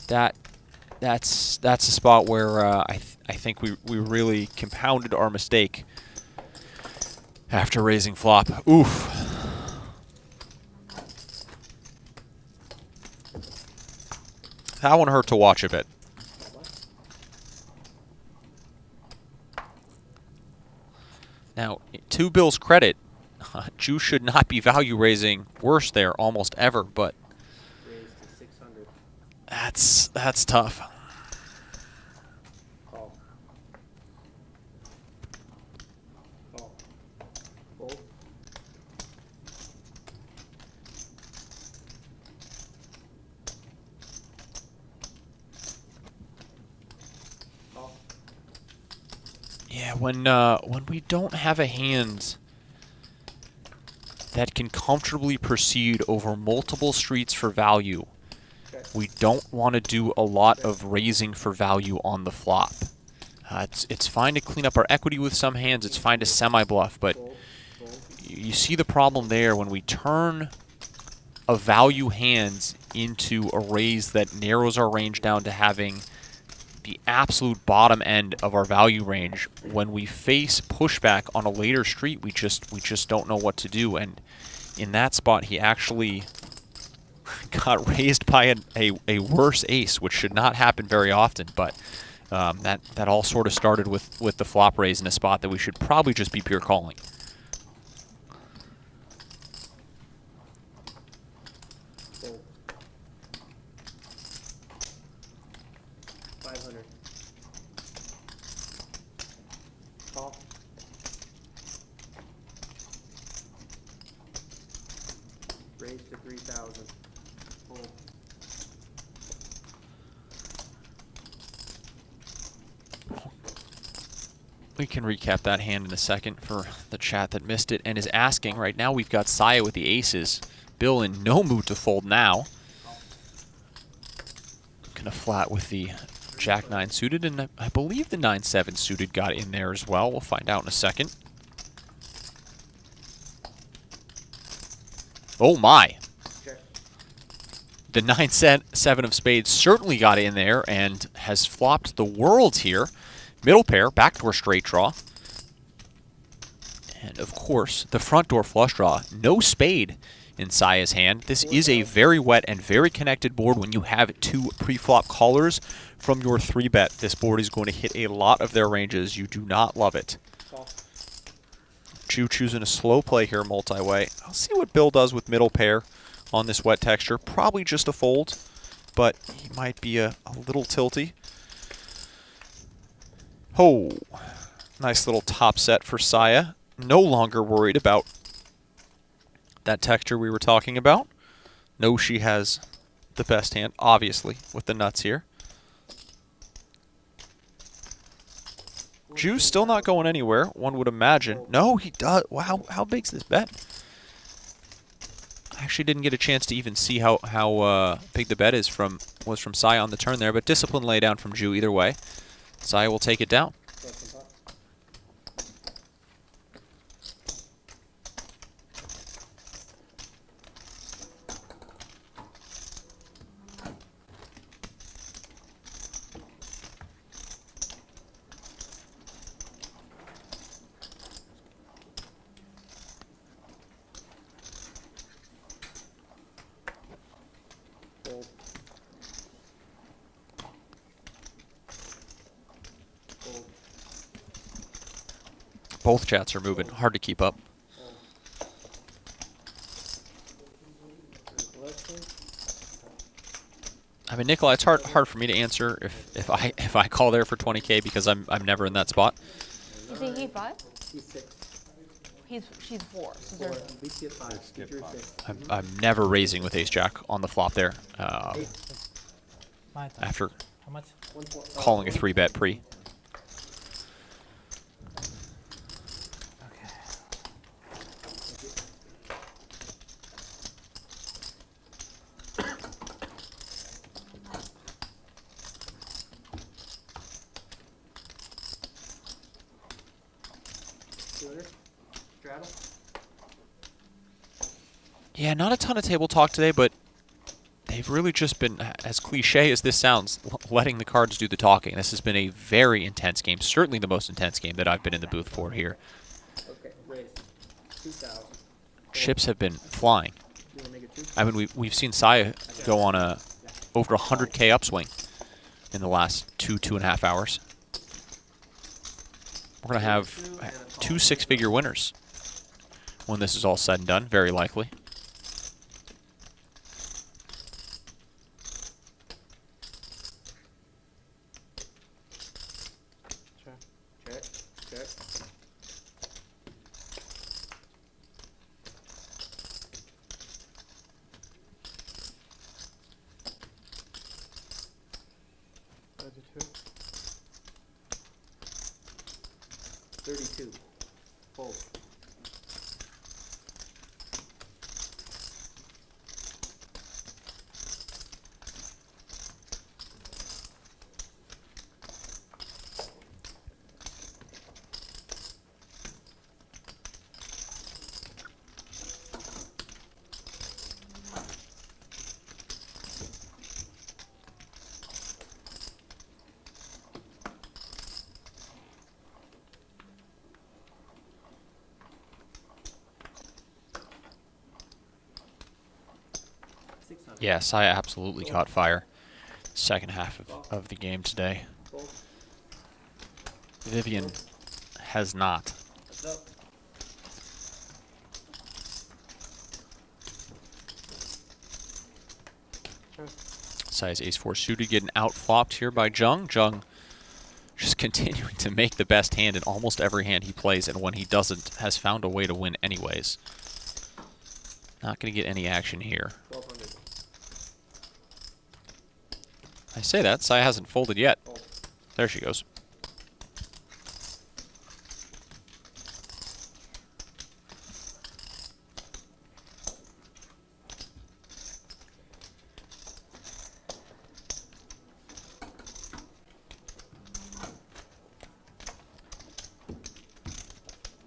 That's a spot where I think we really compounded our mistake after raising flop. Oof. That one hurt to watch a bit. Now, to Bill's credit, Ju should not be value raising worse there almost ever, but Raise to 600. that's tough. Call. Call. Fold. Call. Yeah, when we don't have a hand that can comfortably proceed over multiple streets for value, we don't want to do a lot of raising for value on the flop. It's fine to clean up our equity with some hands. It's fine to semi-bluff, but you see the problem there when we turn a value hand into a raise that narrows our range down to having the absolute bottom end of our value range. When we face pushback on a later street, we just don't know what to do. And in that spot, he actually got raised by a worse ace, which should not happen very often. But that all sort of started with the flop raise in a spot that we should probably just be pure calling. Fold. 500. Call. Raise to 3,000. Fold. We can recap that hand in a second for the chat that missed it and is asking. Right now we've got Saya with the aces. Bill in no mood to fold now. Gonna flat with the Jack-9 suited, and I believe the 9-7 suited got in there as well. We'll find out in a second. Oh my! Check. The 9-7 of spades certainly got in there and has flopped the world here. Middle pair, backdoor straight draw. And of course, the front door flush draw. No spade in Saya's hand. This is a very wet and very connected board when you have 2 pre-flop callers from your 3-bet. This board is going to hit a lot of their ranges. You do not love it. Call. Chu choosing a slow play here multi-way. I'll see what Bill does with middle pair on this wet texture. Probably just a fold, but he might be a little tilty. Oh, nice little top set for Saya. No longer worried about that texture we were talking about. No, she has the best hand, obviously, with the nuts here. Ju's still not going anywhere, one would imagine. No, he does. Wow, how big's this bet? I actually didn't get a chance to even see how big the bet was from Saya on the turn there, but discipline lay down from Ju either way. Saya will take it down. Fold. Fold. Both chats are moving. Hard to keep up. I mean, Nikolai, it's hard for me to answer if I call there for 20K because I'm never in that spot. You think he 5? He's 6. She's 4. So Four. there's We skip 5. Get your 6. I'm never raising with ace jack on the flop there. My turn. After How much? 1 4. calling a 3-bet pre. Okay. Straddle. Yeah, not a ton of table talk today, but they've really just been, as cliche as this sounds, letting the cards do the talking. This has been a very intense game, certainly the most intense game that I've been in the booth for here. Okay, raise. 2,000. Chips have been flying. You wanna make it 2? I mean, we've seen Saya go on a over 100K upswing in the last 2.5 hours. We're going to have 2 6-figure winners when this is all said and done, very likely. Check. Check. $32. 32. Fold. Yes, I absolutely caught fire. Second half of the game today. Fold. Vivian has not. That's up. Size ace-4 suited getting out-flopped here by Jung. Jung just continuing to make the best hand in almost every hand he plays, and when he doesn't, has found a way to win anyways. Not going to get any action here. 1,200. I say that, Saya hasn't folded yet. Fold. There she goes.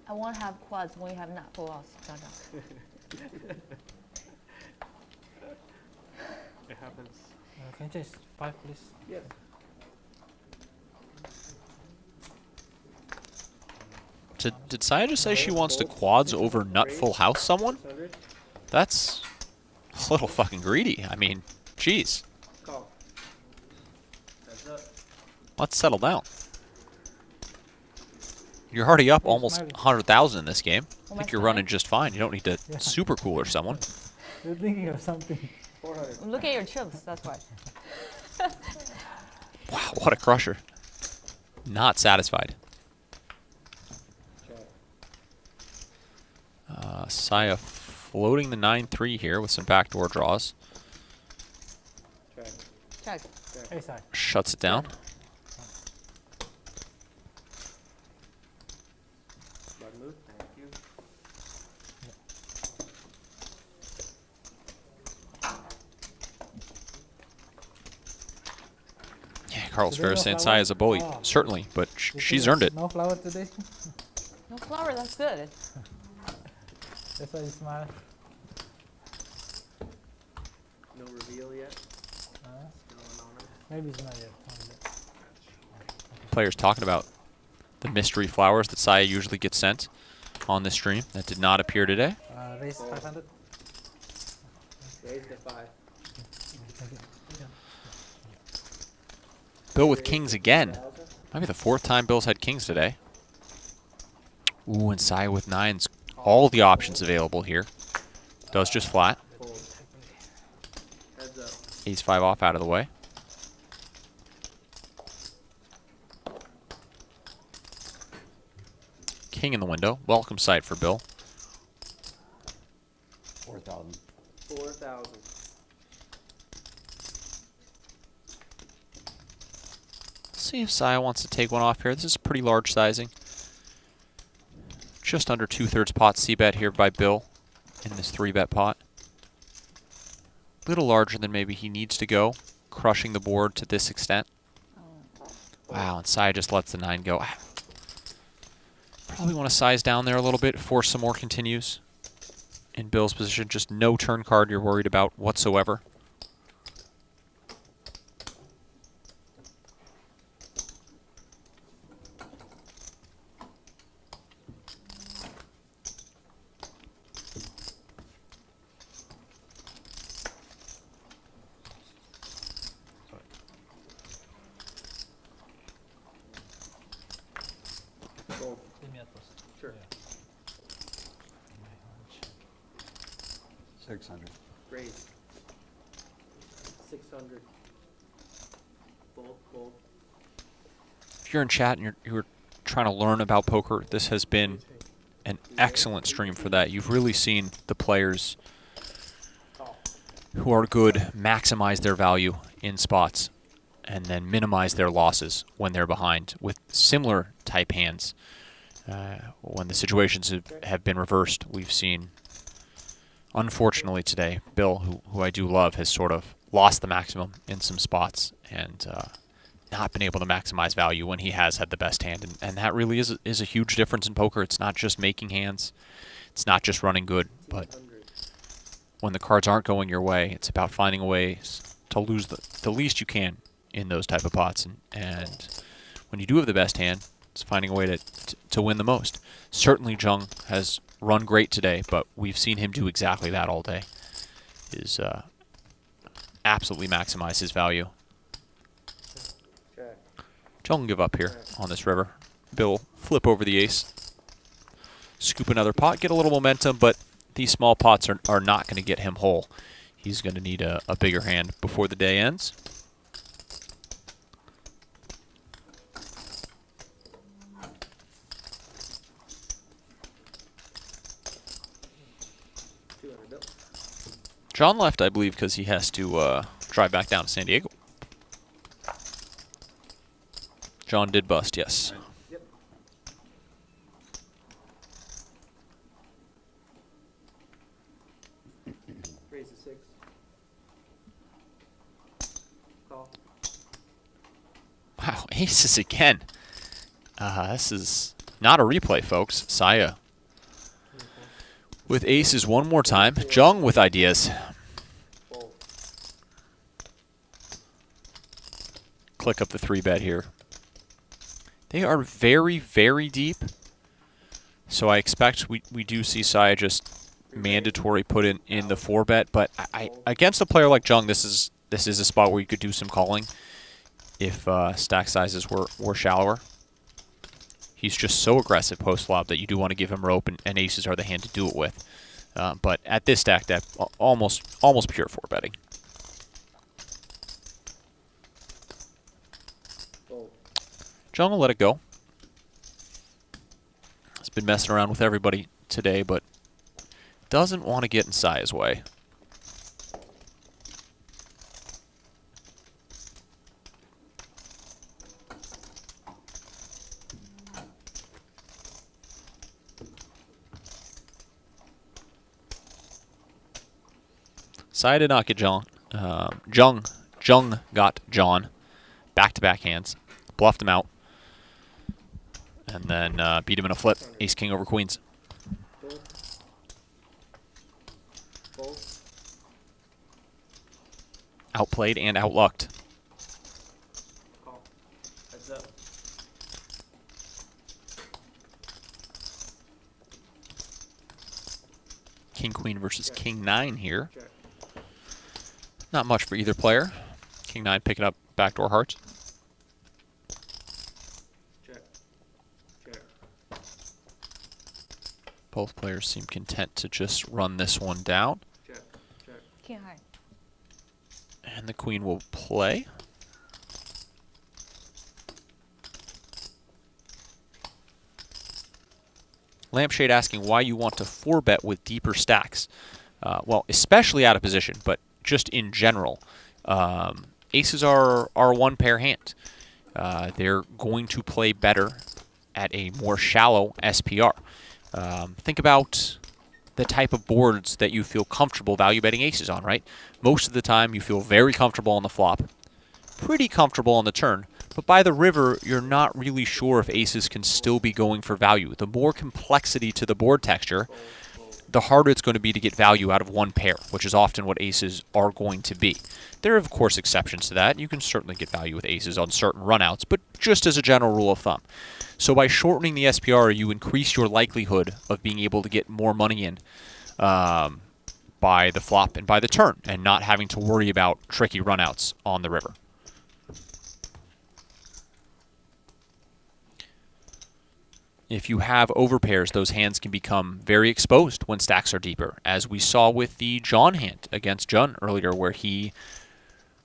I won't have quads when you have not full loss, John John. It happens. Can you change 5, please? Yes. Did Saya just say she wants to quads over nut full house someone? 600. That's a little fucking greedy. I mean, jeez. Call. That's up. Let's settle down. You're already up almost 100,000 in this game. I think you're running just fine. You don't need to super cooler someone. You're thinking of something. 400. Look at your chips, that's why. Wow, what a crusher. Not satisfied. Check. Saya floating the 9-3 here with some backdoor draws. Check. Check. Hey, side. Shuts it down. Bad move. Thank you. Yeah, Carlos Today Ferrer no saying flower? Sai is a bully. Oh. Certainly, but she's earned it. No flower today? No flower, that's good. That's why you smile. No reveal yet. Huh? Still an honor. Maybe it's not yet. Not yet. Players talking about the mystery flowers that Saya usually gets sent on this stream. That did not appear today. Raise 500. Raise to 5. Thank you. Bill with kings again. 1,000. Might be the 4th time Bill's had kings today. Ooh, and Saya with 9s. All the options available here. Does just flat. Fold. Heads up. Ace 5 off out of the way. King in the window. Welcome sight for Bill. 4,000. 4,000. See if Saya wants to take one off here. This is pretty large sizing. Just under 2/3 pot c-bet here by Bill in this 3-bet pot. Little larger than maybe he needs to go, crushing the board to this extent. Wow, and Saya just lets the 9 go. Probably want to size down there a little bit, force some more continues. In Bill's position, just no turn card you're worried about whatsoever. Fold. Give me that first. Sure. Yeah. 600. Raise. 600. Fold. Fold. If you're in chat and you're trying to learn about poker, this has been an excellent stream for that. You've really seen the players who are good maximize their value in spots and then minimize their losses when they're behind with similar type hands. When the situations have been reversed, we've seen, unfortunately today, Bill, who I do love, has sort of lost the maximum in some spots and not been able to maximize value when he has had the best hand. And that really is a huge difference in poker. It's not just making hands. It's not just running good. But when the cards aren't going your way, it's about finding ways to lose the least you can in those type of pots. And when you do have the best hand, it's finding a way to win the most. Certainly Jung has run great today, but we've seen him do exactly that all day. Is absolutely maximize his value. Check. Jung can give up here on this river. Bill flip over the ace. Scoop another pot, get a little momentum, but these small pots are not going to get him whole. He's going to need a bigger hand before the day ends. John left, I believe, because he has to drive back down to San Diego. John did bust, yes. Yep. Raise to 6. Call. Wow, aces again. This is not a replay, folks. Saya with aces one more time. Jung with ideas. Fold. Click up the 3-bet here. They are very, very deep. So I expect we do see Saya just mandatory put in the 4-bet. But I against a player like Jung, this is a spot where you could do some calling if stack sizes were shallower. He's just so aggressive post-flop that you do want to give him rope, and aces are the hand to do it with. But at this stack depth, almost pure 4-betting. Fold. Jung will let it go. He's been messing around with everybody today, but doesn't want to get in Saya's way. Saya did not get John. Jung got John. back-to-back hands, bluffed him out, and then beat him in a flip. Ace king over queens. Fold. Fold. Outplayed and outlucked. Call. Heads up. King queen versus king 9 here. Check. Not much for either player. King 9 picking up backdoor hearts. Check. Check. Both players seem content to just run this one down. Check. Check. King high. And the queen will play. Lampshade asking why you want to 4-bet with deeper stacks. Well, especially out of position, but just in general. Aces are a one-pair hand. They're going to play better at a more shallow SPR. Think about the type of boards that you feel comfortable value betting aces on, right? Most of the time you feel very comfortable on the flop, pretty comfortable on the turn, but by the river you're not really sure if aces can still be going for value. The more complexity to the board texture, the harder it's going to be to get value out of one pair, which is often what aces are going to be. There are, of course, exceptions to that. You can certainly get value with aces on certain runouts, but just as a general rule of thumb. So by shortening the SPR, you increase your likelihood of being able to get more money in by the flop and by the turn, and not having to worry about tricky runouts on the river. If you have overpairs, those hands can become very exposed when stacks are deeper, as we saw with the John hand against Jun earlier, where he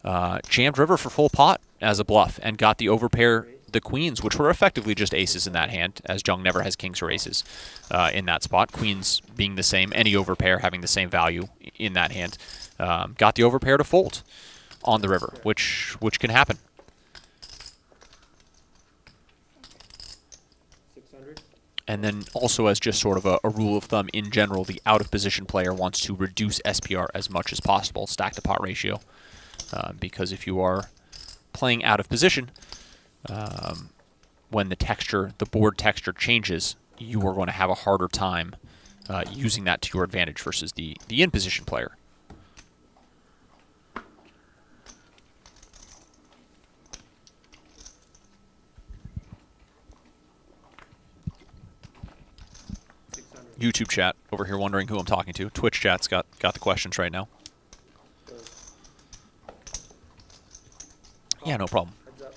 jammed river for full pot as a bluff and got the overpair, the queens, which were effectively just aces in that hand, as Jung never has kings or aces in that spot. Queens being the same, any overpair having the same value in that hand. Got the overpair to fold on the river, which can happen. 600. And then also as just sort of a rule of thumb in general, the out-of-position player wants to reduce SPR as much as possible, stack-to-pot ratio, because if you are playing out of position, when the board texture changes, you are going to have a harder time using that to your advantage versus the in-position player. YouTube chat over here wondering who I'm talking to. Twitch chat's got the questions right now. Yeah, no problem. Heads up.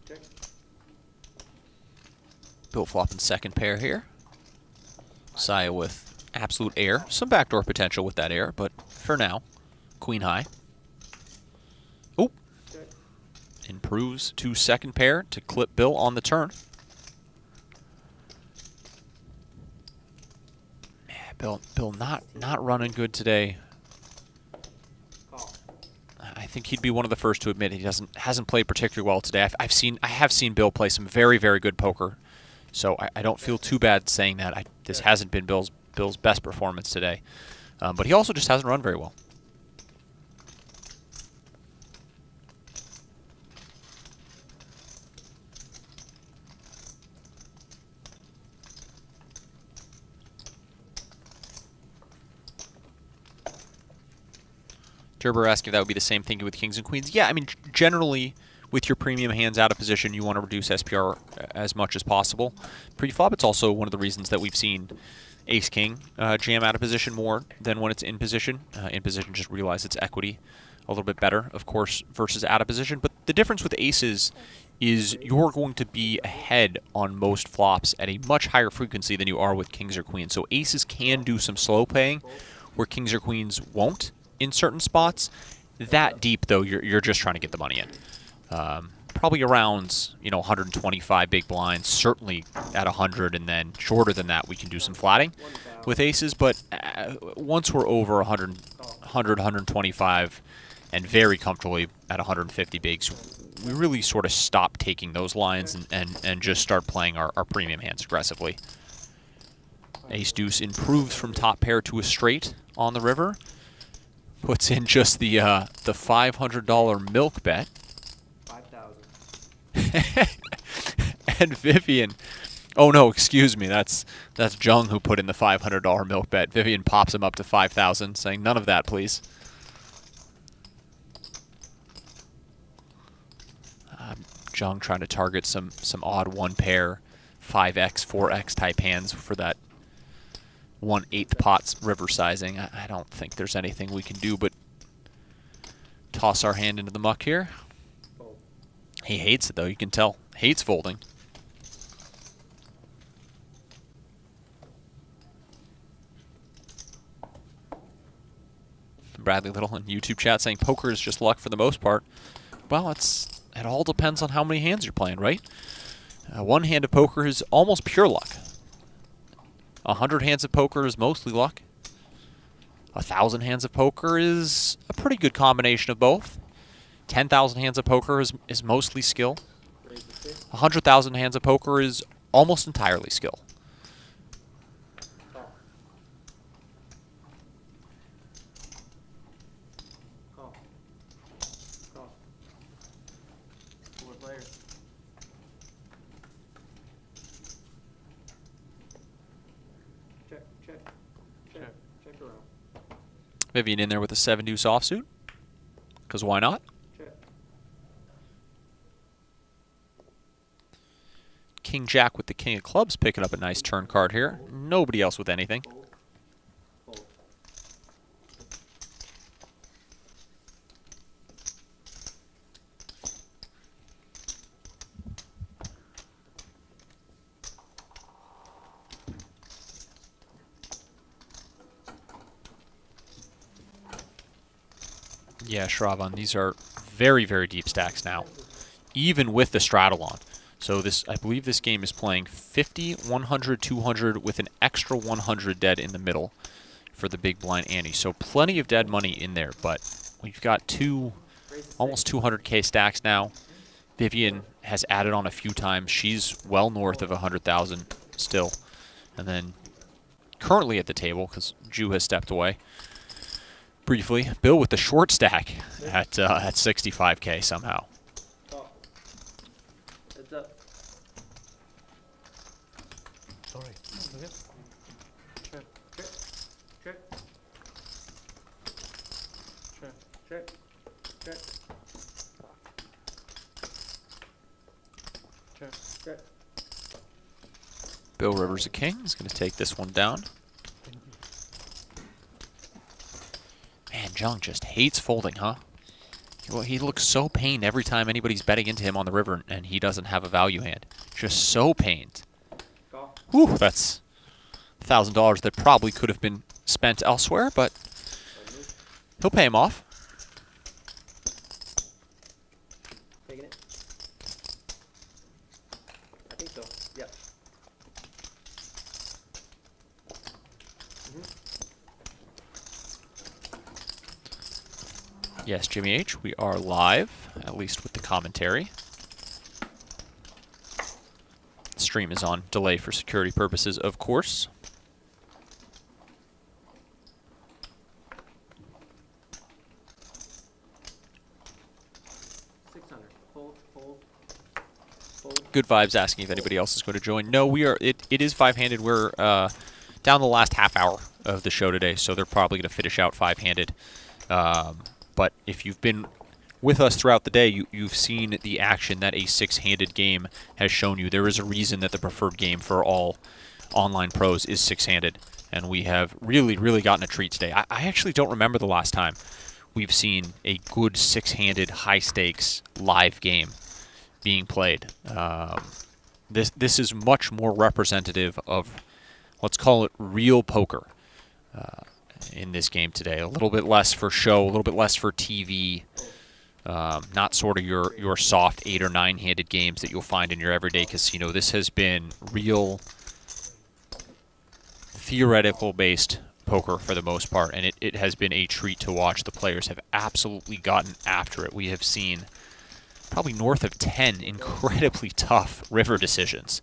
Check. Bill flopping second pair here. Saya with absolute air. Some backdoor potential with that air, but for now, queen high. Oh! Check. Improves to second pair to clip Bill on the turn. Man, Bill not running good today. Call. I think he'd be one of the first to admit he hasn't played particularly well today. I have seen Bill play some very, very good poker, so I don't feel too bad saying that. This hasn't been Bill's best performance today, but he also just hasn't run very well. Gerber asking if that would be the same thing with kings and queens. Yeah, I mean, generally, with your premium hands out of position, you want to reduce SPR as much as possible. Pre-flop, it's also one of the reasons that we've seen ace-king jam out of position more than when it's in position. In position, just realize its equity a little bit better, of course, versus out of position. But the difference with aces is you're going to be ahead on most flops at a much higher frequency than you are with kings or queens. So aces can do some slow playing where kings or queens won't in certain spots. That deep, though, you're just trying to get the money in. Probably around 125 big blinds, certainly at 100, and then shorter than that we can do some flatting with aces. But once we're over 100, 125, and very comfortably at 150 bigs, we really sort of stop taking those lines and just start playing our premium hands aggressively. Ace deuce improves from top pair to a straight on the river. Puts in just the $500 milk bet. 5,000. And Vivian, oh no, excuse me, that's Jung who put in the $500 milk bet. Vivian pops him up to 5,000, saying none of that, please. Jung trying to target some odd one pair, 5x, 4x type hands for that 1/8 pots river sizing. I don't think there's anything we can do but toss our hand into the muck here. He hates it though, you can tell. Hates folding. Bradley Little in YouTube chat saying poker is just luck for the most part. Well, it all depends on how many hands you're playing, right? One hand of poker is almost pure luck. 100 hands of poker is mostly luck. 1,000 hands of poker is a pretty good combination of both. 10,000 hands of poker is mostly skill. 100,000 hands of poker is almost entirely skill. Call. Call. 4 players. Check, check, check, check around. Vivian in there with a 7-deuce offsuit. Because why not? Check. King Jack with the King of Clubs picking up a nice turn card here. Nobody else with anything. Fold. Fold. Yeah, Shravan, these are very, very deep stacks now, even with the straddle on. So this, I believe this game is playing 50, 100, 200 with an extra 100 dead in the middle for the big blind ante. So plenty of dead money in there, but we've got almost 200k stacks now. Vivian has added on a few times. She's well north of 100,000 still. And then currently at the table, because Ju has stepped away briefly, Bill with the short stack at 65k somehow. Call. Heads up. Sorry. Okay. Check, check, check. Check, check, check. Check, check. Bill Rivers a king is going to take this one down. Man, Jung just hates folding, huh? Well, he looks so pained every time anybody's betting into him on the river and he doesn't have a value hand. Just so pained. Call. Whew, that's $1,000 that probably could have been spent elsewhere, but he'll pay him off. Taking it. I think so. Yeah. Yes, Jimmy H, we are live, at least with the commentary. Stream is on delay for security purposes, of course. Fold. Good Vibes asking if anybody else is going to join. No, we are. It is five-handed. We're down the last half hour of the show today, so they're probably going to finish out five-handed. But if you've been with us throughout the day, you've seen the action that a six-handed game has shown you. There is a reason that the preferred game for all online pros is six-handed, and we have really, really gotten a treat today. I actually don't remember the last time we've seen a good six-handed, high-stakes live game being played. This is much more representative of, let's call it, real poker in this game today. A little bit less for show, a little bit less for TV. Not sort of your soft 8 or 9-handed games that you'll find in your everyday casino. This has been real theoretical-based poker for the most part, and it has been a treat to watch. The players have absolutely gotten after it. We have seen probably north of 10 incredibly tough river decisions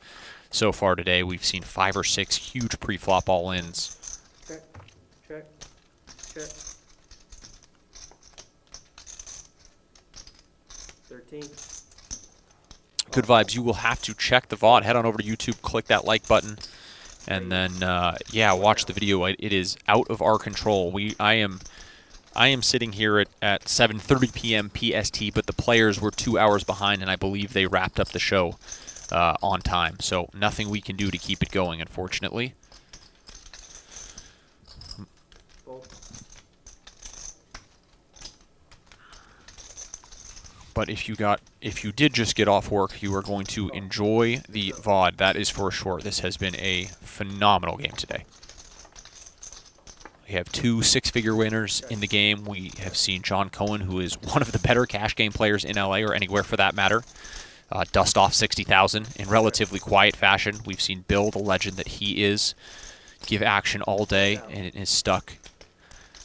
so far today. We've seen 5 or 6 huge pre-flop all-ins. Check, check, check. 13. Good vibes. You will have to check the VOD. Head on over to YouTube, click that like button, and then yeah, watch the video. It is out of our control. I am sitting here at 7:30 p.m. PST, but the players were 2 hours behind, and I believe they wrapped up the show on time. So nothing we can do to keep it going, unfortunately. Fold. But if you did just get off work, you are going to enjoy the VOD. That is for sure. This has been a phenomenal game today. We have 2 6-figure winners in the game. We have seen John Cohen, who is one of the better cash game players in LA or anywhere for that matter, dust off 60,000 in relatively quiet fashion. We've seen Bill, the legend that he is, give action all day, and it is stuck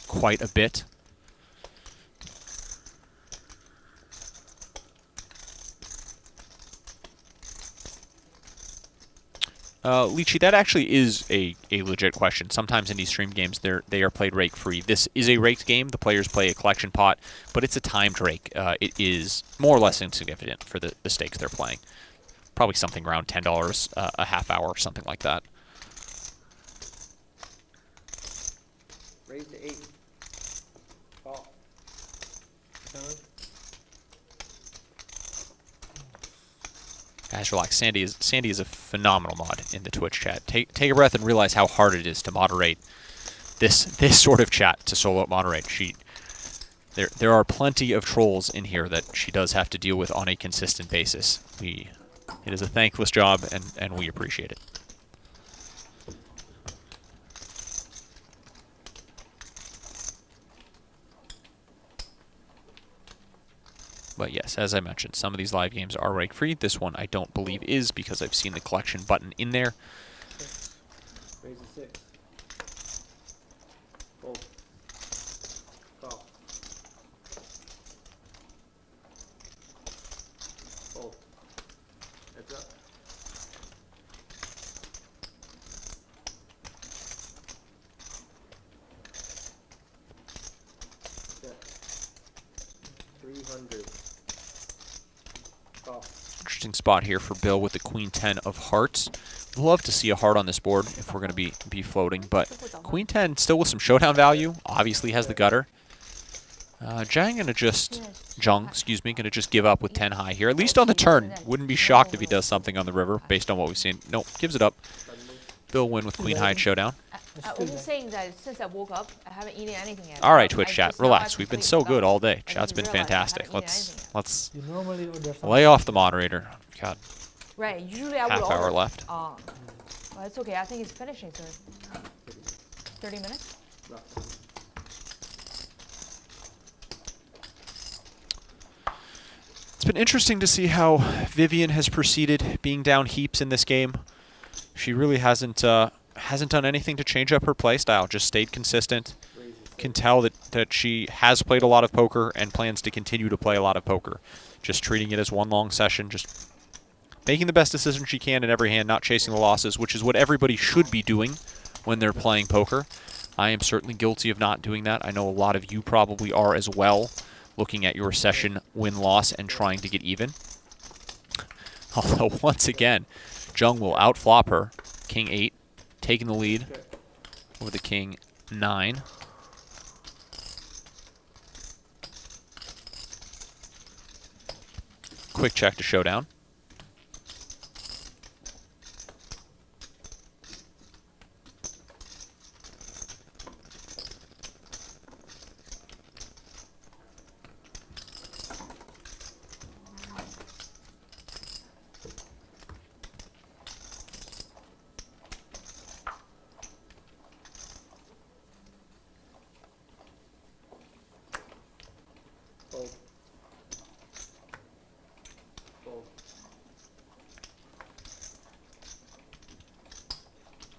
quite a bit. Lychee, that actually is a legit question. Sometimes in these stream games, they are played rake-free. This is a raked game. The players play a collection pot, but it's a timed rake. It is more or less insignificant for the stakes they're playing. Probably something around $10 a half hour, something like that. Raise to 8. Call. 7. Guys, relax. Sandy is a phenomenal mod in the Twitch chat. Take a breath and realize how hard it is to moderate this sort of chat, to solo moderate. There are plenty of trolls in here that she does have to deal with on a consistent basis. It is a thankless job, and we appreciate it. But yes, as I mentioned, some of these live games are rake-free. This one I don't believe is, because I've seen the collection button in there. Raise to 6. Fold. Call. Fold. Heads up. Check. 300. Call. Interesting spot here for Bill with the Queen 10 of hearts. Love to see a heart on this board if we're going to be floating, but Queen 10 still with some showdown value. Obviously has the gutter. Jung, gonna just give up with 10 high here, at least on the turn. Wouldn't be shocked if he does something on the river based on what we've seen. Nope, gives it up. Bill win with Queen high at showdown. I was just saying that since I woke up, I haven't eaten anything yet. All right, I Twitch chat, just now relax. actually We've been sleep so about good it. all day. I Chat's just been realized I fantastic. haven't eaten anything yet. Let's You normally order something. lay off the moderator. God, Right, usually I would half hour order. left. Well, it's okay. I think it's finishing soon. 30 minutes? It's been interesting to see how Vivian has proceeded, being down heaps in this game. She really hasn't done anything to change up her play style. Just stayed consistent. Can tell that she has played a lot of poker and plans to continue to play a lot of poker. Just treating it as one long session, just making the best decision she can in every hand, not chasing the losses, which is what everybody should be doing when they're playing poker. I am certainly guilty of not doing that. I know a lot of you probably are as well, looking at your session win-loss and trying to get even. Although, once again, Jung will outflop her. King 8, taking the lead over the King 9. Quick check to showdown. Fold. Fold.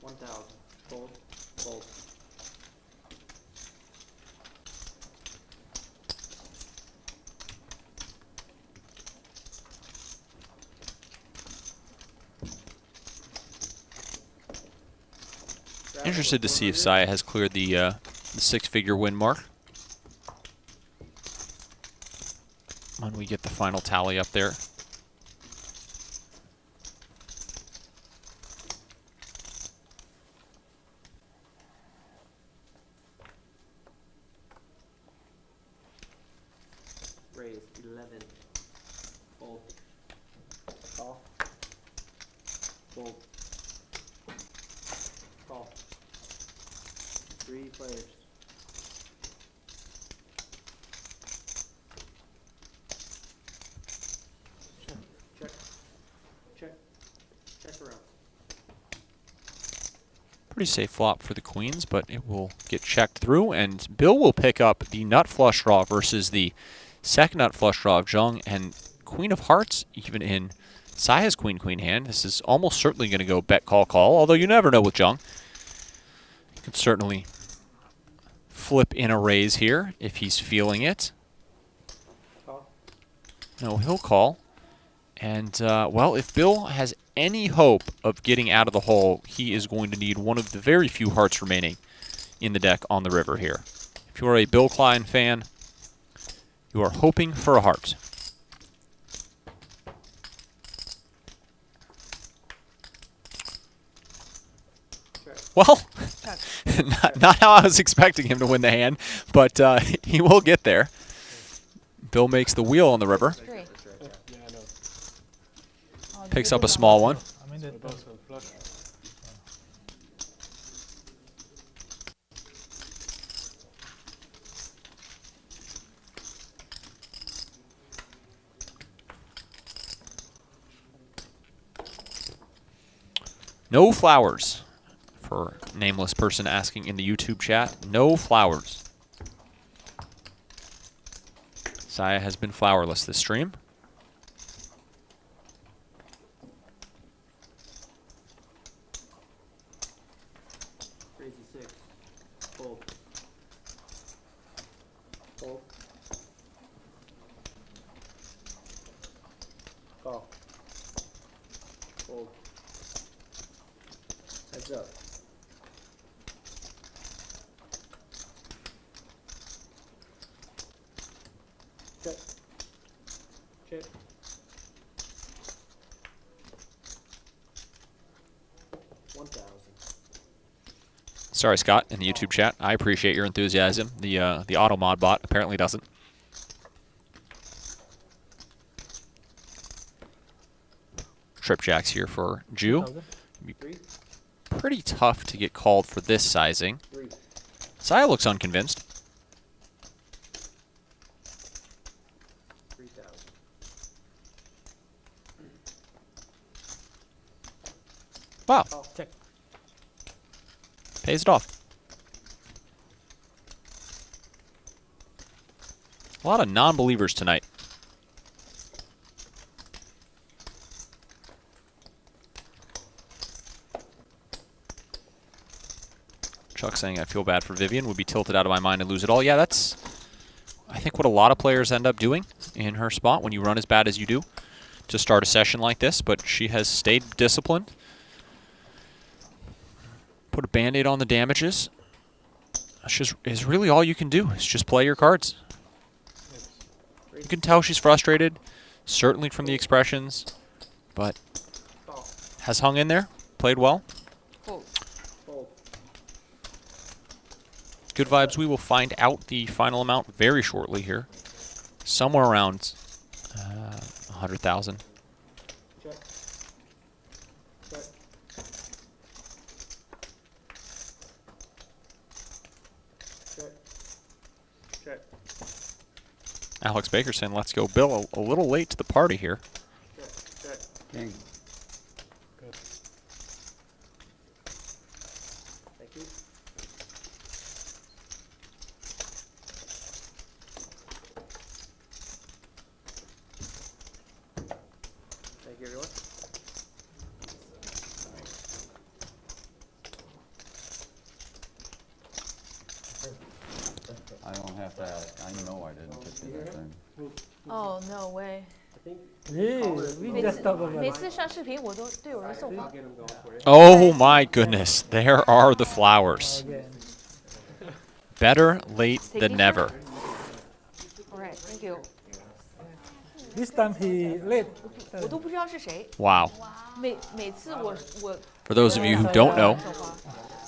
1,000. Fold. Fold. Interested to see if Saya has cleared the six-figure win mark. When we get the final tally up there. Raise 11. Fold. Call. Fold. Call. 3 players. Check. Check. Check around. Pretty safe flop for the queens, but it will get checked through, and Bill will pick up the nut flush draw versus the second nut flush draw of Zheng, and queen of hearts even in Saya's queen-queen hand. This is almost certainly going to go bet, call, call, although you never know with Zheng. You can certainly flip in a raise here if he's feeling it. Call. No, he'll call. And, well, if Bill has any hope of getting out of the hole, he is going to need one of the very few hearts remaining in the deck on the river here. If you are a Bill Klein fan, you are hoping for a heart. Well, not how I was expecting him to win the hand, but he will get there. Bill makes the wheel on the river. 3. Yeah, I know. Picks up a small one. I mean, It does flush. No flowers. For nameless person asking in the YouTube chat, no flowers. Saya has been flowerless this stream. Crazy 6. Fold. Fold. Call. Fold. Heads up. Check. Check. Sorry, Scott, in the YouTube chat. I appreciate your enthusiasm. The auto mod bot apparently doesn't. Trip jacks here for Jew. Be pretty tough to get called for this sizing. Saya looks unconvinced. 3,000. Wow, check. pays it off. A lot of non-believers tonight. Chuck saying, I feel bad for Vivian, would be tilted out of my mind and lose it all. Yeah, that's, I think, what a lot of players end up doing in her spot when you run as bad as you do to start a session like this, but she has stayed disciplined. Put a Band-Aid on the damages. Is really all you can do, is just play your cards. You can tell she's frustrated, certainly from the expressions, but has hung in there, played well. Fold. Fold. Good vibes. We will find out the final amount very shortly here. Somewhere around 100,000. Check. Check. Check. Check. Alex Baker saying, let's go. Bill, a little late to the party here. Check. Check. King. Good. Thank you. Thank you, everyone. I don't have to ask. I know I didn't get you that thing. Oh, no way. We just talk about 每次上视频我都有人送花。 Oh my goodness, there are the flowers. again. Better late than never. Alright, thank you。 This time he late. 我都不知道是谁， Wow. 每次我 For those of you who don't know, 送花。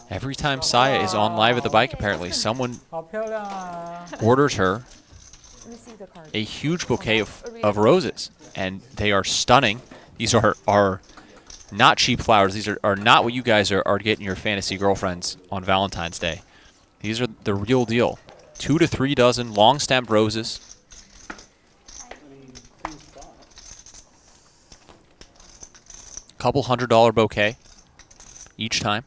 every time Saya is on live at the bike, apparently someone 好漂亮啊！ orders her Let me see the card. a huge bouquet of roses, and they are stunning. These are not cheap flowers. These are not what you guys are getting your fantasy girlfriends on Valentine's Day. These are the real deal. 2 to 3 dozen long-stemmed roses. Couple $100 bouquet each time.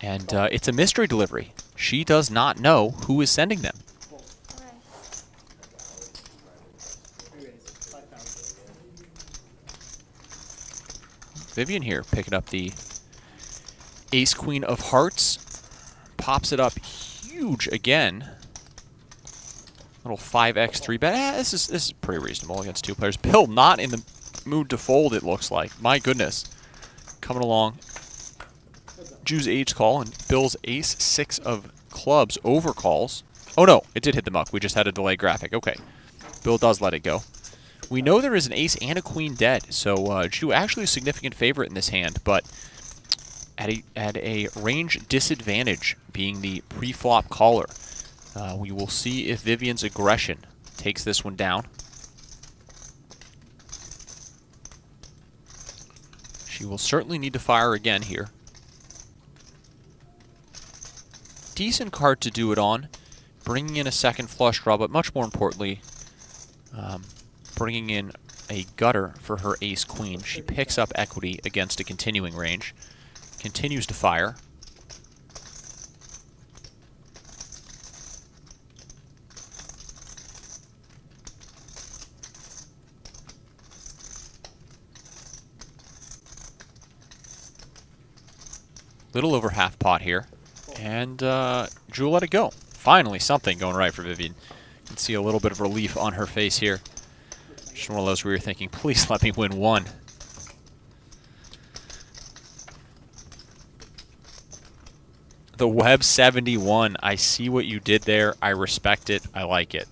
And it's a mystery delivery. She does not know who is sending them. Vivian here picking up the Ace Queen of Hearts. Pops it up huge again. Little 5x 3-bet. This is pretty reasonable against 2 players. Bill not in the mood to fold, it looks like. My goodness. Coming along. Jew's Age call and Bill's Ace 6 of clubs overcalls. Oh no, it did hit the muck. We just had a delay graphic. Okay. Bill does let it go. We know there is an ace and a queen dead, so Jew actually a significant favorite in this hand, but at a range disadvantage, being the pre-flop caller. We will see if Vivian's aggression takes this one down. She will certainly need to fire again here. Decent card to do it on, bringing in a second flush draw, but much more importantly, bringing in a gutter for her ace-queen. She picks up equity against a continuing range, continues to fire. Little over half pot here, and Drew let it go. Finally, something going right for Vivian. You can see a little bit of relief on her face here. Just one of those where you're thinking, please let me win one. The Web 71, I see what you did there. I respect it. I like it.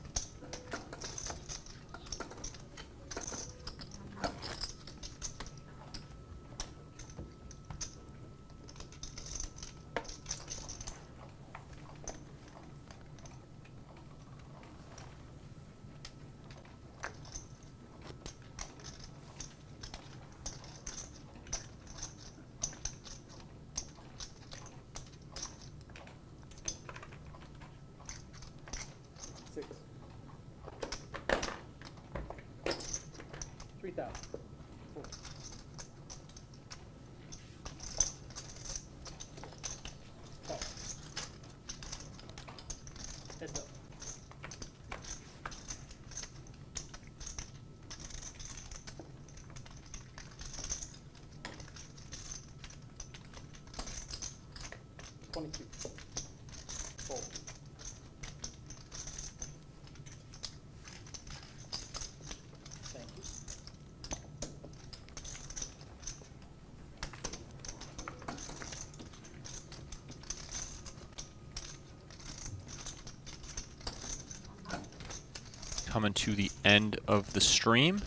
Coming to the end of the stream.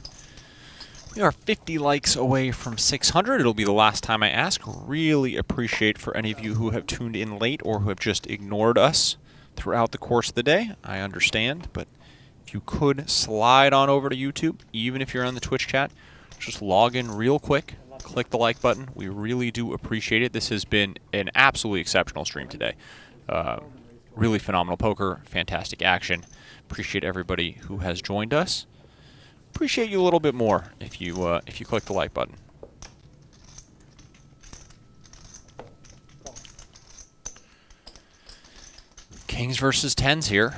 We are 50 likes away from 600. It'll be the last time I ask. Really appreciate for any of you who have tuned in late or who have just ignored us throughout the course of the day. I understand, but if you could slide on over to YouTube, even if you're on the Twitch chat, just log in real quick, click the like button. We really do appreciate it. This has been an absolutely exceptional stream today. Really phenomenal poker, fantastic action. Appreciate everybody who has joined us. Appreciate you a little bit more if you click the like button. Kings versus 10s here.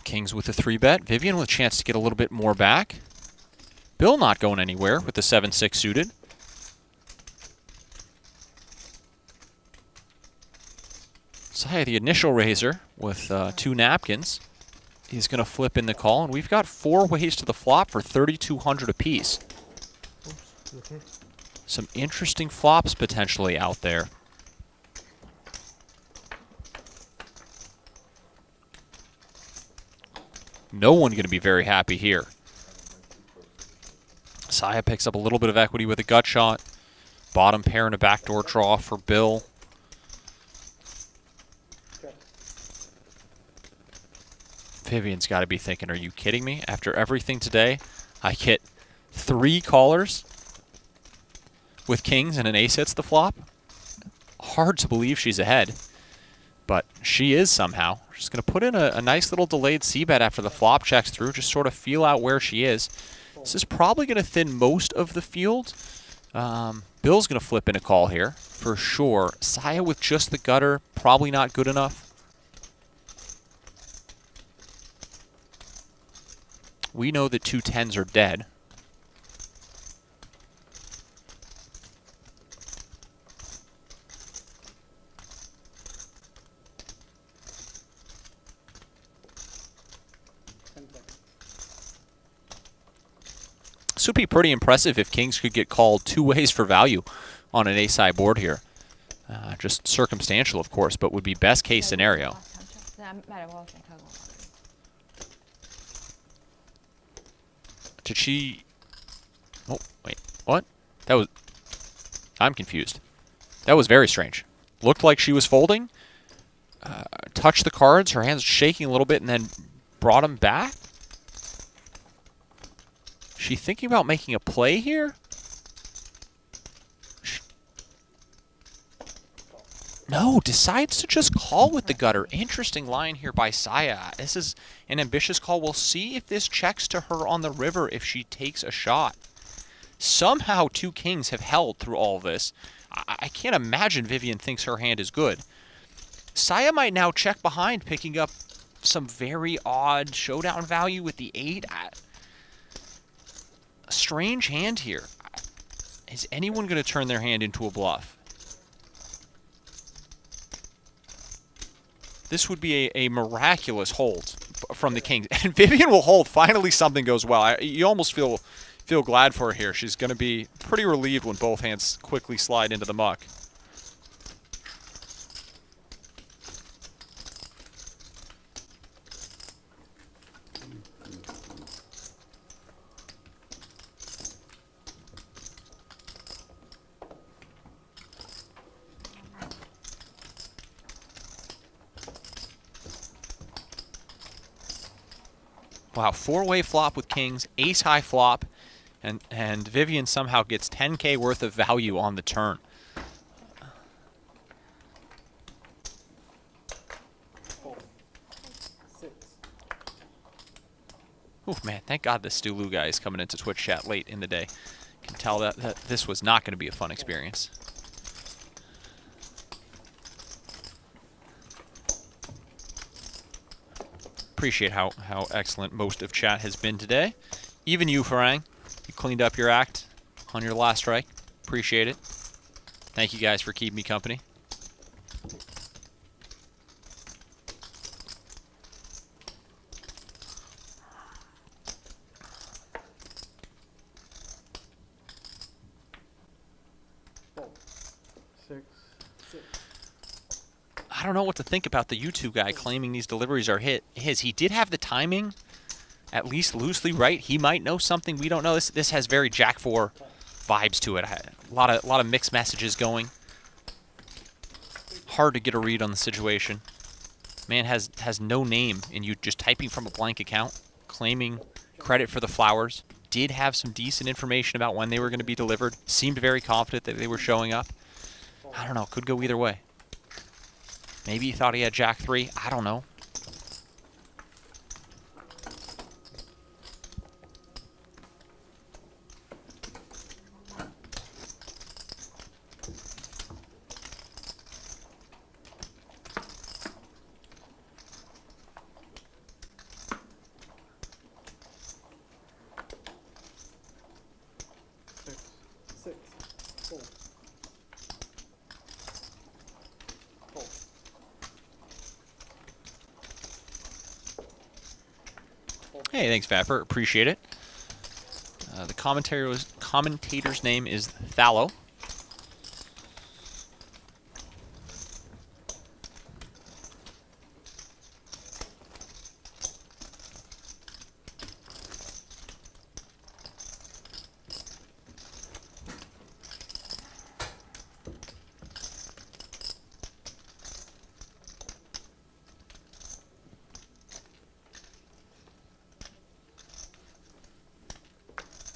Kings with a 3-bet. Vivian with a chance to get a little bit more back. Bill not going anywhere with the 7-6 suited. Saya, the initial raiser with 2 napkins. is going to flip in the call, and we've got 4 ways to the flop for 3,200 apiece. Oops, you okay? Some interesting flops potentially out there. No one going to be very happy here. Saya picks up a little bit of equity with a gut shot. Bottom pair and a backdoor draw for Bill. Vivian's got to be thinking, are you kidding me? After everything today, I get 3 callers with kings and an ace hits the flop. Hard to believe she's ahead, but she is somehow. She's going to put in a nice little delayed c-bet after the flop checks through, just sort of feel out where she is. This is probably going to thin most of the field. Bill's going to flip in a call here, for sure. Saya with just the gutter, probably not good enough. We know that 2 10s are dead. This would be pretty impressive if kings could get called 2 ways for value on an ace-high board here. Just circumstantial, of course, but would be best case scenario. Did she... Oh, wait. What? That was... I'm confused. That was very strange. Looked like she was folding. Touched the cards. Her hands shaking a little bit and then brought them back. She thinking about making a play here? No, decides to just call with the gutter. Interesting line here by Saya. This is an ambitious call. We'll see if this checks to her on the river if she takes a shot. Somehow 2 kings have held through all this. I can't imagine Vivian thinks her hand is good. Saya might now check behind, picking up some very odd showdown value with the 8. A strange hand here. Is anyone going to turn their hand into a bluff? This would be a miraculous hold from the kings. And Vivian will hold. Finally something goes well. You almost feel glad for her here. She's going to be pretty relieved when both hands quickly slide into the muck. Wow, 4-way flop with kings, ace-high flop, and Vivian somehow gets 10K worth of value on the turn. Oh man, thank God this Stu Lu guy is coming into Twitch chat late in the day. You can tell that this was not going to be a fun experience. Appreciate how excellent most of chat has been today. Even you, Farang. You cleaned up your act on your last strike. Appreciate it. Thank you guys for keeping me company. I don't know what to think about the YouTube guy claiming these deliveries are his. He did have the timing, at least loosely right. He might know something we don't know. This has very Jack 4 vibes to it. A lot of mixed messages going. Hard to get a read on the situation. Man has no name, and you just typing from a blank account, claiming credit for the flowers. Did have some decent information about when they were going to be delivered. Seemed very confident that they were showing up. I don't know. Could go either way. Maybe he thought he had Jack 3. I don't know. Hey, thanks, Vapper. Appreciate it. The commentator's name is Thallow.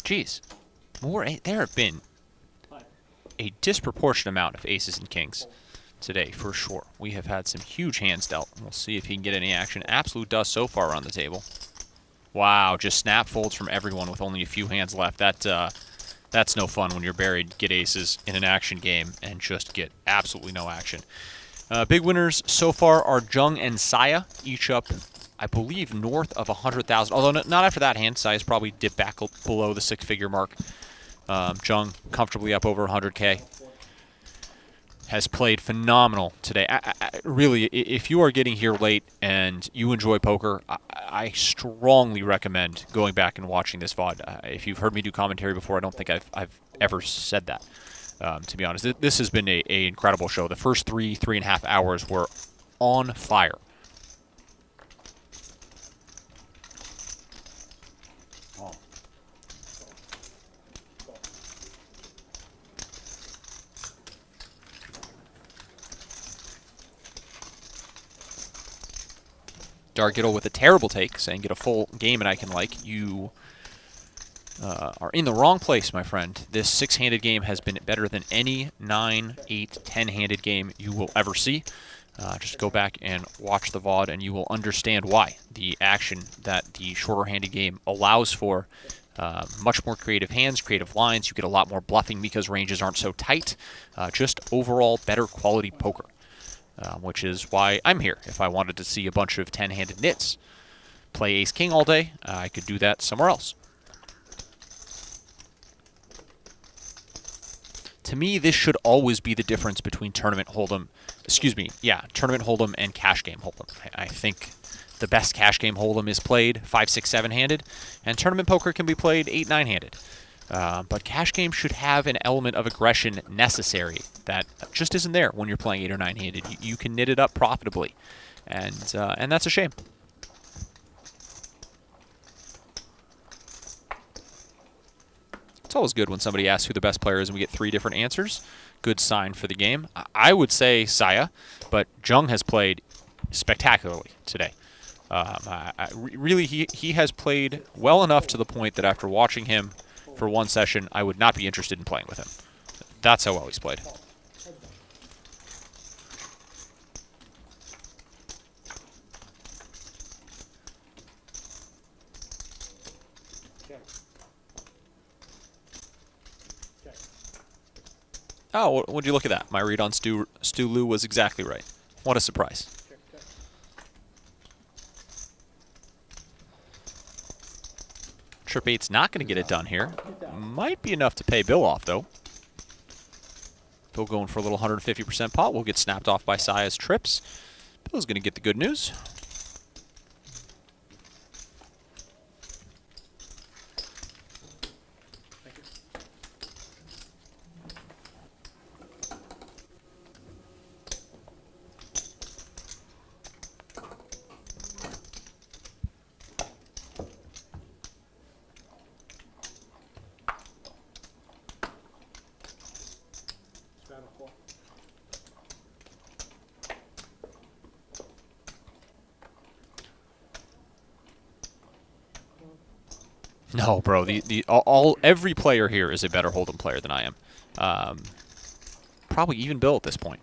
Jeez, there have been a disproportionate amount of aces and kings today, for sure. We have had some huge hands dealt. We'll see if he can get any action. Absolute dust so far on the table. Wow, just snap folds from everyone with only a few hands left. That's no fun when you're buried, get aces in an action game, and just get absolutely no action. Big winners so far are Jung and Saya, each up, I believe, north of 100,000. Although not after that hand. Saya's probably dipped back below the 6-figure mark. Jung comfortably up over 100K. Has played phenomenal today. Really, if you are getting here late and you enjoy poker, I strongly recommend going back and watching this VOD. If you've heard me do commentary before, I don't think I've ever said that. To be honest, this has been a incredible show. The first 3.5 hours were on fire. Dargiddle with a terrible take, saying get a full game and I can like. You are in the wrong place, my friend. This 6-handed game has been better than any 9, 8, 10-handed game you will ever see. Just go back and watch the VOD and you will understand why. The action that the shorter-handed game allows for, much more creative hands, creative lines. You get a lot more bluffing because ranges aren't so tight. Just overall better quality poker. Which is why I'm here. If I wanted to see a bunch of 10-handed nits play ace-king all day, I could do that somewhere else. To me, this should always be the difference between tournament hold'em, tournament hold'em and cash game hold'em. I think the best cash game hold'em is played 5, 6, 7-handed, and tournament poker can be played 8, 9-handed. But cash game should have an element of aggression necessary that just isn't there when you're playing 8 or 9-handed. You can knit it up profitably, and that's a shame. It's always good when somebody asks who the best player is and we get 3 different answers. Good sign for the game. I would say Saya, but Jung has played spectacularly today. Really, he has played well enough to the point that after watching him for one session, I would not be interested in playing with him. That's how well he's played. Oh, would you look at that? My read on Stu Lu was exactly right. What a surprise. Trip 8's not going to get it done here. Might be enough to pay Bill off, though. Bill going for a little 150% pot. Will get snapped off by Saya's trips. Bill's going to get the good news. No, bro. Every player here is a better hold'em player than I am. Probably even Bill at this point.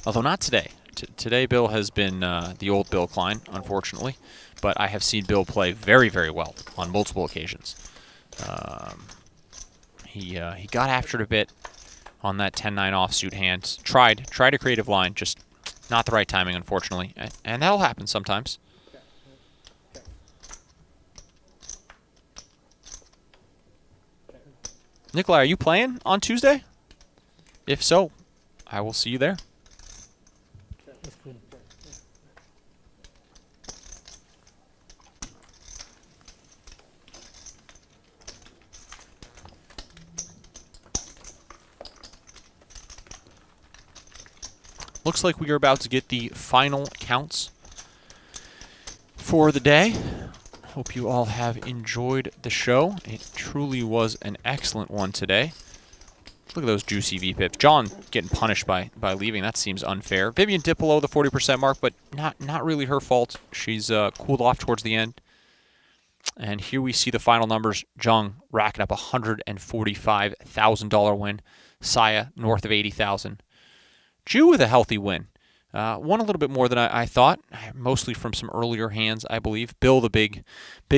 Although not today. Today, Bill has been the old Bill Klein, unfortunately. But I have seen Bill play very, very well on multiple occasions. He got after it a bit on that 10-9 offsuit hand. Tried a creative line, just not the right timing, unfortunately. And that'll happen sometimes. Nikolai, are you playing on Tuesday? If so, I will see you there. looks like we are about to get the final counts for the day. Hope you all have enjoyed the show. It truly was an excellent one today. Look at those juicy V-pips. John getting punished by leaving. That seems unfair. Vivian dipped below the 40% mark, but not really her fault. She's cooled off towards the end. And here we see the final numbers. Jung racking up a $145,000 win. Saya north of 80,000. Ju with a healthy win. Won a little bit more than I thought, mostly from some earlier hands, I believe. Bill, the big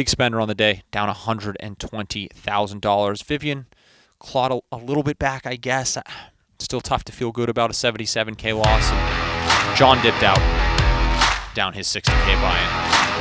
spender on the day, down $120,000. Vivian clawed a little bit back, I guess. Still tough to feel good about a 77K loss. And John dipped out, down his 60K buy-in.